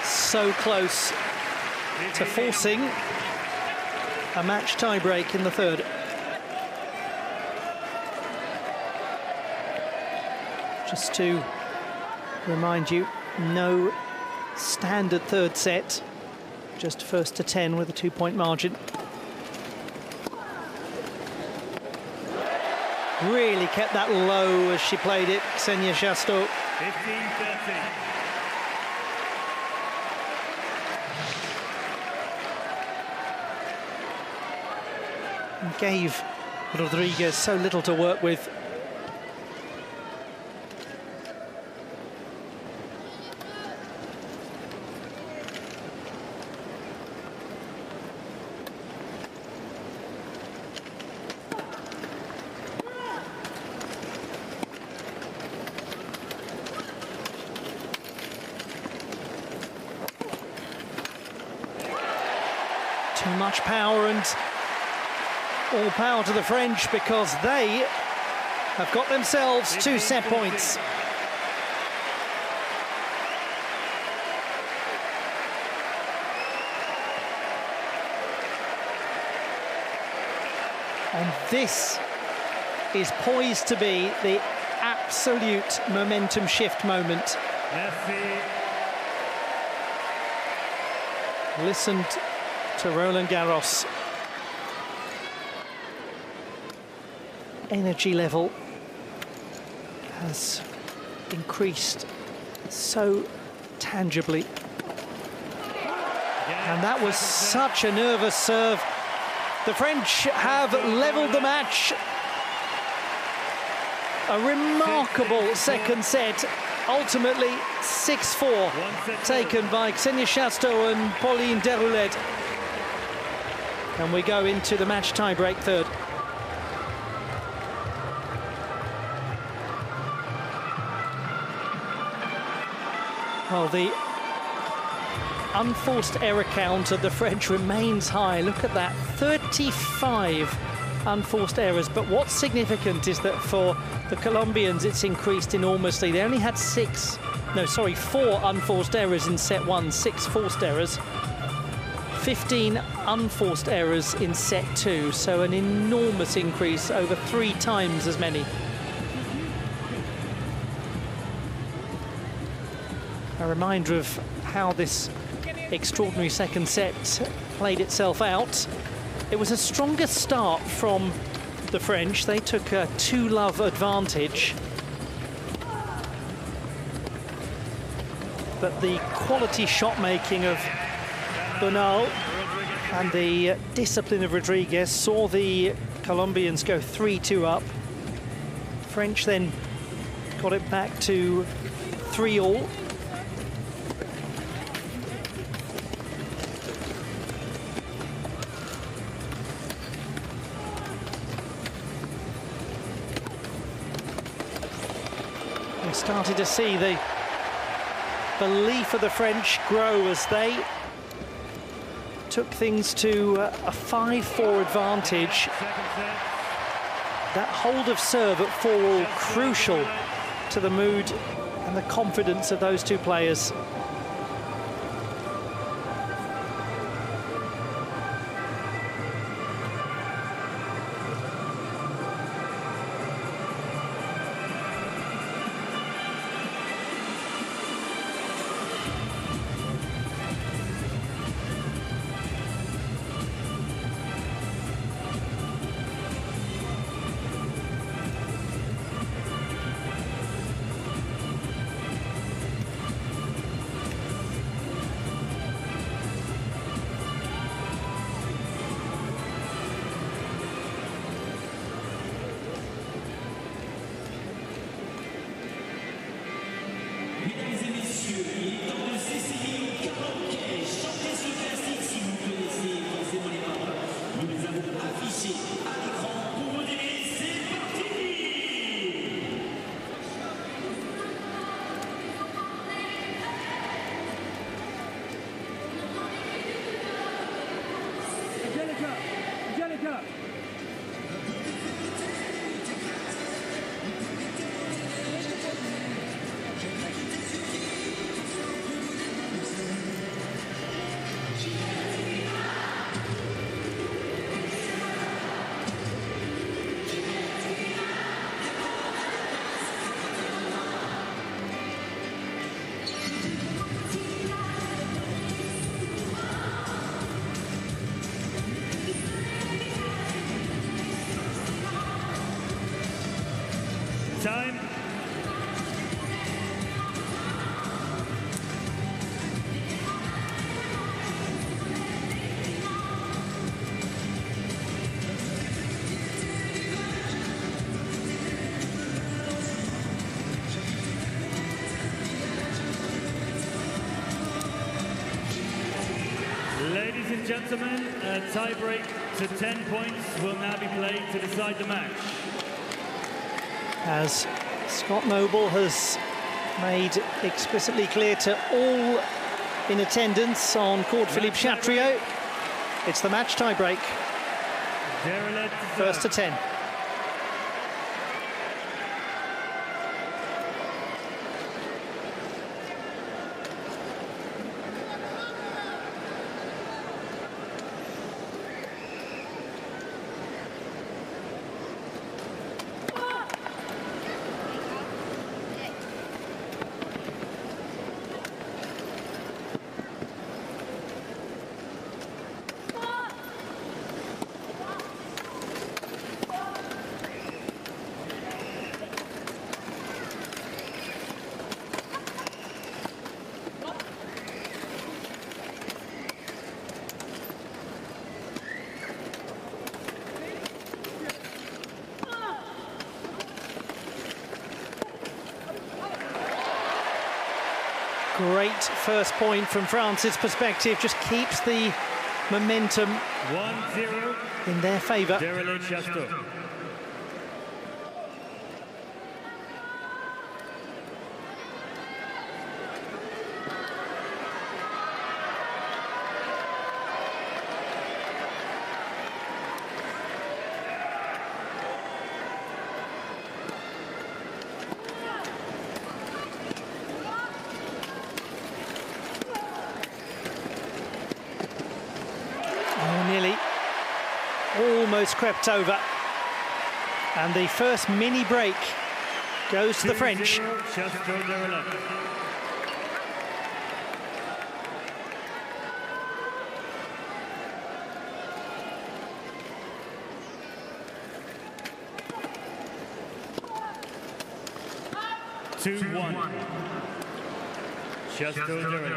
So close to forcing a match tie-break in the third. Just to remind you, no standard third set, just first to 10 with a 2-point margin. Really kept that low as she played it, Ksenia Chateau. 15-13. Gave Rodriguez so little to work with. Too much power, and all power to the French, because they have got themselves 2 set points. And this is poised to be the absolute momentum shift moment. Listened to Roland-Garros. Energy level has increased so tangibly. And that was such a nervous serve. The French have levelled the match. A remarkable second set. Ultimately 6-4, taken by Ksenia Chateau and Pauline Deroulet. And we go into the match tiebreak third. Well, the unforced error count of the French remains high. Look at that, 35 unforced errors. But what's significant is that for the Colombians, it's increased enormously. They only had 4 unforced errors in set one, 6 forced errors. 15 unforced errors in set two, so an enormous increase, over 3 times as many. A reminder of how this extraordinary second set played itself out. It was a stronger start from the French. They took a 2-love advantage. But the quality shot making of Bernal and the discipline of Rodriguez saw the Colombians go 3-2 up. French then got it back to 3-all. Started to see the belief of the French grow as they took things to a 5-4 advantage. That hold of serve at 4-all crucial to the mood and the confidence of those two players. Time. Ladies and gentlemen, a tie-break to 10 points will now be played to decide the match. As Scott Noble has made explicitly clear to all in attendance on court Philippe Chatriot, it's the match tie-break. First to 10. Great first point from France's perspective, just keeps the momentum 1-0 in their favour. Chateau. Nearly almost crept over, and the first mini break goes to the French. Chateau.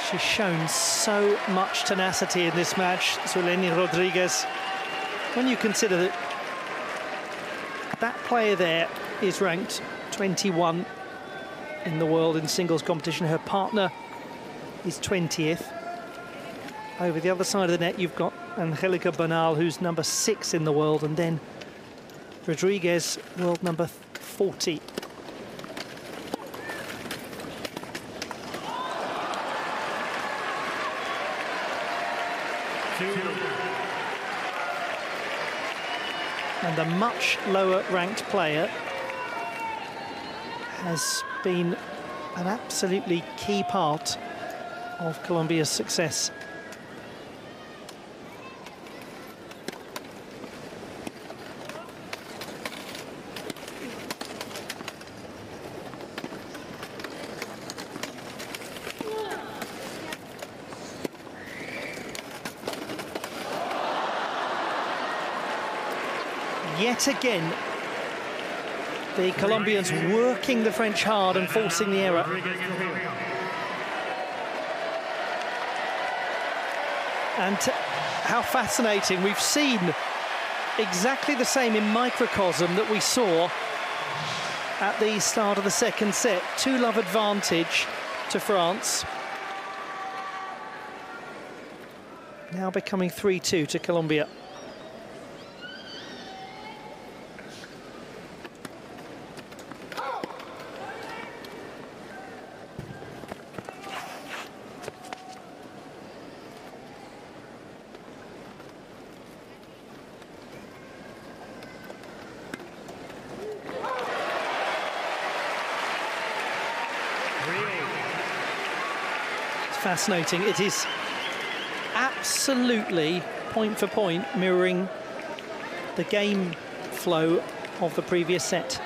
She's shown so much tenacity in this match, Zuleni Rodriguez. When you consider that that player there is ranked 21 in the world in singles competition, her partner is 20th. Over the other side of the net, you've got Angelica Bernal, who's number 6 in the world, and then Rodriguez, world number 40. And the much lower ranked player has been an absolutely key part of Colombia's success. Yet again, the Colombians working the French hard and forcing the error. And how fascinating. We've seen exactly the same in microcosm that we saw at the start of the second set. 2-love advantage to France. Now becoming 3-2 to Colombia. Fascinating. It is absolutely point for point mirroring the game flow of the previous set.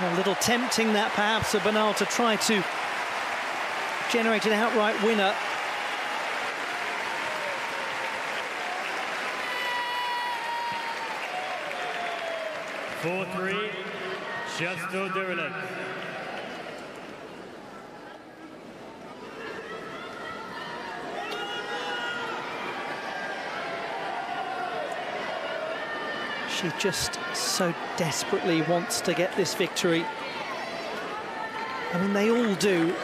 A little tempting that perhaps of Bernal to try to generate an outright winner. Chateau de Roland. She just so desperately wants to get this victory. I mean, they all do.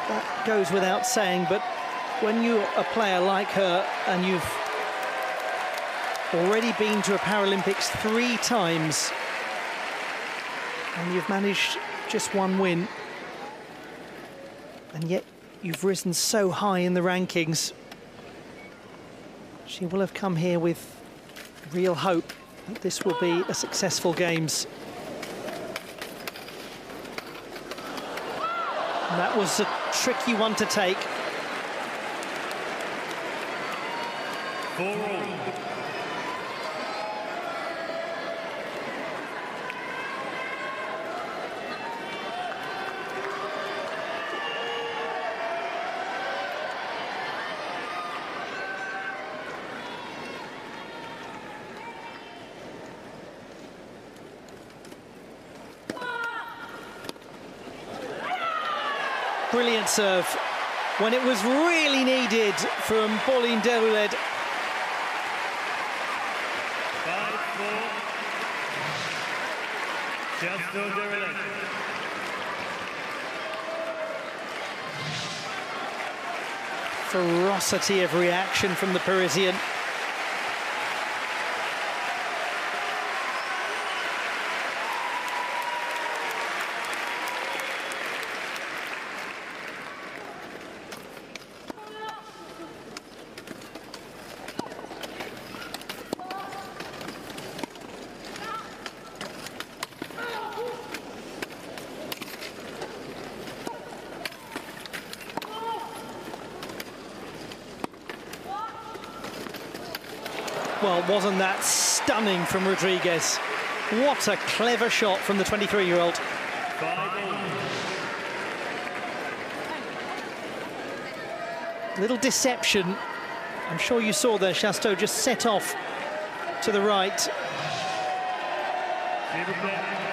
That goes without saying, but when you're a player like her and you've already been to a Paralympics 3 times and you've managed just 1 win, and yet you've risen so high in the rankings, she will have come here with real hope that this will be a successful Games. And that was a tricky one to take. Brilliant serve when it was really needed from Pauline Deroulet. 5-4. Chateau Deroulet. Ferocity of reaction from the Parisian. Well, wasn't that stunning from Rodriguez? What a clever shot from the 23-year-old. Little deception. I'm sure you saw there, Chateau just set off to the right.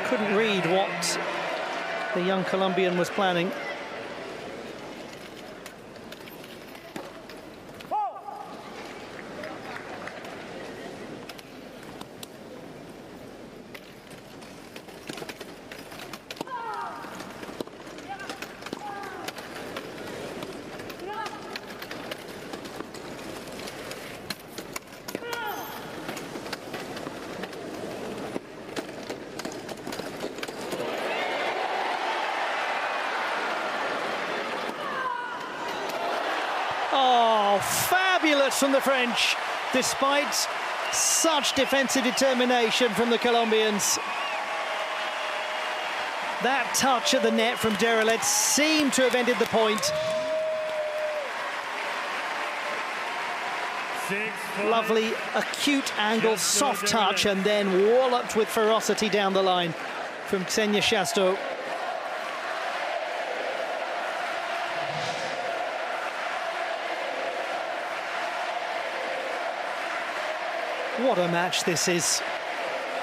Couldn't read what the young Colombian was planning. Oh, fabulous from the French, despite such defensive determination from the Colombians. That touch at the net from Deroulet seemed to have ended the point. 6-5. Lovely, acute angle, soft touch, and then walloped with ferocity down the line from Ksenia Chateau. What a match this is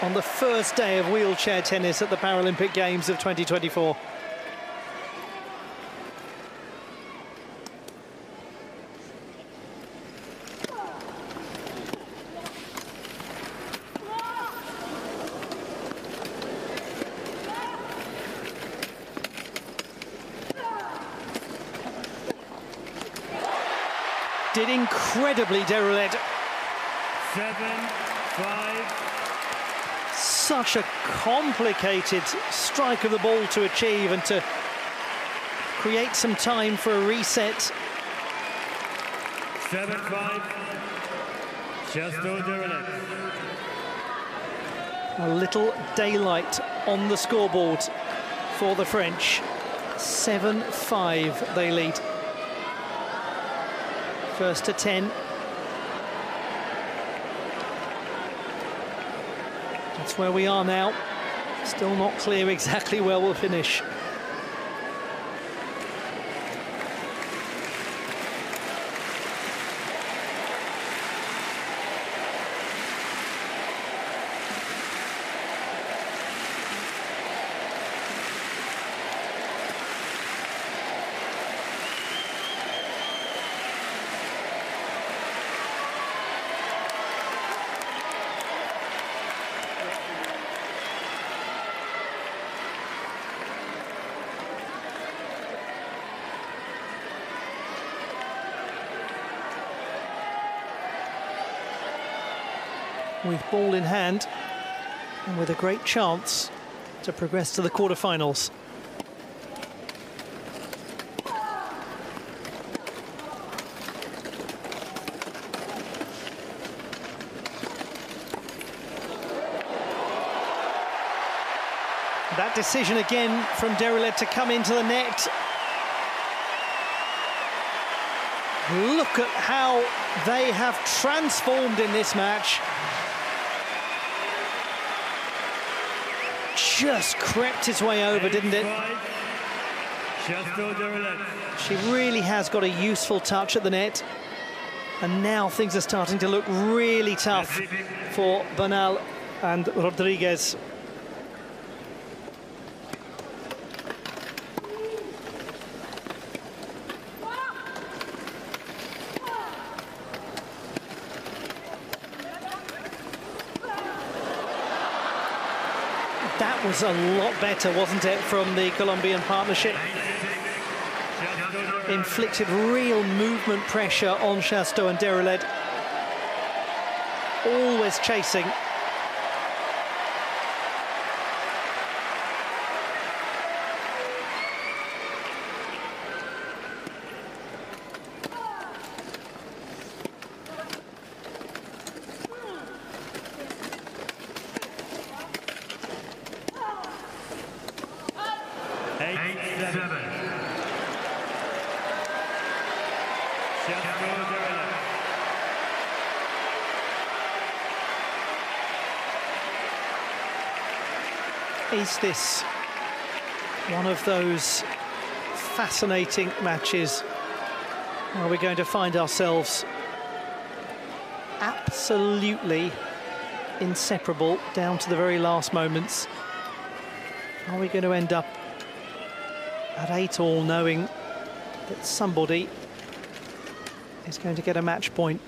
on the first day of wheelchair tennis at the Paralympic Games of 2024. Did incredibly, Deroulet. 7-5. Such a complicated strike of the ball to achieve and to create some time for a reset. 7-5. Chateau Deroulet. A little daylight on the scoreboard for the French. 7-5 they lead. First to 10. That's where we are now. Still not clear exactly where we'll finish. with ball in hand and with a great chance to progress to the quarterfinals. That decision again from Deroulet to come into the net. Look at how they have transformed in this match. Just crept his way over, didn't it? She really has got a useful touch at the net. And now things are starting to look really tough for Bernal and Rodriguez. That was a lot better, wasn't it, from the Colombian partnership? Inflicted real movement pressure on Chateau and Deroulet. Always chasing. Is this one of those fascinating matches where we're going to find ourselves absolutely inseparable down to the very last moments? Are we going to end up at 8-8 knowing that somebody is going to get a match point?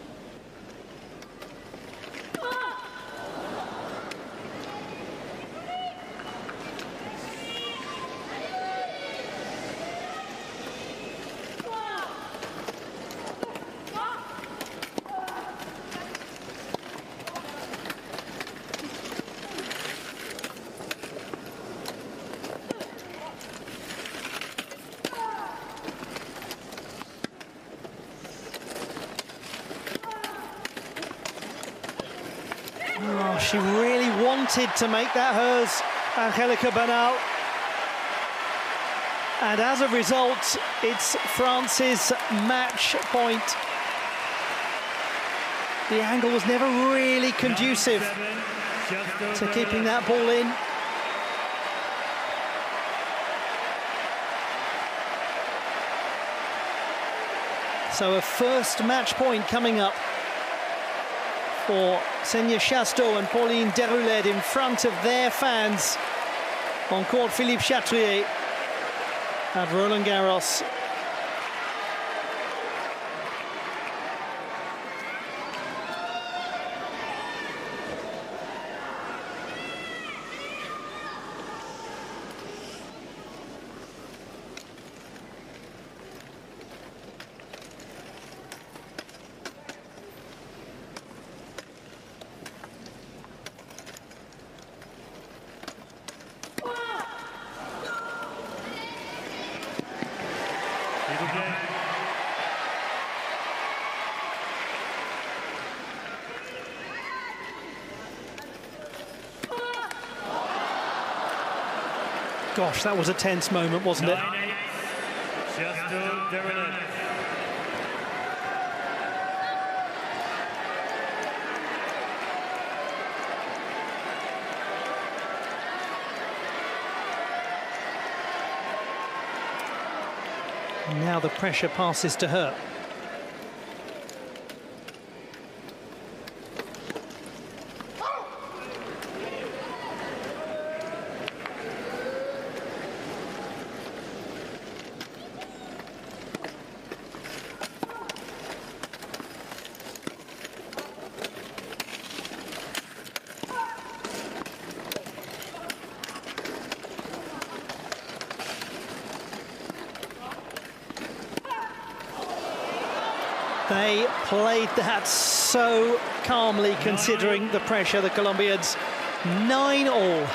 She really wanted to make that hers, Angelica Bernal. And as a result, it's France's match point. The angle was never really conducive to keeping that ball in. So a first match point coming up for Xenia Chateau and Pauline Deroulet in front of their fans on court Philippe Chatrier at Roland-Garros. Gosh, that was a tense moment, wasn't it? And now the pressure passes to her. They played that so calmly, considering the pressure. The Colombians, 9-all.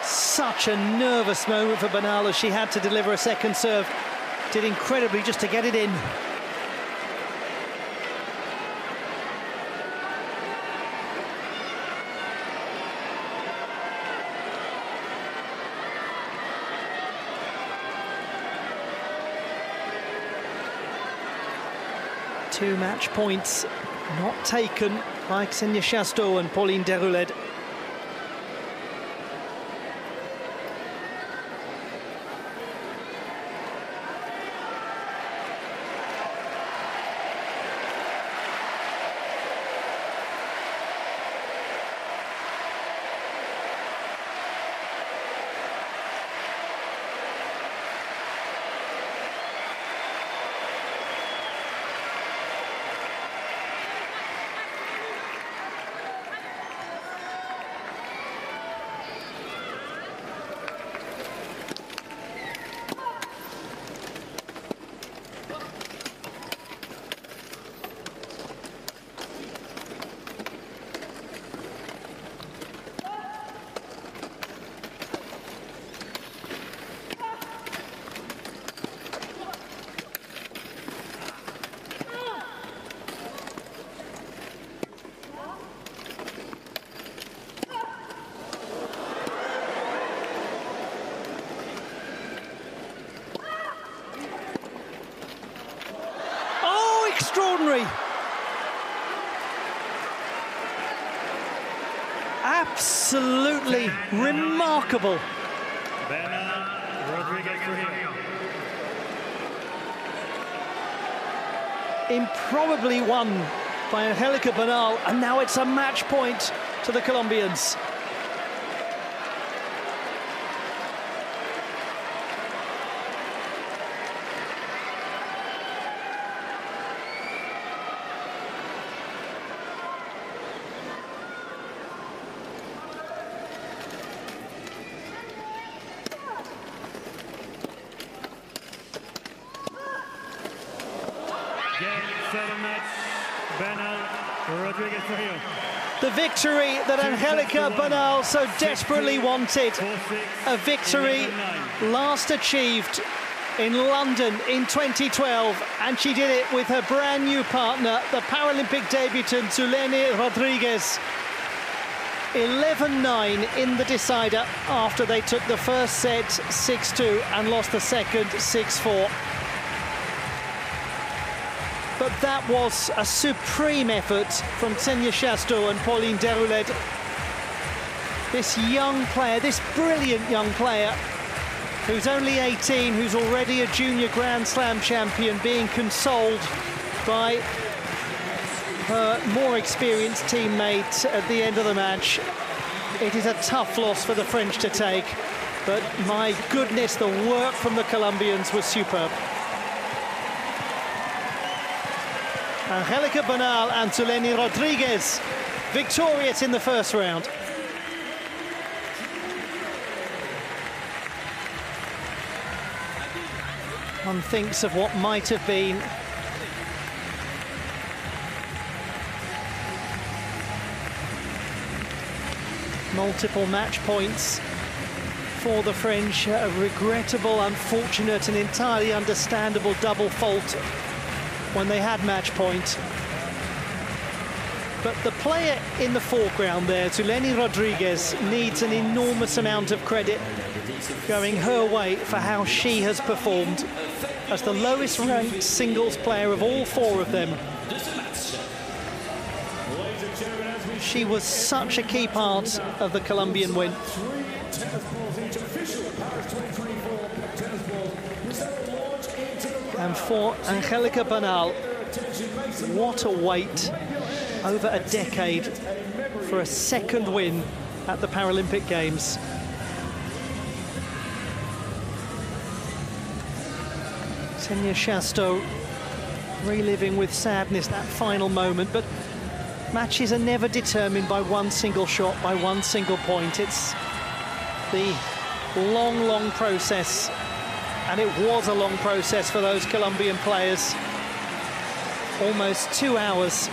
Such a nervous moment for Bernal as she had to deliver a second serve. Did incredibly just to get it in. Two match points not taken by Xenia Chateau and Pauline Deroulede. Extraordinary. Absolutely remarkable. Improbably won by Angelica Bernal, and now it's a match point to the Colombians. The victory that Angelica Bernal so desperately wanted, a victory last achieved in London in 2012, and she did it with her brand new partner, the Paralympic debutant Zulene Rodriguez. 11-9 in the decider after they took the first set 6-2 and lost the second 6-4. But that was a supreme effort from Xenia Chateau and Pauline Deroulede. This young player, this brilliant young player, who's only 18, who's already a junior Grand Slam champion, being consoled by her more experienced teammate at the end of the match. It is a tough loss for the French to take, but my goodness, the work from the Colombians was superb. Angelica Bernal and Zulene Rodriguez victorious in the first round. One thinks of what might have been. Multiple match points for the French. A regrettable, unfortunate and entirely understandable double fault when they had match point. But the player in the foreground there, Zulene Rodriguez, needs an enormous amount of credit going her way for how she has performed as the lowest ranked singles player of all four of them. She was such a key part of the Colombian win. And for Angelica Bernal, what a wait over a decade for a second win at the Paralympic Games. Xenia Chateau reliving with sadness that final moment, but matches are never determined by one single shot, by one single point. It's the long, long process And it was a long process for those Colombian players. Almost 2 hours.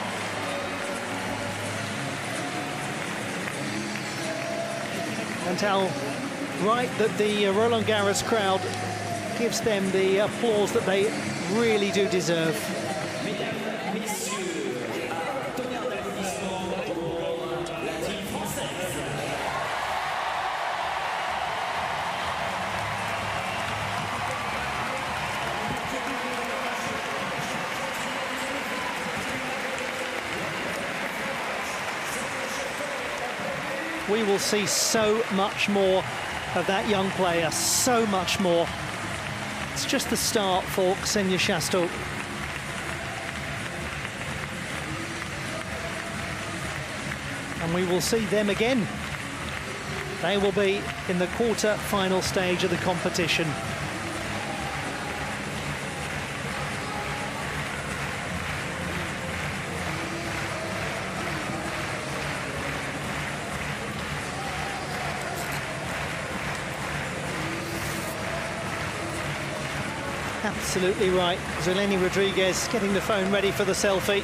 And how right that the Roland-Garros crowd gives them the applause that they really do deserve. We will see so much more of that young player, so much more. It's just the start for Ksenia Chateau. And we will see them again. They will be in the quarter-final stage of the competition. Absolutely right. Zeleny Rodriguez getting the phone ready for the selfie.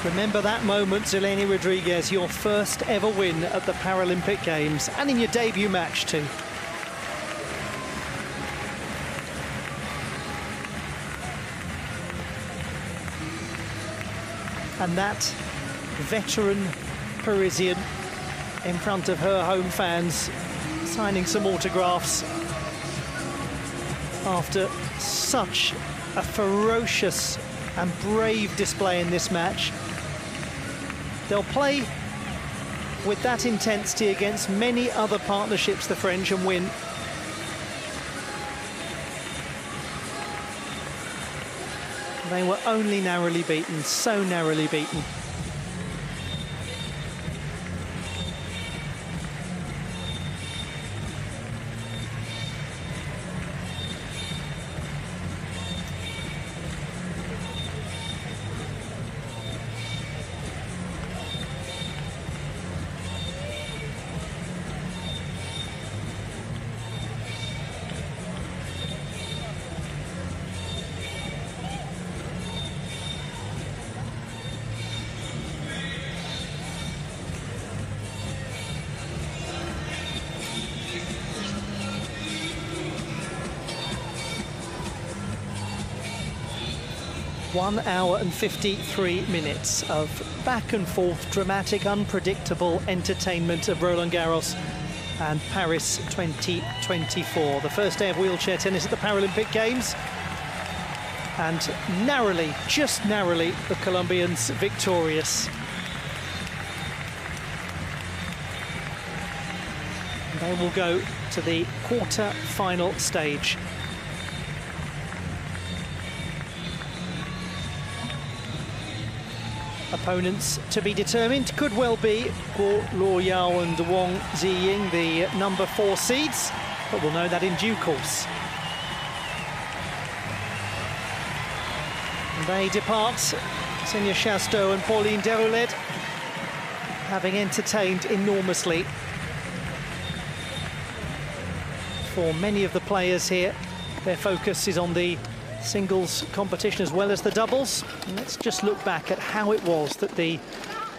Remember that moment, Zeleny Rodriguez, your first ever win at the Paralympic Games, and in your debut match too. And that veteran Parisian in front of her home fans, signing some autographs after such a ferocious and brave display in this match. They'll play with that intensity against many other partnerships, the French, and win. They were only narrowly beaten, so narrowly beaten. One hour and 53 minutes of back and forth, dramatic, unpredictable entertainment of Roland-Garros and Paris 2024. The first day of wheelchair tennis at the Paralympic Games. And narrowly, just narrowly, the Colombians victorious. They will go to the quarter-final stage. Opponents to be determined could well be Guo Luoyao and Wang Ziying, the number 4 seeds, but we'll know that in due course. And they depart, Ksenia Chateau and Pauline Deroulet, having entertained enormously. For many of the players here, their focus is on the singles competition as well as the doubles. And let's just look back at how it was that the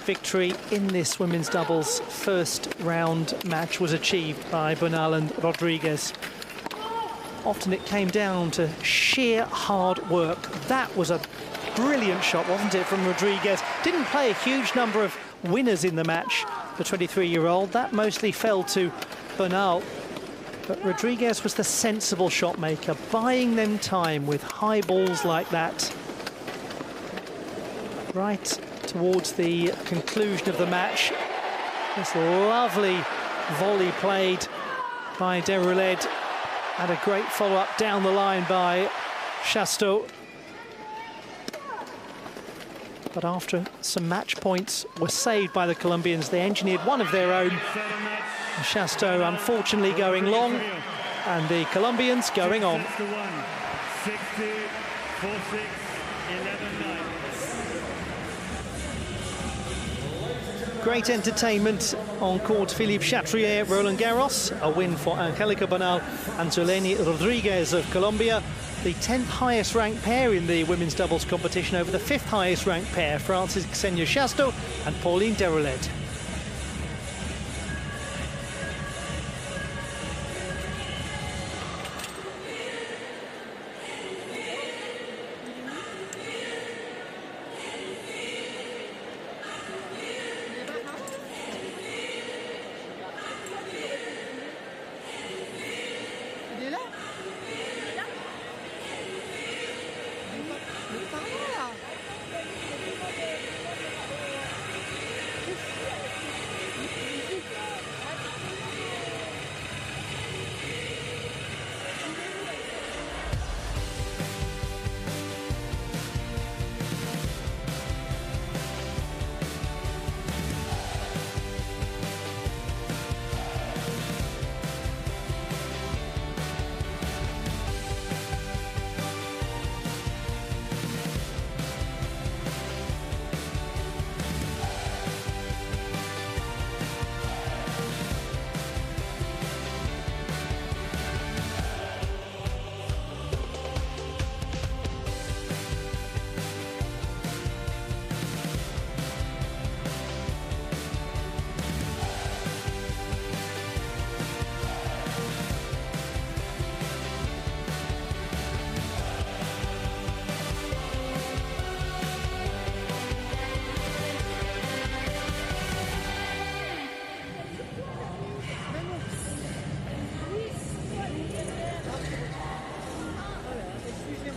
victory in this women's doubles first round match was achieved by Bernal and Rodriguez. Often it came down to sheer hard work. That was a brilliant shot, wasn't it, from Rodriguez? Didn't play a huge number of winners in the match, the 23-year-old. That mostly fell to Bernal. But Rodriguez was the sensible shot maker, buying them time with high balls like that. Right towards the conclusion of the match, this lovely volley played by Deroulet, and a great follow-up down the line by Chateau. But after some match points were saved by the Colombians, they engineered one of their own. Chateau unfortunately going long, and the Colombians going on. 60, 4-6, 11-9. Great entertainment on court Philippe Chatrier, Roland-Garros. A win for Angelica Bernal and Zuleni Rodriguez of Colombia. The 10th highest ranked pair in the women's doubles competition over the 5th highest ranked pair, France's Xenia Chateau and Pauline Deroled.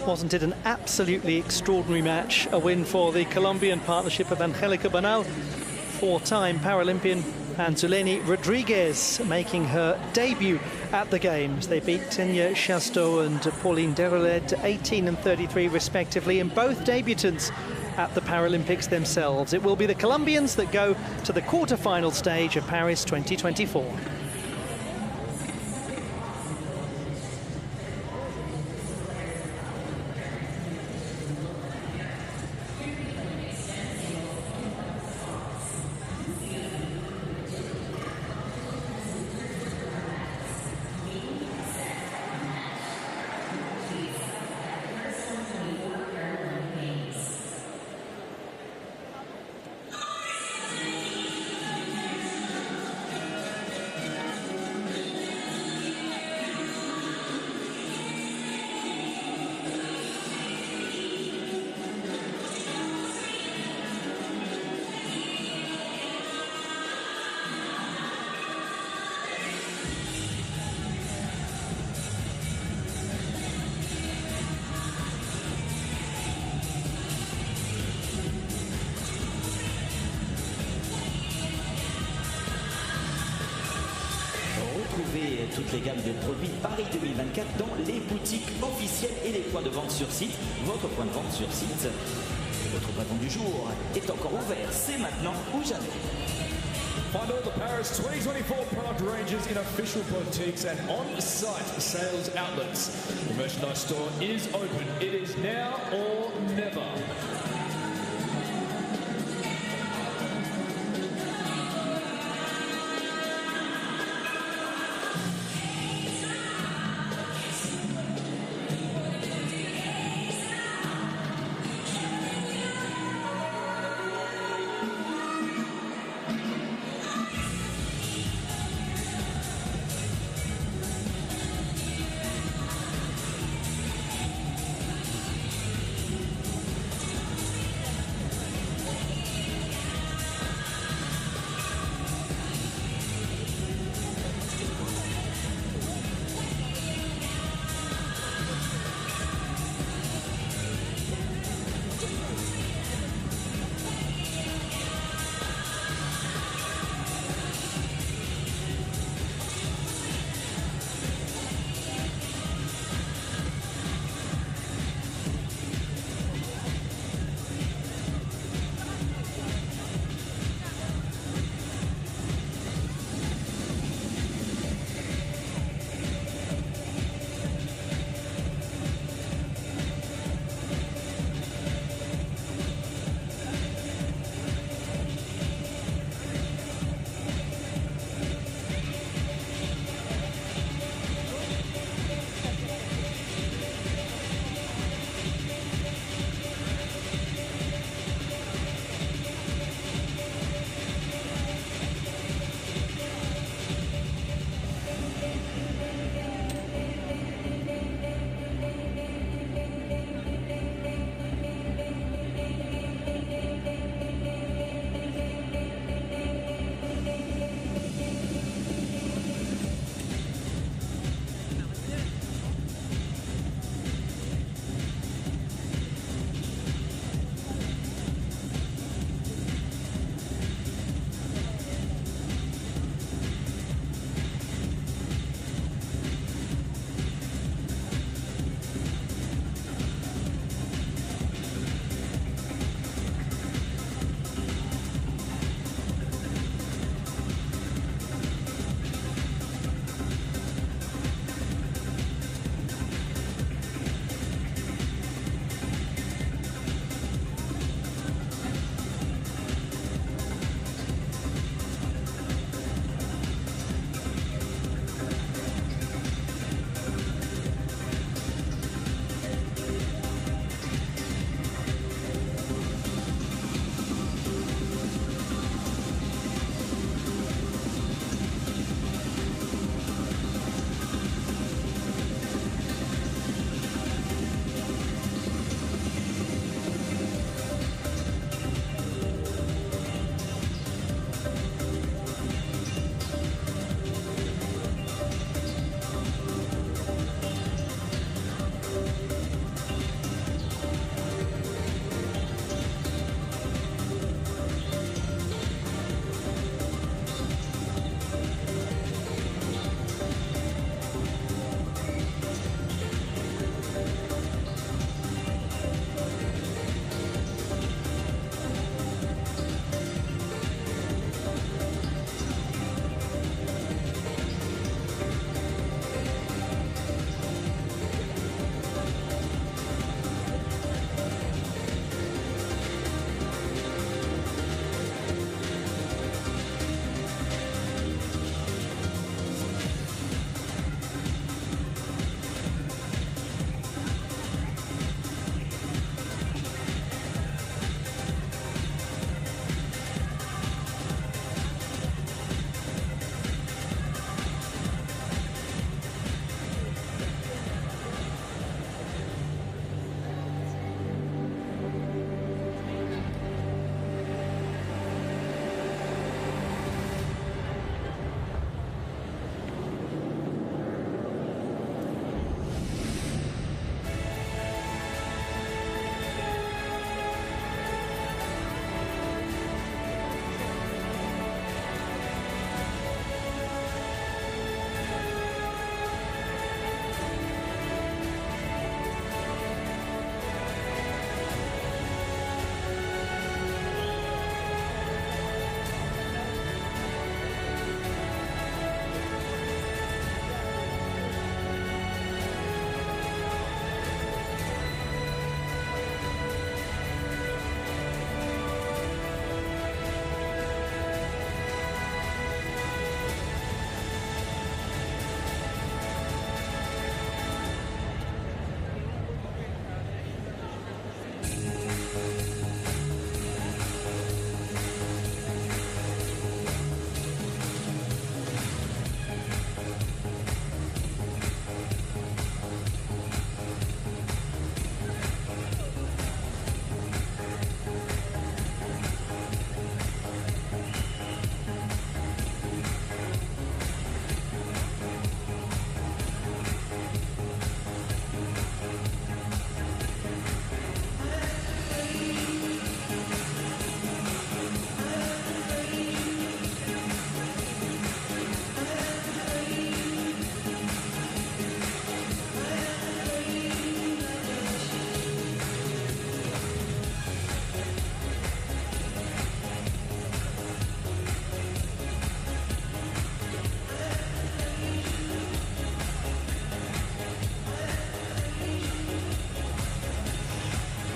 Wasn't it an absolutely extraordinary match? A win for the Colombian partnership of Angelica Bernal, 4-time Paralympian, and Zuleni Rodriguez making her debut at the Games. They beat Xenia Chateau and Pauline Deroled 18 and 33 respectively, and both debutants at the Paralympics themselves. It will be the Colombians that go to the quarter-final stage of Paris 2024. Retrouvez toutes les gammes de produits Paris 2024 dans les boutiques officielles et les points de vente sur site. Votre point de vente sur site. Et votre patron du jour est encore ouvert. C'est maintenant ou jamais. Find all the Paris 2024 product ranges in official boutiques and on-site sales outlets. The merchandise store is open. It is now or never.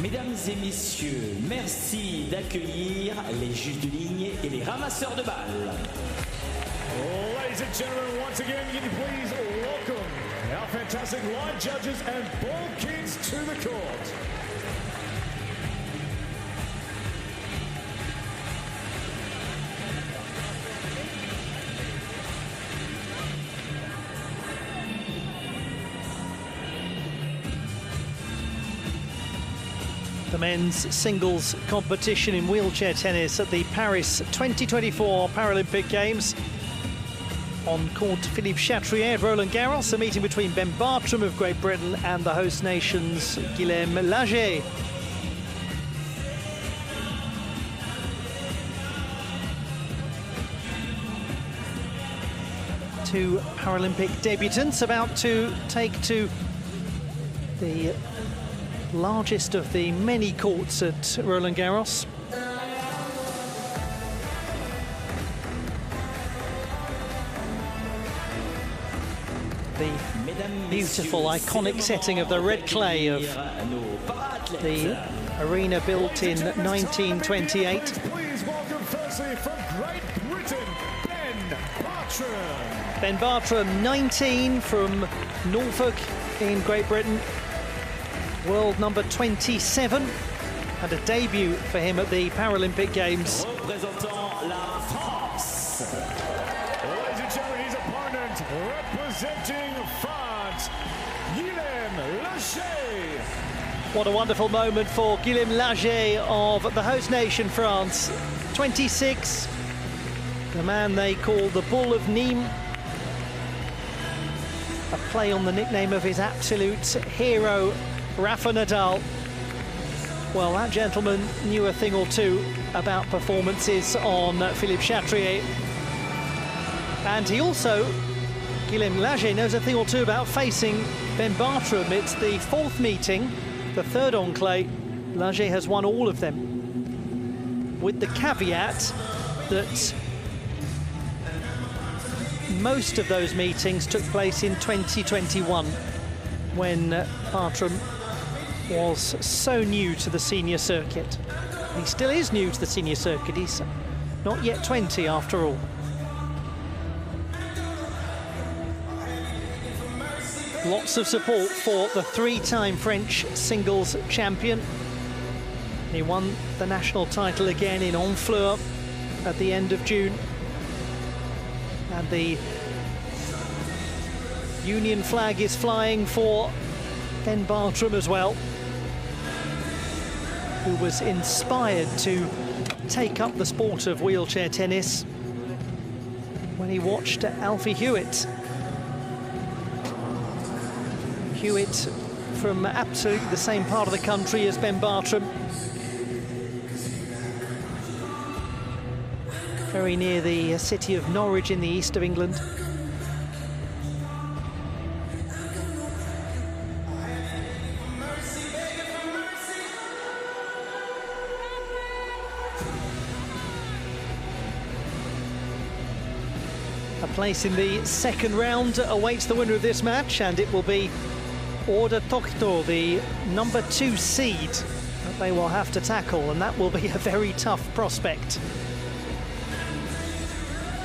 Mesdames et messieurs, merci d'accueillir les juges de ligne et les ramasseurs de balles. Ladies and gentlemen, once again, can you please welcome our fantastic line judges and ball kids to the court. The men's singles competition in wheelchair tennis at the Paris 2024 Paralympic Games. On court Philippe Chatrier at Roland-Garros, a meeting between Ben Bartram of Great Britain and the host nation's Guilhem Lager. Two Paralympic debutants about to take to the largest of the many courts at Roland-Garros. The beautiful, iconic setting of the red clay of the arena built in 1928. Please welcome firstly from Great Britain, Ben Bartram. Ben Bartram, 19, from Norfolk in Great Britain. World number 27, and a debut for him at the Paralympic Games. Représentant la France. Ladies and gentlemen, his opponent representing France, Guilhem Lager. What a wonderful moment for Guilhem Lager of the host nation France. 26, the man they call the Bull of Nîmes. A play on the nickname of his absolute hero, Rafa Nadal. Well, that gentleman knew a thing or two about performances on Philippe Chatrier. And he also, Guilhem Lager, knows a thing or two about facing Ben Bartram. It's the fourth meeting, the third on clay. Lager has won all of them, with the caveat that most of those meetings took place in 2021, when Bartram was so new to the senior circuit. He still is new to the senior circuit. He's not yet 20 after all. Lots of support for the three-time French singles champion. He won the national title again in Honfleur at the end of June. And the Union flag is flying for Ben Bartram as well, who was inspired to take up the sport of wheelchair tennis when he watched Alfie Hewitt. Hewitt from absolutely the same part of the country as Ben Bartram. Very near the city of Norwich in the east of England. A place in the second round awaits the winner of this match, and it will be Order Tokto, the number 2 seed, that they will have to tackle, and that will be a very tough prospect.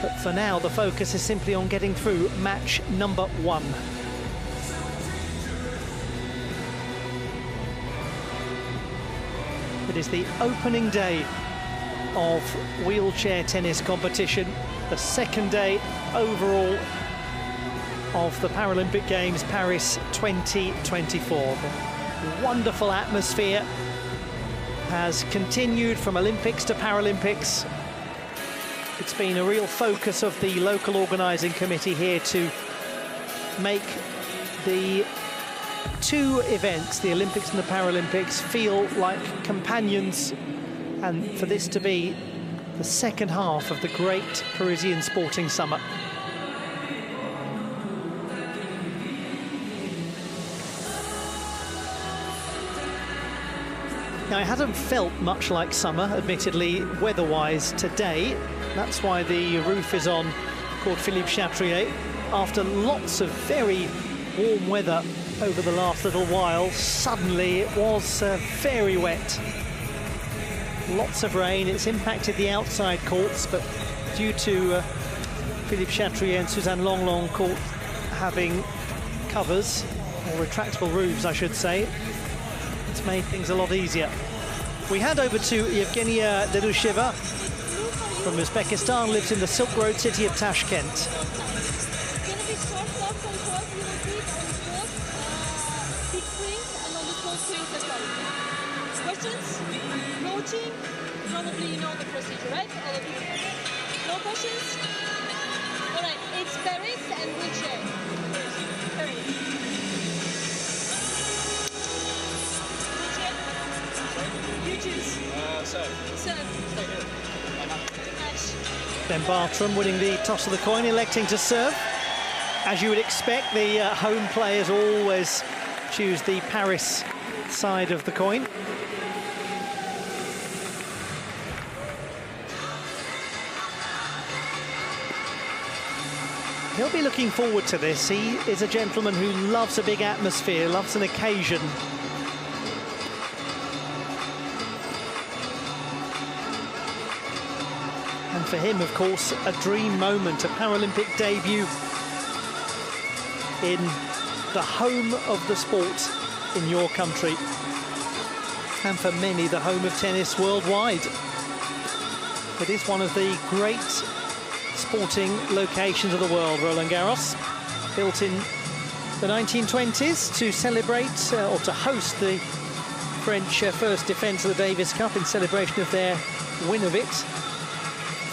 But for now, the focus is simply on getting through match number 1. It is the opening day of wheelchair tennis competition, the second day overall of the Paralympic Games Paris 2024. The wonderful atmosphere has continued from Olympics to Paralympics. It's been a real focus of the local organising committee here to make the two events, the Olympics and the Paralympics, feel like companions, and for this to be the second half of the great Parisian sporting summer. Now, it hasn't felt much like summer, admittedly, weather-wise today. That's why the roof is on, called Philippe Chatrier, after lots of very warm weather over the last little while. Suddenly it was very wet. Lots of rain. It's impacted the outside courts, but due to Philippe Chatrier and Suzanne Longlong court having covers, or retractable roofs I should say, it's made things a lot easier. We hand over to Yevgenia Dedusheva from Uzbekistan, lives in the Silk Road city of Tashkent. Questions? Coaching? Probably you know the procedure, right? All of you. No questions? All right, it's Paris and wheelchair. Paris. Wheelchair? You choose. Serve. Ben Bartram winning the toss of the coin, electing to serve. As you would expect, the home players always choose the Paris side of the coin. He'll be looking forward to this. He is a gentleman who loves a big atmosphere, loves an occasion. And for him, of course, a dream moment, a Paralympic debut in the home of the sport in your country. And for many, the home of tennis worldwide. It is one of the great sporting locations of the world, Roland-Garros, built in the 1920s to celebrate or to host the French first defence of the Davis Cup in celebration of their win of it.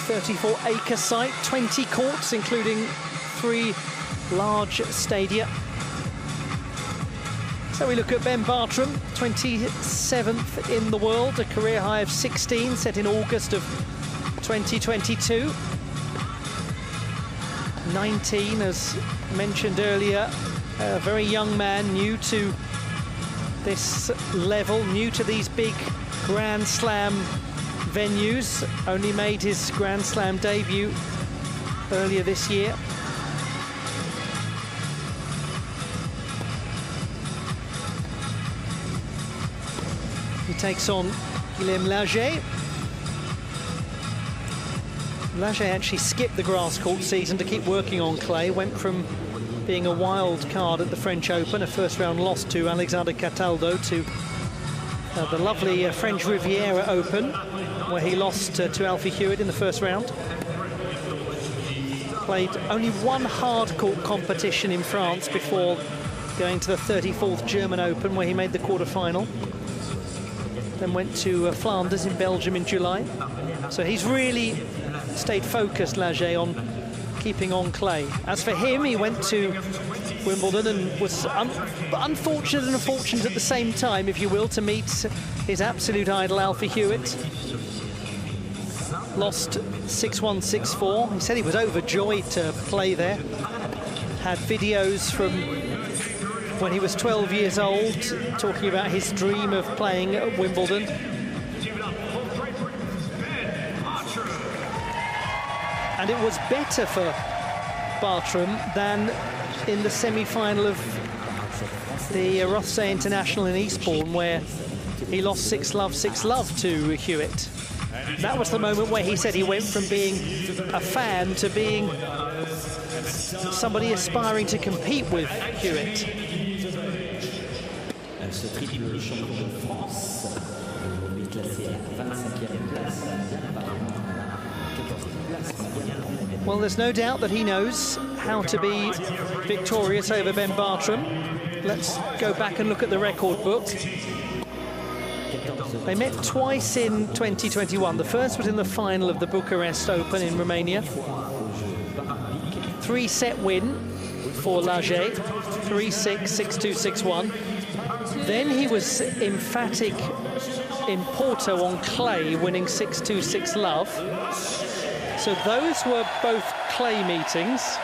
34-acre site, 20 courts, including 3 large stadia. So we look at Ben Bartram, 27th in the world, a career high of 16 set in August of 2022. 19, as mentioned earlier, a very young man, new to this level, new to these big Grand Slam venues, only made his Grand Slam debut earlier this year. He takes on Guillaume Laget. Laget actually skipped the grass court season to keep working on clay, went from being a wild card at the French Open, a first round loss to Alexander Cataldo, to the lovely French Riviera Open, where he lost to Alfie Hewitt in the first round. Played only one hard court competition in France before going to the 34th German Open, where he made the quarter-final. Then went to Flanders in Belgium in July. So he's really stayed focused, Laget, on keeping on clay. As for him, he went to Wimbledon and was unfortunate and fortunate at the same time, if you will, to meet his absolute idol, Alfie Hewitt. Lost 6-1, 6-4. He said he was overjoyed to play there. Had videos from when he was 12 years old, talking about his dream of playing at Wimbledon. And it was better for Bartram than in the semi-final of the Rothesay International in Eastbourne, where he lost 6-love to Hewitt. That was the moment where he said he went from being a fan to being somebody aspiring to compete with Hewitt. Well, there's no doubt that he knows how to be victorious over Ben Bartram. Let's go back and look at the record book. They met twice in 2021. The first was in the final of the Bucharest Open in Romania. 3-set win for Laget, 3-6, 6-2, 6-1. Then he was emphatic in Porto on clay, winning 6-2, 6-love. So those were both clay meetings.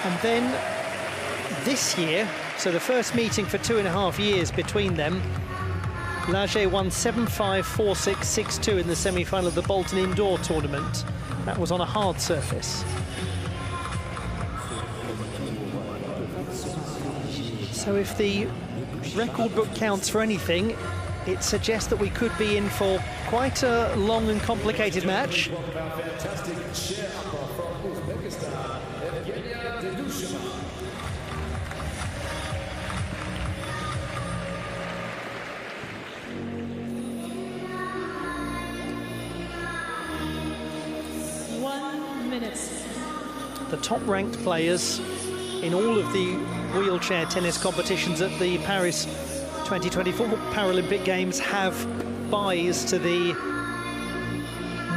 And then this year, so the first meeting for 2.5 years between them, Laget won 7-5, 4-6, 6-2 in the semi-final of the Bolton Indoor Tournament. That was on a hard surface. So if the record book counts for anything, it suggests that we could be in for quite a long and complicated match. The top-ranked players in all of the wheelchair tennis competitions at the Paris 2024 Paralympic Games have buys to the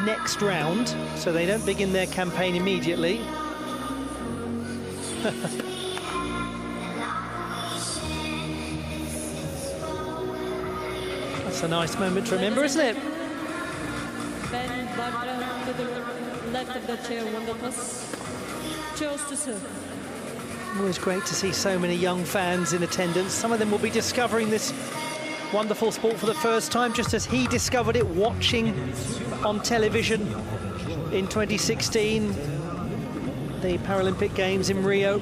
next round, so they don't begin their campaign immediately. That's a nice moment to remember, isn't it? Left of the chair, chose to serve. Always great to see so many young fans in attendance. Some of them will be discovering this wonderful sport for the first time, just as he discovered it watching on television in 2016, the Paralympic Games in Rio.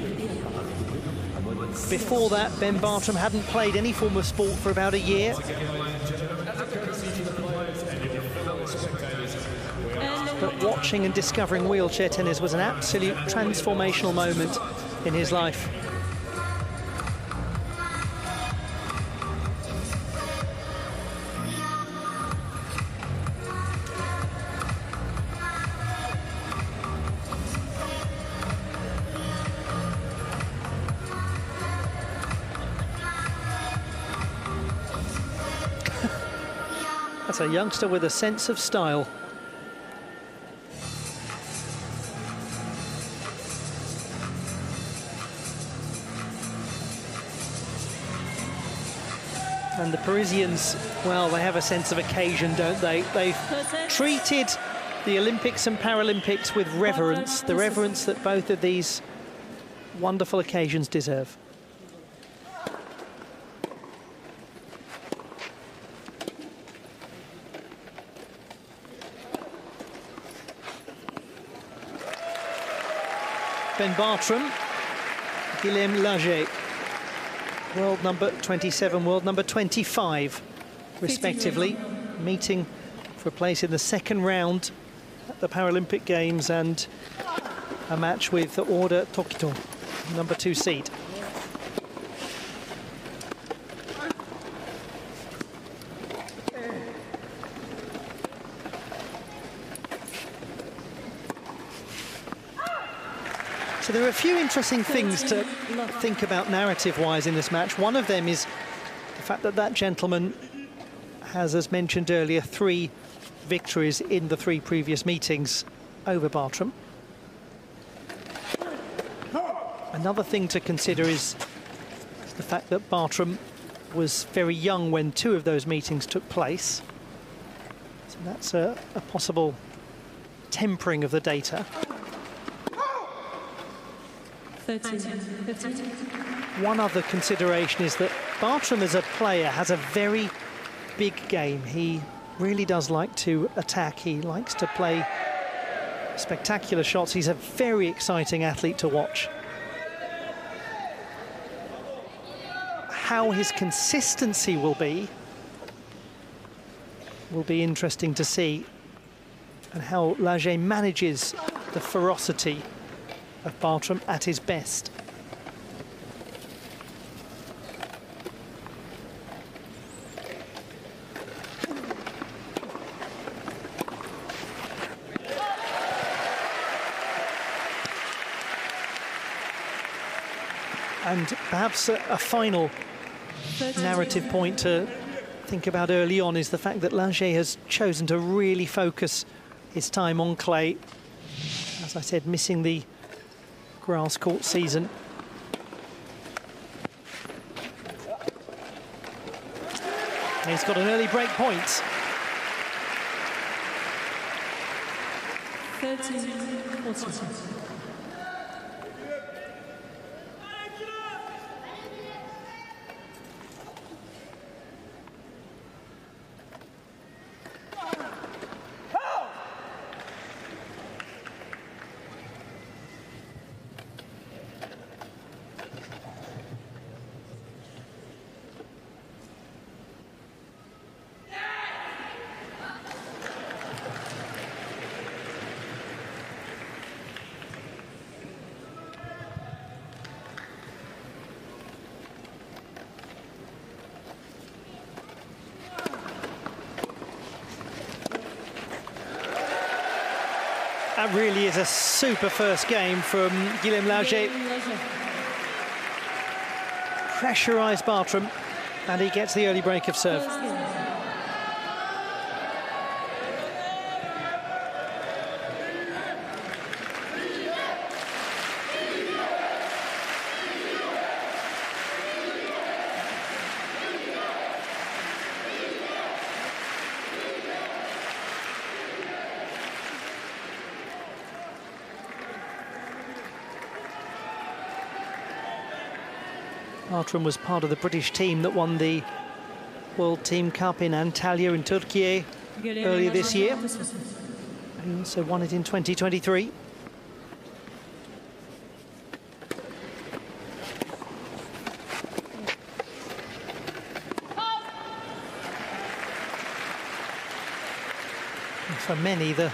Before that, Ben Bartram hadn't played any form of sport for about a year. But watching and discovering wheelchair tennis was an absolute transformational moment in his life. That's a youngster with a sense of style. And the Parisians, well, they have a sense of occasion, don't they? They've treated the Olympics and Paralympics with reverence, the reverence that both of these wonderful occasions deserve. Ben Bartram, Guillaume Lager. World number 27, world number 25, respectively, meeting for a place in the second round at the Paralympic Games and a match with Order Tokito, number 2 seed. So there are a few interesting things to think about narrative-wise in this match. One of them is the fact that that gentleman has, as mentioned earlier, 3 victories in the 3 previous meetings over Bartram. Another thing to consider is the fact that Bartram was very young when 2 of those meetings took place. So that's a possible tempering of the data. 13. One other consideration is that Bartram as a player has a very big game. He really does like to attack. He likes to play spectacular shots. He's a very exciting athlete to watch. How his consistency will be interesting to see, and how Lager manages the ferocity of Bartram at his best. And perhaps a final narrative point to think about early on is the fact that Lager has chosen to really focus his time on clay. As I said, missing the grass court season. He's got an early break point. 13-14. that really is a super first game from Guillaume Lauger. Pressurised Bartram, and he gets the early break of serve. Bartram was part of the British team that won the World Team Cup in Antalya in Turkey earlier this year. He also won it in 2023. For many, the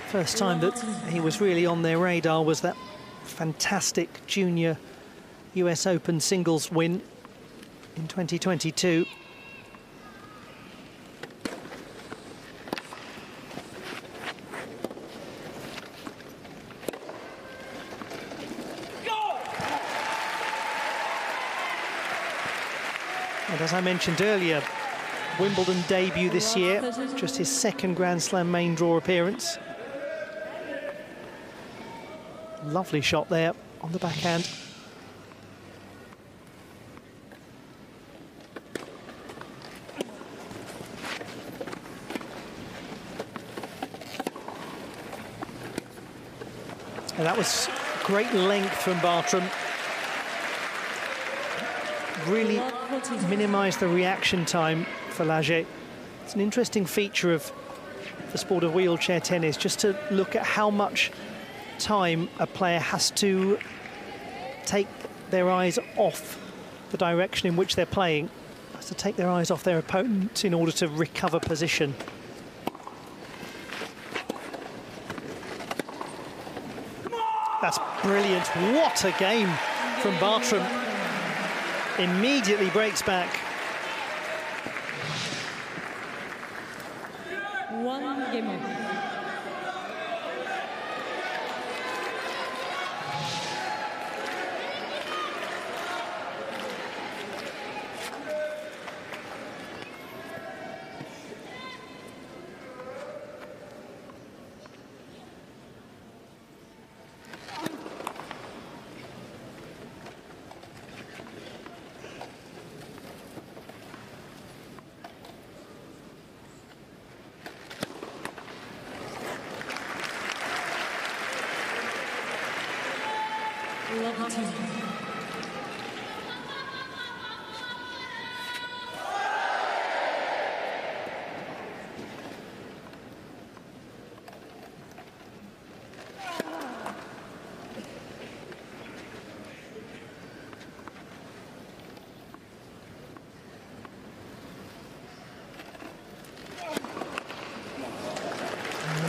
first time that he was really on their radar was that fantastic junior US Open singles win in 2022. And as I mentioned earlier, Wimbledon debut this year, just his second Grand Slam main draw appearance. Lovely shot there on the backhand. And that was great length from Bartram. Really minimised the reaction time for Lauger. It's an interesting feature of the sport of wheelchair tennis, just to look at how much time a player has to take their eyes off the direction in which they're playing, has to take their eyes off their opponent in order to recover position. That's brilliant. What a game from Bartram. Immediately breaks back. One game on.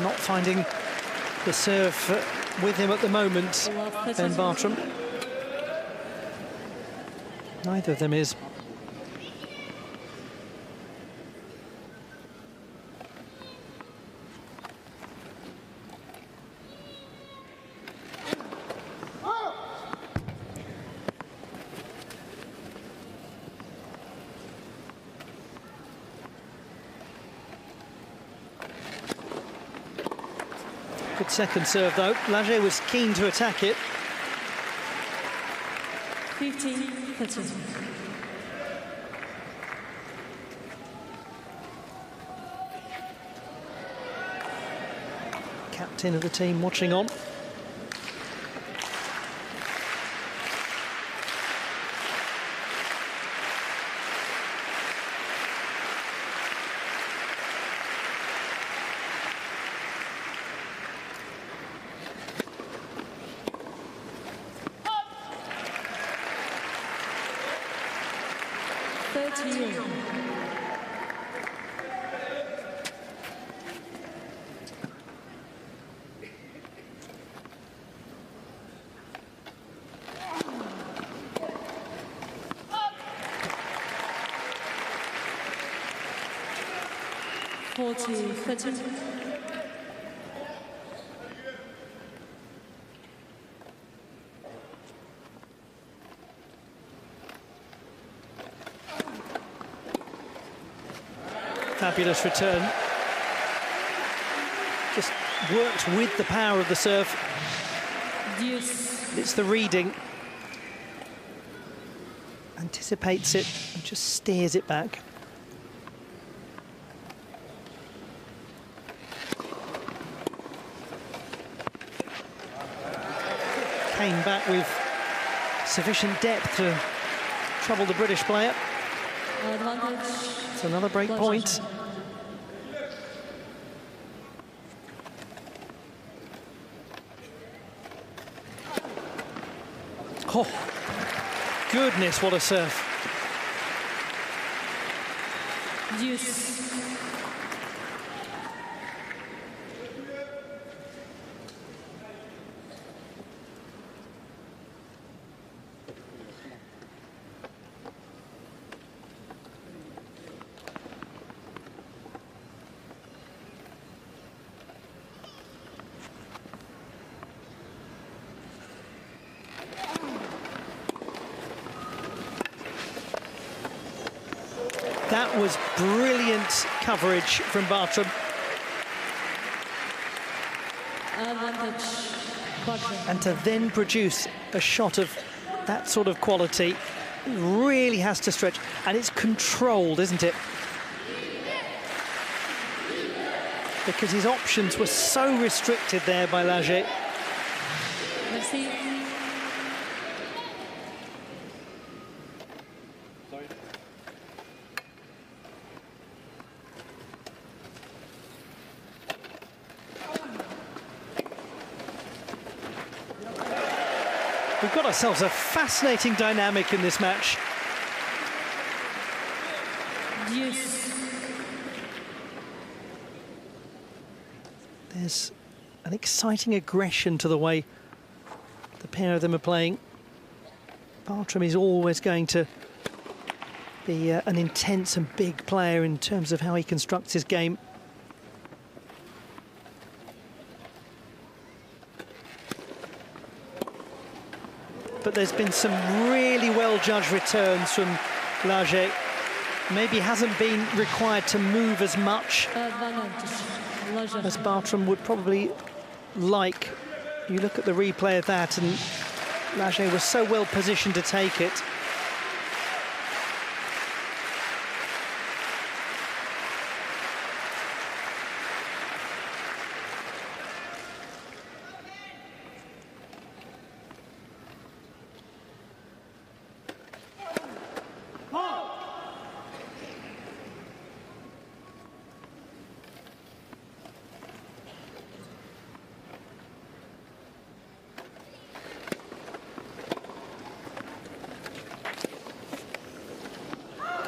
Not finding the serve with him at the moment, Ben Bartram. Neither of them is. Good second serve, though. Lauger was keen to attack it. 15-13. Captain of the team watching on. fabulous return. Just worked with the power of the serve. It's the reading. Anticipates it and just steers it back. Came back with sufficient depth to trouble the British player. It's another break point. Oh, goodness, what a serve. That was brilliant coverage from Bartram. And to then produce a shot of that sort of quality really has to stretch. And it's controlled, isn't it? Because his options were so restricted there by Lager. Merci. We've got ourselves a fascinating dynamic in this match. There's an exciting aggression to the way the pair of them are playing. Bartram is always going to be an intense and big player in terms of how he constructs his game. But there's been some really well-judged returns from Lager. Maybe hasn't been required to move as much as Bartram would probably like. You look at the replay of that, and Lager was so well positioned to take it.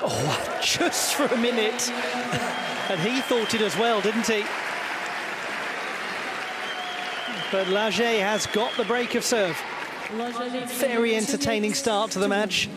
Oh, just for a minute. And he thought it as well, didn't he? But Lager has got the break of serve. Very entertaining start to the match.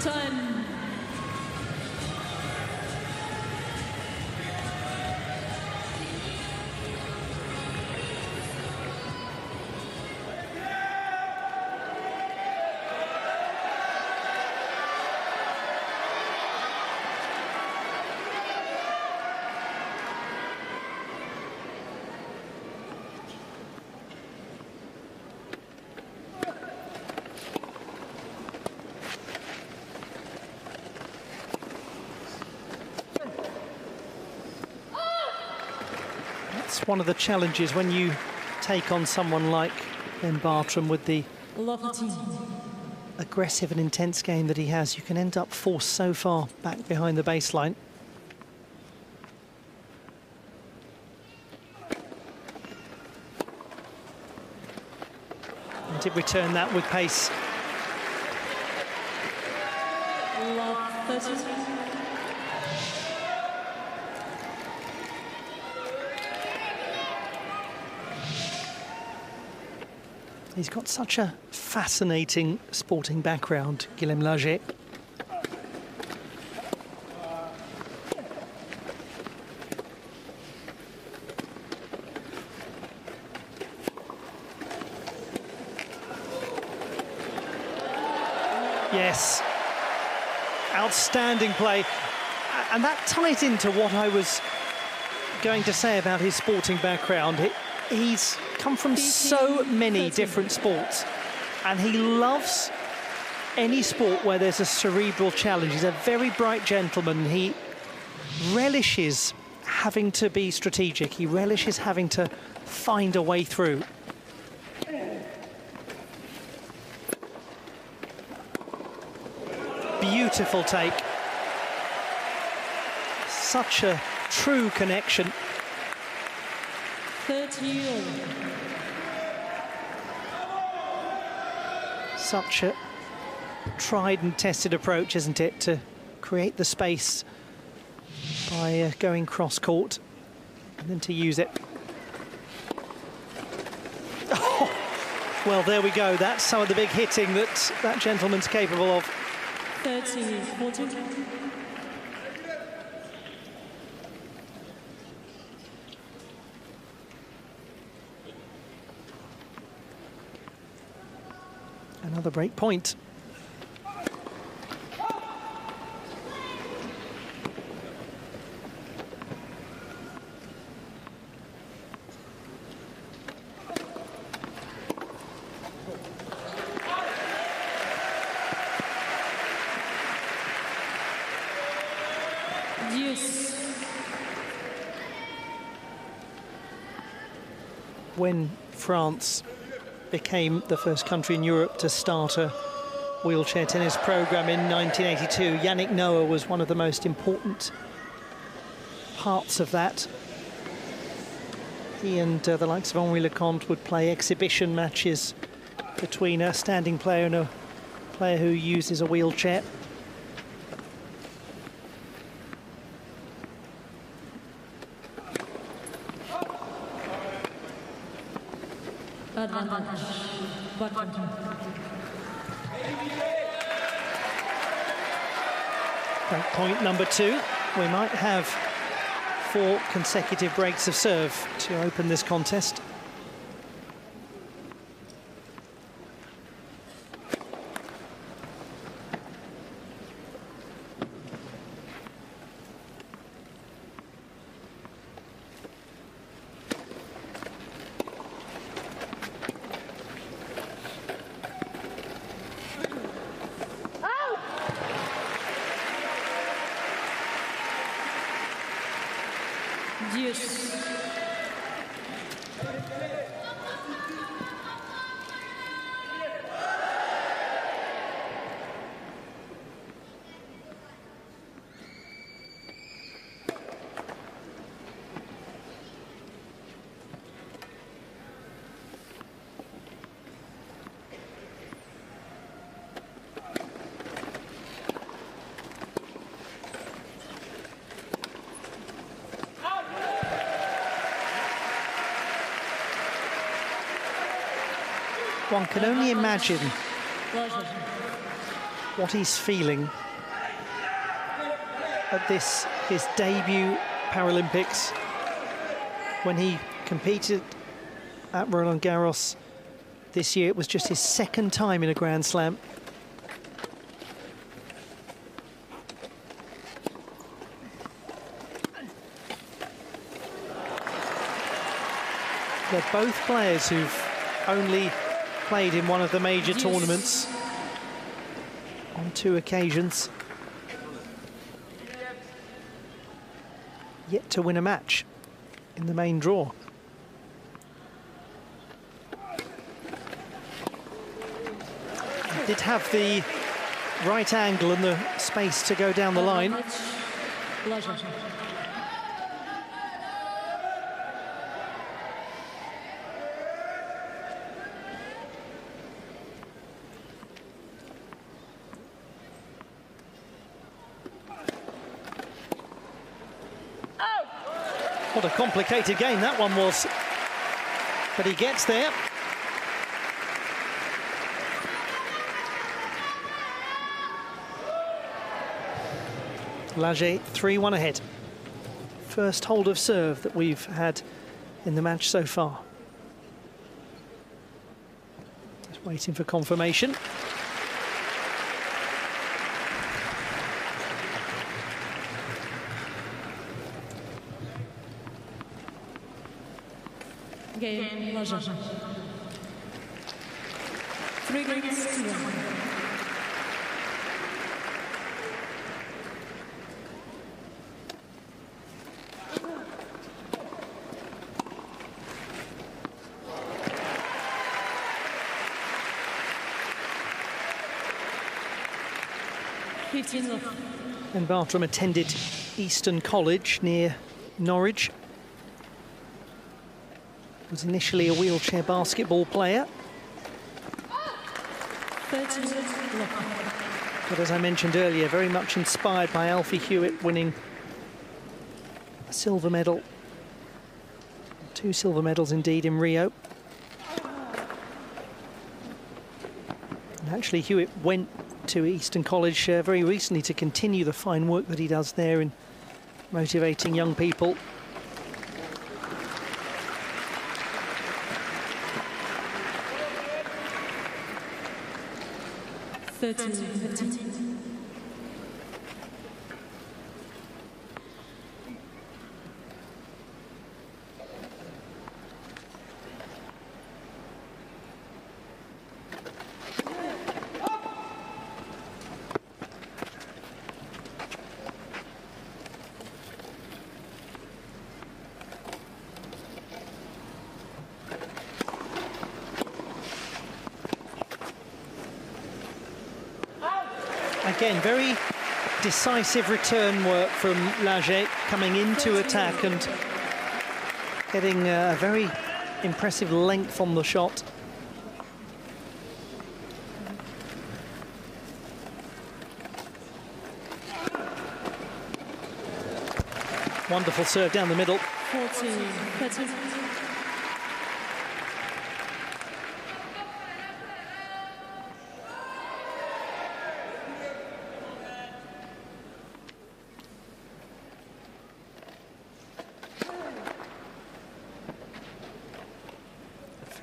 Time. That's one of the challenges when you take on someone like Ben Bartram with the Love the team. aggressive and intense game that he has, you can end up forced so far back behind the baseline. And did return that with pace. He's got such a fascinating sporting background, Guillaume Laget. Yes, outstanding play. And that ties into what I was going to say about his sporting background. He's come from so many different sports, and he loves any sport where there's a cerebral challenge. He's a very bright gentleman. He relishes having to be strategic. He relishes having to find a way through. Beautiful take. Such a true connection. 30. Such a tried and tested approach, isn't it, to create the space by going cross-court and then to use it. Oh, well, there we go. That's some of the big hitting that that gentleman's capable of. 30-14. Another break point. Yes. When France became the first country in Europe to start a wheelchair tennis program in 1982, Yannick Noah was one of the most important parts of that. He and the likes of Henri Lecomte would play exhibition matches between a standing player and a player who uses a wheelchair. Break point number 2. We might have 4 consecutive breaks of serve to open this contest. One can only imagine what he's feeling at this, his debut Paralympics, when he competed at Roland-Garros this year. It was just his second time in a Grand Slam. They're both players who've only played in one of the major tournaments on 2 occasions. Yet to win a match in the main draw. did have the right angle and the space to go down the line. What a complicated game that one was. But he gets there. Laget 3-1 ahead. First hold of serve that we've had in the match so far. Just waiting for confirmation. Game, Laget. 3 games to 1. And Bartram attended Easton College near Norwich. Was initially a wheelchair basketball player. But as I mentioned earlier, very much inspired by Alfie Hewitt winning a silver medal. 2 silver medals indeed in Rio. And actually Hewitt went to Easton College very recently to continue the fine work that he does there in motivating young people. Again, very decisive return work from Laget, coming into attack and getting a very impressive length on the shot. Wonderful serve down the middle. 14-13.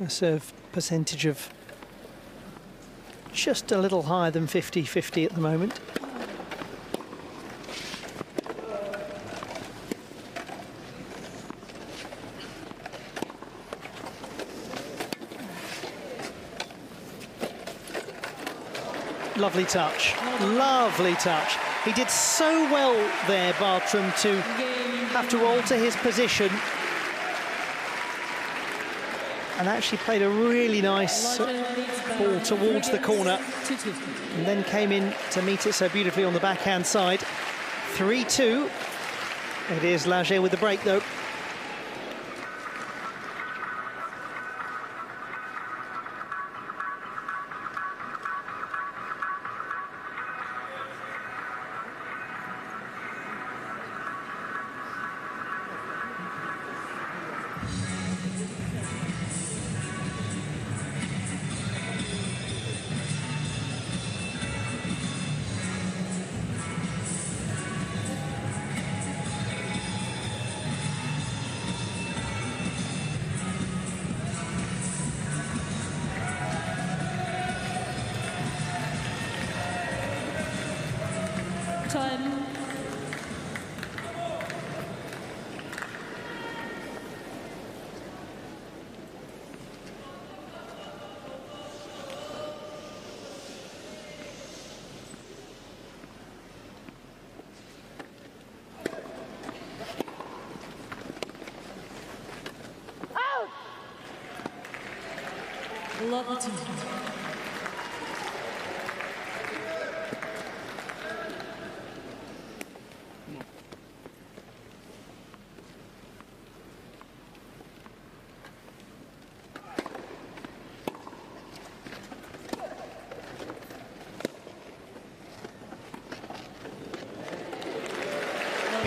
A serve percentage of just a little higher than 50-50 at the moment. Lovely touch, lovely touch. He did so well there, Bartram, to have to alter his position and actually played a really nice ball towards the corner and then came in to meet it so beautifully on the backhand side. 3-2. It is Laget with the break, though. Time.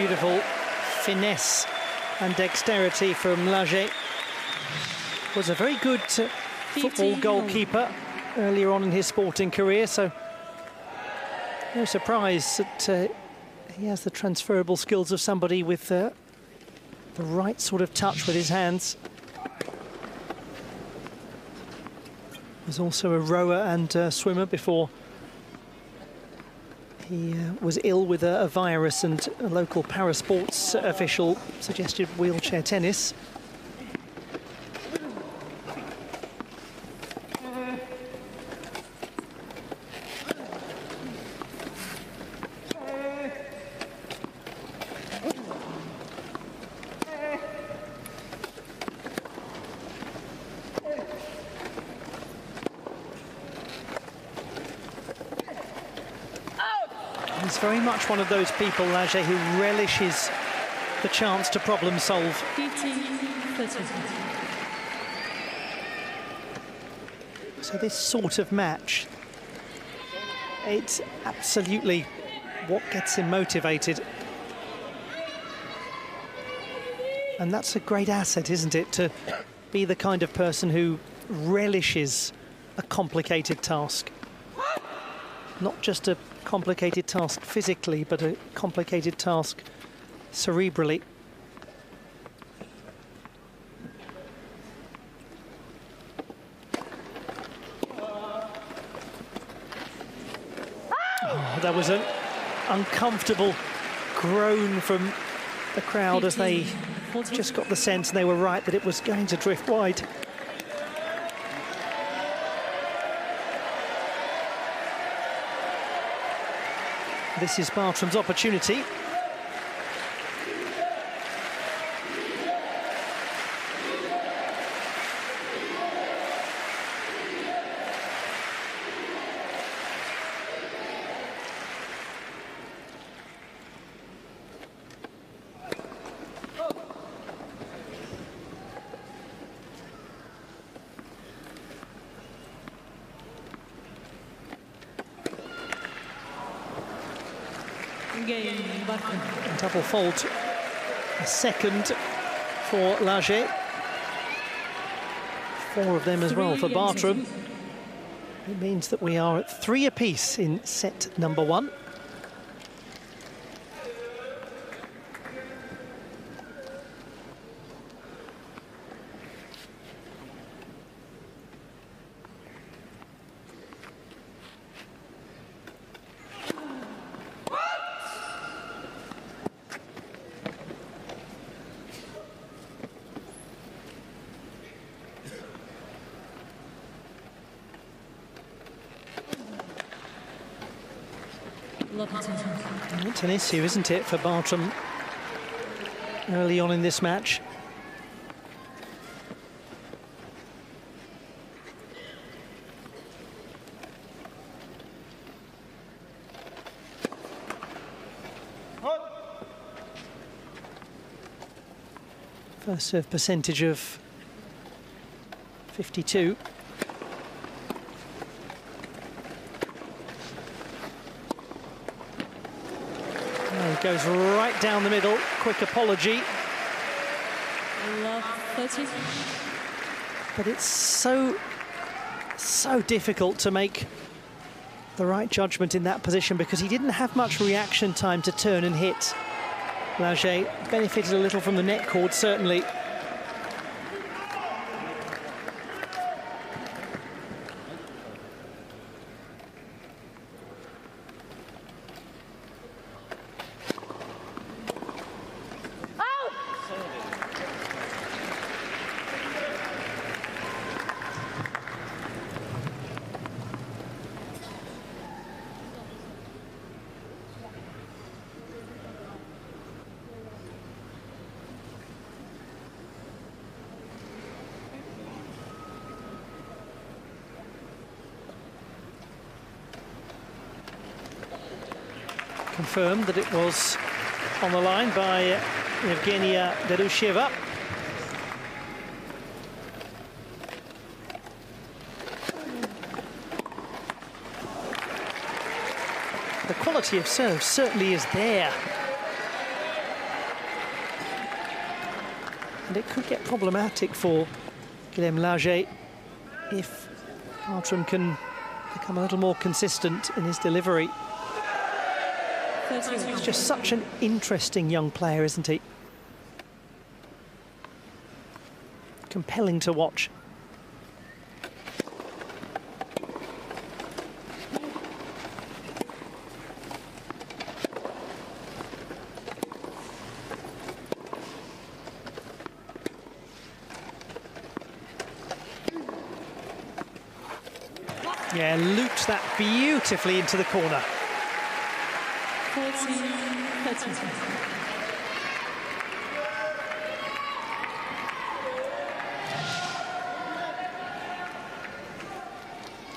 Beautiful finesse and dexterity from Lager. Was a very good football goalkeeper earlier on in his sporting career, so no surprise that he has the transferable skills of somebody with the right sort of touch with his hands. Was also a rower and swimmer before he was ill with a virus, and a local parasports official suggested wheelchair tennis. He's very much one of those people, Lager, who relishes the chance to problem solve. 15-30. So this sort of match, it's absolutely what gets him motivated. And that's a great asset, isn't it, to be the kind of person who relishes a complicated task. Not just a complicated task physically, but a complicated task cerebrally. Oh, that was an uncomfortable groan from the crowd as they just got the sense, and they were right, that it was going to drift wide. This is Bartram's opportunity. Double fault, a second for Lager. 4 of them as well for Bartram. It means that we are at 3 apiece in set number 1. It's an issue, isn't it, for Bartram early on in this match. First serve percentage of 52. Goes right down the middle. Quick apology. Love 30. But it's so difficult to make the right judgment in that position, because he didn't have much reaction time to turn and hit. Lager benefited a little from the net cord, certainly. Confirmed that it was on the line by Evgenia Derusheva. The quality of serve certainly is there And it could get problematic for Guillaume Laget if Bartram can become a little more consistent in his delivery. He's just such an interesting young player, isn't he? Compelling to watch. Yeah, looped that beautifully into the corner. 40-30.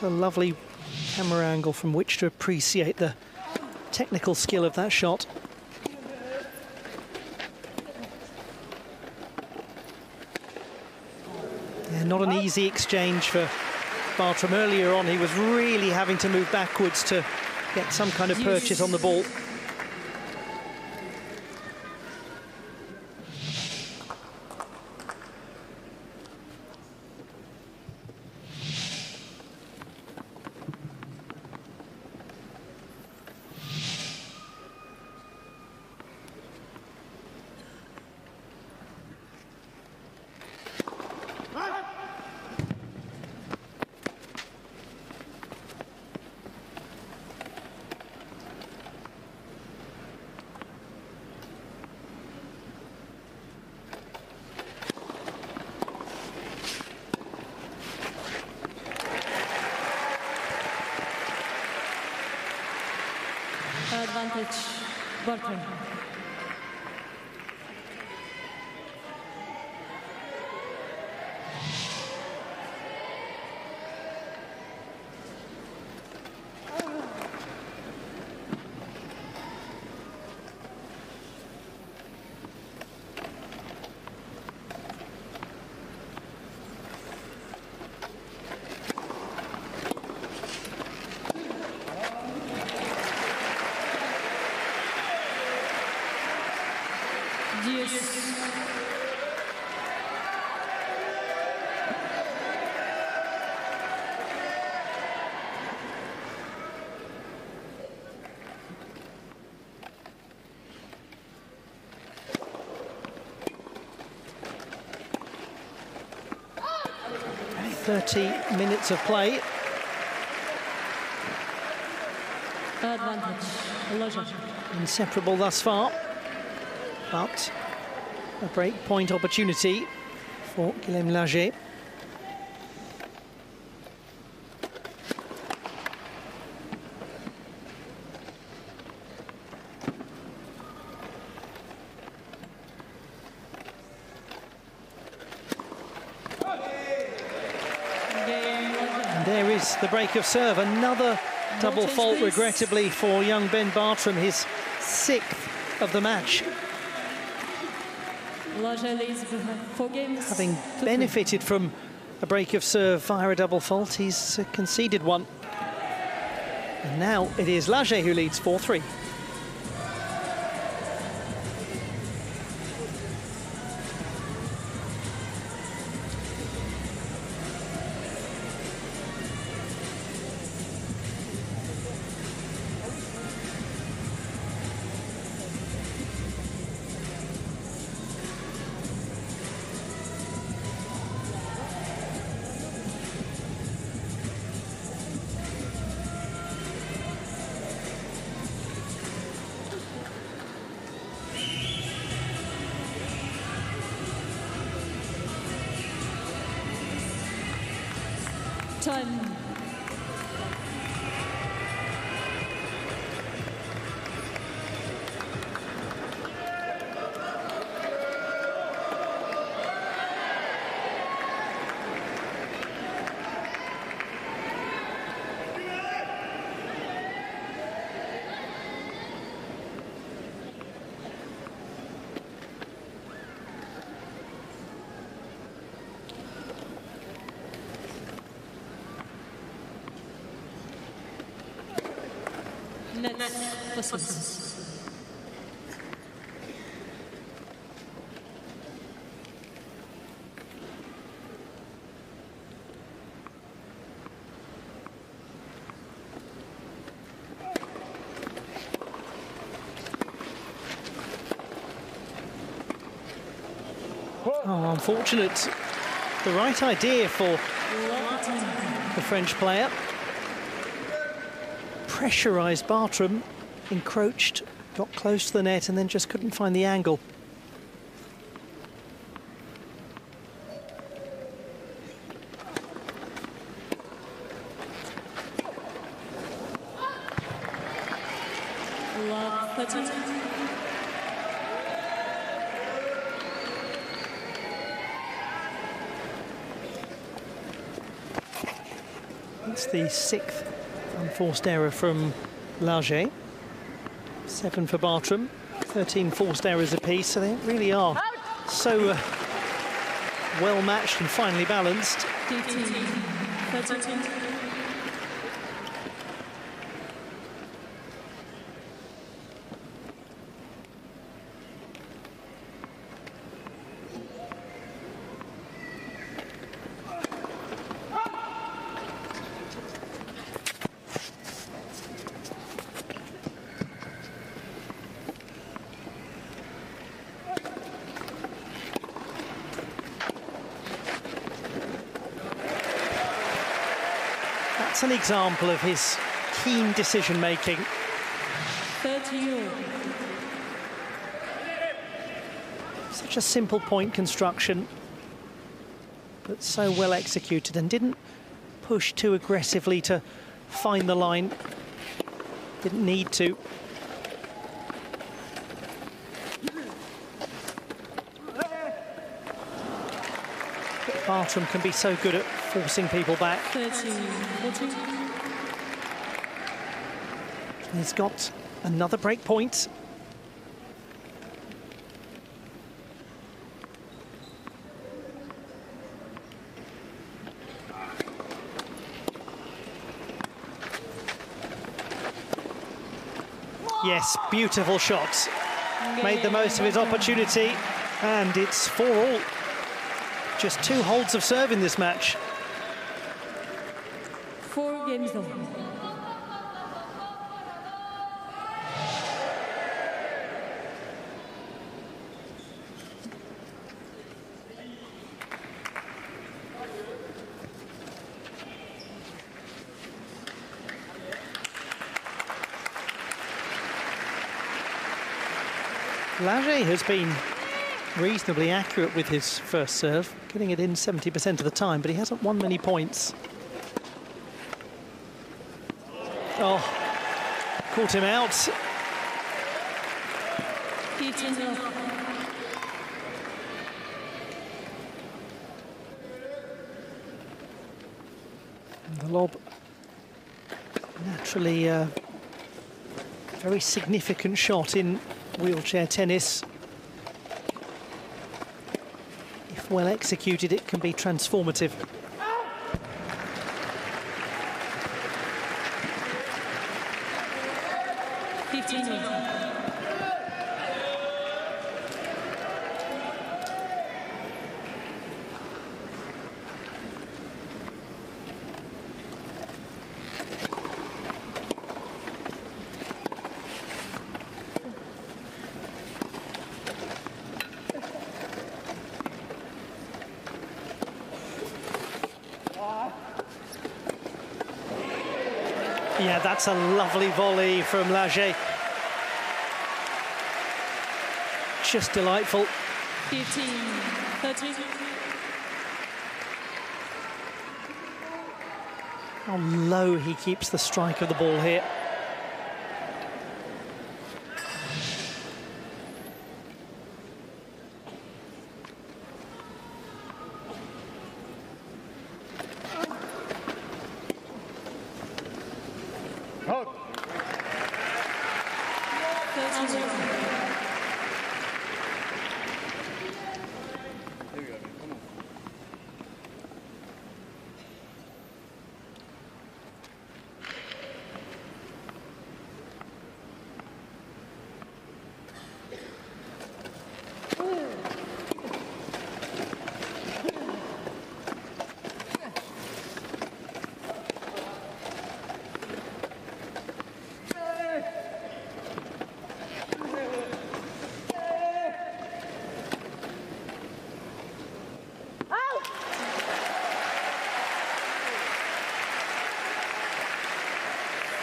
A lovely camera angle from which to appreciate the technical skill of that shot. Yeah, not an easy exchange for Bartram. Earlier on, he was really having to move backwards to get some kind of purchase on the ball. Advantage, Bartram. Okay, 30 minutes of play. Advantage, Inseparable thus far, but a break point opportunity for Guillaume Laget. And there is the break of serve, another double fault, regrettably, for young Ben Bartram, his 6th of the match. Having benefited from a break of serve via a double fault, he's conceded one. And now it is Laget who leads 4-3. Time. Net. Oh, unfortunate. The right idea for the French player. Pressurised Bartram, encroached, got close to the net and then just couldn't find the angle. It's the 6th unforced error from Lager. 7 for Bartram, 13 forced errors apiece, so they really are so well matched and finely balanced. 13. That's an example of his keen decision-making. 30. Such a simple point construction, but so well executed, and didn't push too aggressively to find the line. Didn't need to. But Bartram can be so good at forcing people back. 13. 14. He's got another break point. Yes, beautiful shot. Made the most of his opportunity, and it's 4-all. Just 2 holds of serve in this match. 4 games over. Lager has been reasonably accurate with his first serve, getting it in 70% of the time, but he hasn't won many points. Oh, caught him out. 15. And the lob, naturally a very significant shot in wheelchair tennis. If well executed, it can be transformative. Yeah, that's a lovely volley from Lager. Just delightful. 15. 13. How low he keeps the strike of the ball here.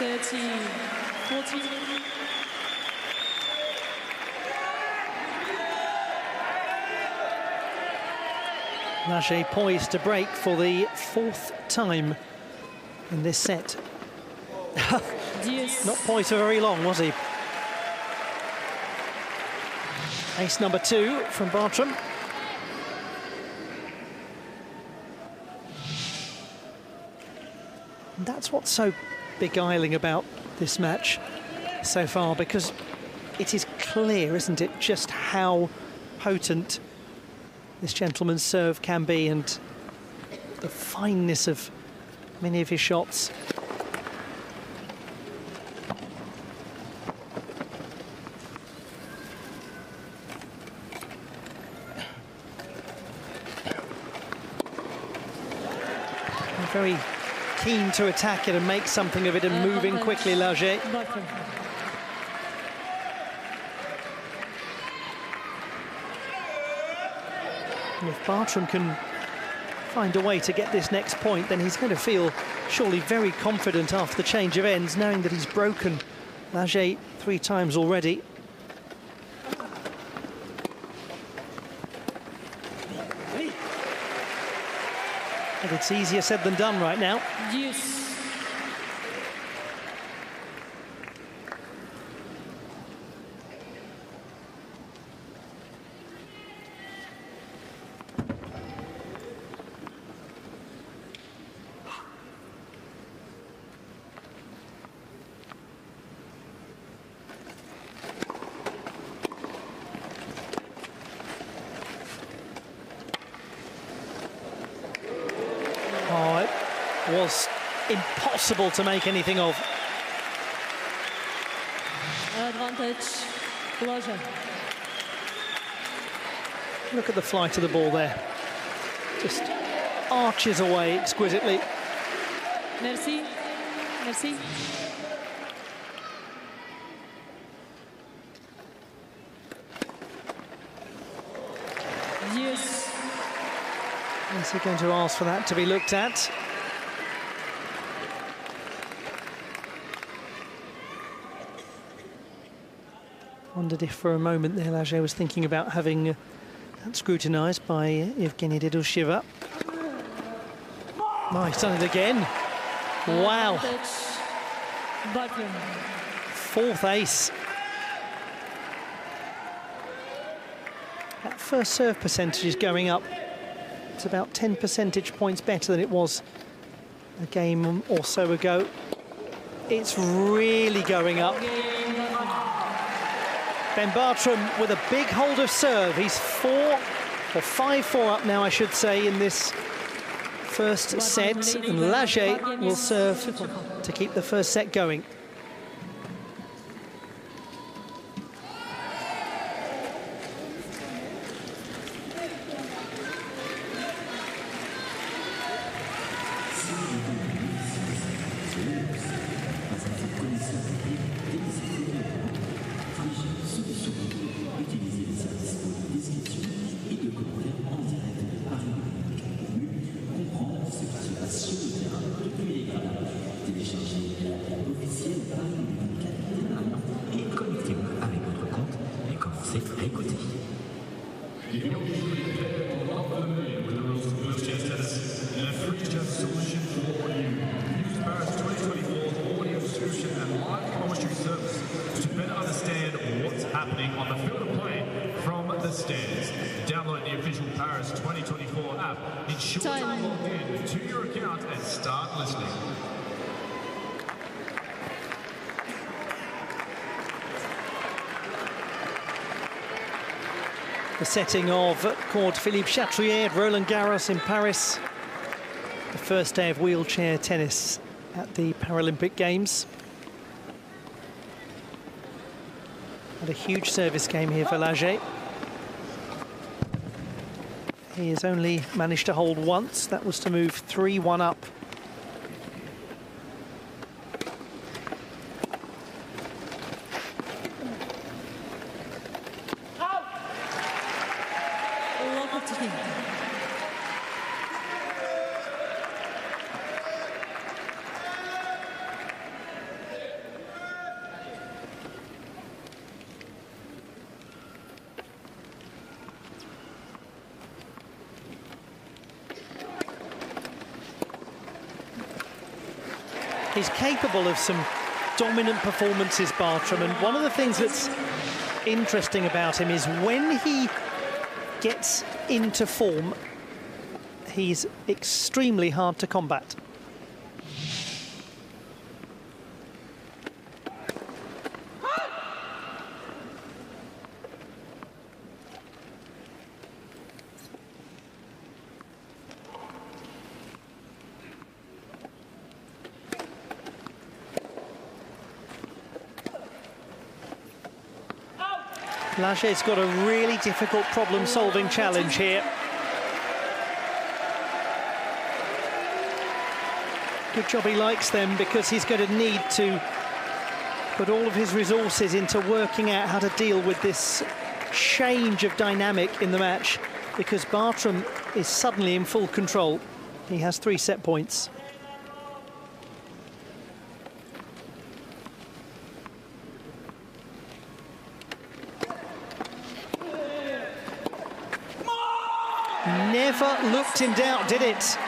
30-14. Laget poised to break for the 4th time in this set. Not poised for very long, was he? Ace number 2 from Bartram. And that's what's so beguiling about this match so far, because it is clear, isn't it, just how potent this gentleman's serve can be, and the fineness of many of his shots. Very keen to attack it and make something of it, and moving quickly, Laget. If Bartram can find a way to get this next point, then he's going to feel surely very confident after the change of ends, knowing that he's broken Laget 3 times already. But it's easier said than done right now. Yes. Was impossible to make anything of. Advantage, Laget. Look at the flight of the ball there. Just arches away exquisitely. Merci. Merci. Yes. Is he going to ask for that to be looked at? Wondered if for a moment there Laget was thinking about having that scrutinised by Evgeny Dedushiva. Oh, he's done it again. Wow. 4th ace. That first serve percentage is going up. It's about 10 percentage points better than it was a game or so ago. It's really going up. Ben Bartram with a big hold of serve. He's 5-4 up now, I should say, in this first set. And Laget will serve to keep the first set going. Download the official Paris 2024 app. Ensure you're logged in to your account and start listening. The setting of Court Philippe Chatrier at Roland-Garros in Paris. The first day of wheelchair tennis at the Paralympic Games. And a huge service game here for Laget. He has only managed to hold once. That was to move 3-1 up. He's capable of some dominant performances, Bartram, and one of the things that's interesting about him is when he gets into form, he's extremely hard to combat. Laget's got a really difficult problem-solving challenge here. Good job he likes them, because he's going to need to put all of his resources into working out how to deal with this change of dynamic in the match, because Bartram is suddenly in full control. He has 3 set points. Never looked in doubt, did it?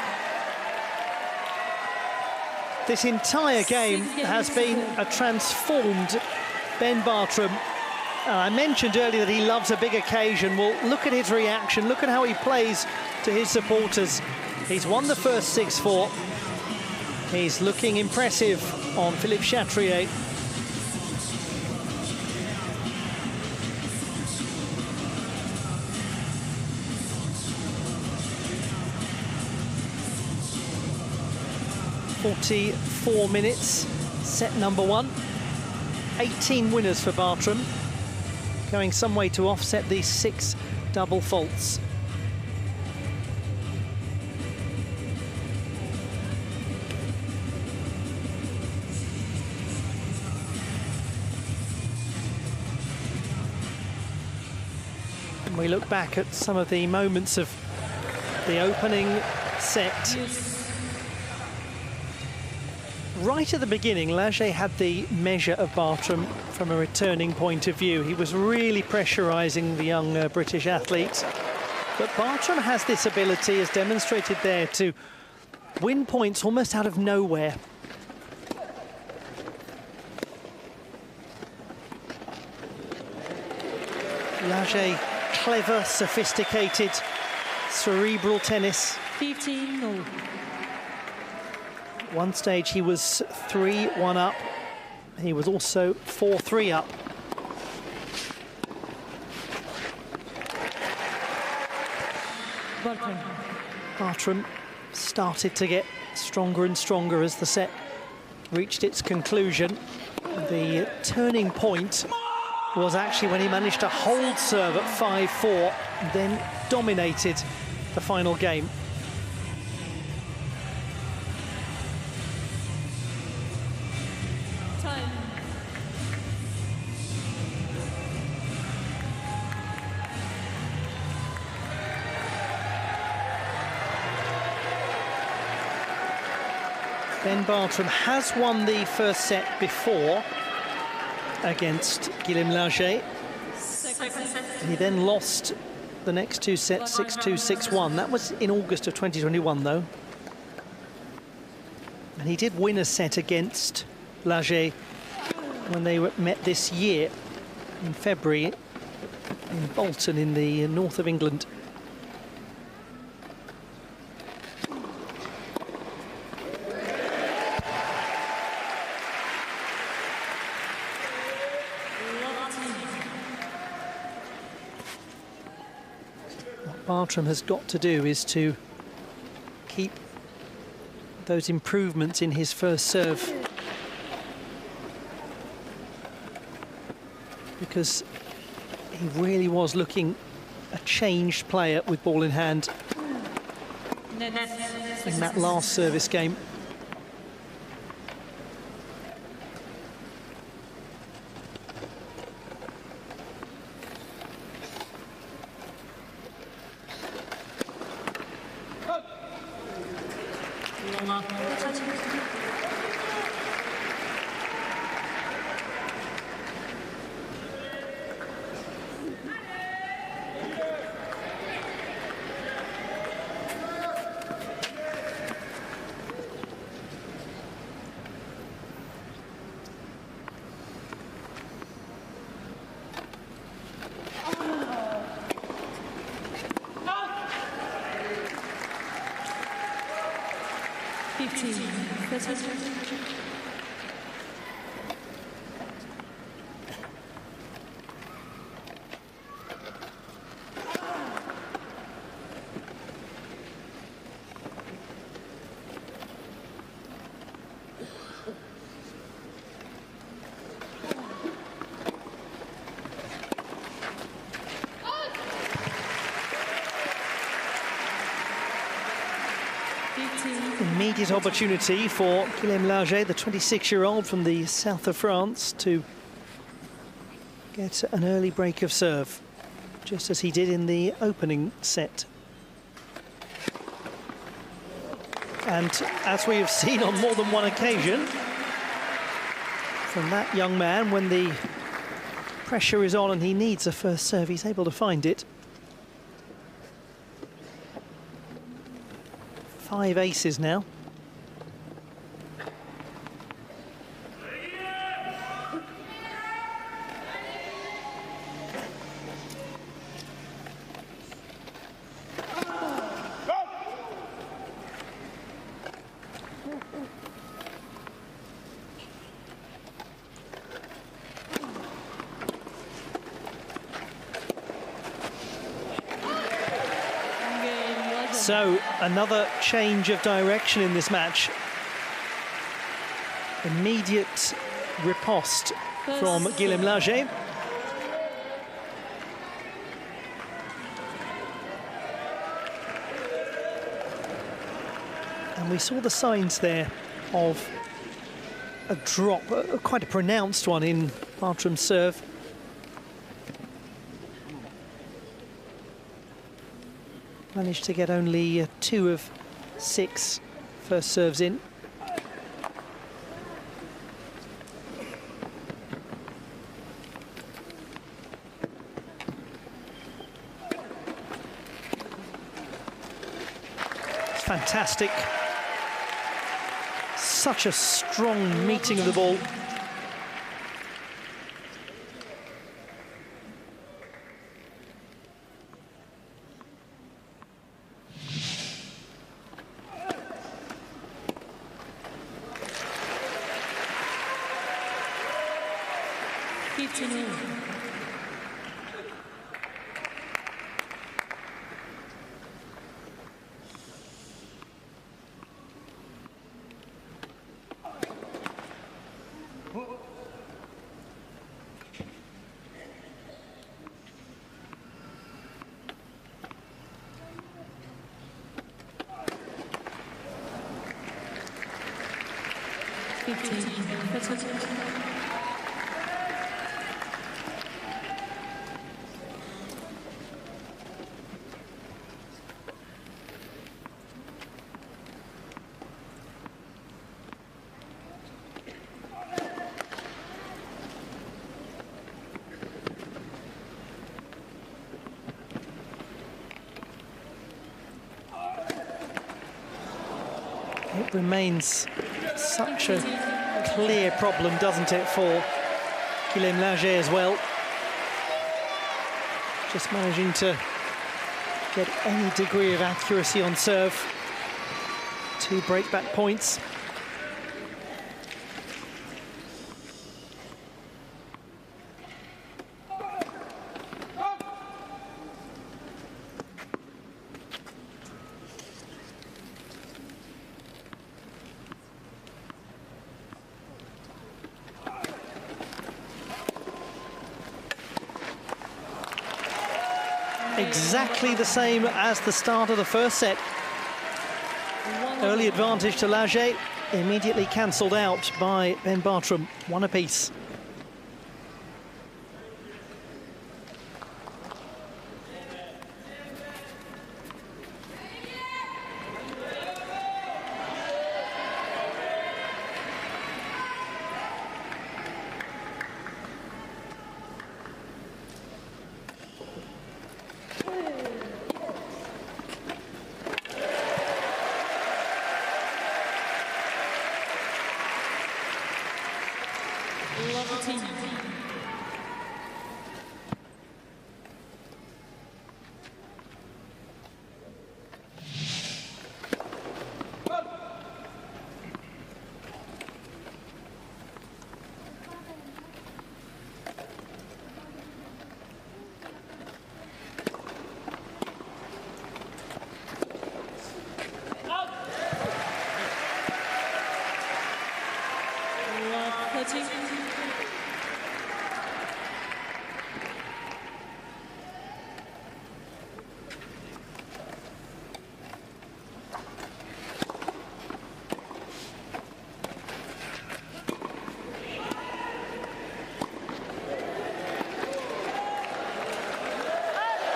This entire game has been a transformed Ben Bartram. I mentioned earlier that he loves a big occasion. Well, look at his reaction. Look at how he plays to his supporters. He's won the first 6-4. He's looking impressive on Philippe Chatrier. ...44 minutes, set number 1. 18 winners for Bartram, going some way to offset these 6 double faults. And we look back at some of the moments of the opening set. Right at the beginning, Laget had the measure of Bartram from a returning point of view. He was really pressurising the young British athlete. But Bartram has this ability, as demonstrated there, to win points almost out of nowhere. Laget, clever, sophisticated, cerebral tennis. 15-0. One stage he was 3-1 up. He was also 4-3 up. Bartram started to get stronger and stronger as the set reached its conclusion. The turning point was actually when he managed to hold serve at 5-4, then dominated the final game. Ben Bartram has won the first set before against Guillaume Laget. He then lost the next 2 sets, 6-2, 6-1. That was in August of 2021, though. And he did win a set against Laget when they met this year in February in Bolton in the north of England. Bartram has got to do is to keep those improvements in his first serve, because he really was looking a changed player with ball in hand in that last service game. 15. Immediate opportunity for Guillaume Laget, the 26-year-old from the south of France, to get an early break of serve, just as he did in the opening set. And as we have seen on more than one occasion from that young man, when the pressure is on and he needs a first serve, he's able to find it. 5 aces now. So, another change of direction in this match. Immediate riposte from Guillaume Laget. And we saw the signs there of a drop, quite a pronounced one in Bartram's serve. Managed to get only 2 of 6 first serves in. It's fantastic. Such a strong meeting of the ball. It remains such a clear problem, doesn't it, for Guillaume Laget as well. Just managing to get any degree of accuracy on serve. 2 breakback points. Exactly the same as the start of the first set. Early advantage to Laget, immediately cancelled out by Ben Bartram, 1 apiece.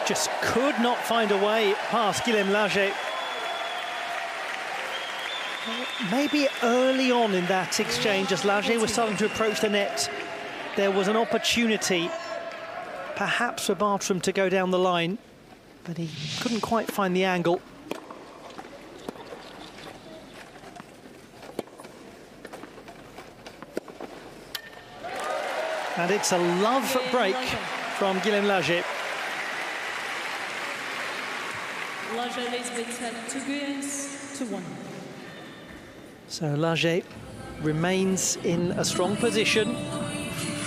just could not find a way past Guillaume Laget. Maybe early on in that exchange, as Laget was starting to approach the net, there was an opportunity, perhaps for Bartram to go down the line, but he couldn't quite find the angle. And it's a love break from Guillaume Laget. Laget leads with 2 games to 1. So Laget remains in a strong position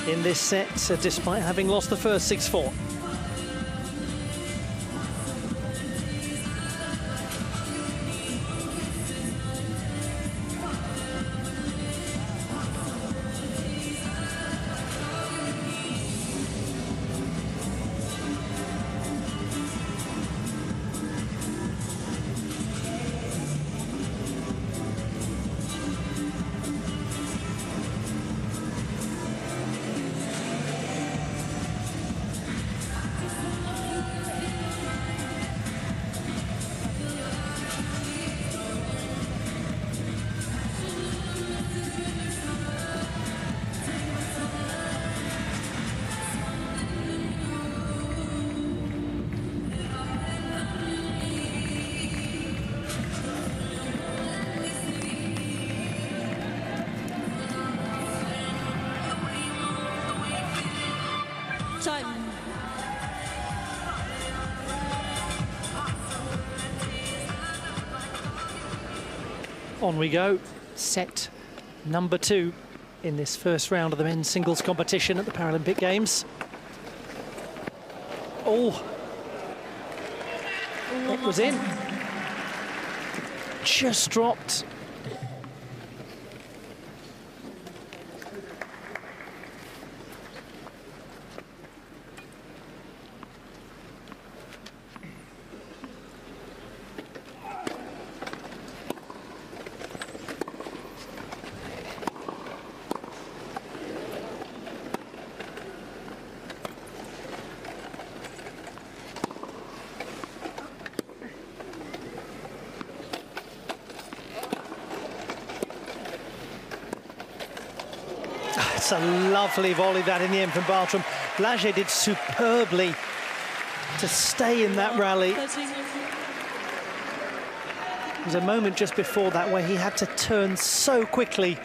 in this set, despite having lost the first 6-4. Time. On we go. Set number 2 in this first round of the men's singles competition at the Paralympic Games. Oh, that was in. Just dropped. It's a lovely volley that in the end from Bartram. Laget did superbly to stay in that rally. There was a moment just before that where he had to turn so quickly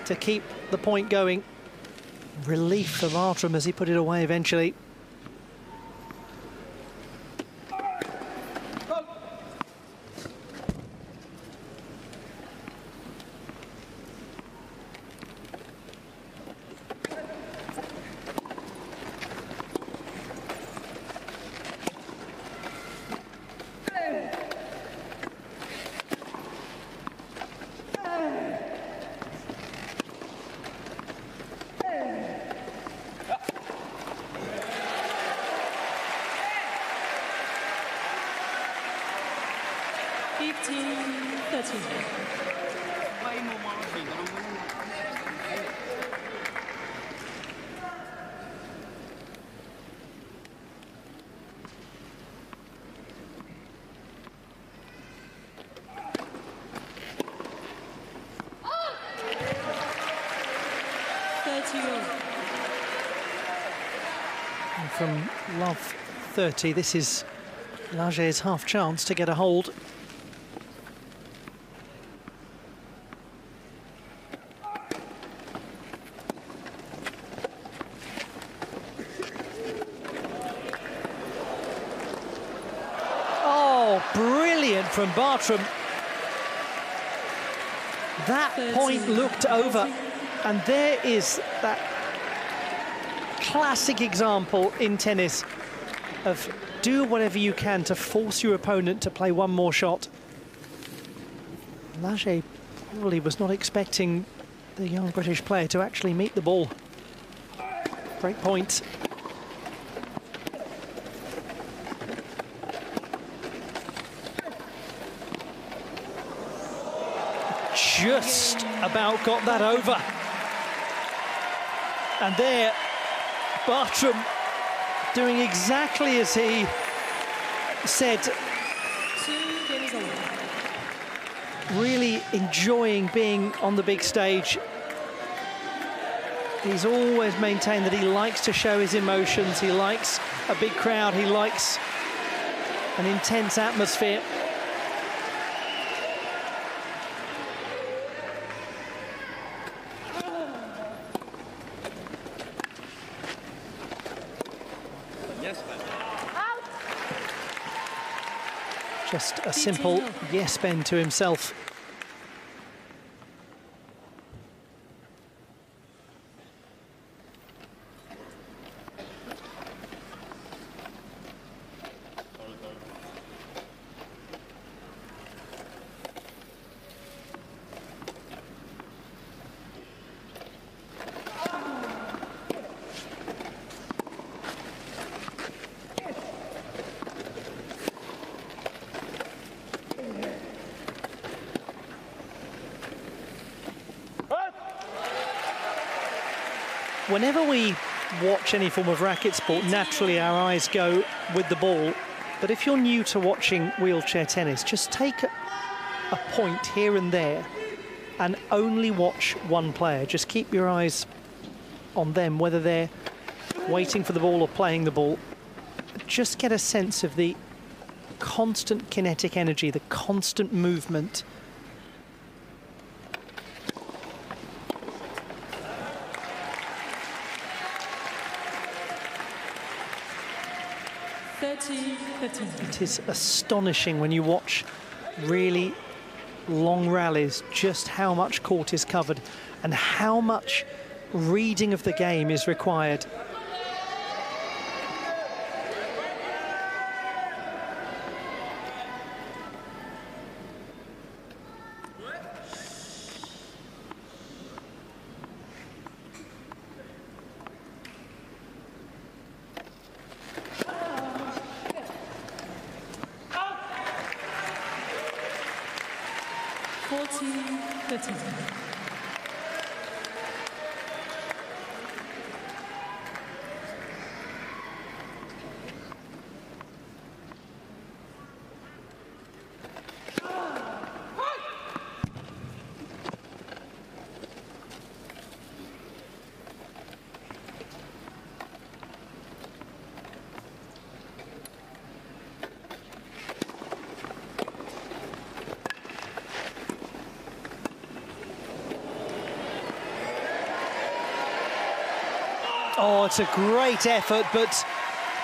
to keep the point going. Relief for Bartram as he put it away eventually. And from love 30, this is Laget's half chance to get a hold. Oh, brilliant from Bartram. That point looked over, and there is that classic example in tennis of do whatever you can to force your opponent to play one more shot. Laget probably was not expecting the young British player to actually meet the ball. Great point. Just about got that over. And there, Bartram doing exactly as he said. Really enjoying being on the big stage. He's always maintained that he likes to show his emotions. He likes a big crowd. He likes an intense atmosphere. Just a simple yes bend to himself. Whenever we watch any form of racket sport, naturally our eyes go with the ball. But if you're new to watching wheelchair tennis, just take a point here and there and only watch one player. Just keep your eyes on them, whether they're waiting for the ball or playing the ball. Just get a sense of the constant kinetic energy, the constant movement. It is astonishing when you watch really long rallies just how much court is covered and how much reading of the game is required. Oh, it's a great effort, but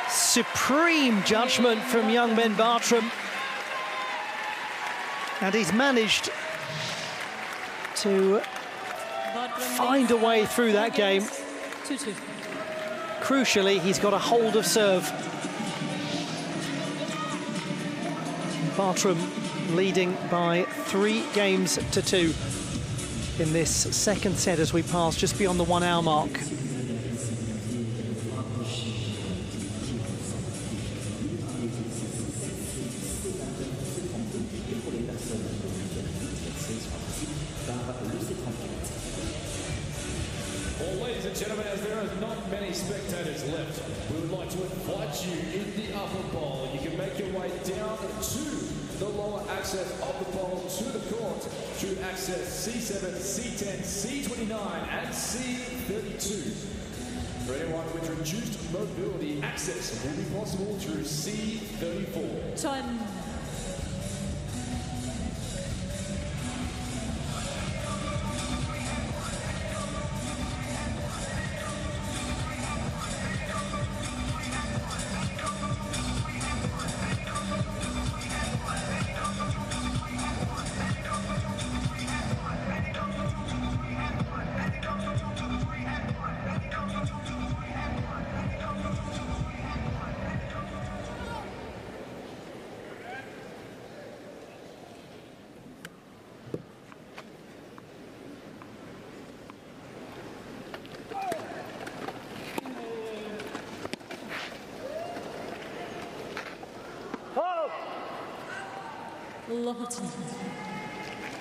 supreme judgment from young Ben Bartram. And he's managed to find a way through that game. Crucially, he's got a hold of serve. Bartram leading by 3 games to 2 in this second set as we pass just beyond the 1 hour mark. C7, C10, C29 and C32. For anyone with reduced mobility, access will be possible through C34. Time.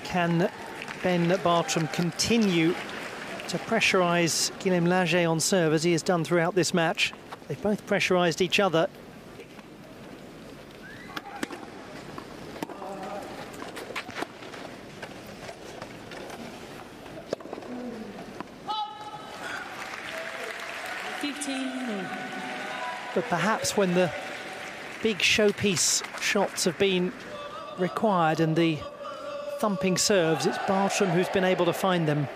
Can Ben Bartram continue to pressurise Guillaume Laget on serve as he has done throughout this match? They both pressurised each other. But perhaps when the big showpiece shots have been required and the thumping serves, it's Bartram who's been able to find them.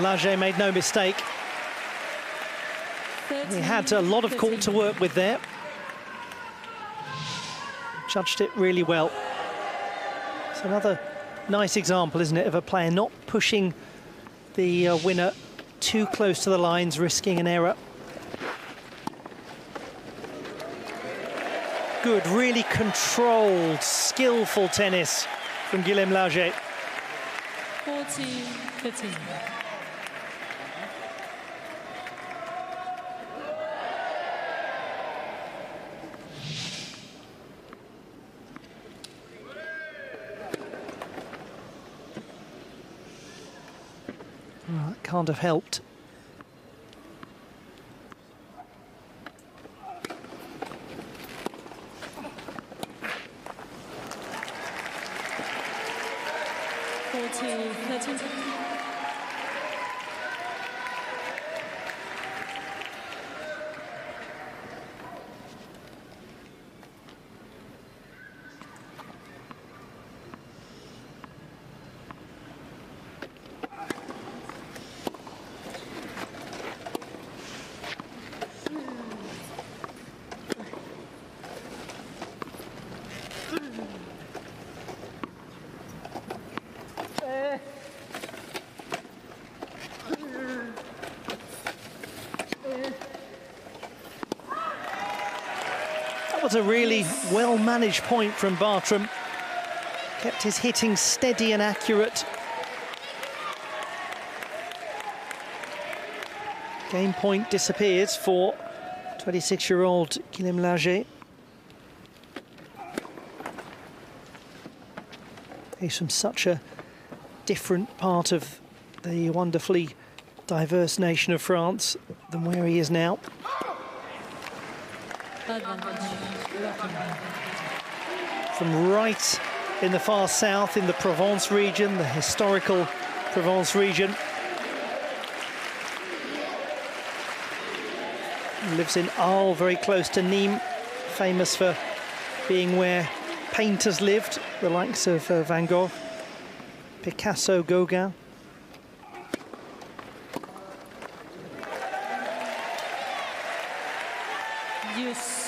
Laget made no mistake. He had a lot of court to work with there. Judged it really well. It's another nice example, isn't it, of a player not pushing the winner too close to the lines, risking an error. Good, really controlled, skillful tennis from Guillaume Laget. 14-15. Can't have helped. That was a really well-managed point from Bartram. Kept his hitting steady and accurate. Game point disappears for 26-year-old Guillaume Laget. He's from such a different part of the wonderfully diverse nation of France than where he is now. From right in the far south, in the Provence region, the historical Provence region. He lives in Arles, very close to Nîmes, famous for being where painters lived, the likes of Van Gogh, Picasso, Gauguin. Yes.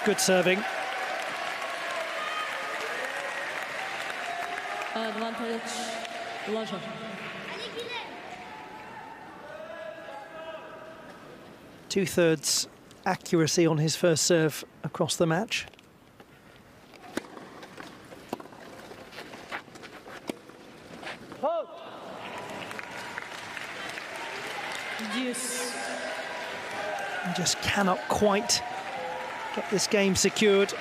Good serving. Advantage, Laget. Two-thirds accuracy on his first serve across the match. Yes. He just cannot quite get this game secured.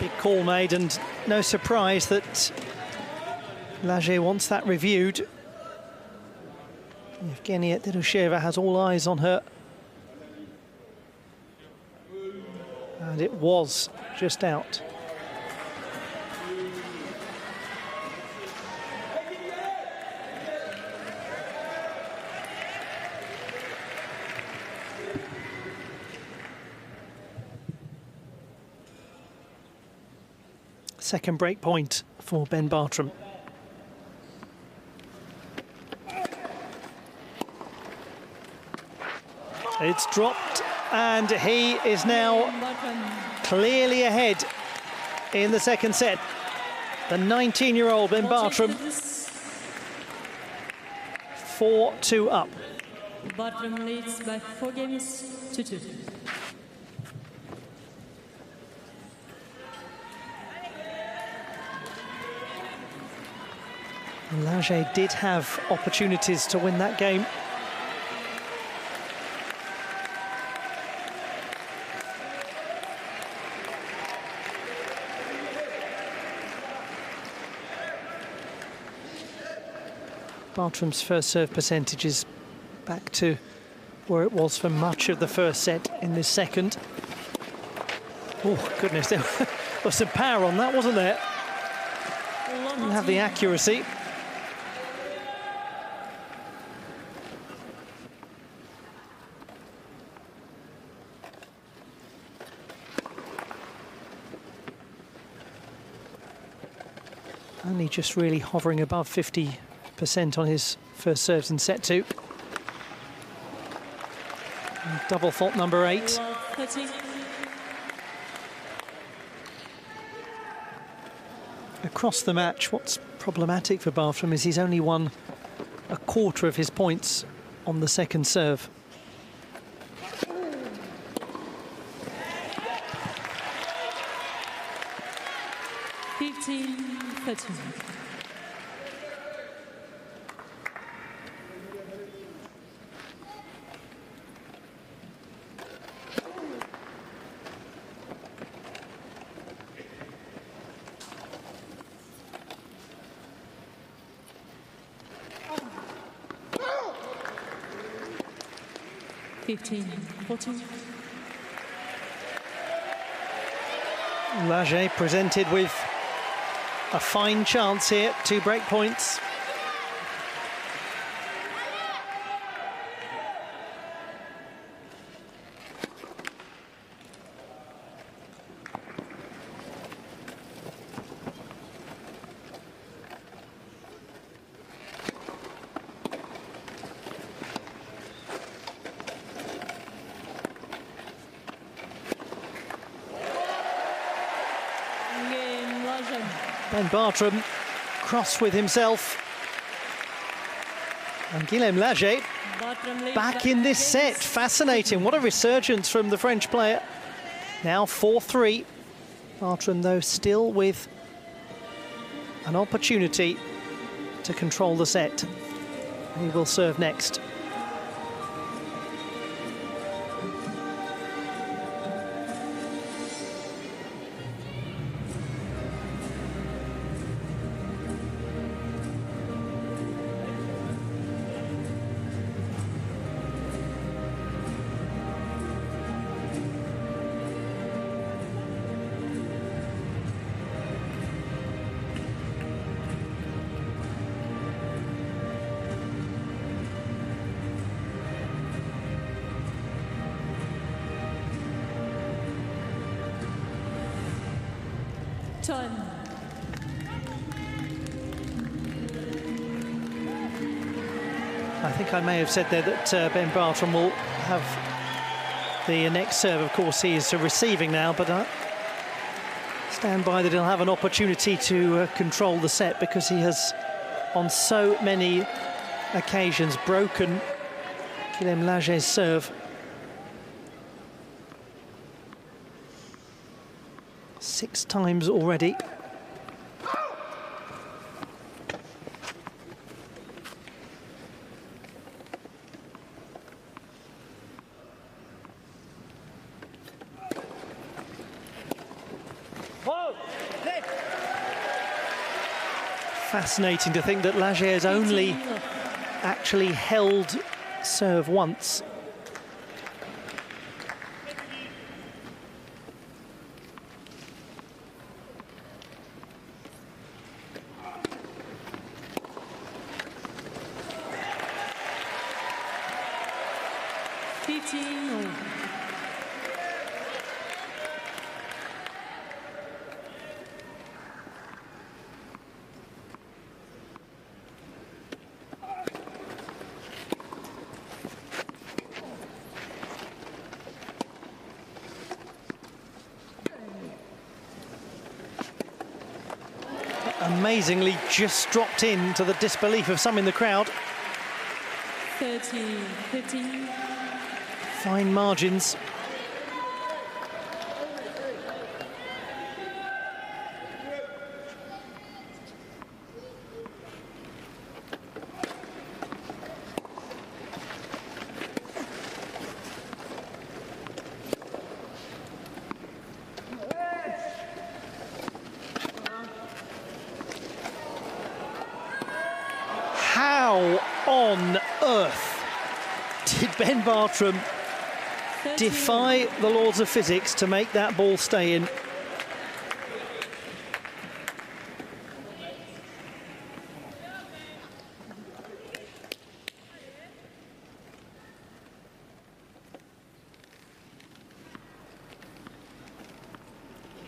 Big call made, and no surprise that Laget wants that reviewed. Evgenia Dedusheva has all eyes on her. And it was just out. second break point for Ben Bartram. It's dropped, and he is now clearly ahead in the second set. The 19-year-old Ben Bartram, 4-2 up. Bartram leads by 4 games to 2. Laget did have opportunities to win that game. Bartram's first serve percentage is back to where it was for much of the first set in this second. Oh, goodness, there was some power on that, wasn't there? Didn't have the accuracy. Only just really hovering above 50% on his first serves in set 2. And double fault number 8. Across the match, what's problematic for Bartram is he's only won a quarter of his points on the second serve. Laget presented with a fine chance here, 2 break points. Ben Bartram cross with himself. And Guillaume Laget back in this set. Fascinating. What a resurgence from the French player. Now 4-3. Bartram, though, still with an opportunity to control the set. He will serve next. I think I may have said there that Ben Bartram will have the next serve. Of course, he is receiving now, but stand by that he'll have an opportunity to control the set, because he has, on so many occasions, broken Guillaume Laget's serve. 6 times already. Fascinating to think that Laget has only actually held serve once. amazingly just dropped in, to the disbelief of some in the crowd. 30-15. Fine margins. How on earth did Ben Bartram defy the laws of physics to make that ball stay in?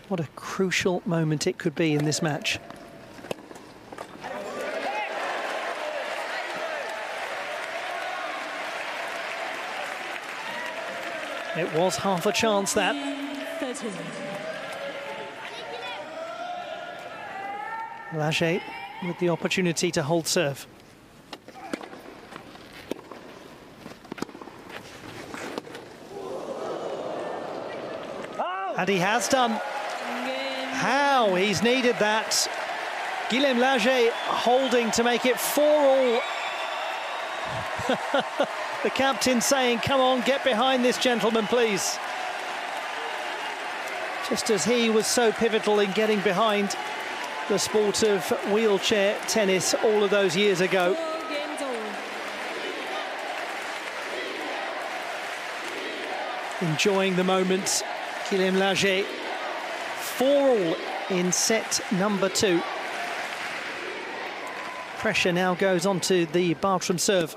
What a crucial moment it could be in this match. It was half a chance, that. 13. Laget with the opportunity to hold serve. And he has done. How he's needed that. Guillaume Laget holding to make it 4-all. The captain saying, come on, get behind this gentleman, please. Just as he was so pivotal in getting behind the sport of wheelchair tennis all of those years ago. Enjoying the moment, Guillaume Laget. 4-all in set number 2. Pressure now goes onto the Bartram serve.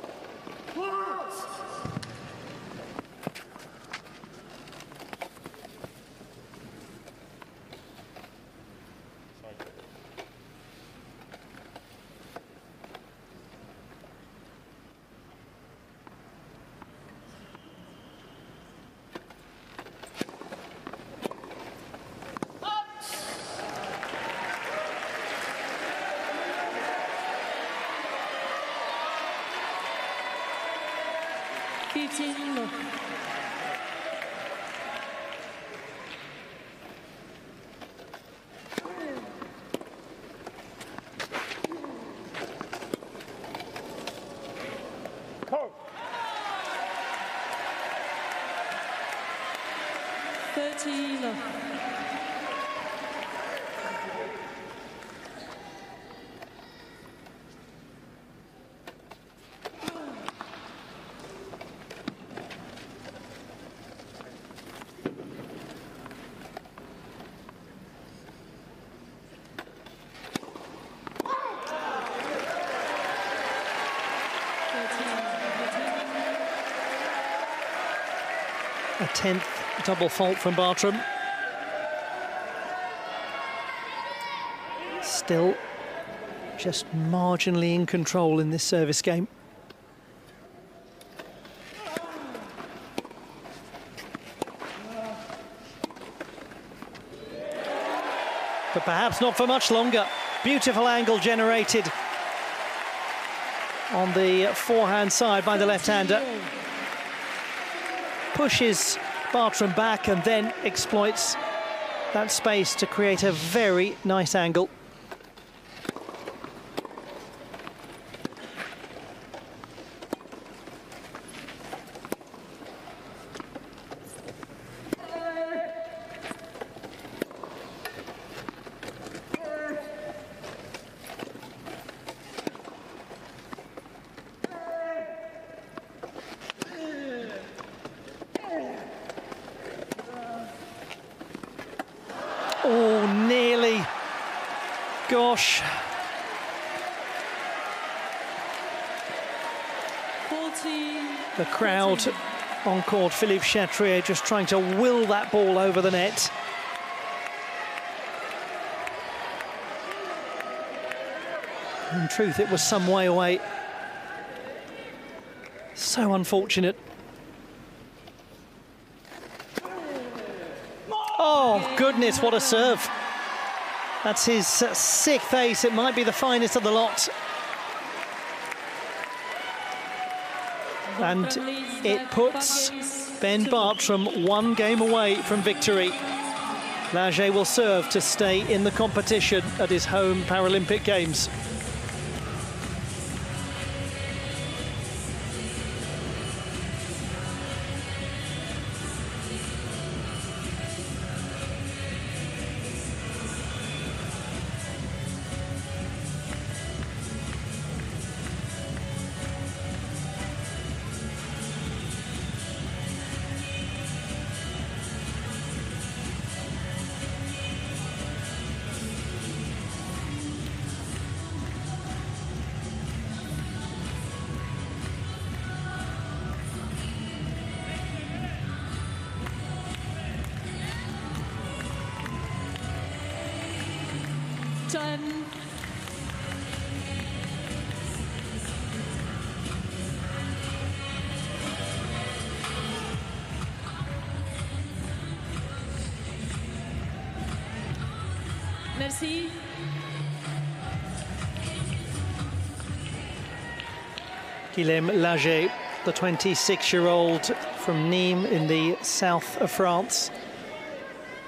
A 10th double fault from Bartram. Still just marginally in control in this service game. But perhaps not for much longer. Beautiful angle generated on the forehand side by the left-hander. Pushes Bartram back and then exploits that space to create a very nice angle. Oh, nearly. Gosh. 14. The crowd on court, Philippe Chatrier just trying to will that ball over the net. In truth, it was some way away. So unfortunate. Oh, goodness, what a serve. That's his sixth ace. It might be the finest of the lot. And it puts Ben Bartram one game away from victory. Laget will serve to stay in the competition at his home Paralympic Games. Time. Merci. Guillaume Laget, the 26-year-old from Nîmes in the south of France,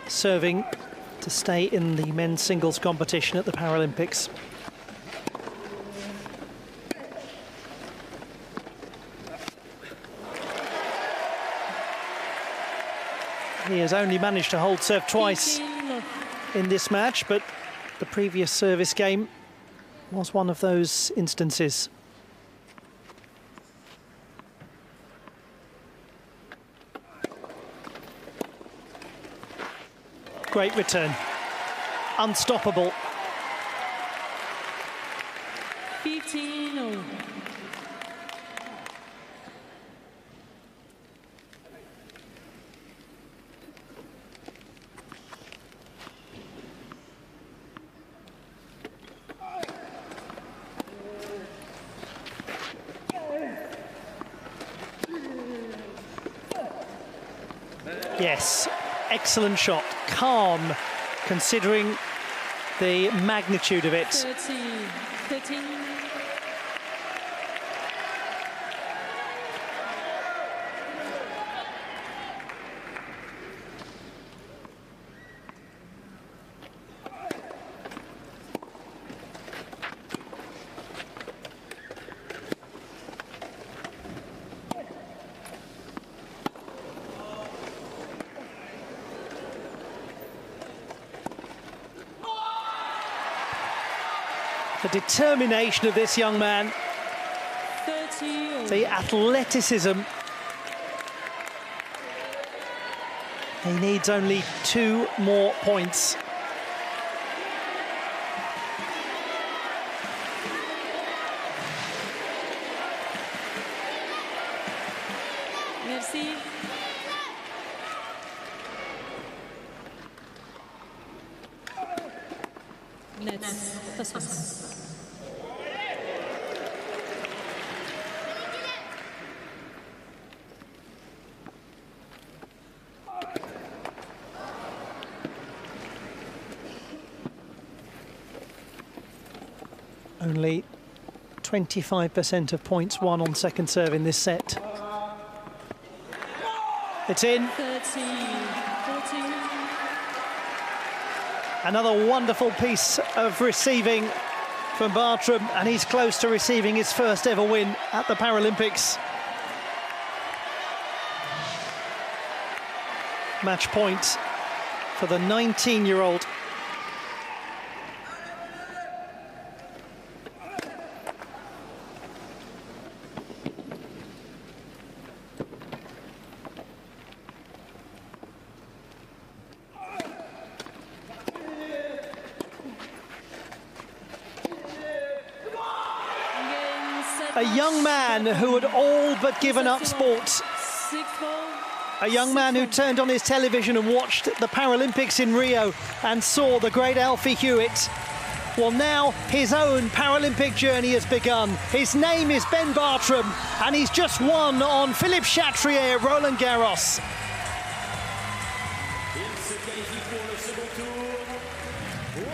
serving to stay in the men's singles competition at the Paralympics. He has only managed to hold serve twice in this match, but the previous service game was one of those instances. Great return. Unstoppable. 15-0. Yes, excellent shot. Calm, considering the magnitude of it. 13. The determination of this young man, 30. the athleticism. He needs only 2 more points. Merci. Netz. Only 25% of points won on second serve in this set. It's in. 13. 14. Another wonderful piece of receiving from Bartram, and he's close to receiving his first ever win at the Paralympics. Match point for the 19-year-old. A young man who had all but given up sport. A young man who turned on his television and watched the Paralympics in Rio and saw the great Alfie Hewitt. Well, now his own Paralympic journey has begun. His name is Ben Bartram, and he's just won on Philippe Chatrier at Roland-Garros. Il se qualifie pour le second tour.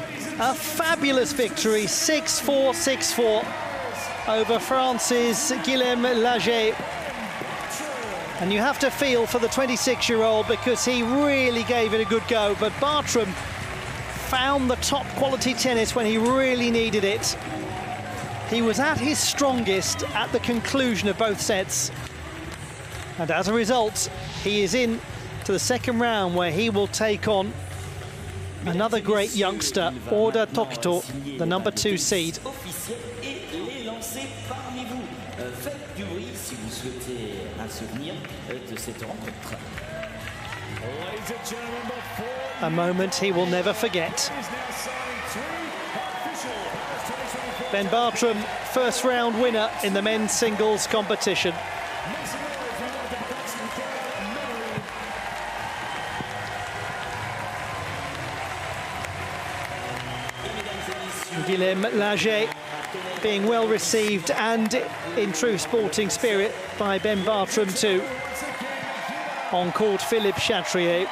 Ladies and A fabulous victory, 6-4, 6-4 over France's Guillaume Laget. And you have to feel for the 26-year-old because he really gave it a good go. But Bartram found the top quality tennis when he really needed it. He was at his strongest at the conclusion of both sets. And as a result, he is in to the second round where he will take on another great youngster, Order Tokito, the #2 seed. A moment he will never forget. Ben Bartram, first round winner in the men's singles competition. Guillaume Laget being well received and in true sporting spirit by Ben Bartram too on court Philippe Chatrier.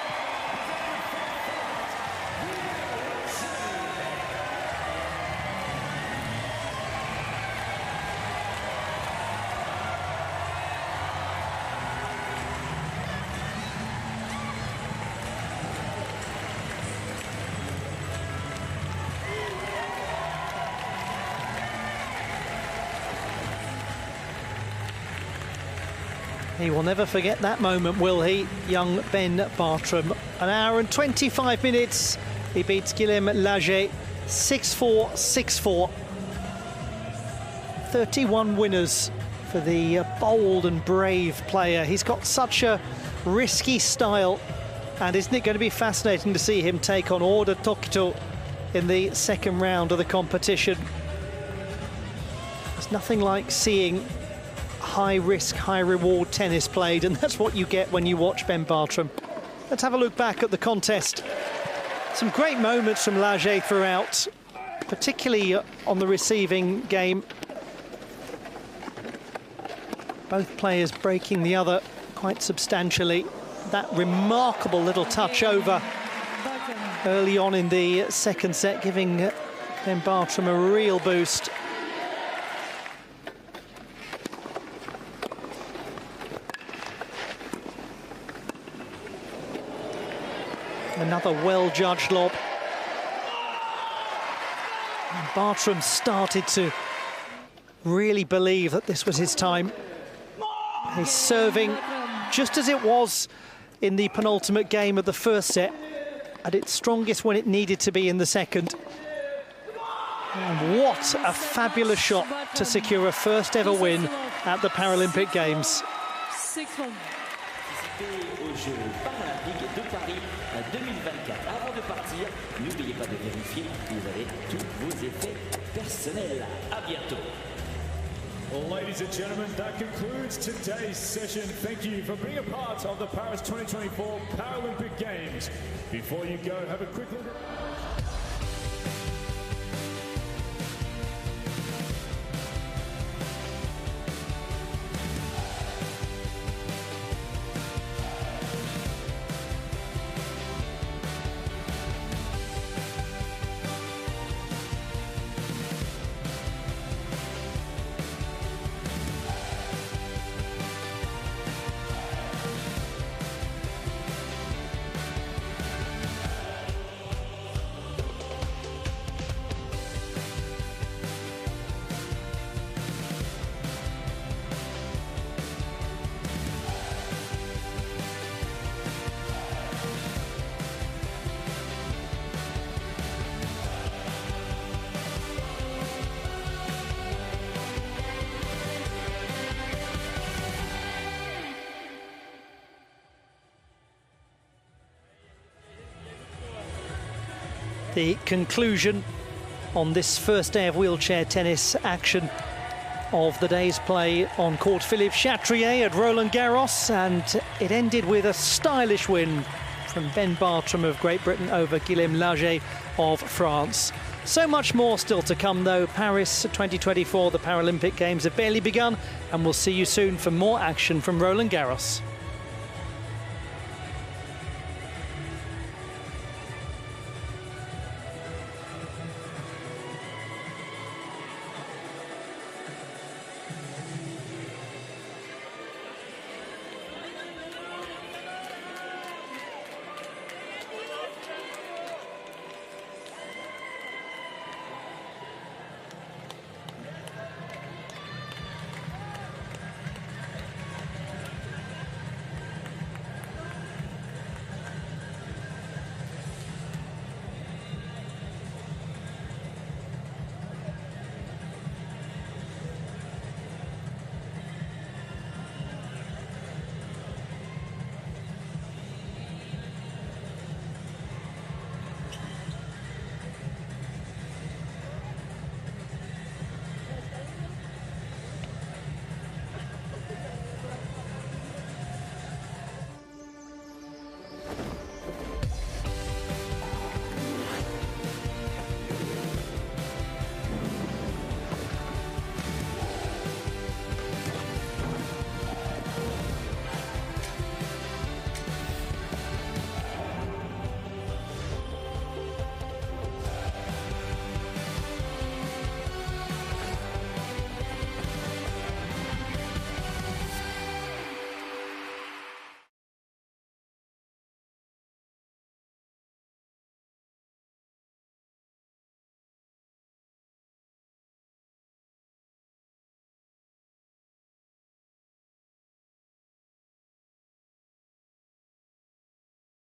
He will never forget that moment, will he, young Ben Bartram? An hour and 25 minutes. He beats Guillaume Laget 6-4, 6-4. 31 winners for the bold and brave player. He's got such a risky style. And isn't it going to be fascinating to see him take on Order Tokito in the second round of the competition? There's nothing like seeing high-risk, high-reward tennis played, and that's what you get when you watch Ben Bartram. Let's have a look back at the contest. Some great moments from Laget throughout, particularly on the receiving game. Both players breaking the other quite substantially. That remarkable little touch over early on in the second set, giving Ben Bartram a real boost. Another well-judged lob. And Bartram started to really believe that this was his time. He's serving just as it was in the penultimate game of the first set, at its strongest when it needed to be in the second. And what a fabulous shot to secure a first ever win at the Paralympic Games. 6-1. Aux Jeux Paralympiques de Paris 2024. Avant de partir, n'oubliez pas de vérifier que vous avez tous vos effets personnels. À bientôt. Well, ladies and gentlemen, that concludes today's session. Thank you for being a part of the Paris 2024 Paralympic Games. Before you go, have a quick look at... The conclusion on this first day of wheelchair tennis action of the day's play on court Philippe Chatrier at Roland-Garros, and it ended with a stylish win from Ben Bartram of Great Britain over Guillaume Laget of France. So much more still to come though. Paris 2024, the Paralympic Games have barely begun, and we'll see you soon for more action from Roland-Garros.